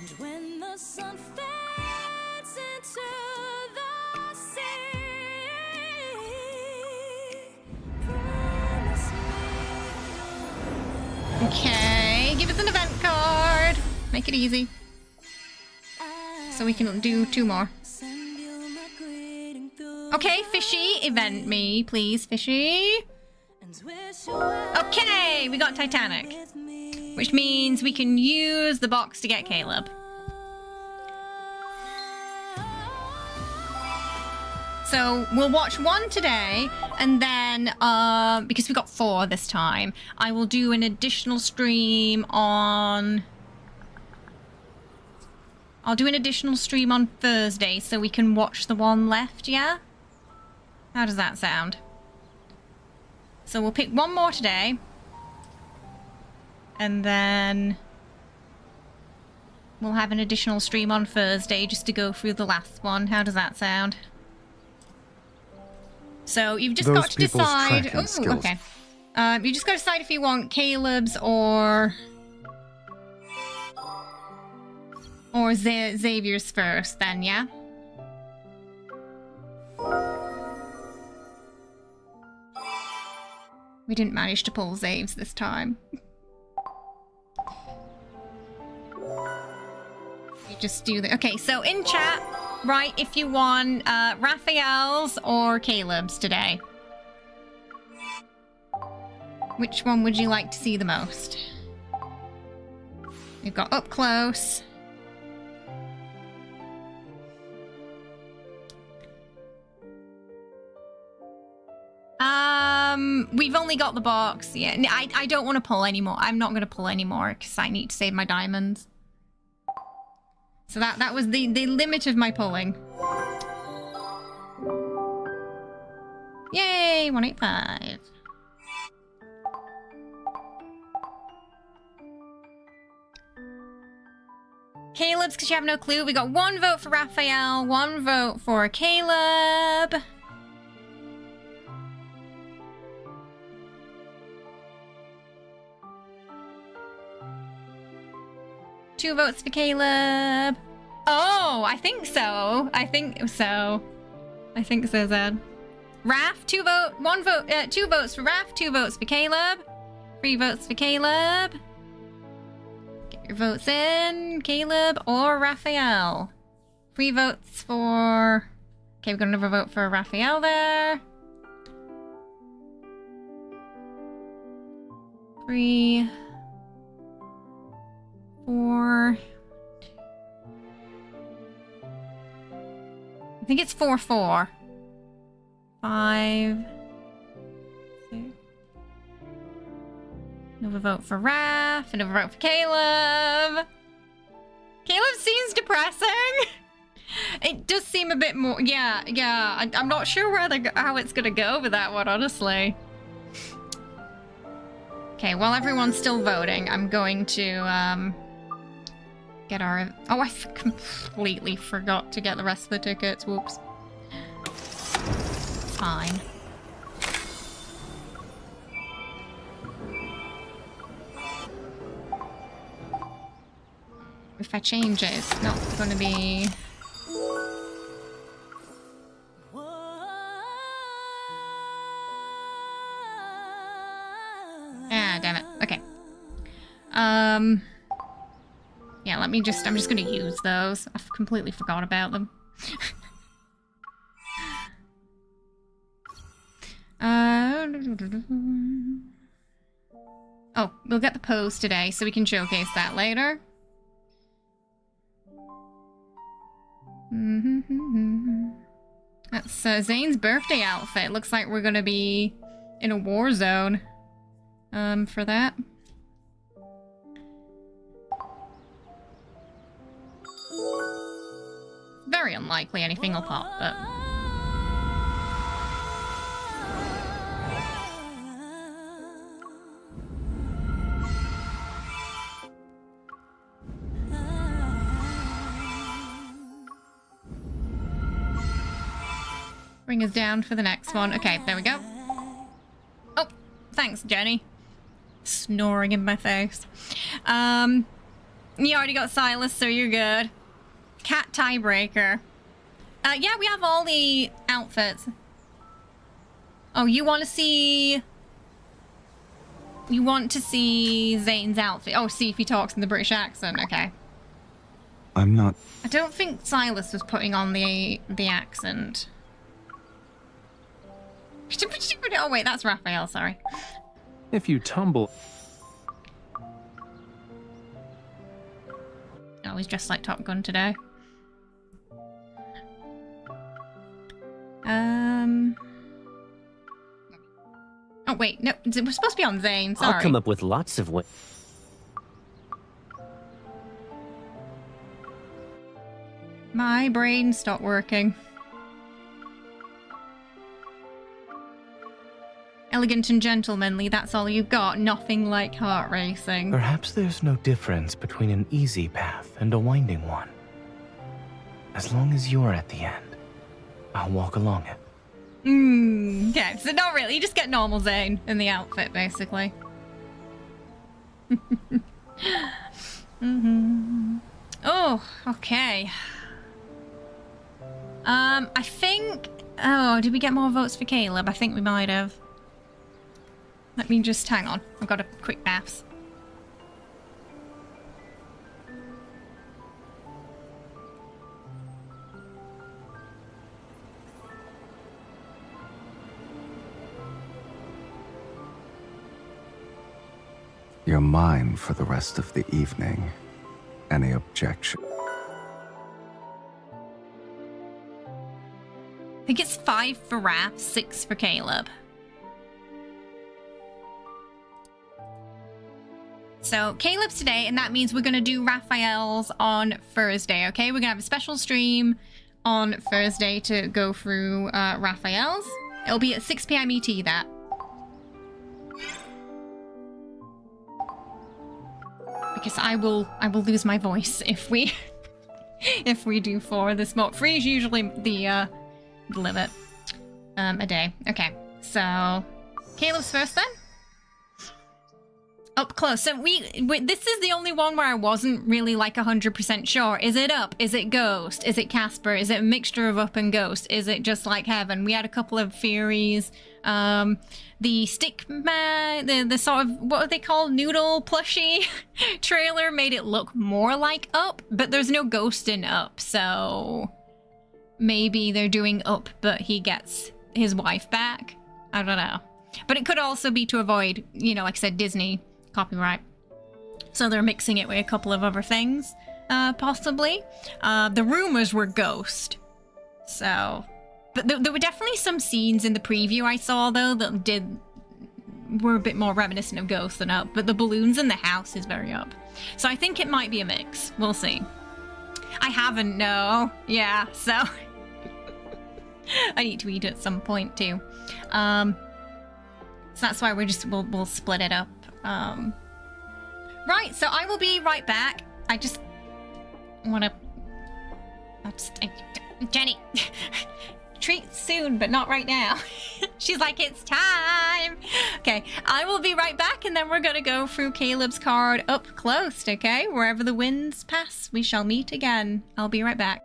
And when the sun fades into the sea, promise me. Okay, give us an event card. Make it easy. So we can do 2 more. Okay, fishy, event me, please, fishy. Okay, we got Titanic. Which means we can use the box to get Caleb. So we'll watch 1 today, and then, because we got 4 this time, I will do an additional stream on... I'll do an additional stream on Thursday so we can watch the one left, yeah? How does that sound? So we'll pick 1 more today. And then... we'll have an additional stream on Thursday just to go through the last one. How does that sound? So you've just got to decide. Oh, okay. You just got to decide if you want Caleb's or Xavier's first, then, yeah? We didn't manage to pull Zave's this time. You just do the... Okay, so in chat, write if you want Rafayel's or Caleb's today. Which one would you like to see the most? We've got up close. We've only got the box. Yeah, I don't want to pull anymore. I'm not going to pull anymore because I need to save my diamonds. So that was the limit of my pulling. Yay, 185. Caleb's, because you have no clue. We got 1 vote for Rafayel, 1 vote for Caleb. Two votes for Caleb. Oh, I think so. I think so, Zed. Raf, 2 votes for Raf, 2 votes for Caleb. 3 votes for Caleb. Get your votes in, Caleb or Rafayel. 3 votes for... Okay, we've got another vote for Rafayel there. 3... 4... I think it's 4-4. 5... 6... Another vote for Raph, another vote for Caleb. Caleb seems depressing. It does seem a bit more... Yeah. I'm not sure how it's gonna go with that one, honestly. Okay, while everyone's still voting, I'm going to, get our... Oh, I completely forgot to get the rest of the tickets. Whoops. Fine. If I change it, it's not going to be... Ah, damn it. Okay. Yeah, I'm just gonna use those. I've completely forgot about them. Oh, we'll get the pose today so we can showcase that later. That's Zayne's birthday outfit. Looks like we're gonna be in a war zone for that. Very unlikely anything will pop, but... Bring us down for the next one. Okay, there we go. Oh, thanks, Jenny. Snoring in my face. You already got Sylus, so you're good. Cat tiebreaker. Yeah, we have all the outfits. Oh, you want to see... You want to see Zayne's outfit? Oh, see if he talks in the British accent. Okay. I'm not... I don't think Sylus was putting on the accent. Oh, wait, that's Rafayel, sorry. If you tumble... Oh, he's dressed like Top Gun today. Oh, wait, no, we're supposed to be on Zayne, sorry. I'll come up with lots of ways. My brain stopped working. elegant and gentlemanly, that's all you've got. Nothing like heart racing. Perhaps there's no difference between an easy path and a winding one. As long as you're at the end, I'll walk along it. Okay, so not really. You just get normal Zayne in the outfit, basically. Oh, okay. I think... Oh, did we get more votes for Caleb? I think we might have. Let me just... Hang on. I've got a quick maths. You're mine for the rest of the evening. Any objection? I think it's 5 for Raph, 6 for Caleb. So Caleb's today, and that means we're going to do Rafayel's on Thursday, okay? We're going to have a special stream on Thursday to go through Rafayel's. It'll be at 6 p.m. ET, that. Because I will lose my voice if we if we do 4 this month. 3 is usually the limit a day. Okay, so Caleb's first then. Up close. So this is the only one where I wasn't really like 100% sure. Is it Up? Is it Ghost? Is it Casper? Is it a mixture of Up and Ghost? Is it just like Heaven? We had a couple of theories. The stick man, the sort of, what are they called, noodle plushie trailer made it look more like Up, but there's no ghost in Up, so maybe they're doing Up, but he gets his wife back. I don't know. But it could also be to avoid, you know, like I said, Disney copyright. So they're mixing it with a couple of other things, possibly. The rumors were Ghost, so... But there were definitely some scenes in the preview I saw, though, that were a bit more reminiscent of Ghost than Up. But the balloons in the house is very Up. So I think it might be a mix. We'll see. I haven't, no. Yeah, so... I need to eat at some point, too. So that's why we'll split it up. Right, so I will be right back. I just want to... Jenny... Treat soon, but not right now. She's like, it's time. Okay, I will be right back, and then we're gonna go through Caleb's card up close, okay? Wherever the winds pass, we shall meet again. I'll be right back.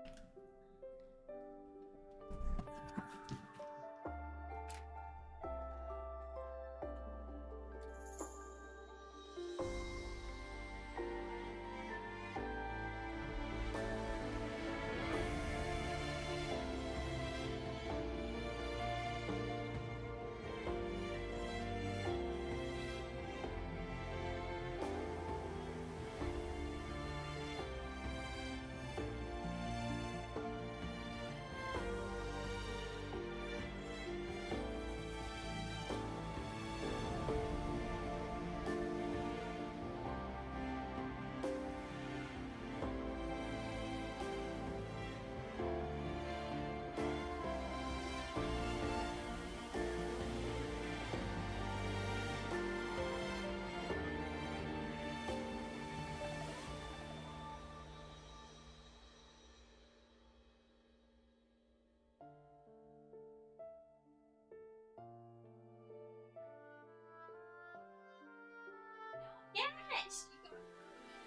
Yes!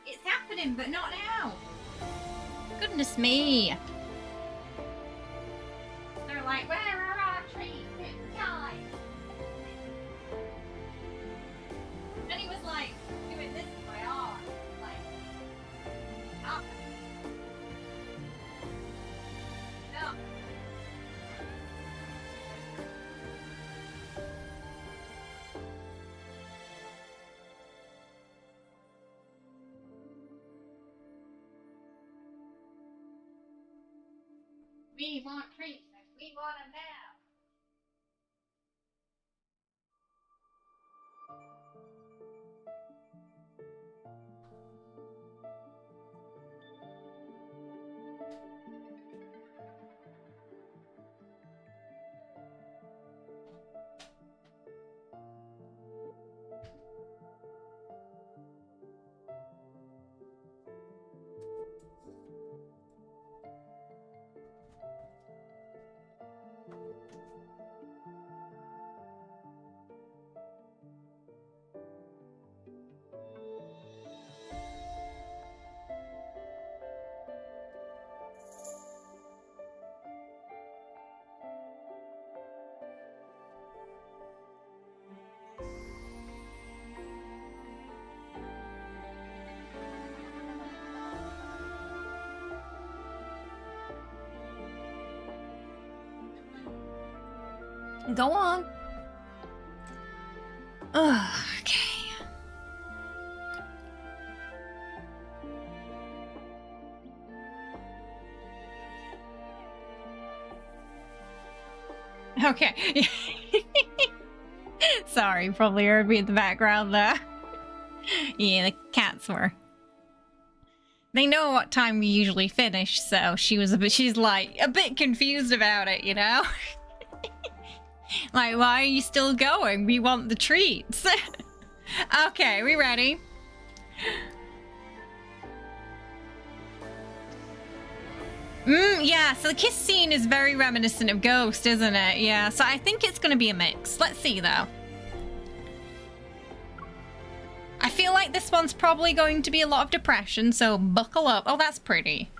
It's happening, but not now. Goodness me. They're like, where are our trees? It's time. And he was like, doing this with my arm. Like, up. No. We want treats, and we want them now. Go on. Ugh, okay. Okay. Sorry, probably heard me in the background there. Yeah, the cats were. They know what time we usually finish, so she's like a bit confused about it, you know? Like, why are you still going? We want the treats. Okay, we ready? Yeah, so the kiss scene is very reminiscent of Ghost, isn't it? Yeah, so I think it's gonna be a mix. Let's see, though. I feel like this one's probably going to be a lot of depression, so buckle up. Oh, that's pretty.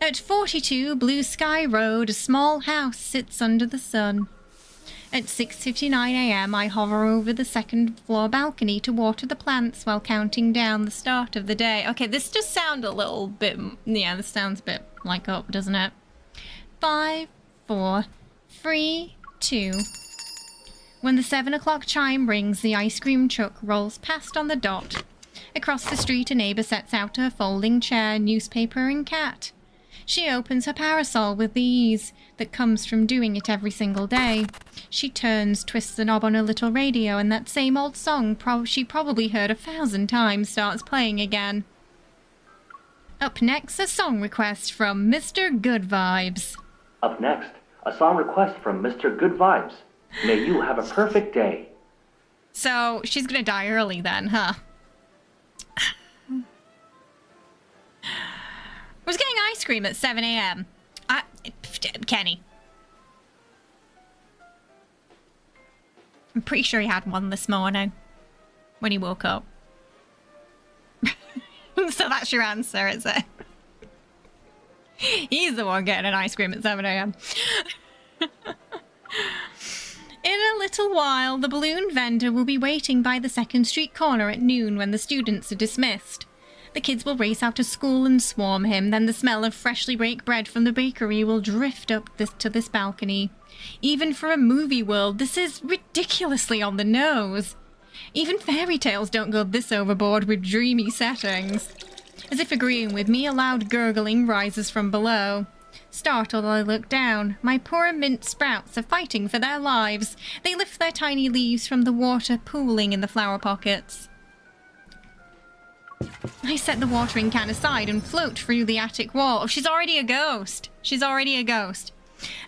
At 42 Blue Sky Road, a small house sits under the sun. At 6:59 a.m., I hover over the second floor balcony to water the plants while counting down the start of the day. Okay, this just sounds a little bit... Yeah, this sounds a bit like up, doesn't it? 5, 4, 3, 2... When the 7 o'clock chime rings, the ice cream truck rolls past on the dot. Across the street, a neighbour sets out her folding chair, newspaper and cat. She opens her parasol with the ease that comes from doing it every single day. She turns, twists the knob on her little radio, and that same old song she probably heard 1,000 times starts playing again. Up next, a song request from Mr. Good Vibes. Up next, a song request from Mr. Good Vibes. May you have a perfect day. So, she's gonna die early then, huh? I was getting ice cream at 7 a.m. Kenny. I'm pretty sure he had one this morning when he woke up. So that's your answer, is it? He's the one getting an ice cream at 7 a.m. In a little while, the balloon vendor will be waiting by the 2nd Street corner at noon when the students are dismissed. The kids will race out to school and swarm him, then the smell of freshly baked bread from the bakery will drift up to this balcony. Even for a movie world, this is ridiculously on the nose. Even fairy tales don't go this overboard with dreamy settings. As if agreeing with me, a loud gurgling rises from below. Startled, I look down. My poor mint sprouts are fighting for their lives. They lift their tiny leaves from the water pooling in the flower pockets. I set the watering can aside and float through the attic wall. Oh, she's already a ghost. She's already a ghost.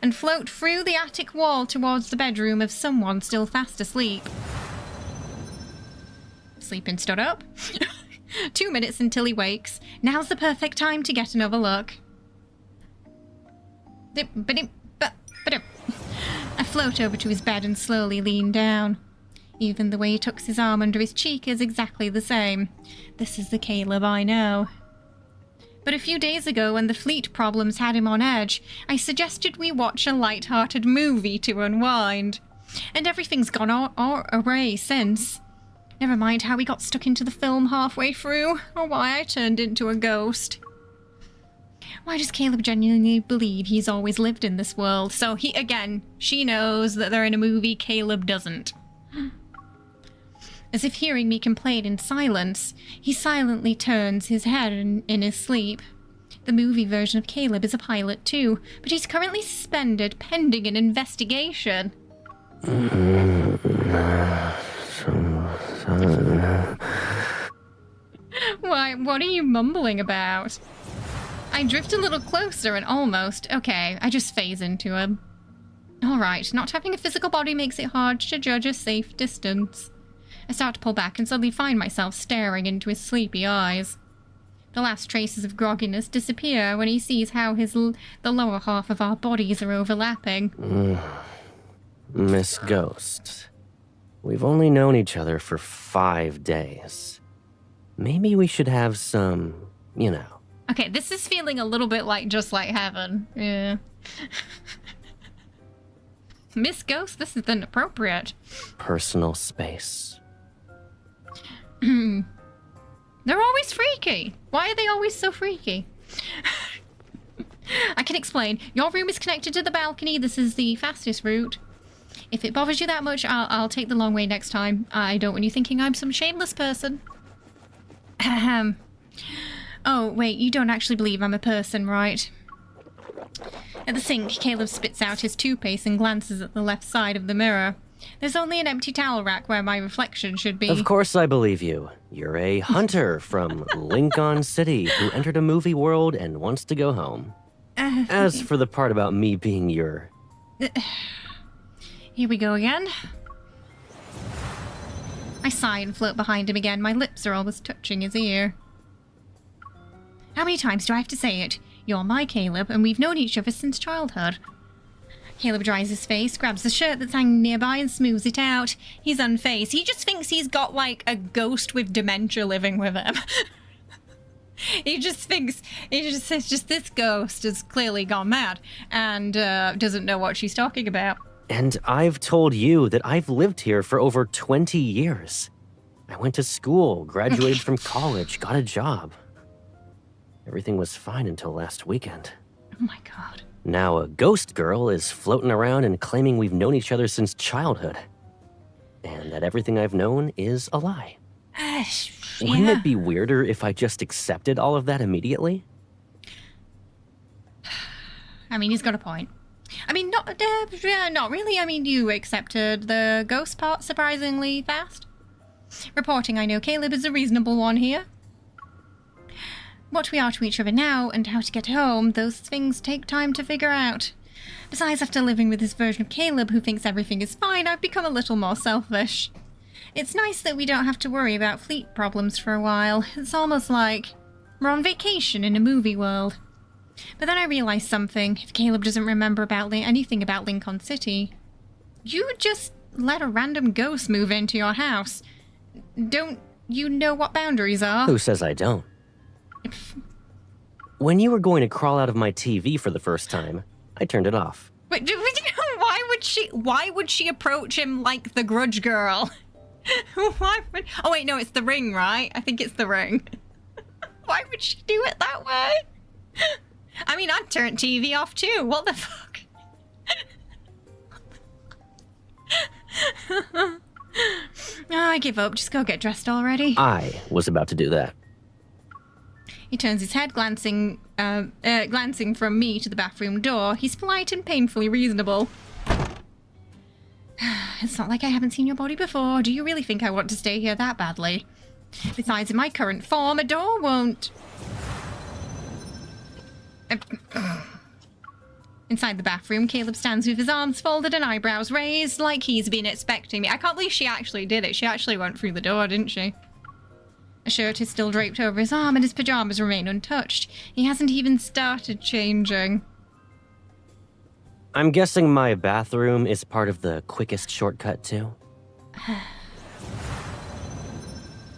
And float through the attic wall towards the bedroom of someone still fast asleep. Sleeping stood up. 2 minutes until he wakes. Now's the perfect time to get another look. I float over to his bed and slowly lean down. Even the way he tucks his arm under his cheek is exactly the same. This is the Caleb I know. But a few days ago, when the fleet problems had him on edge, I suggested we watch a light-hearted movie to unwind. And everything's gone awry since. Never mind how we got stuck into the film halfway through, or why I turned into a ghost. Why does Caleb genuinely believe he's always lived in this world? So she knows that they're in a movie, Caleb doesn't. As if hearing me complain in silence, he silently turns his head in his sleep. The movie version of Caleb is a pilot too, but he's currently suspended pending an investigation. Why, what are you mumbling about? I drift a little closer and almost... Okay, I just phase into him. Alright, not having a physical body makes it hard to judge a safe distance. I start to pull back and suddenly find myself staring into his sleepy eyes. The last traces of grogginess disappear when he sees how the lower half of our bodies are overlapping. Miss Ghost, we've only known each other for 5 days. Maybe we should have some, you know. Okay, this is feeling a little bit like Just Like Heaven. Yeah. Miss Ghost, this is inappropriate. Personal space. They're always freaky. Why are they always so freaky? I can explain. Your room is connected to the balcony. This is the fastest route. If it bothers you that much, I'll take the long way next time. I don't want you thinking I'm some shameless person. Ahem. Oh, wait, you don't actually believe I'm a person, right? At the sink, Caleb spits out his toothpaste and glances at the left side of the mirror. There's only an empty towel rack where my reflection should be. Of course I believe you. You're a hunter from Lincoln City who entered a movie world and wants to go home. As for the part about me being your... Here we go again. I sigh and float behind him again. My lips are almost touching his ear. How many times do I have to say it? You're my Caleb, and we've known each other since childhood. Caleb dries his face, grabs the shirt that's hanging nearby and smooths it out. He's unfazed. He just thinks he's got, like, a ghost with dementia living with him. He just thinks, this ghost has clearly gone mad and doesn't know what she's talking about. And I've told you that I've lived here for over 20 years. I went to school, graduated from college, got a job. Everything was fine until last weekend. Oh my god. Now a ghost girl is floating around and claiming we've known each other since childhood. And that everything I've known is a lie. Wouldn't it be weirder if I just accepted all of that immediately? I mean, he's got a point. I mean, not really. I mean, you accepted the ghost part surprisingly fast. Reporting I know Caleb is a reasonable one here. What we are to each other now and how to get home, those things take time to figure out. Besides, after living with this version of Caleb who thinks everything is fine, I've become a little more selfish. It's nice that we don't have to worry about fleet problems for a while. It's almost like we're on vacation in a movie world. But then I realized something. If Caleb doesn't remember about anything about Lincoln City, you just let a random ghost move into your house. Don't you know what boundaries are? Who says I don't? When you were going to crawl out of my TV for the first time, I turned it off. But why would she approach him like the Grudge girl? Oh wait, no, it's the ring, right? I think it's the ring. Why would she do it that way? I mean, I'd turn TV off too. What the fuck? I give up. Just go get dressed already. I was about to do that. He turns his head, glancing from me to the bathroom door. He's polite and painfully reasonable. It's not like I haven't seen your body before. Do you really think I want to stay here that badly? Besides, in my current form, a door won't... Inside the bathroom, Caleb stands with his arms folded and eyebrows raised, like he's been expecting me. I can't believe she actually did it. She actually went through the door, didn't she? A shirt is still draped over his arm and his pajamas remain untouched. He hasn't even started changing. I'm guessing my bathroom is part of the quickest shortcut, too?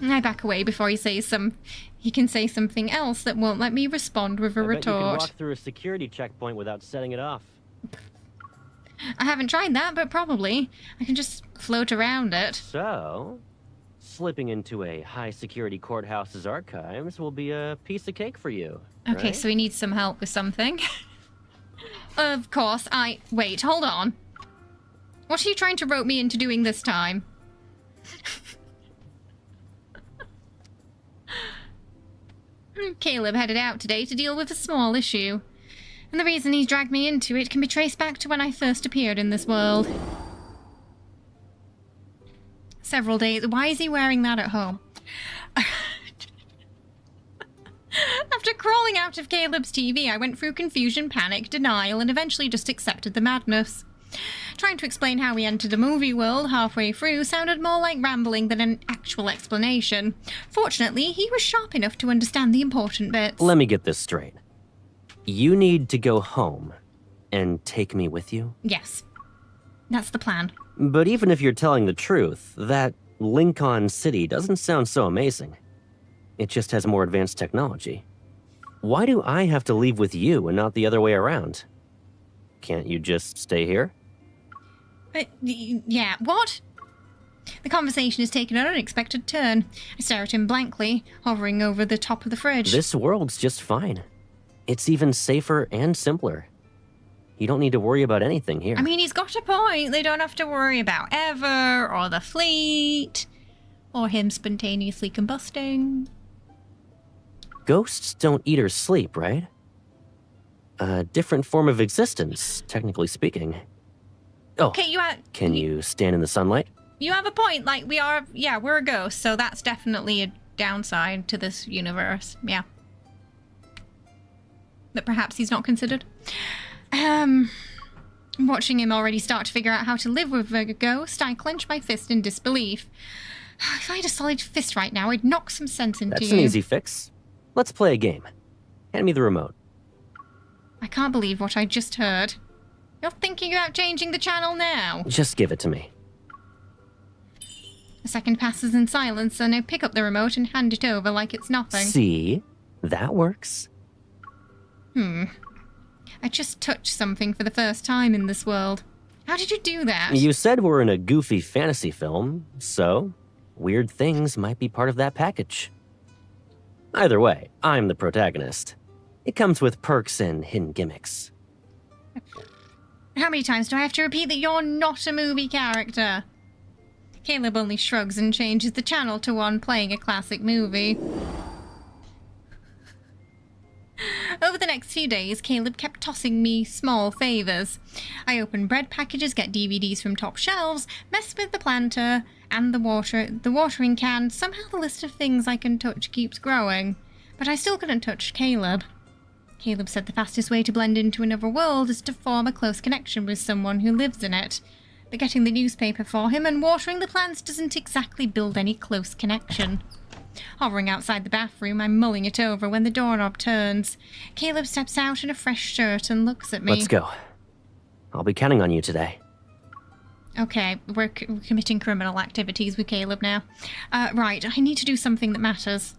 I back away before he can say something else that won't let me respond with a retort. Bet you can walk through a security checkpoint without setting it off. I haven't tried that, but probably. I can just float around it. So, slipping into a high-security courthouse's archives will be a piece of cake for you, Okay, right? so he needs some help with something. Of course, Wait, hold on. What are you trying to rope me into doing this time? Caleb headed out today to deal with a small issue. And the reason he's dragged me into it can be traced back to when I first appeared in this world. Several days. Why is he wearing that at home? After crawling out of Caleb's TV, I went through confusion, panic, denial, and eventually just accepted the madness. Trying to explain how we entered a movie world halfway through sounded more like rambling than an actual explanation. Fortunately, he was sharp enough to understand the important bits. Let me get this straight. You need to go home and take me with you? Yes. That's the plan. But even if you're telling the truth, that Lincoln City doesn't sound so amazing. It just has more advanced technology. Why do I have to leave with you and not the other way around? Can't you just stay here? Yeah, what? The conversation has taken an unexpected turn. I stare at him blankly, hovering over the top of the fridge. This world's just fine. It's even safer and simpler. You don't need to worry about anything here. I mean, he's got a point. They don't have to worry about Ever, or the fleet, or him spontaneously combusting. Ghosts don't eat or sleep, right? A different form of existence, technically speaking. Oh, Okay, can you stand in the sunlight? You have a point. Like, we're a ghost, so that's definitely a downside to this universe. Yeah. That perhaps he's not considered. Watching him already start to figure out how to live with a ghost, I clench my fist in disbelief. If I had a solid fist right now, I'd knock some sense into That's you. an easy fix. Let's play a game. Hand me the remote. I can't believe what I just heard. You're thinking about changing the channel now? Just give it to me. A second passes in silence, and I pick up the remote and hand it over like it's nothing. See? That works. I just touched something for the first time in this world. How did you do that? You said we're in a goofy fantasy film, so weird things might be part of that package. Either way, I'm the protagonist. It comes with perks and hidden gimmicks. How many times do I have to repeat that you're not a movie character? Caleb only shrugs and changes the channel to one playing a classic movie. Over the next few days, Caleb kept tossing me small favors. I opened bread packages, get DVDs from top shelves, messed with the planter and the watering can. Somehow the list of things I can touch keeps growing. But I still couldn't touch Caleb. Caleb said the fastest way to blend into another world is to form a close connection with someone who lives in it. But getting the newspaper for him and watering the plants doesn't exactly build any close connection. Hovering outside the bathroom, I'm mulling it over when the doorknob turns. Caleb steps out in a fresh shirt and looks at me. Let's go. I'll be counting on you today. Okay, we're committing criminal activities with Caleb now. Right, I need to do something that matters.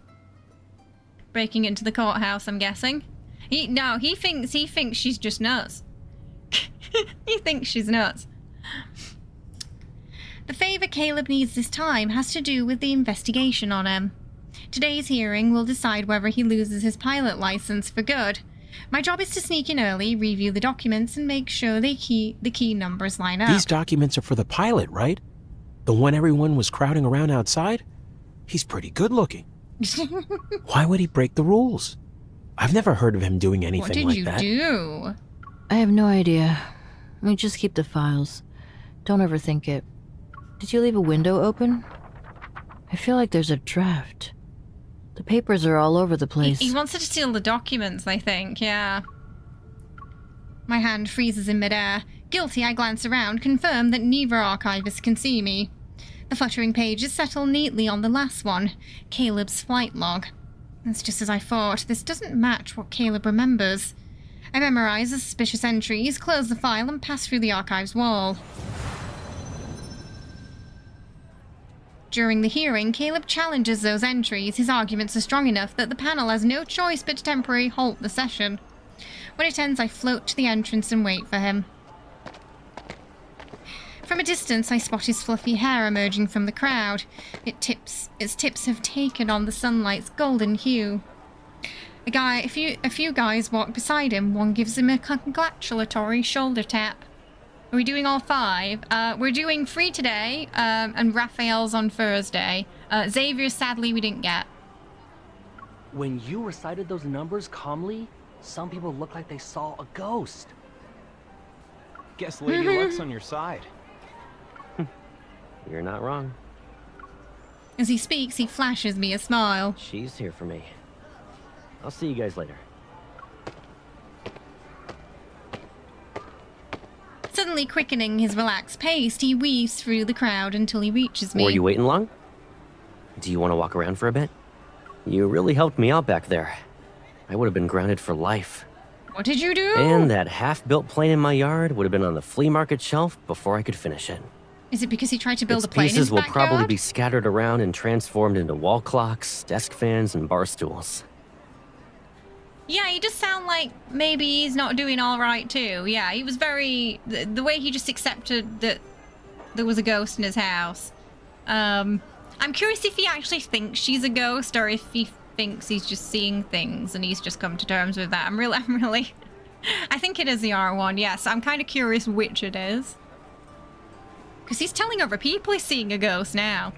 Breaking into the courthouse, I'm guessing. He thinks she's just nuts. He thinks she's nuts. The favor Caleb needs this time has to do with the investigation on him. Today's hearing will decide whether he loses his pilot license for good. My job is to sneak in early, review the documents, and make sure the key numbers line up. These documents are for the pilot, right? The one everyone was crowding around outside? He's pretty good looking. Why would he break the rules? I've never heard of him doing anything like that. What did you do? I have no idea. We just keep the files. Don't overthink it. Did you leave a window open? I feel like there's a draft. The papers are all over the place. He wants her to steal the documents, I think, yeah. My hand freezes in midair. Guilty, I glance around, confirm that neither archivist can see me. The fluttering pages settle neatly on the last one, Caleb's flight log. That's just as I thought. This doesn't match what Caleb remembers. I memorize the suspicious entries, close the file, and pass through the archive's wall. During the hearing, Caleb challenges those entries. His arguments are strong enough that the panel has no choice but to temporarily halt the session. When it ends, I float to the entrance and wait for him. From a distance, I spot his fluffy hair emerging from the crowd. Its tips have taken on the sunlight's golden hue. A few guys walk beside him. One gives him a congratulatory shoulder tap. Are we doing all 5? We're doing 3 today, and Rafayel's on Thursday. Xavier, sadly, we didn't get. When you recited those numbers calmly, some people looked like they saw a ghost. Guess Lady Luck's on your side. You're not wrong. As he speaks, he flashes me a smile. She's here for me. I'll see you guys later. Suddenly quickening his relaxed pace, he weaves through the crowd until he reaches me. Were you waiting long? Do you want to walk around for a bit? You really helped me out back there. I would have been grounded for life. What did you do? And that half-built plane in my yard would have been on the flea market shelf before I could finish it. Is it because he tried to build Its a plane in his pieces will backyard? probably be scattered around and transformed into wall clocks, desk fans, and bar stools. Yeah, he does sound like maybe he's not doing all right too. Yeah, he was very... The way he just accepted that there was a ghost in his house. I'm curious if he actually thinks she's a ghost or if he thinks he's just seeing things and he's just come to terms with that. I'm really... I think it is the R1, yes. I'm kind of curious which it is. Because he's telling other people he's seeing a ghost now.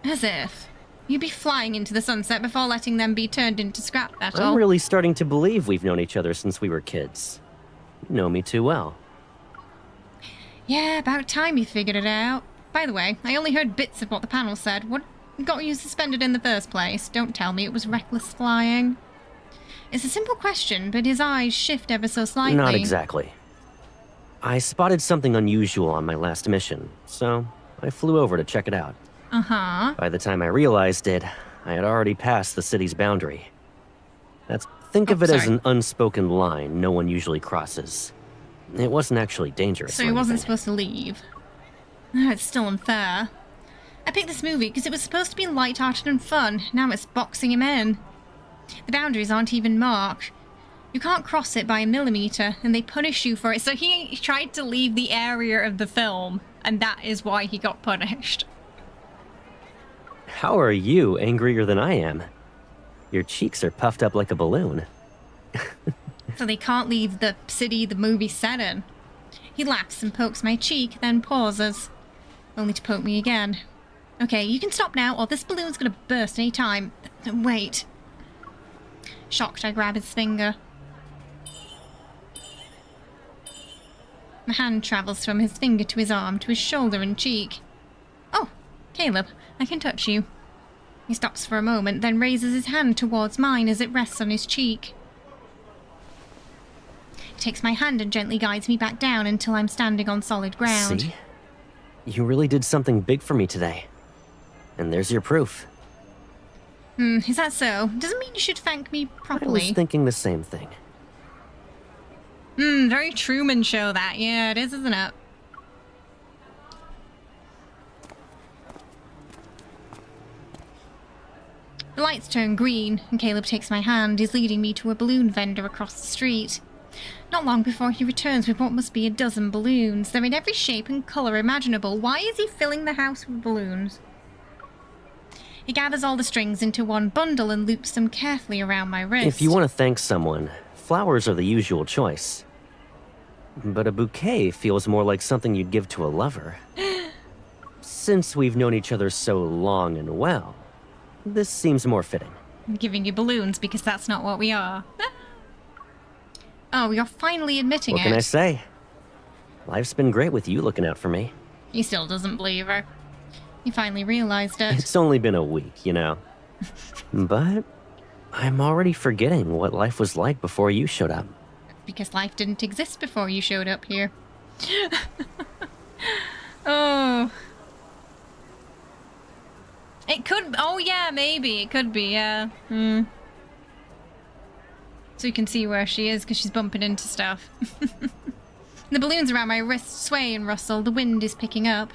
As if. You'd be flying into the sunset before letting them be turned into scrap metal. I'm really starting to believe we've known each other since we were kids. You know me too well. Yeah, about time you figured it out. By the way, I only heard bits of what the panel said. What got you suspended in the first place? Don't tell me it was reckless flying. It's a simple question, but his eyes shift ever so slightly. Not exactly. I spotted something unusual on my last mission, so I flew over to check it out. Uh-huh. By the time I realized it, I had already passed the city's boundary. Think of it as an unspoken line no one usually crosses. It wasn't actually dangerous. So he wasn't supposed to leave. Oh, it's still unfair. I picked this movie because it was supposed to be light-hearted and fun. Now it's boxing him in. The boundaries aren't even marked. You can't cross it by a millimeter, and they punish you for it. So he tried to leave the area of the film, and that is why he got punished. How are you angrier than I am? Your cheeks are puffed up like a balloon. So they can't leave the city the movie's set in. He laughs and pokes my cheek, then pauses. Only to poke me again. Okay, you can stop now, or this balloon's gonna burst any time. Wait. Shocked, I grab his finger. My hand travels from his finger to his arm, to his shoulder and cheek. Oh, Caleb, I can touch you. He stops for a moment, then raises his hand towards mine as it rests on his cheek. He takes my hand and gently guides me back down until I'm standing on solid ground. See? You really did something big for me today. And there's your proof. Is that so? Doesn't mean you should thank me properly. I was thinking the same thing. Very Truman Show that. Yeah, it is, isn't it? The lights turn green, and Caleb takes my hand. He's leading me to a balloon vendor across the street. Not long before he returns with what must be a dozen balloons. They're in every shape and colour imaginable. Why is he filling the house with balloons? He gathers all the strings into one bundle and loops them carefully around my wrist. If you want to thank someone, flowers are the usual choice. But a bouquet feels more like something you'd give to a lover. Since we've known each other so long and well, this seems more fitting. I'm giving you balloons because that's not what we are. Oh, you're finally admitting it. What can I say? Life's been great with you looking out for me. He still doesn't believe her. He finally realized it. It's only been a week, you know. But I'm already forgetting what life was like before you showed up. Because life didn't exist before you showed up here. Oh. It could... Oh, yeah, maybe. It could be, yeah. So you can see where she is, because she's bumping into stuff. The balloons around my wrist sway and rustle. The wind is picking up.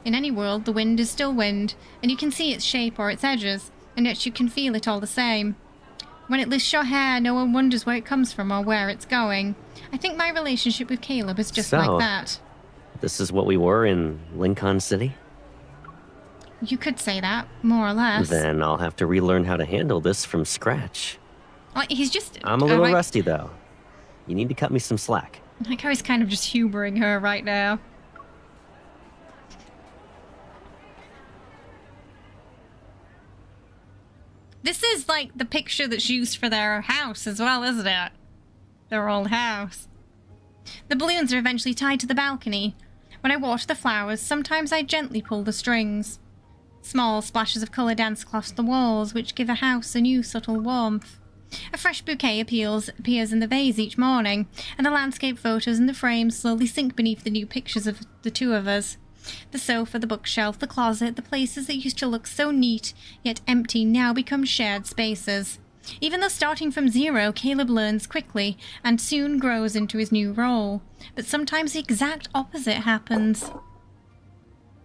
In any world, the wind is still wind, and you can see its shape or its edges, and yet you can feel it all the same. When it lifts your hair, no one wonders where it comes from or where it's going. I think my relationship with Caleb is just like that. This is what we were in Lincoln City? You could say that, more or less. Then I'll have to relearn how to handle this from scratch. Like, he's just... I'm a little rusty, though. You need to cut me some slack. I like how he's kind of just humoring her right now. This is like the picture that's used for their house as well, isn't it? Their old house. The balloons are eventually tied to the balcony. When I water the flowers, sometimes I gently pull the strings. Small splashes of colour dance across the walls, which give a house a new subtle warmth. A fresh bouquet appears in the vase each morning, and the landscape photos in the frames slowly sink beneath the new pictures of the two of us. The sofa, the bookshelf, the closet, the places that used to look so neat, yet empty, now become shared spaces. Even though starting from zero, Caleb learns quickly, and soon grows into his new role. But sometimes the exact opposite happens.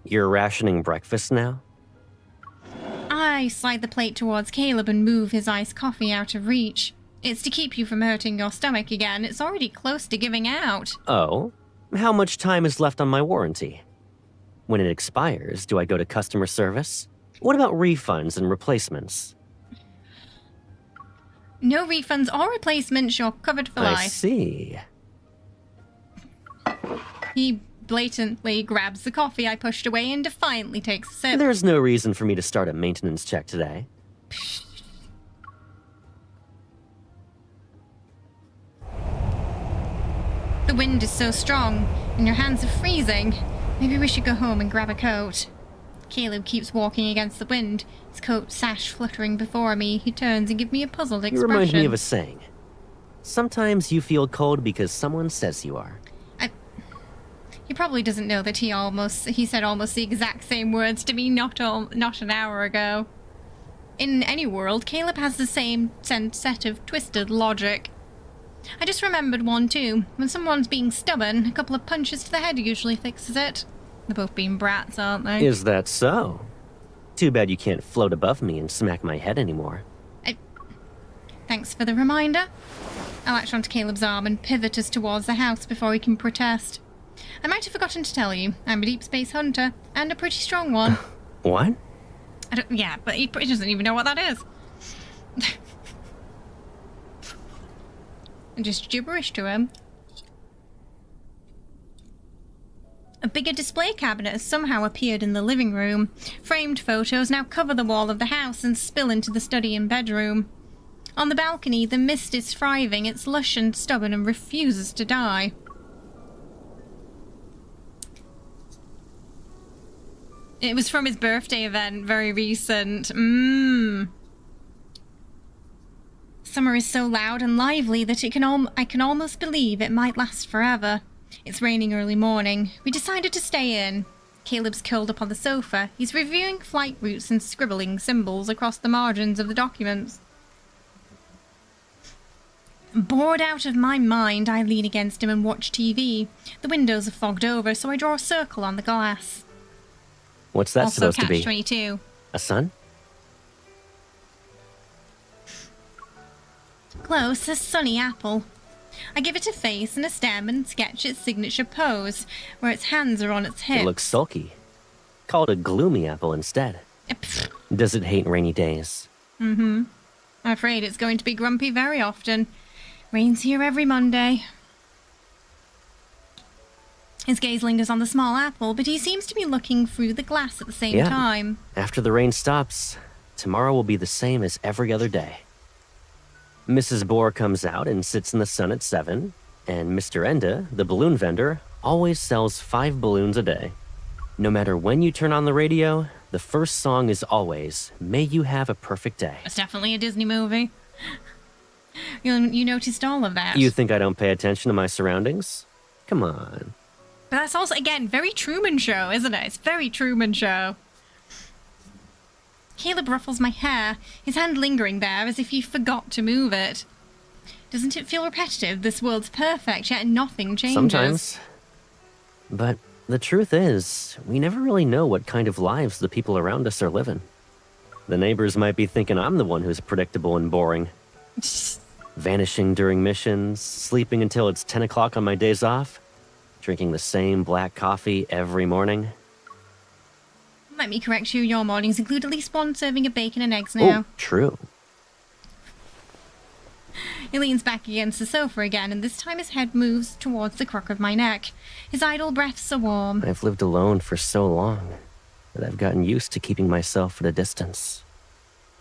You're rationing breakfast now? I slide the plate towards Caleb and move his iced coffee out of reach. It's to keep you from hurting your stomach again. It's already close to giving out. Oh? How much time is left on my warranty? When it expires, do I go to customer service? What about refunds and replacements? No refunds or replacements. You're covered for I life. see. He blatantly grabs the coffee I pushed away and defiantly takes a sip. There's no reason for me to start a maintenance check today. The wind is so strong, and your hands are freezing. Maybe we should go home and grab a coat. Caleb keeps walking against the wind, his coat sash fluttering before me. He turns and gives me a puzzled You expression. remind me of a saying. Sometimes you feel cold because someone says you are. He probably doesn't know that he said almost the exact same words to me not an hour ago. In any world, Caleb has the same set of twisted logic. I just remembered one too. When someone's being stubborn, a couple of punches to the head usually fixes it. They're both being brats, aren't they? Is that so? Too bad you can't float above me and smack my head anymore. Thanks for the reminder. I latch onto Caleb's arm and pivot us towards the house before he can protest. I might have forgotten to tell you, I'm a deep space hunter, and a pretty strong one. What? Yeah, but he doesn't even know what that is. Just gibberish to him. A bigger display cabinet has somehow appeared in the living room. Framed photos now cover the wall of the house and spill into the study and bedroom. On the balcony, the mist is thriving. It's lush and stubborn and refuses to die. It was from his birthday event, very recent. Summer is so loud and lively that I can almost believe it might last forever. It's raining early morning. We decided to stay in. Caleb's curled up on the sofa. He's reviewing flight routes and scribbling symbols across the margins of the documents. Bored out of my mind, I lean against him and watch TV. The windows are fogged over, so I draw a circle on the glass. What's that Also supposed to be? Catch-22. A sun? Close, a sunny apple. I give it a face and a stem and sketch its signature pose, where its hands are on its hips. It looks sulky. Call it a gloomy apple instead. Does it hate rainy days? I'm afraid it's going to be grumpy very often. Rains here every Monday. His gaze lingers on the small apple, but he seems to be looking through the glass at the same time. After the rain stops, tomorrow will be the same as every other day. Mrs. Bohr comes out and sits in the sun at 7, and Mr. Enda, the balloon vendor, always sells 5 balloons a day. No matter when you turn on the radio, the first song is always, "May you have a perfect day." It's definitely a Disney movie. You noticed all of that. You think I don't pay attention to my surroundings? Come on. But that's also, again, very Truman Show, isn't it? It's very Truman Show. Caleb ruffles my hair, his hand lingering there as if he forgot to move it. Doesn't it feel repetitive? This world's perfect, yet nothing changes. Sometimes. But the truth is, we never really know what kind of lives the people around us are living. The neighbors might be thinking I'm the one who's predictable and boring. Vanishing during missions, sleeping until it's 10 o'clock on my days off, drinking the same black coffee every morning. Let me correct you, your mornings include at least one serving of bacon and eggs now. Oh, true. He leans back against the sofa again, and this time his head moves towards the crook of my neck. His idle breaths are warm. I've lived alone for so long that I've gotten used to keeping myself at a distance.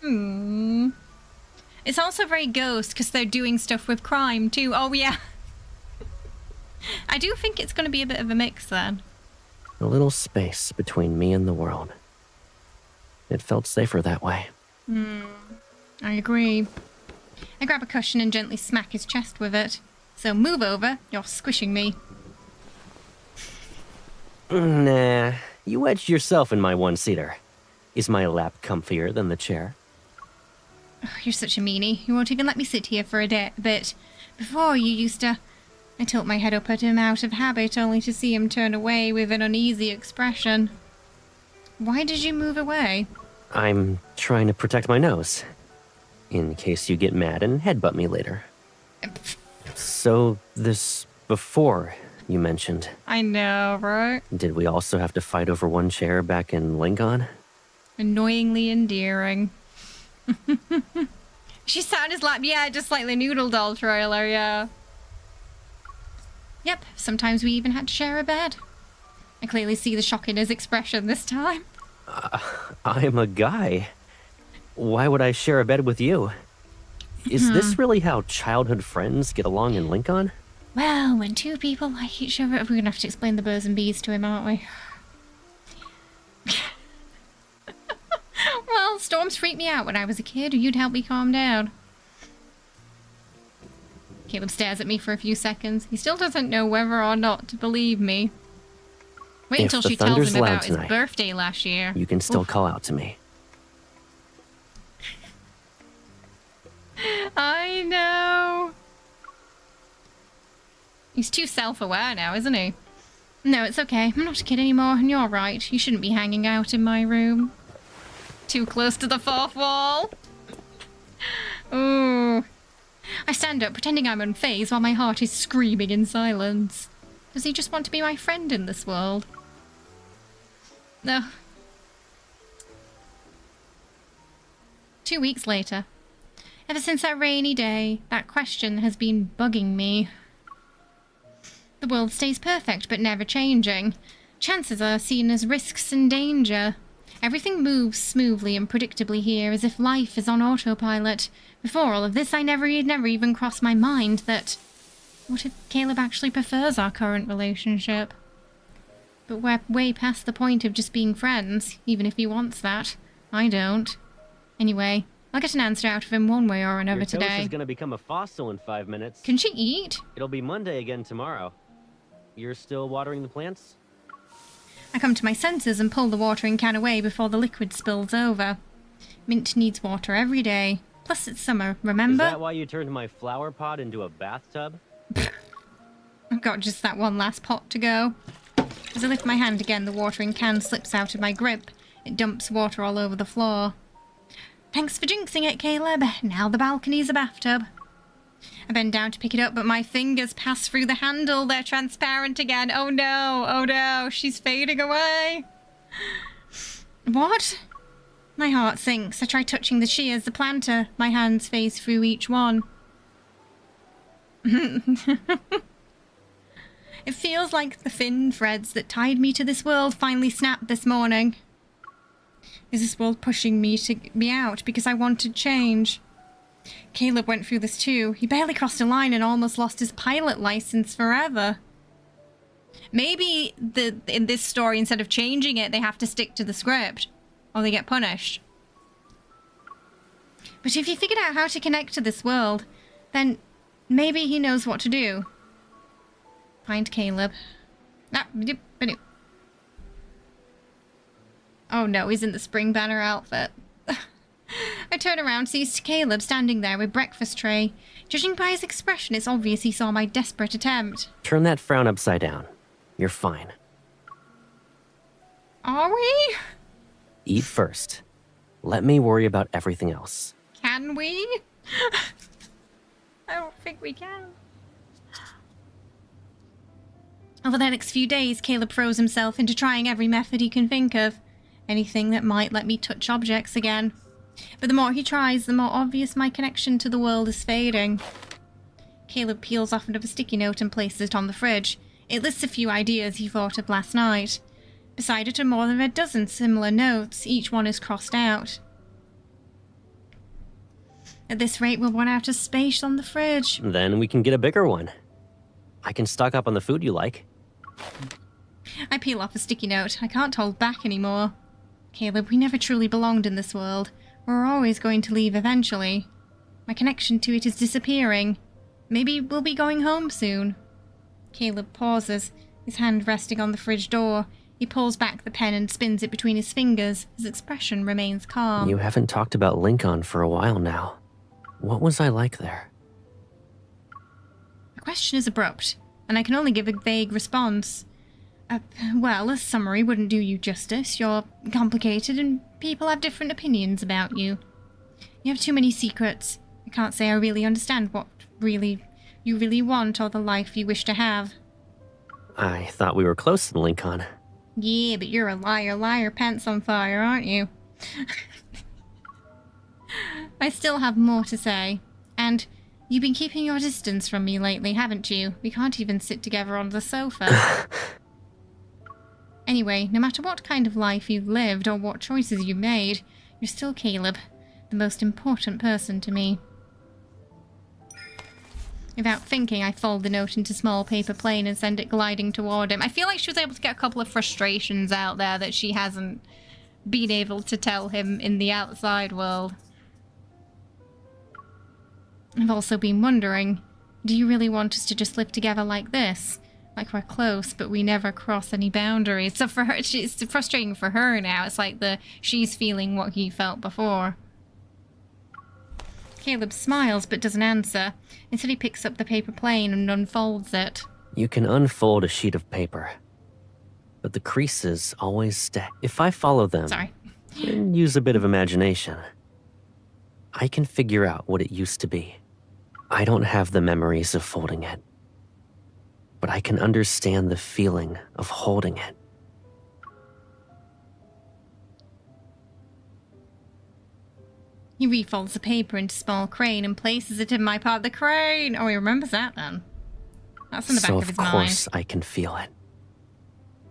It's also very Ghost, because they're doing stuff with crime, too. Oh, yeah. I do think it's going to be a bit of a mix, then. A little space between me and the world. It felt safer that way. I agree. I grab a cushion and gently smack his chest with it. So move over, you're squishing me. Nah, you wedged yourself in my one-seater. Is my lap comfier than the chair? Oh, you're such a meanie. You won't even let me sit here for a bit. Before, you used to... I tilt my head up at him out of habit, only to see him turn away with an uneasy expression. Why did you move away? I'm trying to protect my nose. In case you get mad and headbutt me later. So, this before you mentioned. I know, right? Did we also have to fight over one chair back in Lincoln? Annoyingly endearing. She sat on his lap, yeah, just like the Noodle Doll trailer, yeah. Yep, sometimes we even had to share a bed. I clearly see the shock in his expression this time. I'm a guy. Why would I share a bed with you? Is this really how childhood friends get along in Lincoln? Well, when two people like each other, we're going to have to explain the birds and bees to him, aren't we? Well, storms freaked me out when I was a kid. You'd help me calm down. Caleb stares at me for a few seconds. He still doesn't know whether or not to believe me. Wait until she tells him about his birthday last year. You can still call out to me. I know. He's too self-aware now, isn't he? No, it's okay. I'm not a kid anymore, and you're right. You shouldn't be hanging out in my room. Too close to the fourth wall. Ooh. I stand up, pretending I'm unfazed, while my heart is screaming in silence. Does he just want to be my friend in this world? No. 2 weeks later. Ever since that rainy day, that question has been bugging me. The world stays perfect, but never changing. Chances are seen as risks and danger. Everything moves smoothly and predictably here, as if life is on autopilot. Before all of this, it never even crossed my mind that... What if Caleb actually prefers our current relationship? But we're way past the point of just being friends, even if he wants that. I don't. Anyway, I'll get an answer out of him one way or another today. Your toast is gonna become a fossil in 5 minutes. Can she eat? It'll be Monday again tomorrow. You're still watering the plants? I come to my senses and pull the watering can away before the liquid spills over. Mint needs water every day. Plus it's summer, remember? Is that why you turned my flower pot into a bathtub? I've got just that one last pot to go. As I lift my hand again, the watering can slips out of my grip. It dumps water all over the floor. Thanks for jinxing it, Caleb. Now the balcony's a bathtub. I bend down to pick it up, but my fingers pass through the handle. They're transparent again. Oh no, oh no, she's fading away. What? My heart sinks. I try touching the shears, the planter. My hands phase through each one. It feels like the thin threads that tied me to this world finally snapped this morning. Is this world pushing me out because I wanted change? Caleb went through this too. He barely crossed a line and almost lost his pilot license forever. Maybe in this story, instead of changing it, they have to stick to the script, or they get punished. But if he figured out how to connect to this world, then maybe he knows what to do. Find Caleb. Oh no, he's in the spring banner outfit. I turn around, sees Caleb standing there with breakfast tray. Judging by his expression, it's obvious he saw my desperate attempt. Turn that frown upside down. You're fine. Are we? Eat first. Let me worry about everything else. Can we? I don't think we can. Over the next few days, Caleb throws himself into trying every method he can think of. Anything that might let me touch objects again. But the more he tries, the more obvious my connection to the world is fading. Caleb peels off another sticky note and places it on the fridge. It lists a few ideas he thought of last night. Beside it are more than a dozen similar notes. Each one is crossed out. At this rate, we'll run out of space on the fridge. Then we can get a bigger one. I can stock up on the food you like. I peel off a sticky note. I can't hold back anymore. Caleb, we never truly belonged in this world. We're always going to leave eventually. My connection to it is disappearing. Maybe we'll be going home soon. Caleb pauses, his hand resting on the fridge door. He pulls back the pen and spins it between his fingers. His expression remains calm. You haven't talked about Lincoln for a while now. What was I like there? The question is abrupt, and I can only give a vague response. Well, a summary wouldn't do you justice. You're complicated and people have different opinions about you. You have too many secrets. I can't say I really understand what you really want or the life you wish to have. I thought we were close in Lincoln. Yeah, but you're a liar, pants on fire, aren't you? I still have more to say. And you've been keeping your distance from me lately, haven't you? We can't even sit together on the sofa. Anyway, no matter what kind of life you've lived or what choices you've made, you're still Caleb, the most important person to me. Without thinking, I fold the note into a small paper plane and send it gliding toward him. I feel like she was able to get a couple of frustrations out there that she hasn't been able to tell him in the outside world. I've also been wondering, do you really want us to just live together like this? Like we're close, but we never cross any boundaries. So for her, it's frustrating for her now. It's like she's feeling what he felt before. Caleb smiles but doesn't answer. Instead he picks up the paper plane and unfolds it. You can unfold a sheet of paper, but the creases always stay. If I follow them and use a bit of imagination, I can figure out what it used to be. I don't have the memories of folding it, but I can understand the feeling of holding it. He refolds the paper into a small crane and places it in my part of the crane. Oh, he remembers that then. That's in the back of his mind. So of course I can feel it.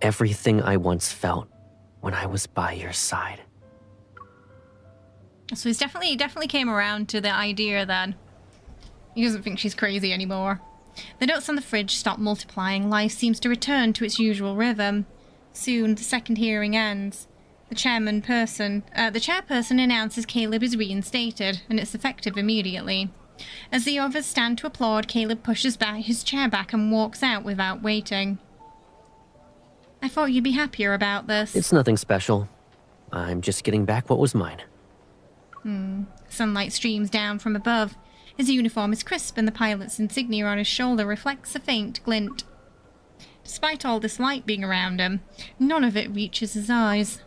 Everything I once felt when I was by your side. So he definitely came around to the idea that he doesn't think she's crazy anymore. The notes on the fridge stop multiplying. Life seems to return to its usual rhythm. Soon, the second hearing ends. The chairperson announces Caleb is reinstated, and it's effective immediately. As the others stand to applaud, Caleb pushes his chair back and walks out without waiting. I thought you'd be happier about this. It's nothing special. I'm just getting back what was mine. Sunlight streams down from above. His uniform is crisp and the pilot's insignia on his shoulder reflects a faint glint. Despite all this light being around him, none of it reaches his eyes.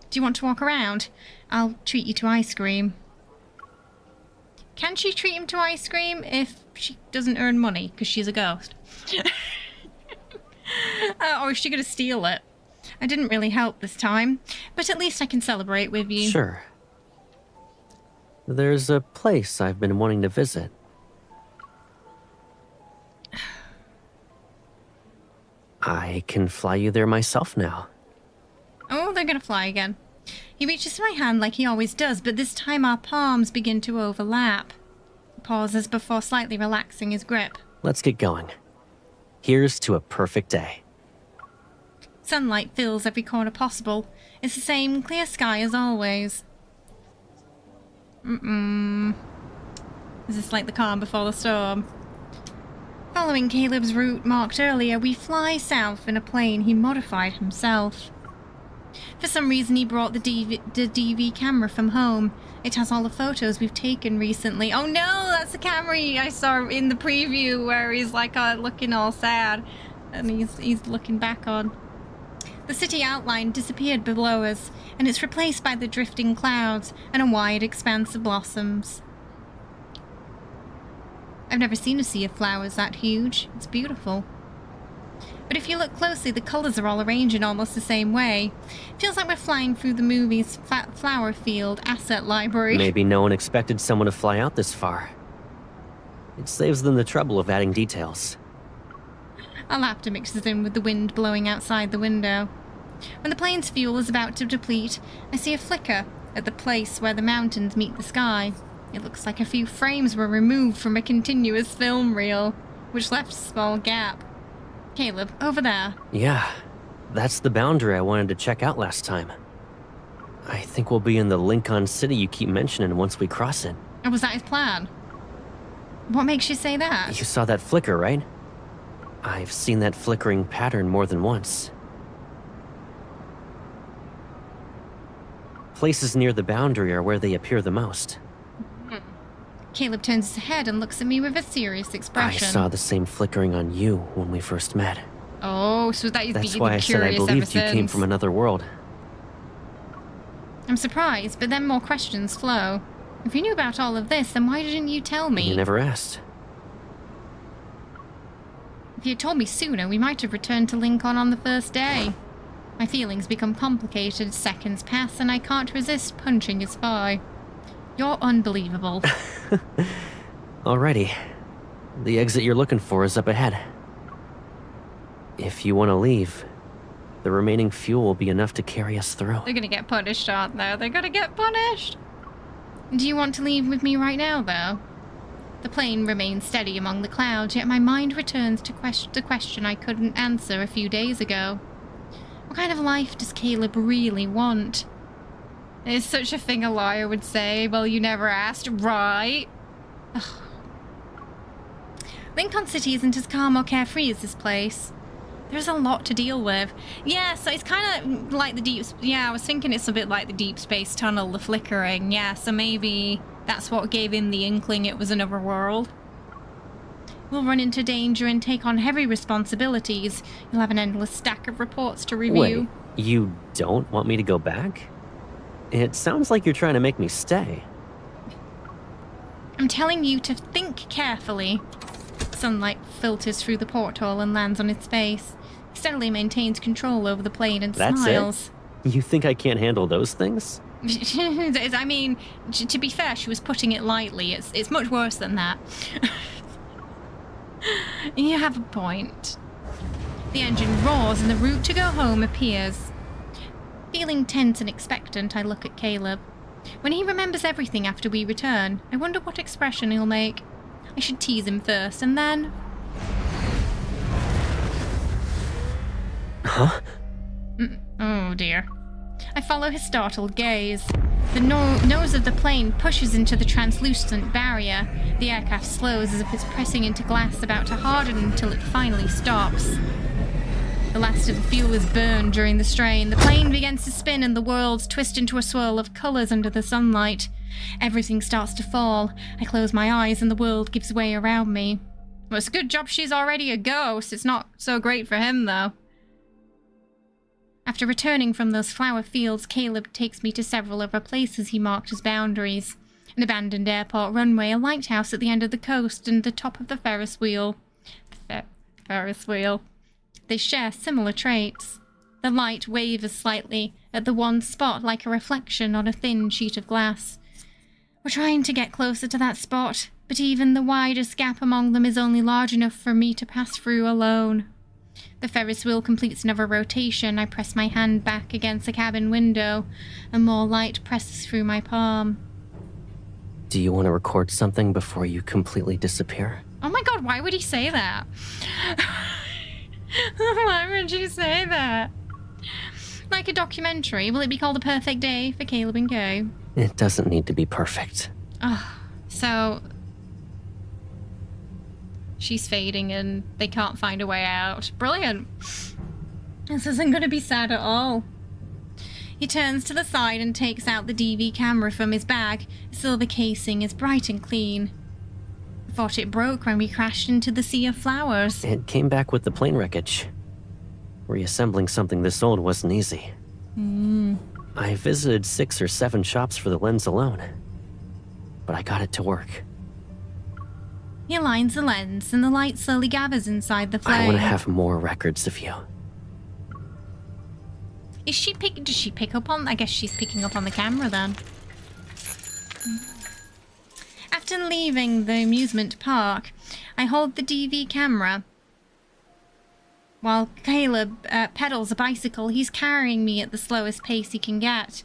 Do you want to walk around? I'll treat you to ice cream. Can she treat him to ice cream if she doesn't earn money because she's a ghost? Or is she going to steal it? I didn't really help this time, but at least I can celebrate with you. Sure. There's a place I've been wanting to visit. I can fly you there myself now. Oh, they're gonna fly again. He reaches my hand like he always does, but this time our palms begin to overlap. He pauses before slightly relaxing his grip. Let's get going. Here's to a perfect day. Sunlight fills every corner possible. It's the same clear sky as always. Is this like the calm before the storm? Following Caleb's route marked earlier, we fly south in a plane he modified himself. For some reason he brought the DV camera from home. It has all the photos we've taken recently. Oh no, that's the camera I saw in the preview where he's like looking all sad. And he's looking back on. The city outline disappeared below us, and it's replaced by the drifting clouds and a wide expanse of blossoms. I've never seen a sea of flowers that huge. It's beautiful. But if you look closely, the colours are all arranged in almost the same way. It feels like we're flying through the movie's flower field asset library. Maybe no one expected someone to fly out this far. It saves them the trouble of adding details. Our laughter mixes in with the wind blowing outside the window. When the plane's fuel is about to deplete, I see a flicker at the place where the mountains meet the sky. It looks like a few frames were removed from a continuous film reel, which left a small gap. Caleb, over there. Yeah, that's the boundary I wanted to check out last time. I think we'll be in the Lincoln City you keep mentioning once we cross it. Oh, was that his plan? What makes you say that? You saw that flicker, right? I've seen that flickering pattern more than once. Places near the boundary are where they appear the most. Caleb turns his head and looks at me with a serious expression. I saw the same flickering on you when we first met. Oh, so that That's why I said I believed you came from another world. I'm surprised, but then more questions flow. If you knew about all of this, then why didn't you tell me? You never asked. If you had told me sooner, we might have returned to Lincoln on the first day. My feelings become complicated as seconds pass, and I can't resist punching his thigh. You're unbelievable. Alrighty. The exit you're looking for is up ahead. If you want to leave, the remaining fuel will be enough to carry us through. They're gonna get punished, aren't they? They're gonna get punished. Do you want to leave with me right now, though? The plane remains steady among the clouds, yet my mind returns to the question I couldn't answer a few days ago. What kind of life does Caleb really want? It's such a thing a liar would say. Well, you never asked, right? Ugh. Lincoln City isn't as calm or carefree as this place. There's a lot to deal with. Yeah, so it's kind of like the deep... Yeah, I was thinking it's a bit like the Deep Space Tunnel, the flickering. Yeah, so maybe that's what gave him the inkling it was another world. We'll run into danger and take on heavy responsibilities. You'll have an endless stack of reports to review. Wait, you don't want me to go back? It sounds like you're trying to make me stay. I'm telling you to think carefully. Sunlight filters through the porthole and lands on his face. He steadily maintains control over the plane and smiles. It? You think I can't handle those things? I mean, to be fair, she was putting it lightly. It's much worse than that. You have a point. The engine roars and the route to go home appears. Feeling tense and expectant, I look at Caleb. When he remembers everything after we return, I wonder what expression he'll make. I should tease him first, and then... Huh? Oh dear. I follow his startled gaze. The nose of the plane pushes into the translucent barrier. The aircraft slows as if it's pressing into glass about to harden until it finally stops. The last of the fuel is burned during the strain. The plane begins to spin and the worlds twist into a swirl of colours under the sunlight. Everything starts to fall. I close my eyes and the world gives way around me. Well, it's a good job she's already a ghost. It's not so great for him, though. After returning from those flower fields, Caleb takes me to several other places he marked as boundaries. An abandoned airport runway, a lighthouse at the end of the coast, and the top of the Ferris wheel. Ferris wheel. They share similar traits. The light wavers slightly at the one spot like a reflection on a thin sheet of glass. We're trying to get closer to that spot, but even the widest gap among them is only large enough for me to pass through alone. The Ferris wheel completes another rotation. I press my hand back against the cabin window, and more light presses through my palm. Do you want to record something before you completely disappear? Oh my god, why would he say that? Why would you say that? Like a documentary, will it be called A Perfect Day for Caleb and Kay? It doesn't need to be perfect. Oh, so... she's fading and they can't find a way out. Brilliant. This isn't going to be sad at all. He turns to the side and takes out the DV camera from his bag. The silver casing is bright and clean. I thought it broke when we crashed into the sea of flowers. It came back with the plane wreckage. Reassembling something this old wasn't easy. I visited 6 or 7 shops for the lens alone, but I got it to work. He aligns the lens, and the light slowly gathers inside the flame. I want to have more records of you. Does she pick up on... I guess she's picking up on the camera then. After leaving the amusement park, I hold the DV camera. While Caleb pedals a bicycle, he's carrying me at the slowest pace he can get.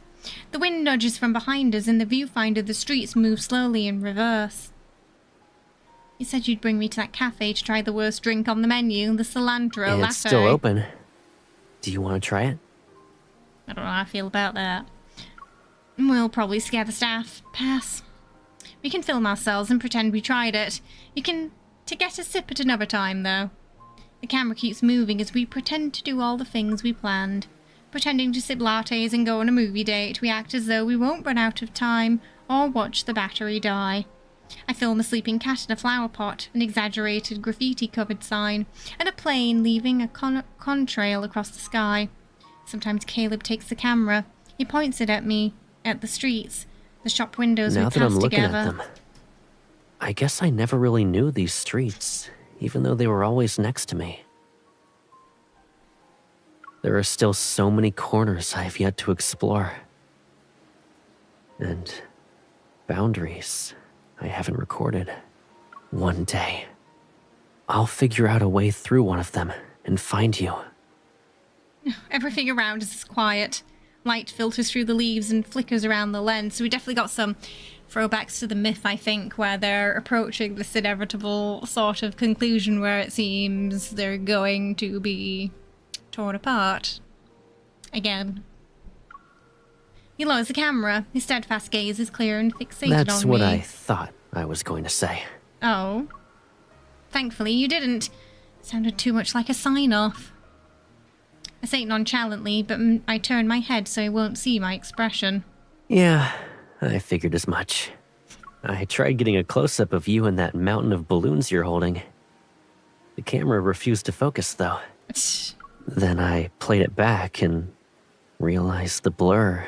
The wind nudges from behind us, and the viewfinder the streets move slowly in reverse. You said you'd bring me to that cafe to try the worst drink on the menu, the cilantro latte. It's still open. Do you want to try it? I don't know how I feel about that. We'll probably scare the staff. Pass. We can film ourselves and pretend we tried it. You can get a sip at another time, though. The camera keeps moving as we pretend to do all the things we planned. Pretending to sip lattes and go on a movie date, we act as though we won't run out of time or watch the battery die. I film a sleeping cat in a flower pot, an exaggerated graffiti-covered sign, and a plane leaving a contrail across the sky. Sometimes Caleb takes the camera. He points it at me, at the streets, the shop windows we passed together. Now that I'm looking at them, I guess I never really knew these streets, even though they were always next to me. There are still so many corners I have yet to explore. And Boundaries I haven't recorded. One day, I'll figure out a way through one of them and find you. Everything around us is quiet. Light filters through the leaves and flickers around the lens, so we definitely got some throwbacks to the myth, I think, where they're approaching this inevitable sort of conclusion where it seems they're going to be torn apart. Again. He lowers the camera. His steadfast gaze is clear and fixated on me. That's what I thought I was going to say. Oh. Thankfully, you didn't. It sounded too much like a sign-off. I say it nonchalantly, but I turn my head so he won't see my expression. Yeah, I figured as much. I tried getting a close-up of you and that mountain of balloons you're holding. The camera refused to focus, though. Then I played it back and realized the blur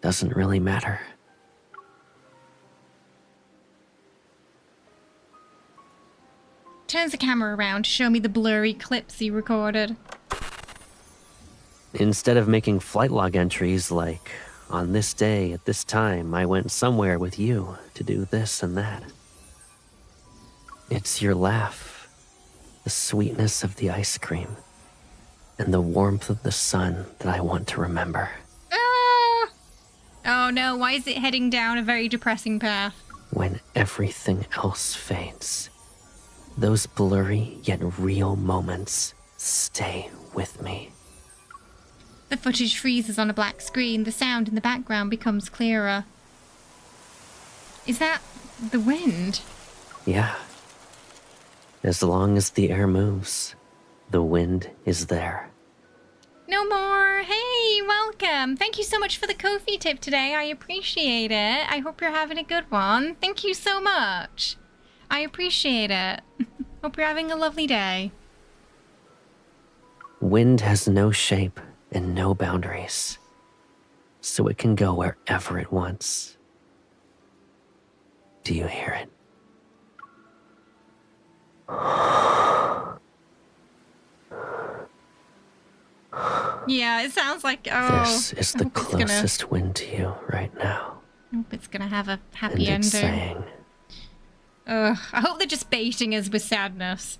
doesn't really matter. Turns the camera around to show me the blurry clips he recorded. Instead of making flight log entries like, on this day at this time, I went somewhere with you to do this and that. It's your laugh, the sweetness of the ice cream, and the warmth of the sun that I want to remember. Ah! Oh no, why is it heading down a very depressing path? When everything else fades, those blurry yet real moments stay with me. The footage freezes on a black screen. The sound in the background becomes clearer. Is that the wind? Yeah. As long as the air moves, the wind is there. No more. Hey, welcome. Thank you so much for the Ko-fi tip today. I appreciate it. I hope you're having a good one. Thank you so much. I appreciate it. Hope you're having a lovely day. Wind has no shape and no boundaries, so it can go wherever it wants. Do you hear it? Yeah, it sounds like, oh. This is the closest wind to you right now. I hope it's gonna have a happy And it's ending. saying, Ugh, I hope they're just baiting us with sadness.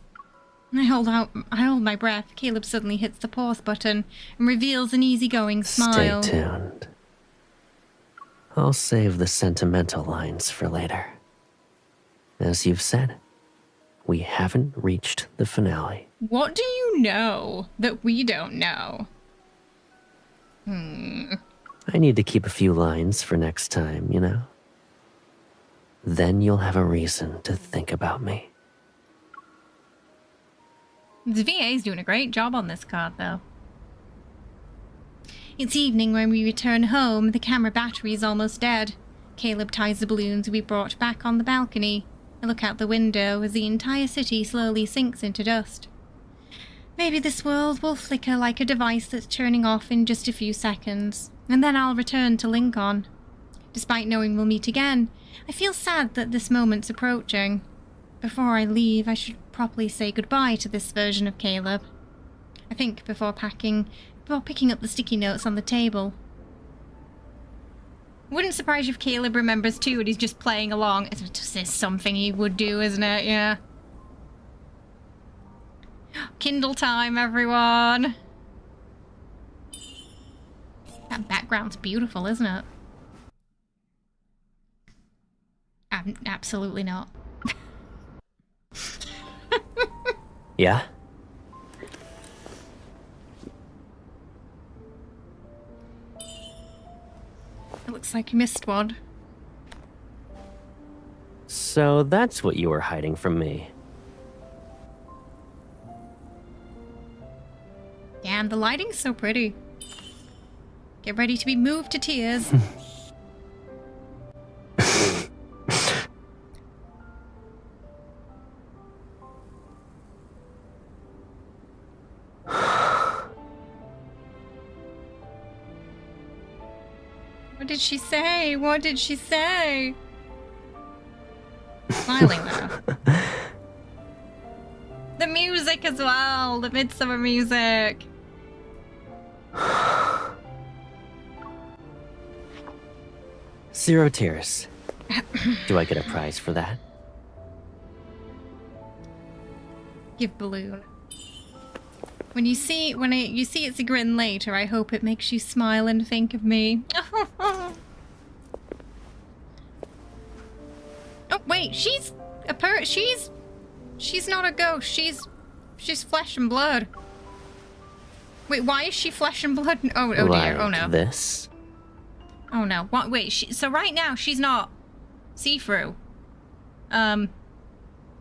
I hold my breath. Caleb suddenly hits the pause button and reveals an easygoing smile. Stay tuned. I'll save the sentimental lines for later. As you've said, we haven't reached the finale. What do you know that we don't know? I need to keep a few lines for next time, you know? Then you'll have a reason to think about me. The VA's doing a great job on this card, though. It's evening when we return home. The camera battery is almost dead. Caleb ties the balloons we brought back on the balcony. I look out the window as the entire city slowly sinks into dust. Maybe this world will flicker like a device that's turning off in just a few seconds, and then I'll return to Lincoln. Despite knowing we'll meet again, I feel sad that this moment's approaching. Before I leave, I should properly say goodbye to this version of Caleb. I think before picking up the sticky notes on the table. Wouldn't surprise you if Caleb remembers too and he's just playing along. It's just something he would do, isn't it? Yeah. Kindle time, everyone. That background's beautiful, isn't it? Absolutely not. Yeah? It looks like you missed one. So that's what you were hiding from me. Yeah, and the lighting's so pretty. Get ready to be moved to tears. What did she say? What did she say? Smiling though. The music as well, the midsummer music. Zero tears. Do I get a prize for that? Give balloon. When you see it's a grin later, I hope it makes you smile and think of me. Oh wait, she's not a ghost. She's flesh and blood. Wait, why is she flesh and blood? Oh dear. Like Oh no. this? Oh no. What? Wait. So right now she's not see-through.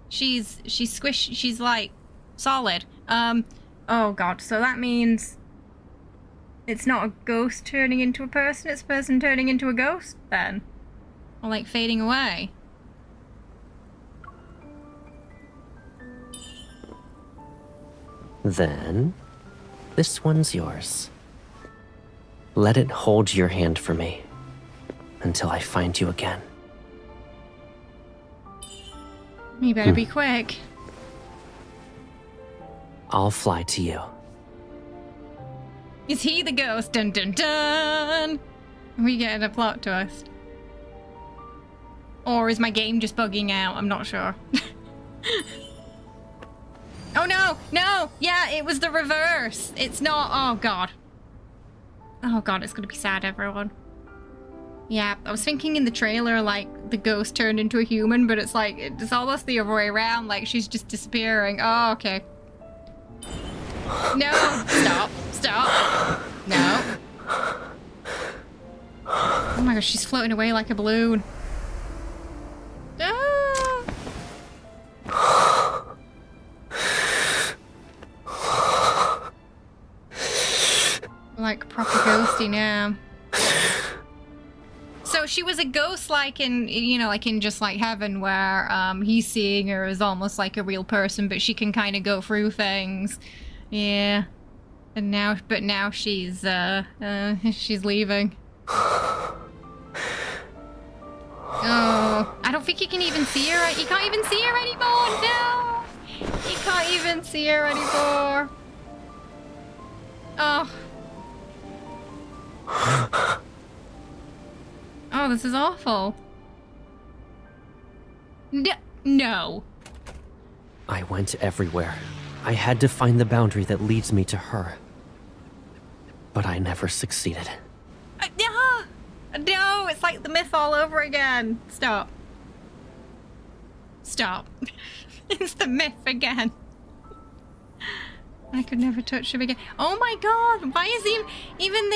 She's squished. She's like solid. Oh god. So that means it's not a ghost turning into a person. It's a person turning into a ghost then, or like fading away. Then, this one's yours. Let it hold your hand for me until I find you again. You better be quick. I'll fly to you. Is he the ghost? Dun dun dun! We get a plot twist. Or is my game just bugging out? I'm not sure. Oh no! No! Yeah, it was the reverse! It's not. Oh god. Oh god, it's gonna be sad, everyone. Yeah, I was thinking in the trailer, like, the ghost turned into a human, but it's like, it's almost the other way around, like, she's just disappearing. Oh, okay. No! Stop! Stop! No. Oh my gosh, she's floating away like a balloon. Ah! Like proper ghosty now. So she was a ghost like in, you know, like in Just Like Heaven, where he's seeing her as almost like a real person, but she can kind of go through things. Yeah. And now, but now she's leaving. Oh, I don't think you can even see her. You can't even see her anymore. No, you can't even see her anymore. Oh. Oh, this is awful. No. I went everywhere. I had to find the boundary that leads me to her. But I never succeeded. No, it's like the myth all over again. Stop. Stop. It's the myth again. I could never touch him again. Oh my god, why is even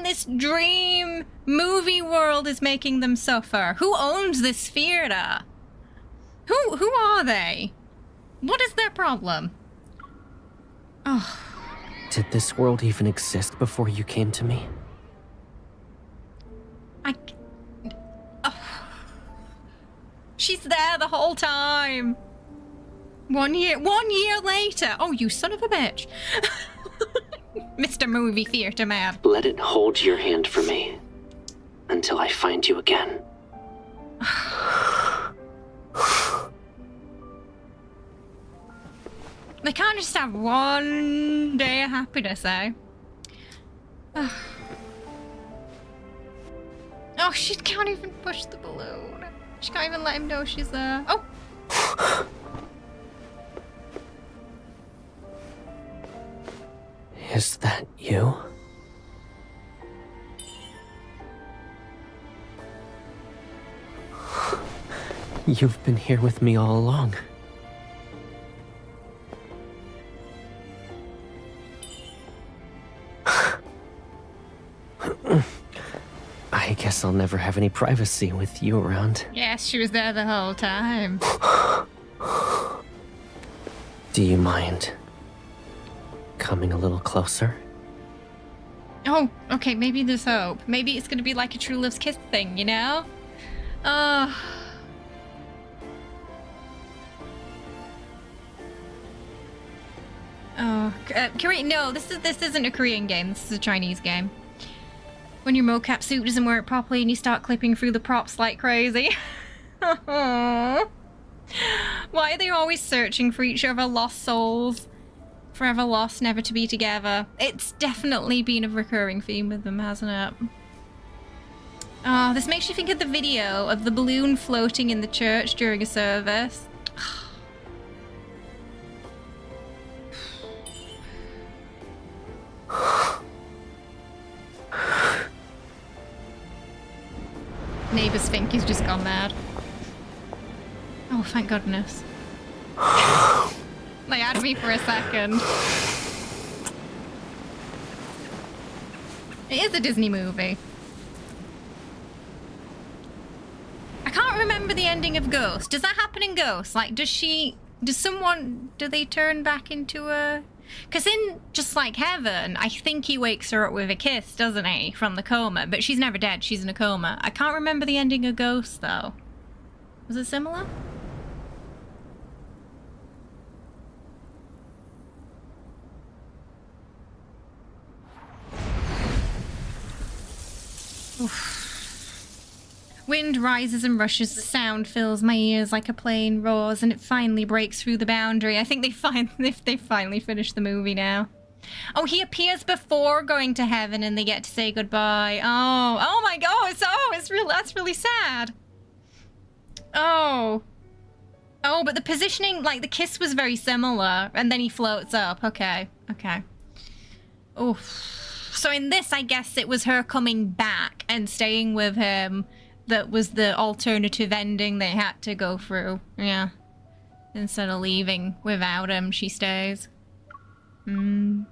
this dream movie world is making them suffer? Who owns this theater? Who are they? What is their problem? Oh. Did this world even exist before you came to me? She's there the whole time. 1 year later. Oh, you son of a bitch. Mr. Movie Theater Man. Let it hold your hand for me until I find you again. They can't just have 1 day of happiness, eh? Oh, she can't even push the balloon. She can't even let him know she's there. Oh! Is that you? You've been here with me all along. I guess I'll never have any privacy with you around. Yes, she was there the whole time. Do you mind coming a little closer? Oh, okay, maybe there's hope. Maybe it's gonna be like a true love's kiss thing, you know? Oh, Korean? No, this isn't a Korean game. This is a Chinese game. When your mocap suit doesn't work properly and you start clipping through the props like crazy. Why are they always searching for each other? Lost souls. Forever lost, never to be together. It's definitely been a recurring theme with them, hasn't it? Oh, this makes you think of the video of the balloon floating in the church during a service. Neighbors think he's just gone mad. Oh, thank goodness. They had me for a second. It is a Disney movie. I can't remember the ending of Ghost. Does that happen in Ghost? Like, do they turn back into a... Because in Just Like Heaven, I think he wakes her up with a kiss, doesn't he? From the coma. But she's never dead. She's in a coma. I can't remember the ending of Ghost, though. Was it similar? Oof. Wind rises and rushes, the sound fills my ears like a plane roars, and it finally breaks through the boundary. I think they finally finished the movie now. Oh, he appears before going to heaven and they get to say goodbye. Oh my god, that's really sad. Oh, but the positioning, like the kiss was very similar, and then he floats up. Okay. Oh, so in this, I guess it was her coming back and staying with him. That was the alternative ending they had to go through. Yeah. Instead of leaving without him, she stays. The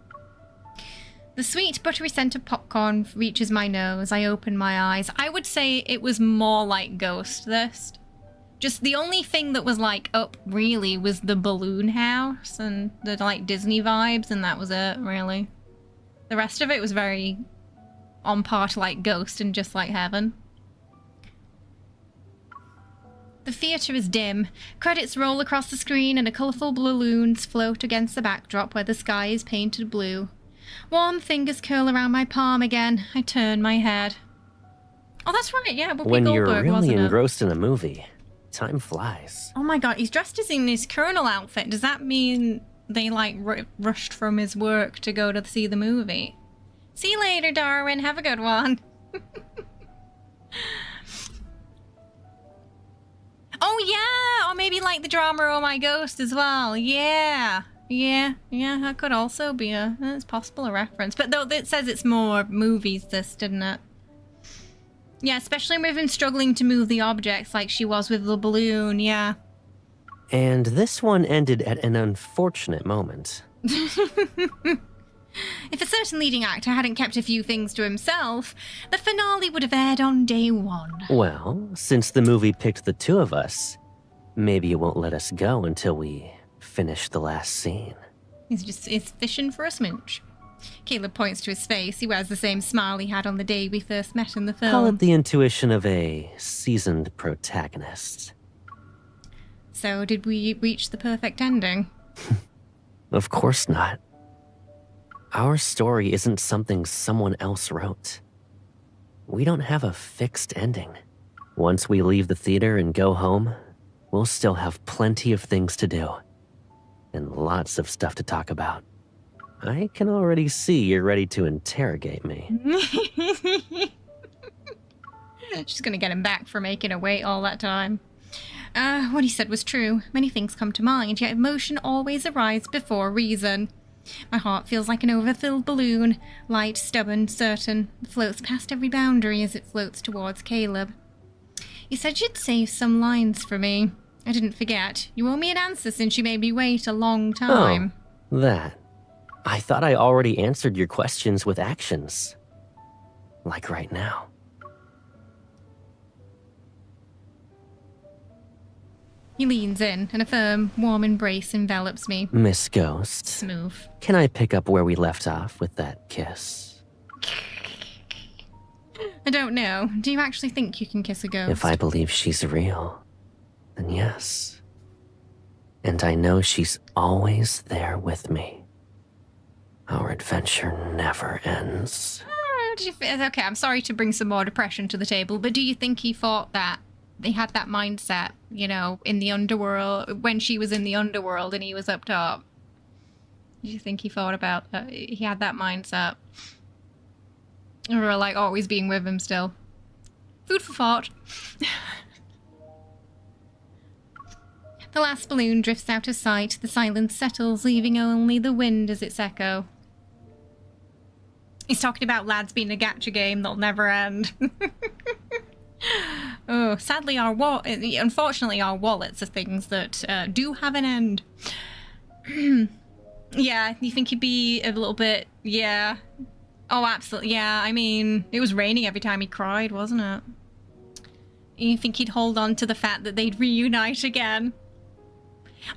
sweet, buttery scent of popcorn reaches my nose. I open my eyes. I would say it was more like Ghost, this. Just the only thing that was, like, up, really, was the balloon house and the, like, Disney vibes, and that was it, really. The rest of it was very on par to, like, Ghost and Just Like Heaven. The theatre is dim. Credits roll across the screen and colourful balloons float against the backdrop where the sky is painted blue. Warm fingers curl around my palm again. I turn my head. Oh, that's right, yeah, Whoopi When Goldberg, you're really wasn't it? engrossed in a movie, time flies. Oh my god, he's dressed as in his colonel outfit. Does that mean they, like, rushed from his work to go to see the movie? See you later, Darwin. Have a good one. Oh, yeah! Or maybe, like, the drama Oh My Ghost as well. Yeah, that could also be it's possible a reference. But though it says it's more movies, this, didn't it? Yeah, especially with him struggling to move the objects like she was with the balloon, yeah. And this one ended at an unfortunate moment. If a certain leading actor hadn't kept a few things to himself, the finale would have aired on day one. Well, since the movie picked the two of us, maybe it won't let us go until we finish the last scene. He's fishing for a smooch. Caleb points to his face. He wears the same smile he had on the day we first met in the film. Call it the intuition of a seasoned protagonist. So, did we reach the perfect ending? Of course not. Our story isn't something someone else wrote. We don't have a fixed ending. Once we leave the theater and go home, we'll still have plenty of things to do. And lots of stuff to talk about. I can already see you're ready to interrogate me. She's gonna get him back for making her wait all that time. What he said was true. Many things come to mind, yet emotion always arrives before reason. My heart feels like an overfilled balloon, light, stubborn, certain. It floats past every boundary as it floats towards Caleb. You said you'd save some lines for me. I didn't forget. You owe me an answer since you made me wait a long time. Oh, that. I thought I already answered your questions with actions. Like right now. He leans in, and a firm, warm embrace envelops me. Miss Ghost. Smooth. Can I pick up where we left off with that kiss? I don't know. Do you actually think you can kiss a ghost? If I believe she's real, then yes. And I know she's always there with me. Our adventure never ends. Okay, I'm sorry to bring some more depression to the table, but do you think he thought that they had that mindset, you know, in the underworld, when she was in the underworld and he was up top? Do you think he thought about that? He had that mindset? Or like always being with him still? Food for thought. The last balloon drifts out of sight. The silence settles, leaving only the wind as its echo. He's talking about lads being a gacha game that'll never end. Oh, sadly, unfortunately, our wallets are things that do have an end. Yeah, you think he'd be a little bit... Yeah. Oh, absolutely. Yeah, I mean, it was raining every time he cried, wasn't it? You think he'd hold on to the fact that they'd reunite again?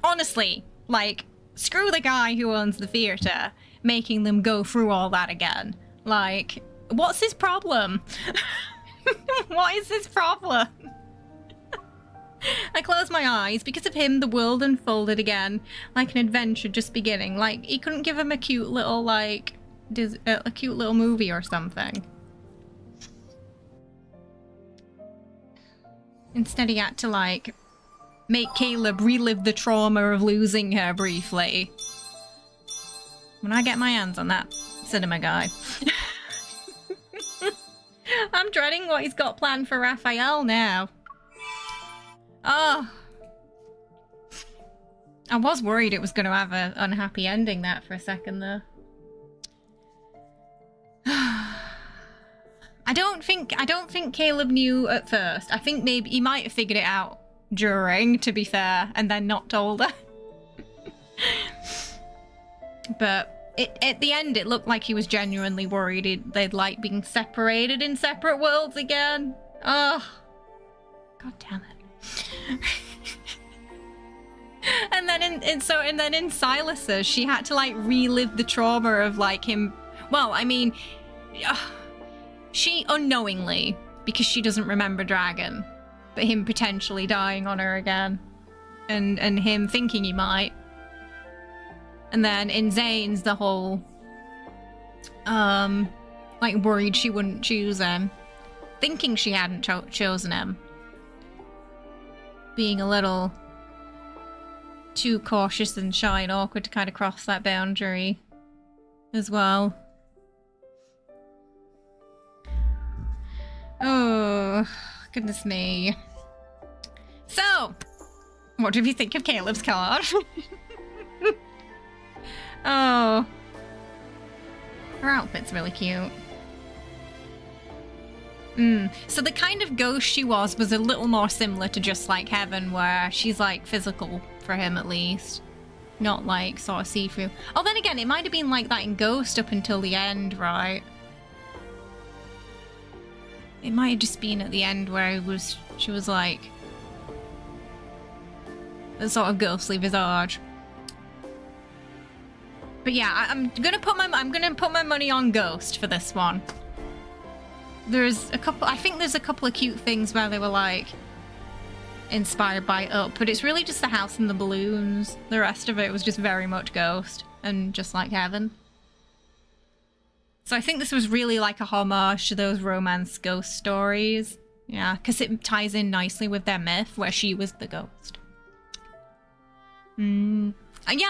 Honestly, like, screw the guy who owns the theatre, making them go through all that again. Like, what's his problem? What is his problem? I closed my eyes. Because of him, the world unfolded again, like an adventure just beginning. Like, he couldn't give him a cute little, like, a cute little movie or something. Instead, he had to, like, make Caleb relive the trauma of losing her briefly. When I get my hands on that cinema guy. I'm dreading what he's got planned for Rafayel now. Oh. I was worried it was going to have an unhappy ending that for a second though. I don't think Caleb knew at first. I think maybe he might have figured it out during, to be fair, and then not told her. But at the end, it looked like he was genuinely worried they'd like being separated in separate worlds again. Oh, god damn it! And then in Sylus's, she had to like relive the trauma of like him. Well, I mean, she unknowingly, because she doesn't remember Dragon, but him potentially dying on her again, and him thinking he might. And then in Zayne's, the whole, like, worried she wouldn't choose him. Thinking she hadn't chosen him. Being a little too cautious and shy and awkward to kind of cross that boundary as well. Oh, goodness me. So, what do you think of Caleb's card? Oh. Her outfit's really cute. So the kind of ghost she was a little more similar to just like Heaven, where she's like physical for him at least. Not like sort of see-through. Oh, then again, it might have been like that in Ghost up until the end, right? It might have just been at the end where she was like a sort of ghostly visage. But yeah, I'm gonna put my money on Ghost for this one. I think there's a couple of cute things where they were like inspired by Up, but it's really just the house and the balloons. The rest of it was just very much Ghost and just like Heaven. So I think this was really like a homage to those romance ghost stories. Yeah, because it ties in nicely with their myth where she was the ghost. Yeah,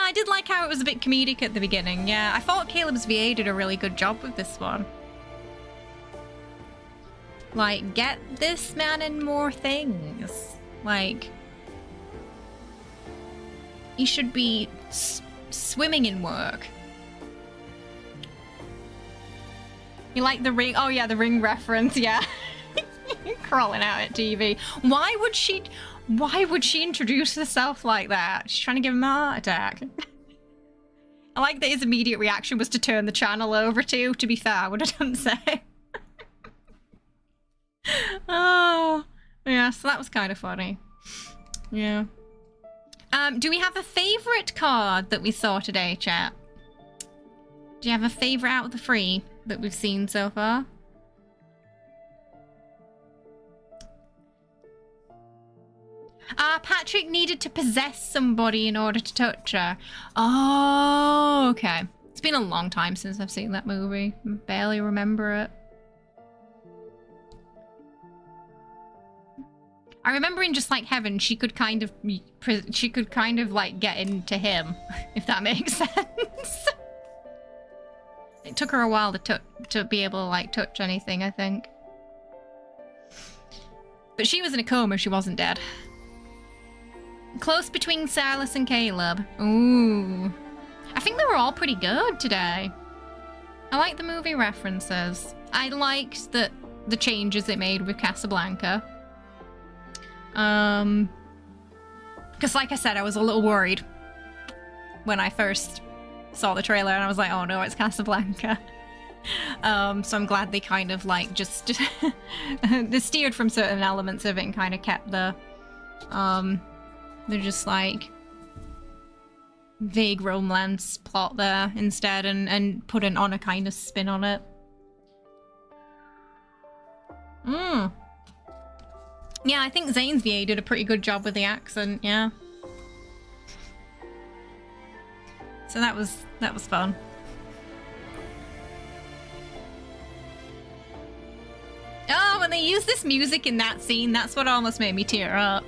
I did like how it was a bit comedic at the beginning. Yeah, I thought Caleb's VA did a really good job with this one. Like, get this man in more things. Like, he should be swimming in work. You like the ring? Oh yeah, the ring reference, yeah. Crawling out at TV. Why would she introduce herself like that? She's trying to give him a heart attack. I like that his immediate reaction was to turn the channel over to be fair, I would have done the same. Oh, yeah, so that was kind of funny. Yeah. Do we have a favourite card that we saw today, chat? Do you have a favourite out of the three that we've seen so far? Patrick needed to possess somebody in order to touch her. Oh, okay. It's been a long time since I've seen that movie. I barely remember it. I remember in just like Heaven, she could kind of like get into him, if that makes sense. It took her a while to be able to like touch anything, I think. But she was in a coma, she wasn't dead. Close between Sylus and Caleb. Ooh. I think they were all pretty good today. I like the movie references. I liked the changes they made with Casablanca. Because like I said, I was a little worried when I first saw the trailer and I was like, oh no, it's Casablanca. So I'm glad they kind of like just they steered from certain elements of it and kind of kept the they're just like vague romance plot there instead and put an honor kind of spin on it. Yeah, I think Zayne's VA did a pretty good job with the accent, yeah. So that was fun. Oh, when they used this music in that scene, that's what almost made me tear up.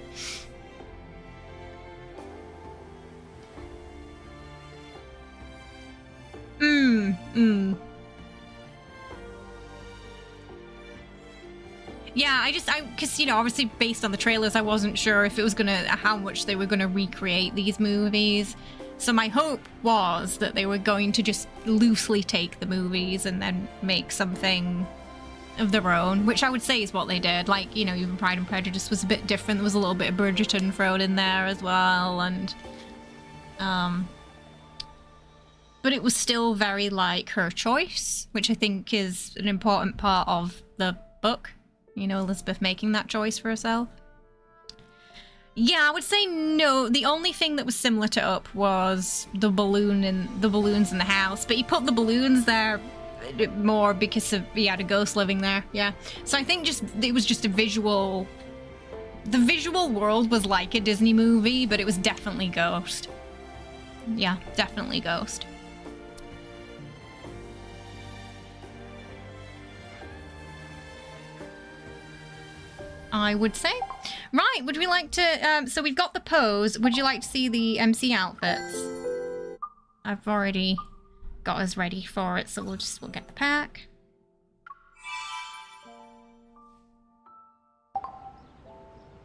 Yeah, because, you know, obviously based on the trailers, I wasn't sure if it was how much they were gonna recreate these movies. So my hope was that they were going to just loosely take the movies and then make something of their own, which I would say is what they did. Like, you know, even Pride and Prejudice was a bit different. There was a little bit of Bridgerton thrown in there as well, and but it was still very like her choice, which I think is an important part of the book. You know, Elizabeth making that choice for herself. Yeah, I would say no. The only thing that was similar to Up was the balloons in the house, but he put the balloons there more because he had a ghost living there. Yeah, so I think it was just a visual. The visual world was like a Disney movie, but it was definitely Ghost. Yeah, definitely Ghost. I would say. Right, would we like to, so we've got the pose. Would you like to see the MC outfits? I've already got us ready for it, so we'll get the pack.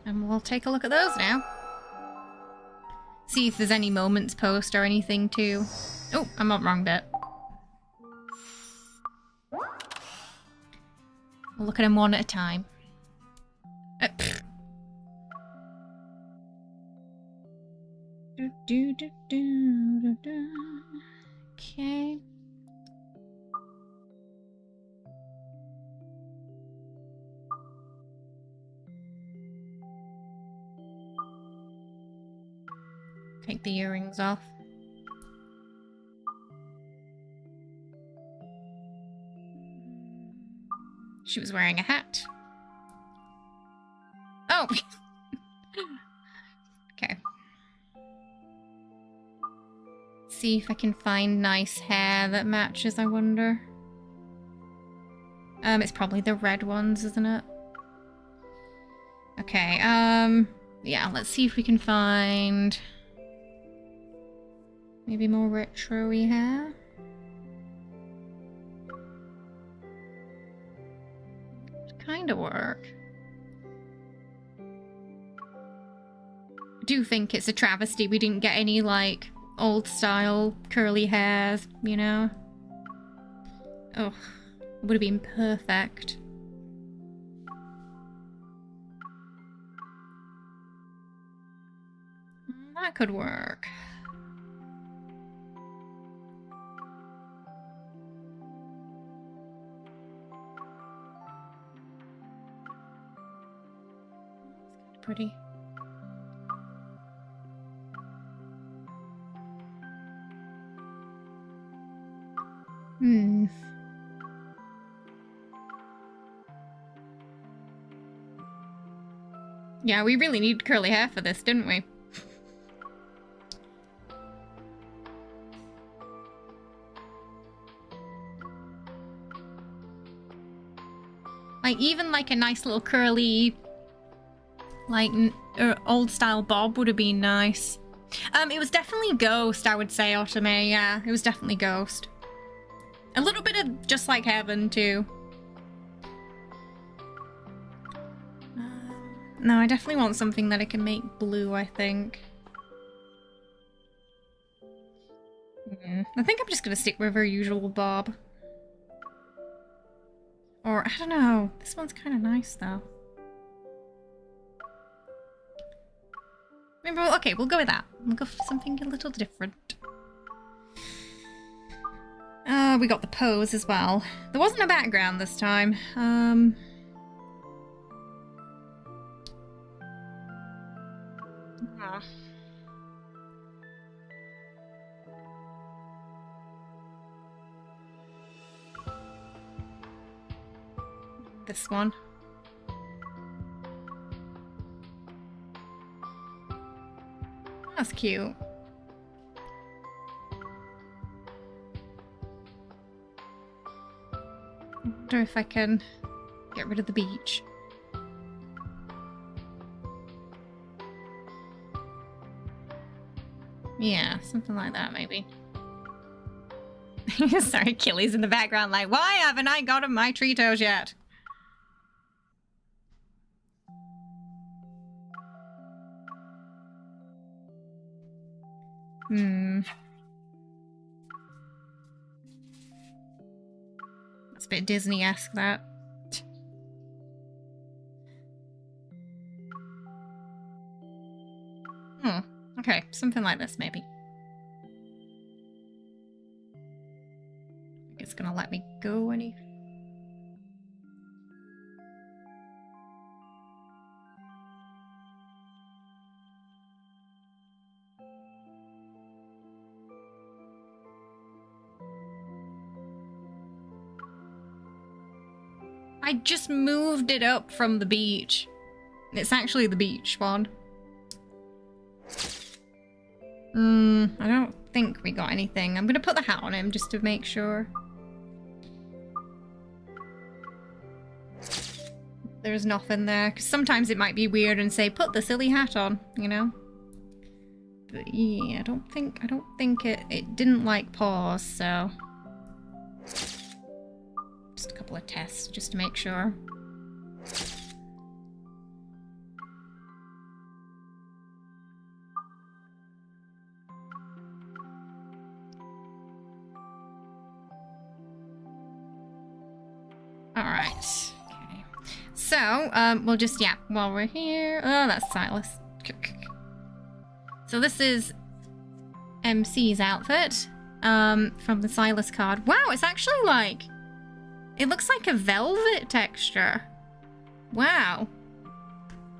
And we'll take a look at those now. See if there's any moments post or anything too. Oh, I'm on the wrong bit. We'll look at them one at a time. Okay. Take the earrings off. She was wearing a hat. Oh! Okay. See if I can find nice hair that matches, I wonder. It's probably the red ones, isn't it? Okay, yeah, let's see if we can find maybe more retro-y hair. Kind of work. I do think it's a travesty we didn't get any, like, old-style curly hairs, you know? Oh, it would have been perfect. That could work. It's pretty. Yeah, we really need curly hair for this, didn't we? Like, even like a nice little curly, like, old style bob would have been nice. It was definitely Ghost, I would say, Otome. Yeah, it was definitely Ghost. A little bit of Just Like Heaven, too. No, I definitely want something that I can make blue, I think. I think I'm just gonna stick with our usual bob. Or, I don't know. This one's kind of nice, though. Okay, we'll go with that. We'll go for something a little different. We got the pose as well. There wasn't a background this time. This one. That's cute. I wonder if I can get rid of the beach. Yeah, something like that, maybe. Sorry, Achilles in the background like, why haven't I gotten my tree toes yet? It's a bit Disney-esque, that. Okay, something like this, maybe. It's gonna let me go any... I just moved it up from the beach. It's actually the beach one. I don't think we got anything. I'm gonna put the hat on him just to make sure. There's nothing there, because sometimes it might be weird and say, put the silly hat on, you know? But yeah, I don't think it didn't like pause, so... Just a couple of tests, just to make sure. Alright. Okay. So, we'll just, yeah, while we're here... Oh, that's Sylus. So this is MC's outfit, from the Sylus card. Wow, it's actually like... It looks like a velvet texture. Wow.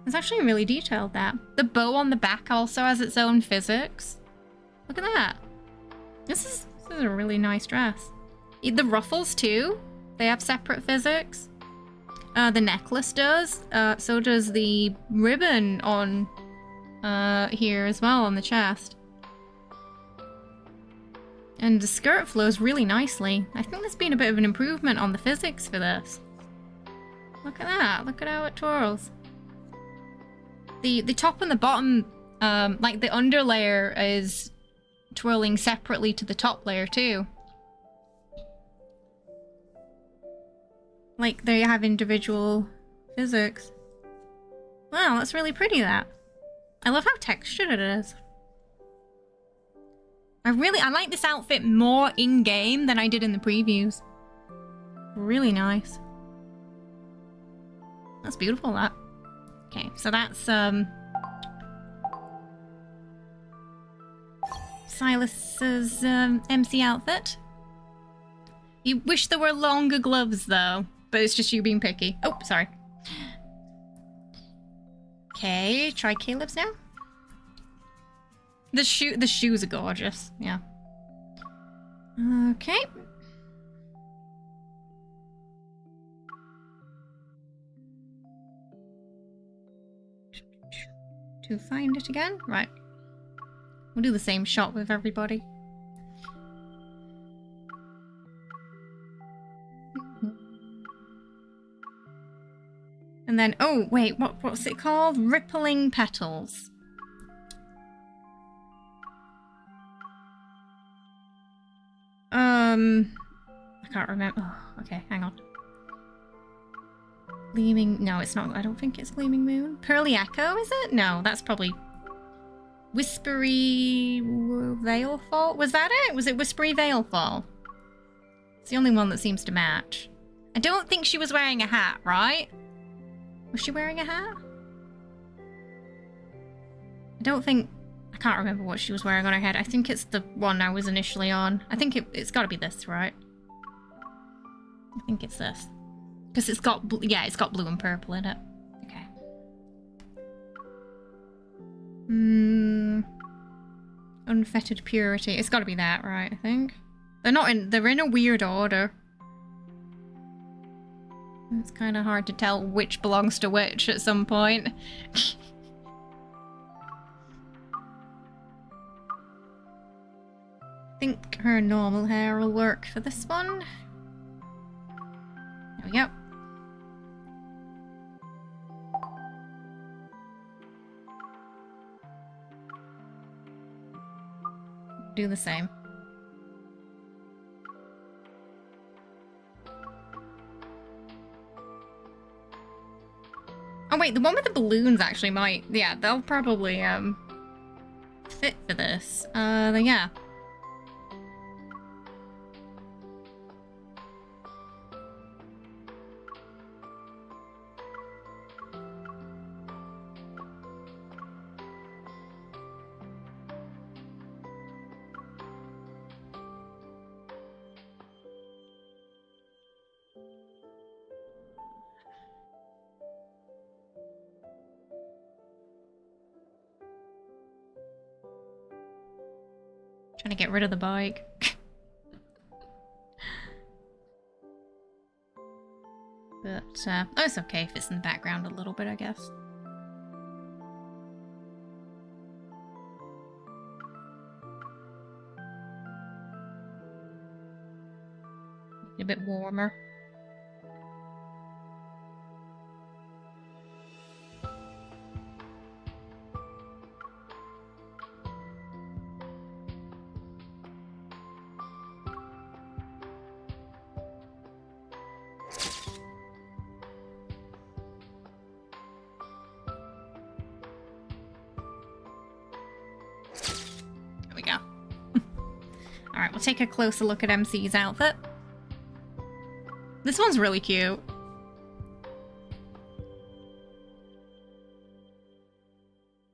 It's actually really detailed, that. The bow on the back also has its own physics. Look at that. This is a really nice dress. The ruffles too. They have separate physics. The necklace does. So does the ribbon on here as well on the chest. And the skirt flows really nicely. I think there's been a bit of an improvement on the physics for this. Look at that. Look at how it twirls. The top and the bottom, like the underlayer is twirling separately to the top layer too. Like they have individual physics. Wow, that's really pretty, that. I love how textured it is. I like this outfit more in-game than I did in the previews. Really nice. That's beautiful, that. Okay, so that's, Sylus's, MC outfit. You wish there were longer gloves, though. But it's just you being picky. Oh, sorry. Okay, try Caleb's now. The shoes are gorgeous. Yeah. Okay. To find it again? Right. We'll do the same shot with everybody. And then, oh wait, what's it called? Rippling petals. I can't remember. Oh, okay, hang on. Gleaming... No, it's not. I don't think it's Gleaming Moon. Pearly Echo, is it? No, that's probably... Whispery Veil Fall? Was that it? Was it Whispery Veil Fall? It's the only one that seems to match. I don't think she was wearing a hat, right? Was she wearing a hat? I don't think... I can't remember what she was wearing on her head. I think it's the one I was initially on. I think it's got to be this, right? I think it's this. Because it's got... Yeah, it's got blue and purple in it. Okay. Unfettered Purity. It's got to be that, right? I think. They're in a weird order. It's kind of hard to tell which belongs to which at some point. I think her normal hair will work for this one. There we go. Do the same. Oh wait, the one with the balloons actually might... Yeah, they'll probably fit for this. Yeah. Trying to get rid of the bike. But, oh, it's okay if it's in the background a little bit, I guess. A bit warmer. Take a closer look at MC's outfit. This one's really cute.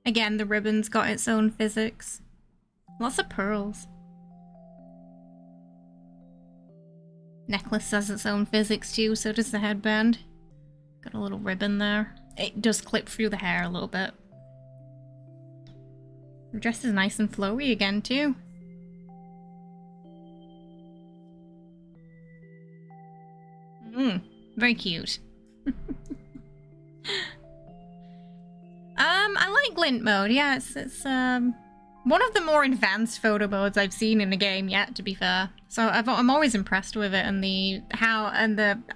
Again, the ribbon's got its own physics. Lots of pearls. Necklace has its own physics too, so does the headband. Got a little ribbon there. It does clip through the hair a little bit. The dress is nice and flowy again too. Very cute. I like glint mode. Yeah, it's one of the more advanced photo modes I've seen in a game yet, to be fair. So I'm always impressed with it, and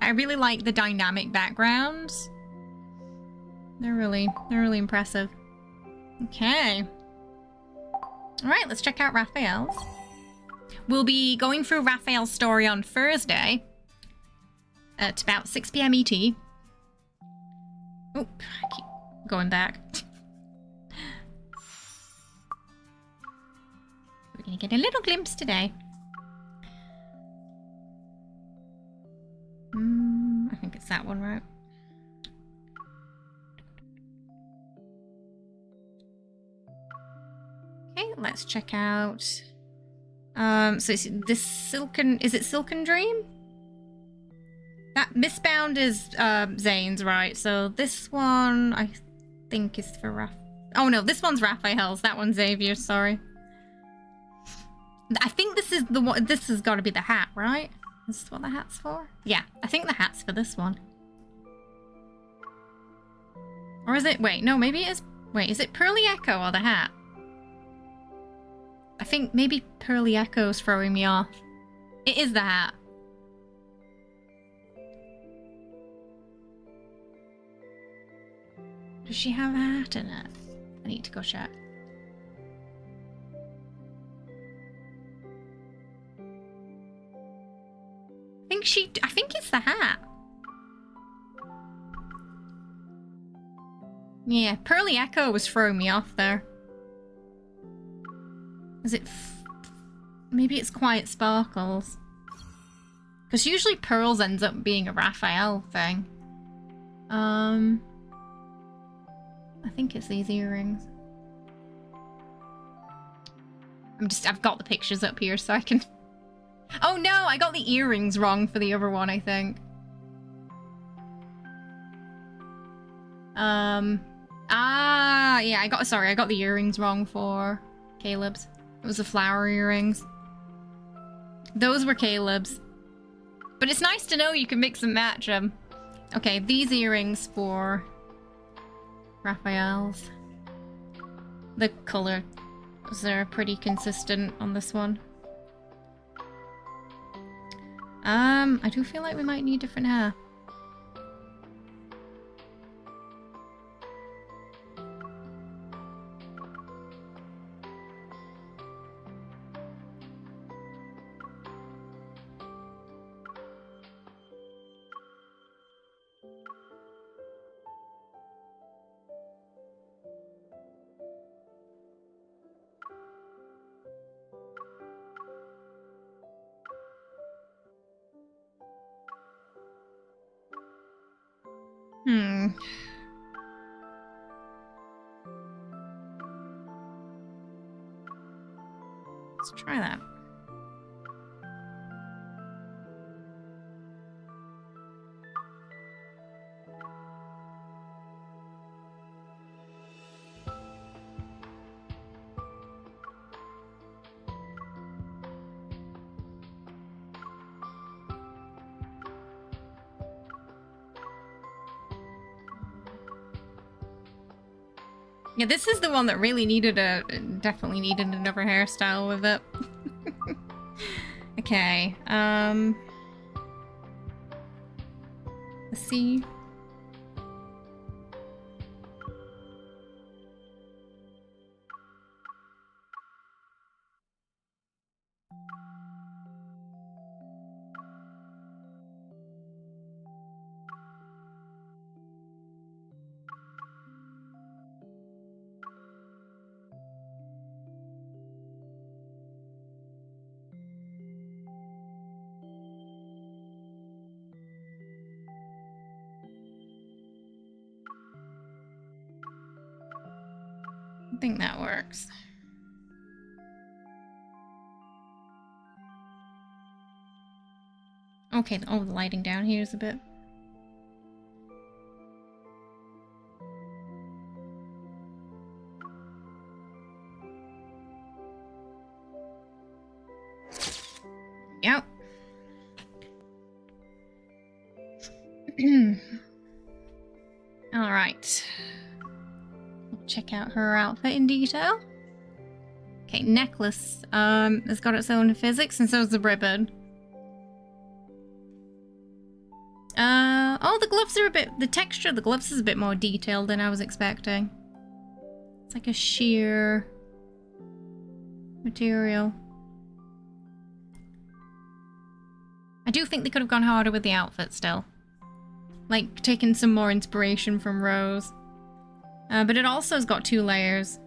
I really like the dynamic backgrounds. They're really impressive. Okay. All right, let's check out Rafayel's. We'll be going through Rafayel's story on Thursday at about 6 PM ET. Oh, I keep going back. We're gonna get a little glimpse today. I think it's that one, right? Okay, let's check out. So it's this Silken. Is it Silken Dream? That Mistbound is Zayne's, right? So this one I think is for Oh no, this one's Rafayel's. That one's Xavier. Sorry. I think this is the one. This has got to be the hat, right? Is this what the hat's for? Yeah, I think the hat's for this one. Or is it? Wait, no, maybe it is. Wait, is it Pearly Echo or the hat? I think maybe Pearly Echo's throwing me off. It is the hat. Does she have a hat in it? I need to go check. I think it's the hat. Yeah, Pearly Echo was throwing me off there. Is it... maybe it's Quiet Sparkles. Because usually Pearls ends up being a Rafayel thing. I think it's these earrings. I've got the pictures up here so I can... Oh no, I got the earrings wrong for the other one, I think. Yeah, I got the earrings wrong for Caleb's. It was the flower earrings. Those were Caleb's. But it's nice to know you can mix and match them. Okay, these earrings for Raphael's. The colors are pretty consistent on this one. I do feel like we might need different hair. Let's try that. Yeah, this is the one that really definitely needed another hairstyle with it. Okay, let's see. I think that works. Okay, oh, the lighting down here is a bit... Yep. All right. Check out her outfit in detail. Okay, necklace has got its own physics, and so is the ribbon. Oh, the gloves are the texture of the gloves is a bit more detailed than I was expecting. It's like a sheer material. I do think they could have gone harder with the outfit still. Like, taking some more inspiration from Rose. But it also has got 2 layers.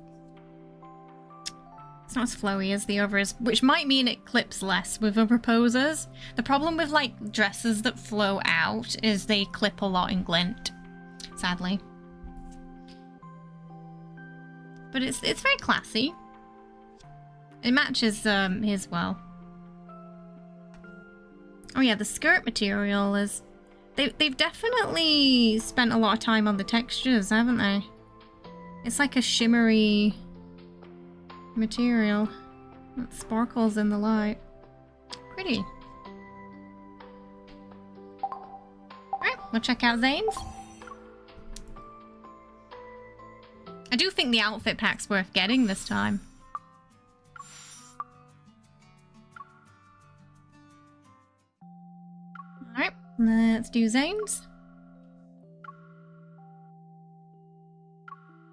It's not as flowy as the others, which might mean it clips less with other poses. The problem with, like, dresses that flow out is they clip a lot and glint, sadly. But it's very classy. It matches his well. Oh yeah, the skirt material is... They've definitely spent a lot of time on the textures, haven't they? It's like a shimmery material that sparkles in the light. Pretty. Alright, we'll check out Zayne's. I do think the outfit pack's worth getting this time. Alright, let's do Zayne's.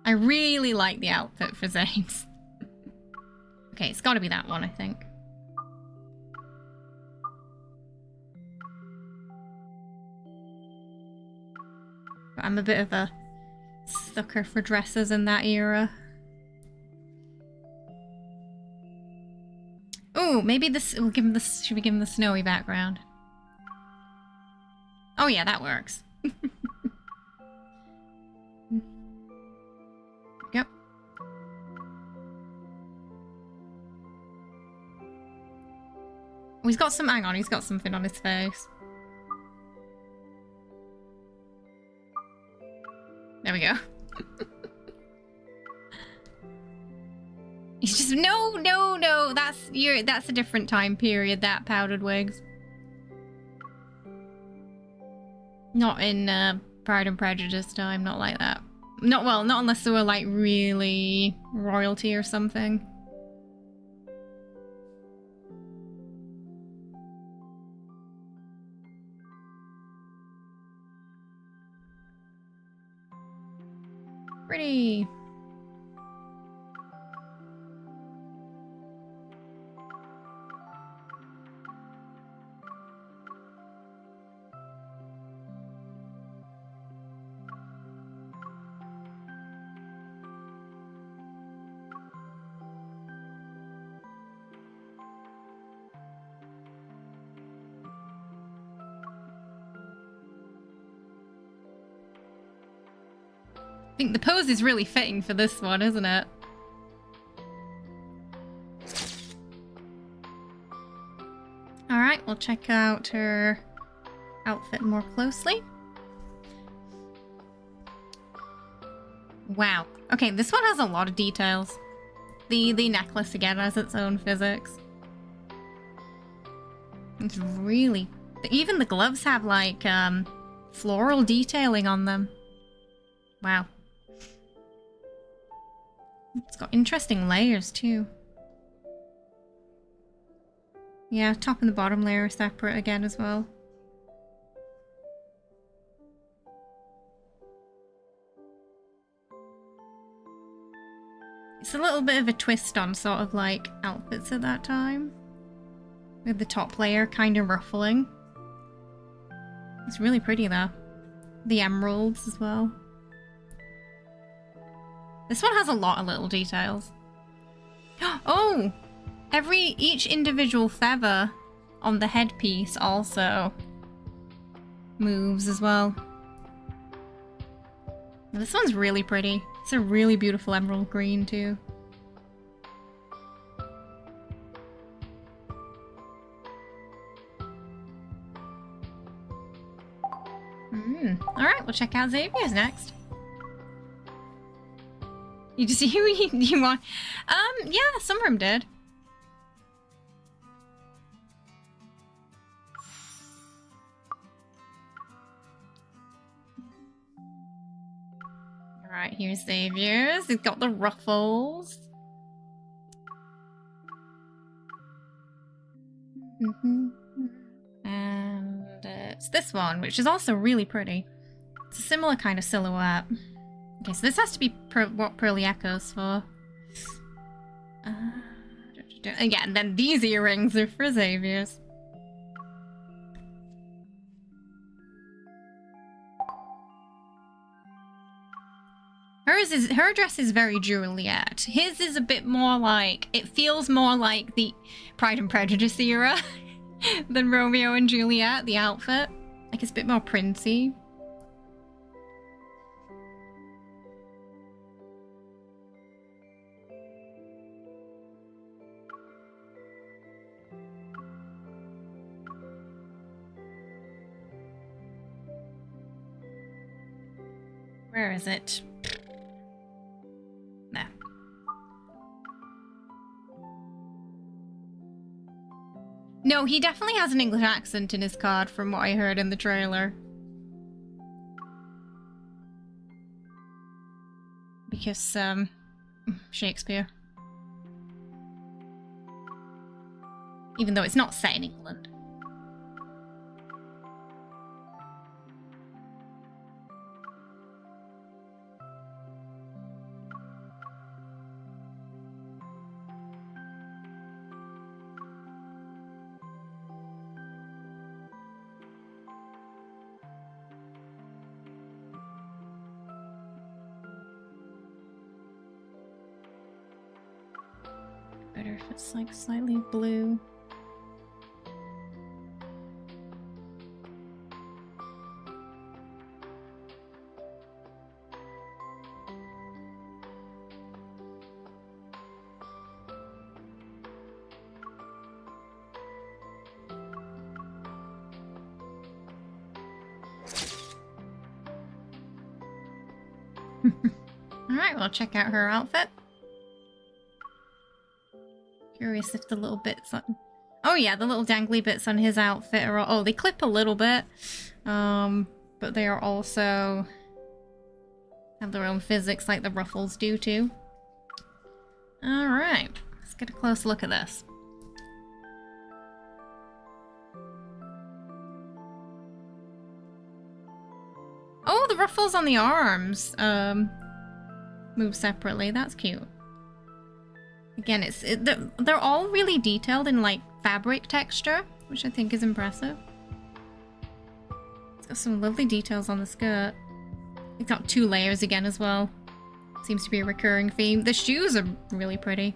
I really like the outfit for Zayne's. Okay, it's gotta be that one, I think. I'm a bit of a Sucker for dresses in that era. Oh, maybe this. We'll give him this. Should we give him the snowy background? Oh yeah, that works. Yep. Oh, he's got some. Hang on, he's got something on his face. There we go. He's just no. That's a different time period. That powdered wigs. Not in Pride and Prejudice time. Not like that. Not unless they were like really royalty or something. Pretty. I think the pose is really fitting for this one, isn't it? Alright, we'll check out her outfit more closely. Wow. Okay, this one has a lot of details. The necklace again has its own physics. It's really... Even the gloves have like floral detailing on them. Wow. It's got interesting layers too. Yeah, top and the bottom layer are separate again as well. It's a little bit of a twist on sort of like outfits at that time. With the top layer kind of ruffling. It's really pretty though. The emeralds as well. This one has a lot of little details. Oh! Each individual feather on the headpiece also moves as well. This one's really pretty. It's a really beautiful emerald green too. Alright, we'll check out Xavier's next. You just see who you want? Yeah, some of them did. Alright, here's Xavier's. He's got the ruffles. And it's this one, which is also really pretty. It's a similar kind of silhouette. Okay, so this has to be what Pearly Echo's for. Yeah, and then these earrings are for Xavier's. Her dress is very Juliet. His is a bit more like, it feels more like the Pride and Prejudice era than Romeo and Juliet, the outfit. Like it's a bit more princey. Where is it? There. No, he definitely has an English accent in his card from what I heard in the trailer. Because, Shakespeare. Even though it's not set in England. Better if it's like slightly blue. Alright, we'll check out her outfit. Curious if the little bits on... Oh yeah, the little dangly bits on his outfit are... Oh, they clip a little bit. But they are also... have their own physics like the ruffles do too. Alright, let's get a close look at this. Oh, the ruffles on the arms move separately. That's cute. Again, they're all really detailed in like fabric texture, which I think is impressive. It's got some lovely details on the skirt. It's got 2 layers again as well. Seems to be a recurring theme. The shoes are really pretty.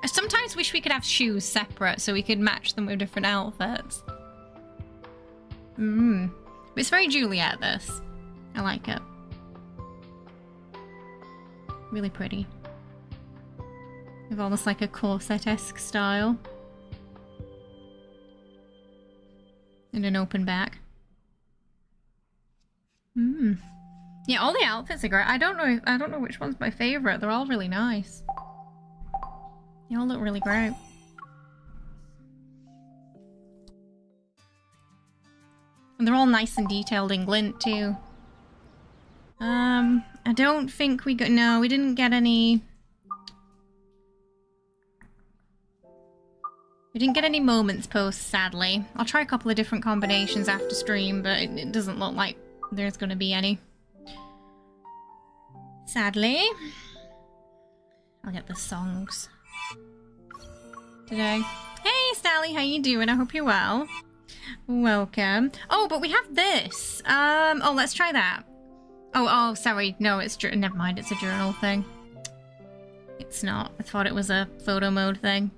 I sometimes wish we could have shoes separate so we could match them with different outfits. But it's very Juliet, this. I like it. Really pretty. With almost like a corset-esque style. And an open back. Yeah, all the outfits are great. I don't know which one's my favorite. They're all really nice. They all look really great. And they're all nice and detailed in glint too. I don't think we got... No, we didn't get any... We didn't get any moments posts, sadly. I'll try a couple of different combinations after stream, but it doesn't look like there's going to be any. Sadly. I'll get the songs today. Hey, Sally, how you doing? I hope you're well. Welcome. Oh, but we have this. Oh, let's try that. Oh, sorry. No, it's... Never mind, it's a journal thing. It's not. I thought it was a photo mode thing.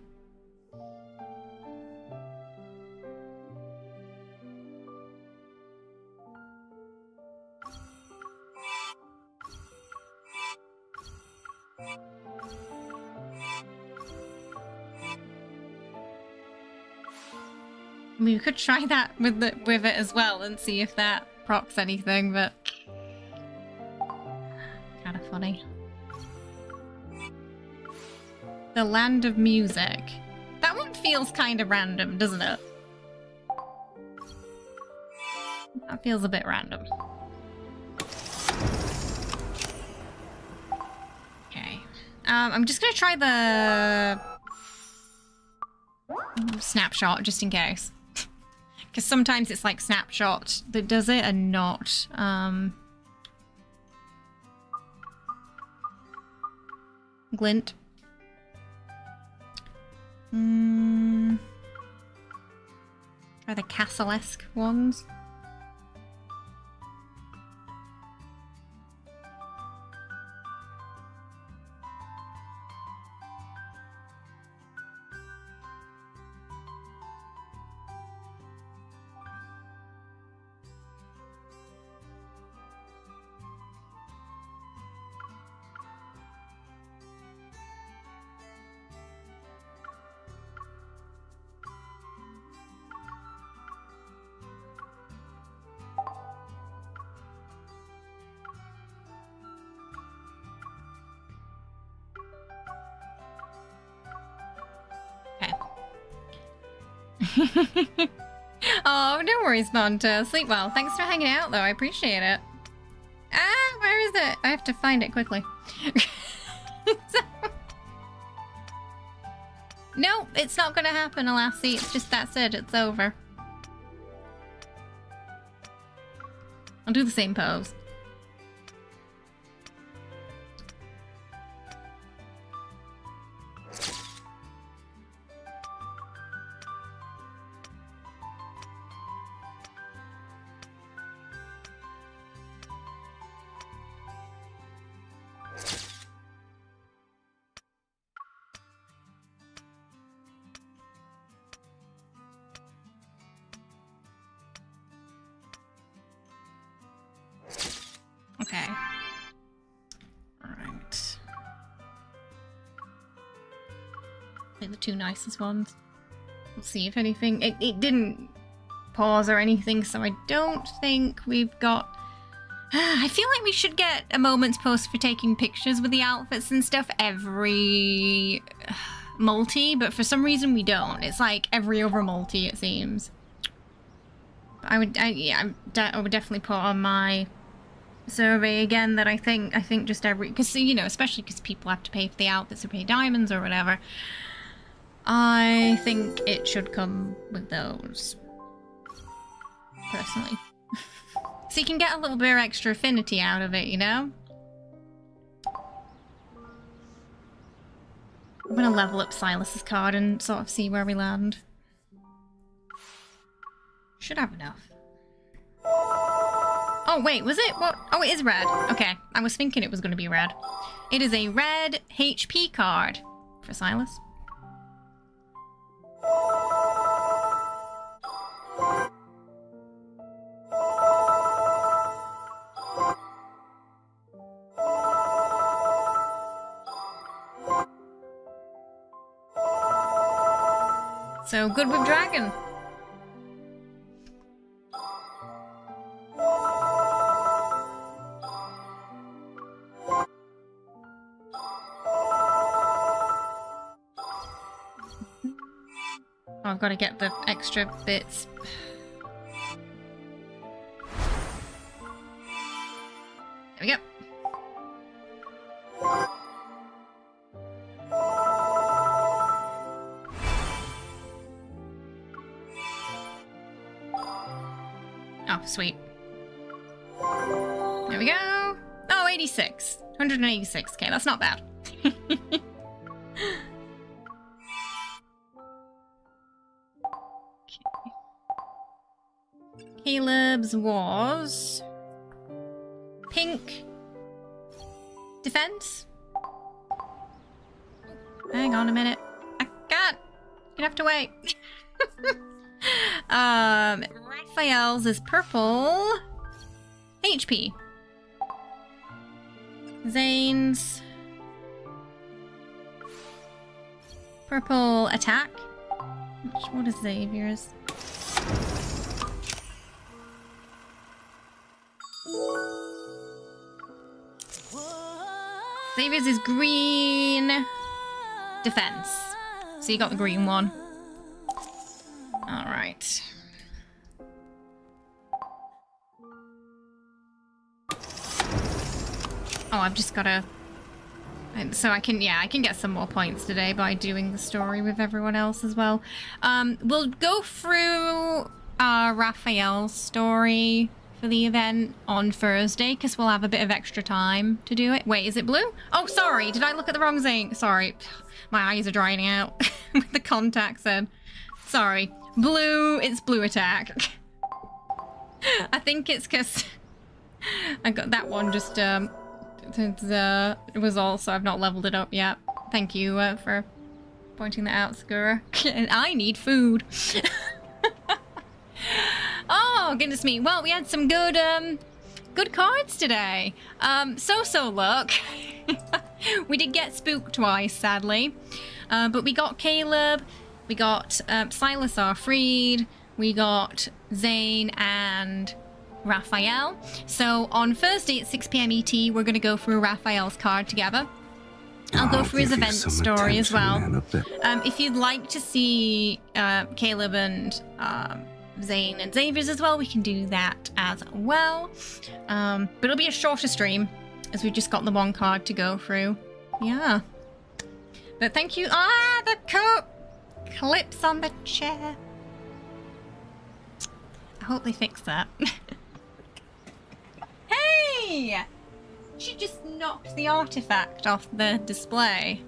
I mean, we could try that with it as well and see if that procs anything, but kind of funny. The Land of Music. That one feels kind of random, doesn't it? That feels a bit random. Okay. I'm just gonna try the snapshot just in case. Because sometimes it's like snapshot that does it and not glint. Try the castle-esque ones. Oh, no worries, Monto. Sleep well. Thanks for hanging out, though. I appreciate it. Ah, where is it? I have to find it quickly. No, it's not gonna happen, Alassie. It's just that's it. It's over. I'll do the same pose. Like the two nicest ones. We'll see if anything... It didn't pause or anything, so I don't think we've got... I feel like we should get a moment's post for taking pictures with the outfits and stuff every multi, but for some reason we don't. It's like every other multi, it seems. I would definitely put on my survey again that I think just every... Because, you know, especially because people have to pay for the outfits or pay diamonds or whatever. I think it should come with those. Personally. So you can get a little bit of extra affinity out of it, you know? I'm gonna level up Sylus's card and sort of see where we land. Should have enough. Oh, wait, was it? What? Oh, it is red. Okay, I was thinking it was gonna be red. It is a red HP card for Sylus. So good with dragon. Oh, I've got to get the extra bits. There we go. Oh, sweet. There we go. Oh, 86. 186. Okay, that's not bad. Caleb's was pink defense. Hang on a minute. I can't. You have to wait. Rafayel's is purple HP. Zayne's purple attack. What is Xavier's? Xavier's is green defense. So you got the green one. Alright. Oh, I've just gotta... So I can get some more points today by doing the story with everyone else as well. We'll go through Rafayel's story for the event on Thursday, because we'll have a bit of extra time to do it. Wait, is it blue? Oh, sorry, did I look at the wrong thing? Sorry, my eyes are drying out with the contacts in. Sorry, blue, it's blue attack. I think it's because I got that one just it was also, I've not leveled it up yet. Thank you for pointing that out, Skura. And I need food. Oh, goodness me. Well, we had some good cards today. So luck. We did get spooked twice, sadly. But we got Caleb, we got Sylus our Freed, we got Zayne and Rafayel. So on Thursday at 6 PM ET, we're going to go through Rafayel's card together. I'll go through his event story as well. If you'd like to see Caleb and Zayne and Xavier's as well, we can do that as well. But it'll be a shorter stream, as we've just got the one card to go through. Yeah. But thank you. Ah, the coat clips on the chair. I hope they fix that. Hey! She just knocked the artifact off the display.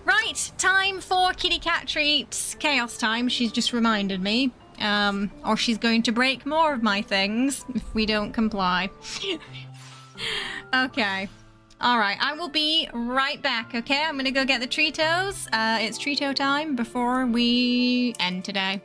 Right, time for kitty cat treats. Chaos time, she's just reminded me. Or she's going to break more of my things if we don't comply. Okay. Alright, I will be right back, okay? I'm gonna go get the Treatos. It's Treato time before we end today.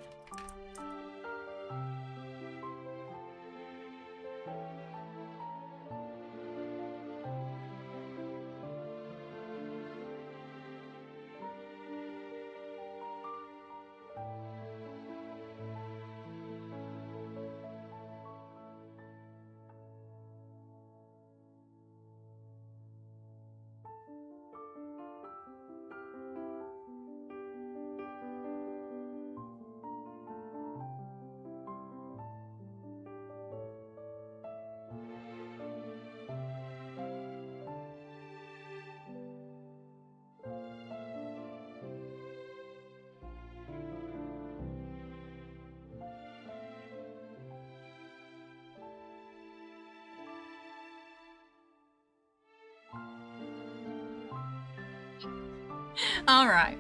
Alright.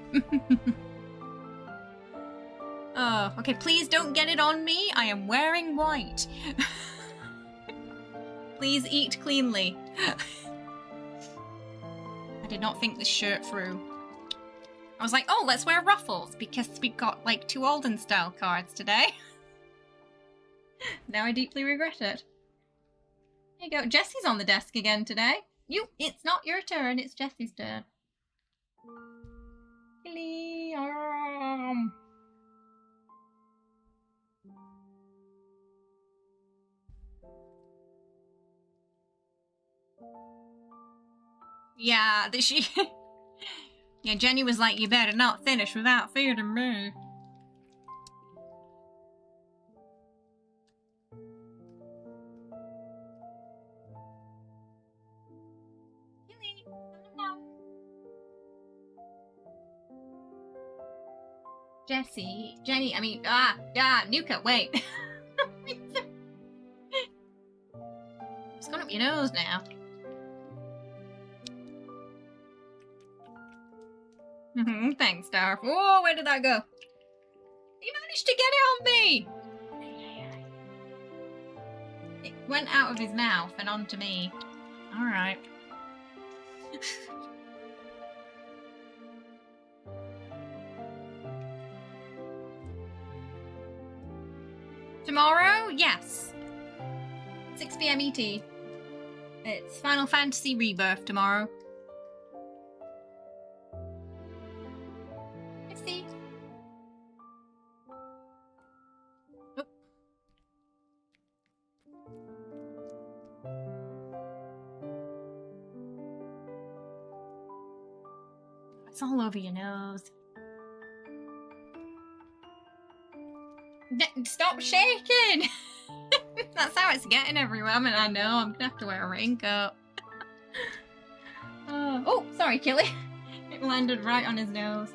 Oh, okay, please don't get it on me. I am wearing white. Please eat cleanly. I did not think this shirt through. I was like, oh, let's wear ruffles because we got like 2 Alden style cards today. Now I deeply regret it. There you go. Jessie's on the desk again today. It's not your turn, it's Jessie's turn. Yeah, she... Yeah, Jenny was like, you better not finish without feeding me. Nuka, wait. It's gone up your nose now. Thanks, Darf. Whoa, where did that go? You managed to get it on me! It went out of his mouth and onto me. Alright. Tomorrow? Yes. 6 PM ET. It's Final Fantasy Rebirth tomorrow. Let's see. Oh. It's all over your nose. Stop shaking! That's how it's getting everywhere. I mean, I know, I'm gonna have to wear a raincoat. Oh, sorry, Killy. It landed right on his nose.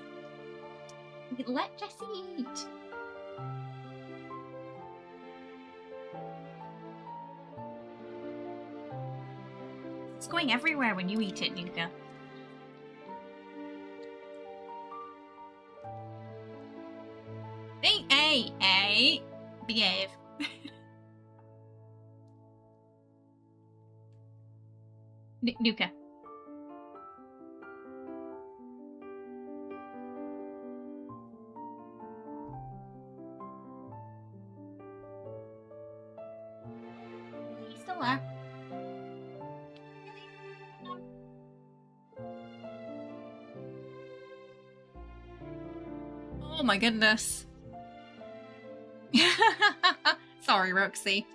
Let Jessie eat. It's going everywhere when you eat it, Nuka. Hey, behave. Nuka. He's still there. Oh my goodness. Sorry, Roxy.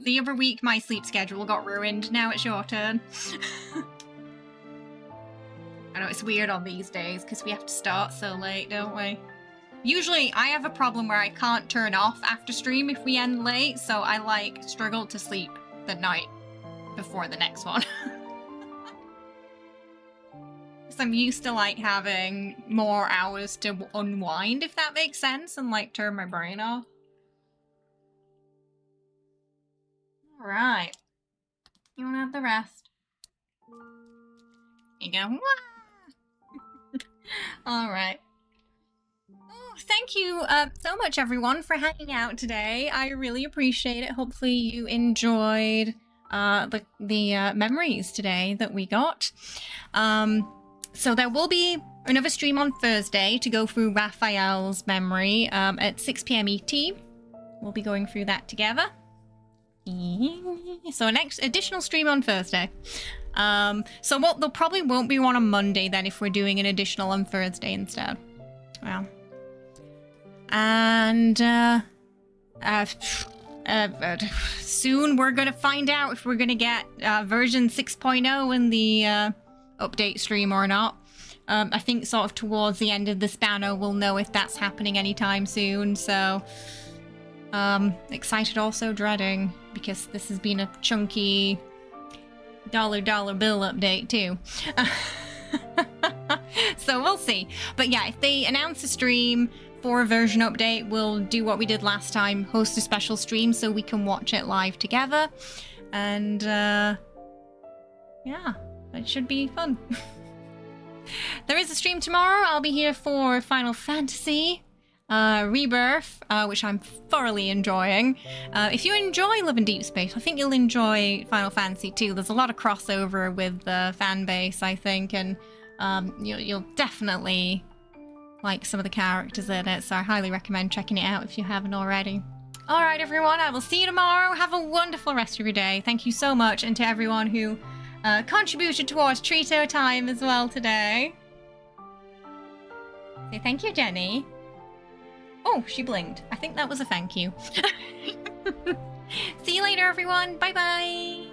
The other week my sleep schedule got ruined. Now it's your turn. I know it's weird on these days because we have to start so late, don't we? Usually I have a problem where I can't turn off after stream if we end late, so I struggle to sleep the night before the next one. Because I'm used to having more hours to unwind, if that makes sense, and turn my brain off. Alright. You wanna have the rest? You go, alright. Oh, thank you so much, everyone, for hanging out today. I really appreciate it. Hopefully you enjoyed the memories today that we got. So there will be another stream on Thursday to go through Rafayel's memory at 6 PM ET. We'll be going through that together. So an additional stream on Thursday. So there probably won't be one on Monday then if we're doing an additional on Thursday instead. Well. And soon we're going to find out if we're going to get version 6.0 in the update stream or not. I think sort of towards the end of the spanner we'll know if that's happening anytime soon, so excited, also dreading, because this has been a chunky dollar bill update too. So we'll see. But yeah, if they announce a stream for a version update, we'll do what we did last time, host a special stream so we can watch it live together. And yeah, it should be fun. There is a stream tomorrow. I'll be here for Final Fantasy Rebirth, which I'm thoroughly enjoying. If you enjoy Love and Deepspace, I think you'll enjoy Final Fantasy too. There's a lot of crossover with the fan base, I think, and you'll definitely like some of the characters in it, so I highly recommend checking it out if you haven't already. Alright everyone, I will see you tomorrow. Have a wonderful rest of your day. Thank you so much, and to everyone who contributed towards Trito time as well today. Say thank you, Jenny. Oh, she blinked. I think that was a thank you. See you later, everyone. Bye-bye.